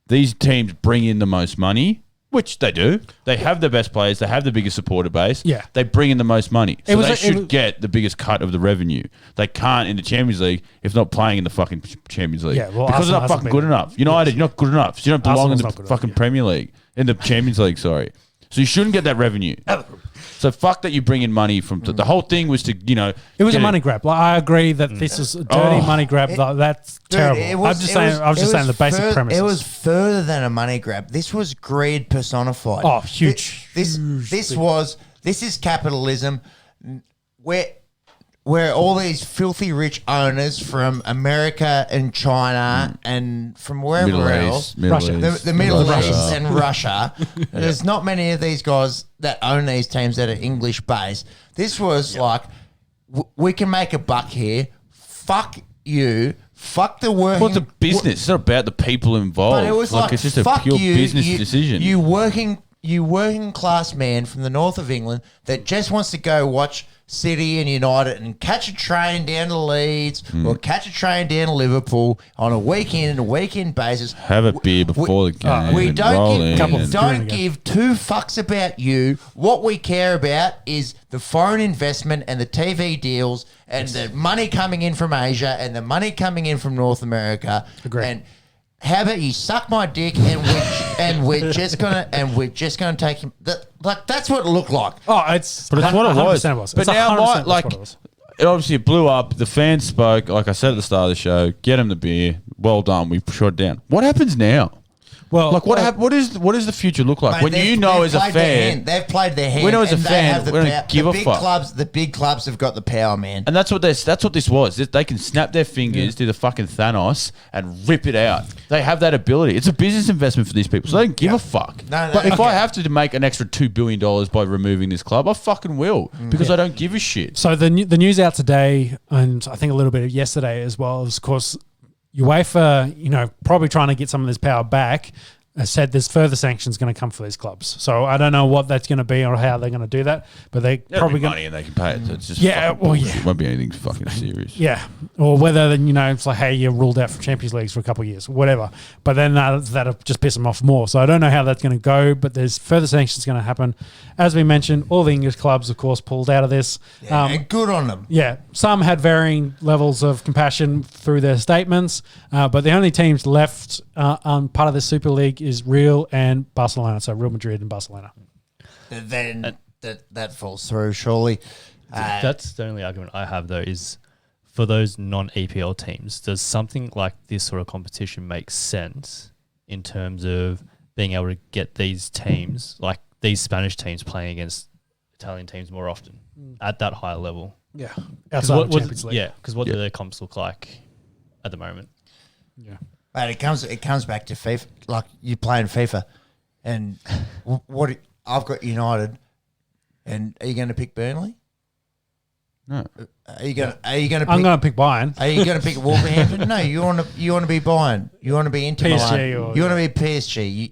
these teams bring in the most money, which they do. They have the best players. They have the biggest supporter base. Yeah. They bring in the most money. So they should get the biggest cut of the revenue. They can't in the Champions League if not playing in the fucking Champions League. Yeah, well, because they're Arsenal not fucking hasn't good been- enough. United, you're not good enough. So you don't belong Arsenal's in not the good fucking enough, Premier League. In the Champions League, sorry. So you shouldn't get that revenue. So fuck that you bring in money from the whole thing was to it was a money grab. Like, I agree that this is a dirty money grab. That's terrible. I was just saying the basic premise. It was further than a money grab. This was greed personified. Oh, huge. This is capitalism, where all these filthy rich owners from America and China and from wherever else, Russia. The Middle East and Russia, there's not many of these guys that own these teams that are English based. This was like, we can make a buck here. Fuck you. Fuck the working. Well, it's a business. It's not about the people involved. But it was like it's just a pure business decision. You working class man from the north of England that just wants to go watch City and United and catch a train down to Leeds or catch a train down to Liverpool on a weekend basis. Have a beer before the game. We and don't roll don't in. give two fucks about you. What we care about is the foreign investment and the TV deals and the money coming in from Asia and the money coming in from North America. Agreed. And how about you suck my dick and we're just gonna take him. That's what it looked like. Oh, it's But it's what it was. 100% was. But It's now, 100% like, what it was. it obviously blew up. The fans spoke. Like I said at the start of the show, get him the beer. Well done. We shut it down. What happens now? Well, Like what does the future look like Mate, when you know as a fan? they've played their hand. We know as a and they fan, have the we don't power. give the a big fuck. The big clubs have got the power, man. And that's what this was. They can snap their fingers, do the fucking Thanos, and rip it out. They have that ability. It's a business investment for these people, so they don't give a fuck. No, But if okay. I have to make an extra $2 billion by removing this club, I fucking will because I don't give a shit. So the news out today, and I think a little bit of yesterday as well, is of course UEFA, probably trying to get some of this power back. Said there's further sanctions going to come for these clubs. So I don't know what that's going to be or how they're going to do that, but they probably going money and they can pay it. So it's just it won't be anything fucking serious. Yeah, or whether it's like, hey, you're ruled out from Champions Leagues for a couple of years, whatever. But then that'll just piss them off more. So I don't know how that's going to go, but there's further sanctions going to happen. As we mentioned, all the English clubs, of course, pulled out of this. And good on them. Yeah, some had varying levels of compassion through their statements, but the only teams left on part of the Super League is Real and Barcelona. So Real Madrid and Barcelona. Then that falls through, surely. That's the only argument I have, though, is for those non-EPL teams, does something like this sort of competition make sense in terms of being able to get these teams, like these Spanish teams, playing against Italian teams more often at that higher level? Yeah, outside of Champions League. Yeah, because what do their comps look like at the moment? Yeah. But it comes back to FIFA. Like, you're playing FIFA, and I've got United, and are you going to pick Burnley? No. Are you going to pick? I'm going to pick Bayern. Are you going to pick Wolverhampton? No, you want to be Bayern. You want to be Inter PSG Milan. You want to be PSG.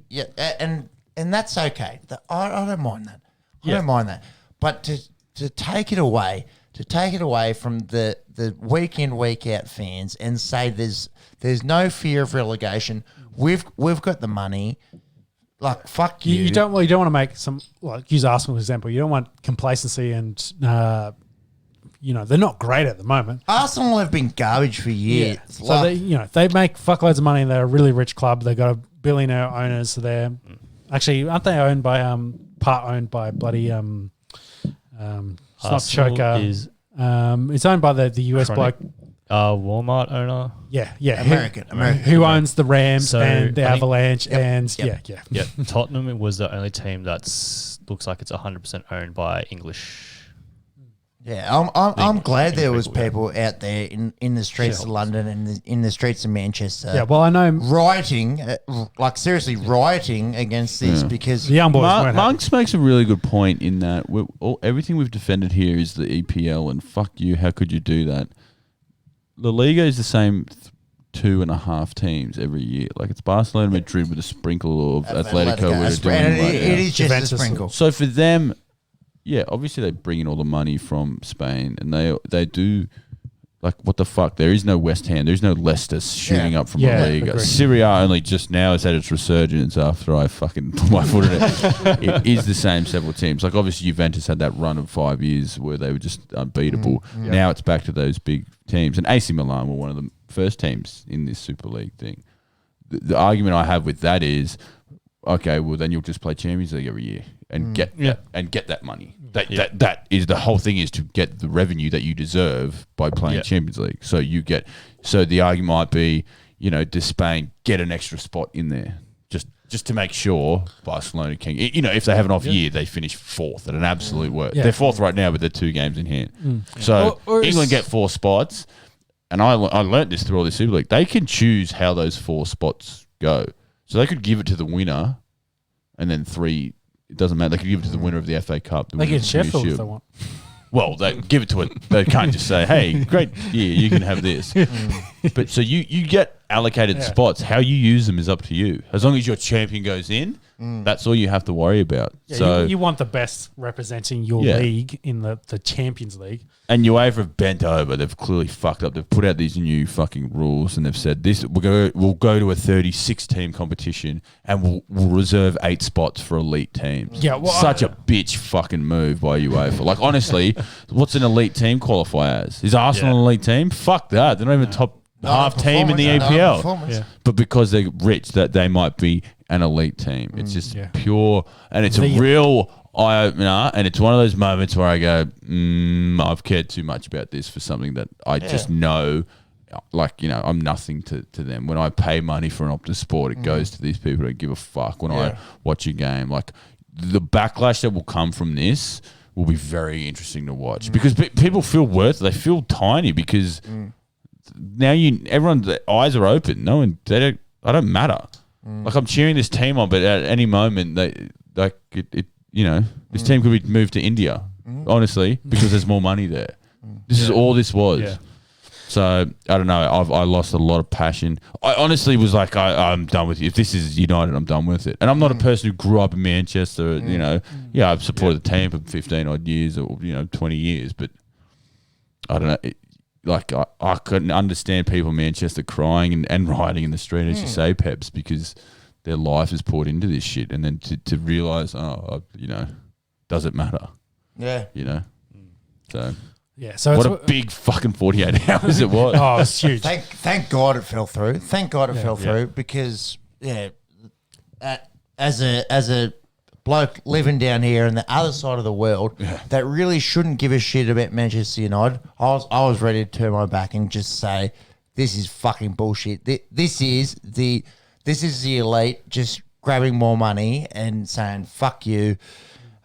And that's okay. I don't mind that. I don't mind that. But to take it away from the week in, week out fans and say there's no fear of relegation. We've got the money. Like, fuck you. You don't want to make some, like, use Arsenal as an example. You don't want complacency and they're not great at the moment. Arsenal have been garbage for years. Yeah. So they make fuckloads of money. They're a really rich club. They've got a billionaire owners. So they're actually, aren't they owned by part owned by bloody it's not Choker. It's owned by the US bloke. Walmart owner. Yeah. American. Who owns the Rams and the I think- Avalanche Yep. Yeah, Tottenham was the only team looks like it's 100% owned by English. Yeah, I'm glad there was people out there in the streets of London and in the streets of Manchester. Yeah, well, I know rioting, like seriously rioting against this because the young boys weren't happy. Monks makes a really good point in that everything we've defended here is the EPL, and fuck you, how could you do that? La Liga is the same 2.5 teams every year. Like, it's Barcelona, Madrid with a sprinkle of Atletico. It is just Juventus. a sprinkle. So for them, yeah, obviously they bring in all the money from Spain, and they do, like, what the fuck? There is no West Ham, there's no Leicester shooting up from La Liga. Agreed. Syria only just now has had its resurgence after I fucking put my foot in it. It is the same several teams. Like, obviously Juventus had that run of 5 years where they were just unbeatable. Now it's back to those big teams, and AC Milan were one of the first teams in this Super League thing. The argument I have with that is, okay, well then you'll just play Champions League every year and get that money. That is the whole thing, is to get the revenue that you deserve by playing Champions League. So the argument might be, does Spain get an extra spot in there just to make sure Barcelona can, if they have an off year, they finish fourth at an absolute worst. They're fourth right now, but they're 2 games in hand. So England get 4 spots, and I learnt this through all this Super League. They can choose how those 4 spots go. So they could give it to the winner, and then 3. It doesn't matter. They could give it to the winner of the FA Cup. They get Sheffield if they want. Well, they give it to it. They can't just say, "Hey, great, you can have this." But so you get allocated spots. How you use them is up to you. As long as your champion goes in, that's all you have to worry about. Yeah, so you want the best representing your league in the Champions League. And UEFA have bent over. They've clearly fucked up. They've put out these new fucking rules, and they've said this: we'll go to a 36-team competition, and we'll reserve 8 spots for elite teams. Yeah, well, such a bitch fucking move by UEFA. Like, honestly, what's an elite team qualify as? Is Arsenal an elite team? Fuck that. They're not even top half team in the EPL. But because they're rich, that they might be an elite team. It's just pure, and it's a real eye-opener, and it's one of those moments where I go, I've cared too much about this for something that I just know, I'm nothing to them. When I pay money for an Optus Sport, it goes to these people who give a fuck. When I watch a game, like, the backlash that will come from this will be very interesting to watch, because people feel they feel tiny, because now everyone's eyes are open. I don't matter. Like, I'm cheering this team on, but at any moment this team could be moved to India, honestly, because there's more money there. This is all this was. Yeah. So, I don't know. I lost a lot of passion. I honestly was like, I'm done with you. If this is United, I'm done with it. And I'm not a person who grew up in Manchester, I've supported the team for 15 odd years or, 20 years, but I don't know. I couldn't understand people in Manchester crying and rioting in the street, as you say, Peps, because their life is poured into this shit, and then to realise, does it matter? Yeah. So... Yeah, so what a big fucking 48 hours it was. Oh, it's huge. Thank God it fell through. Thank God it fell through, because as a bloke living down here on the other side of the world that really shouldn't give a shit about Manchester United, I was ready to turn my back and just say, this is fucking bullshit. This is the elite just grabbing more money and saying fuck you.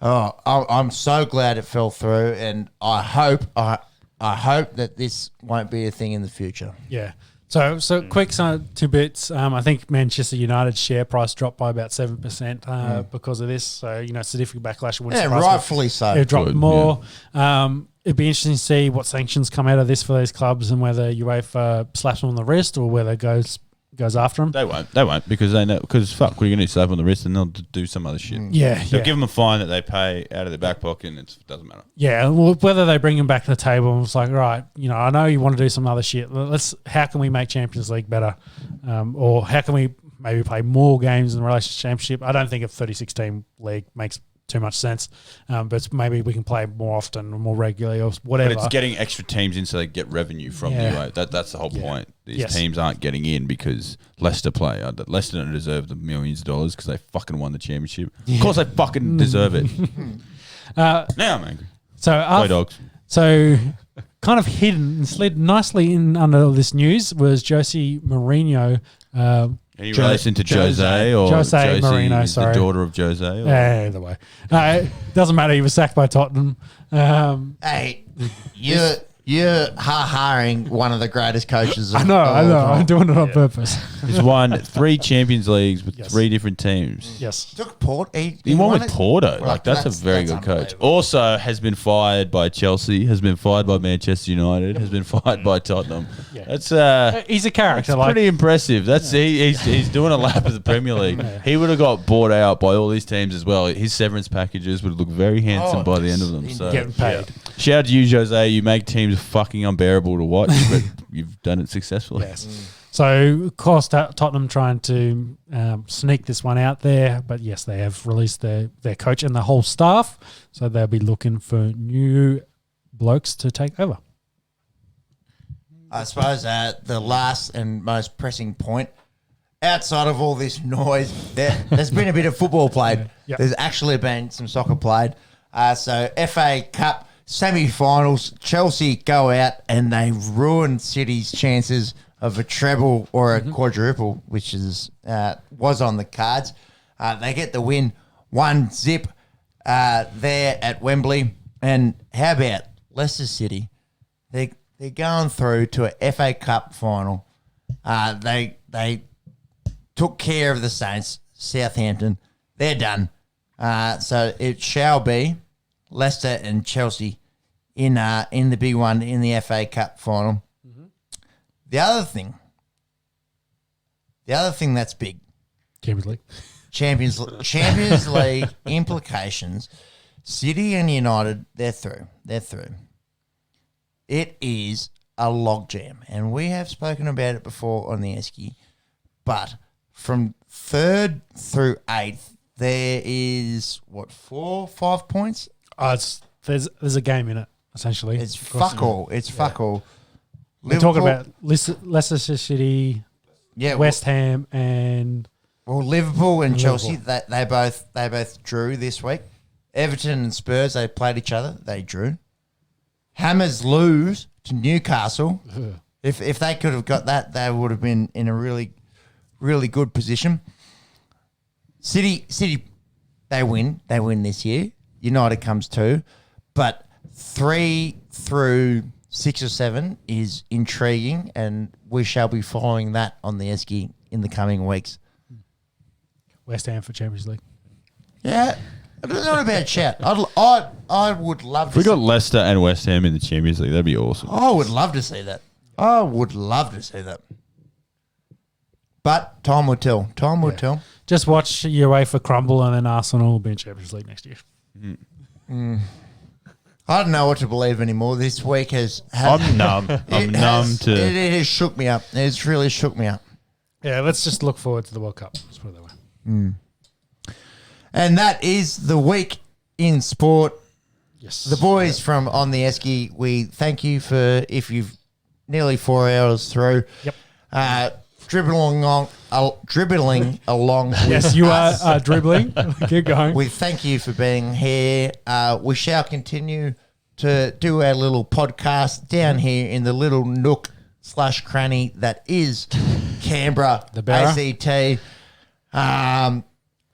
Oh, I'm so glad it fell through, and I hope that this won't be a thing in the future. Yeah. So quick 2 bits. I think Manchester United's share price dropped by about 7% because of this. So, significant backlash. Rightfully so. It dropped more. Yeah. It'd be interesting to see what sanctions come out of this for these clubs, and whether UEFA slaps them on the wrist or whether it goes after them. They won't, because they know, because fuck, what are you going to do, slap on the wrist, and they'll do some other shit. They'll give them a fine that they pay out of their back pocket, and it doesn't matter. Yeah, well, whether they bring them back to the table and it's like, right, I know you want to do some other shit. How can we make Champions League better? Or how can we maybe play more games in relation to Championship? I don't think a 36-team league makes too much sense, but maybe we can play more often or more regularly or whatever. But it's getting extra teams in so they get revenue from you. Right? That's the whole point. These teams aren't getting in because Leicester play. Leicester don't deserve the millions of dollars because they fucking won the championship. Of course they fucking deserve it. Now I'm angry. Play dogs. So kind of hidden and slid nicely in under this news was Jose Mourinho. Any relation to Jose or Jose Mourinho, the daughter of Jose? Or? Either way. Doesn't matter. He was sacked by Tottenham. Hey, you're ha-haring one of the greatest coaches of I know. I'm doing it on purpose. He's won 3 Champions Leagues with 3 different teams. Yes. Took Port. He won with Porto. Right, that's a very good coach. Also has been fired by Chelsea, has been fired by Manchester United, has been fired by Tottenham. Yeah. That's he's a character. That's pretty impressive. That's he's doing a lap of the Premier League. He would have got bought out by all these teams as well. His severance packages would look very handsome by the end of them. So getting paid. Shout out to you, Jose. You make teams fucking unbearable to watch, but you've done it successfully. Yes. So, of course, Tottenham trying to sneak this one out there, but yes, they have released their coach and the whole staff, so they'll be looking for new blokes to take over. I suppose the last and most pressing point, outside of all this noise, there's been a bit of football played. Yep. There's actually been some soccer played. So FA Cup semi-finals, Chelsea go out and they ruin City's chances of a treble or a quadruple, which was on the cards. They get the win, 1-0 there at Wembley. And how about Leicester City? They're going through to a FA Cup final. They took care of the Saints, Southampton. They're done. So it shall be Leicester and Chelsea in the big one in the FA Cup final. Mm-hmm. The other thing that's big, Champions League implications. City and United, they're through. It is a logjam, and we have spoken about it before on the Esky. But from 3rd through 8th, there is 4-5 points. There's a game in it essentially. It's fuck all. It's fuck all. We're talking about Leicester City, West Ham, and Liverpool and Chelsea. They both drew this week. Everton and Spurs, they played each other. They drew. Hammers lose to Newcastle. If they could have got that, they would have been in a really, really good position. City, they win. They win this year. United comes 2. But 3 through 6 or 7 is intriguing, and we shall be following that on the Esky in the coming weeks. West Ham for Champions League. Yeah. It's not a bad shout. I would love to If we got Leicester and West Ham in the Champions League, that'd be awesome. I would love to see that. But time will tell. Time will tell. Just watch UEFA crumble, and then Arsenal will be in Champions League next year. I don't know what to believe anymore. This week I'm numb. I'm numb to. It has shook me up. It's really shook me up. Yeah, let's just look forward to the World Cup. Let's put it that way. And that is the week in sport. Yes. The boys from On the Esky, we thank you for, if you've nearly 4 hours through. Yep. Dribbling along. Yes, you are dribbling. Keep going. We thank you for being here. We shall continue to do our little podcast down here in the little nook / cranny that is Canberra, The Barra. ACT.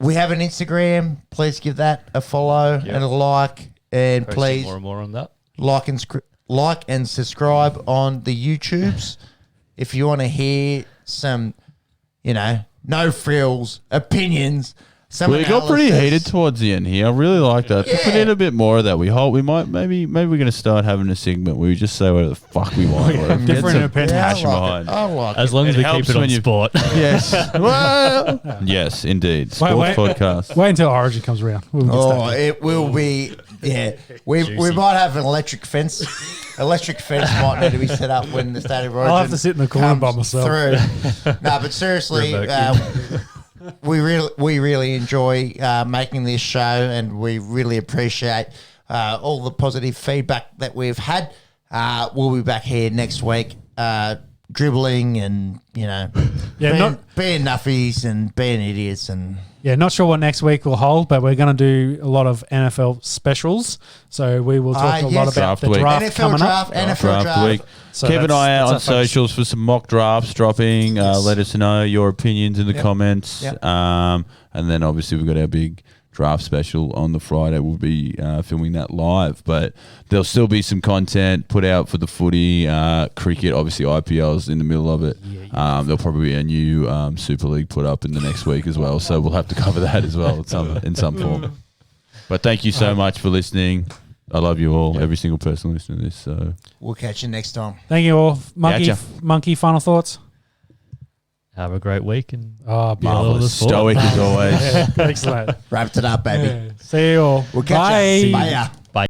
We have an Instagram. Please give that a follow and a like. And Posting please more and more on that. like and subscribe on the YouTubes. If you want to hear some, no frills, opinions. We got pretty heated towards the end here. I really like that. Yeah. Put in a bit more of that. We hope we might maybe we're going to start having a segment where we just say whatever the fuck we want. Get different some opinions. passion behind. I like As it. long as It we keep helps it on when you- sport. Yes. Well, yes, indeed. Sports podcast. Wait until Origin comes around. We'll get started. It will be. Yeah, we might have an electric fence. Electric fence might need to be set up when the state of origin. I'll have to sit in the corner by comes myself. Through. No, but seriously, we really enjoy making this show, and we really appreciate all the positive feedback that we've had. We'll be back here next week, dribbling and being nuffies and being idiots and. Yeah, not sure what next week will hold, but we're going to do a lot of NFL specials. So we will talk a lot about Draft the week. draft NFL coming draft, up. NFL draft. week. So Keep an eye out on that's our focus. socials for some mock drafts dropping. Yes. Let us know your opinions in the comments. Yep. And then obviously we've got our big draft special on the Friday. We'll be filming that live, but there'll still be some content put out for the footy, cricket. Obviously, IPL's in the middle of it. There'll probably be a new Super League put up in the next week as well, so we'll have to cover that as well in some form. But thank you so much for listening. I love you all, every single person listening to this. So We'll catch you next time. Thank you all. Gotcha. Monkey, final thoughts? Have a great week and Oh, beautiful. marvelous, stoic as always. Excellent. Wrapped it up, baby. Yeah. See you all. We'll catch Bye. you. Bye.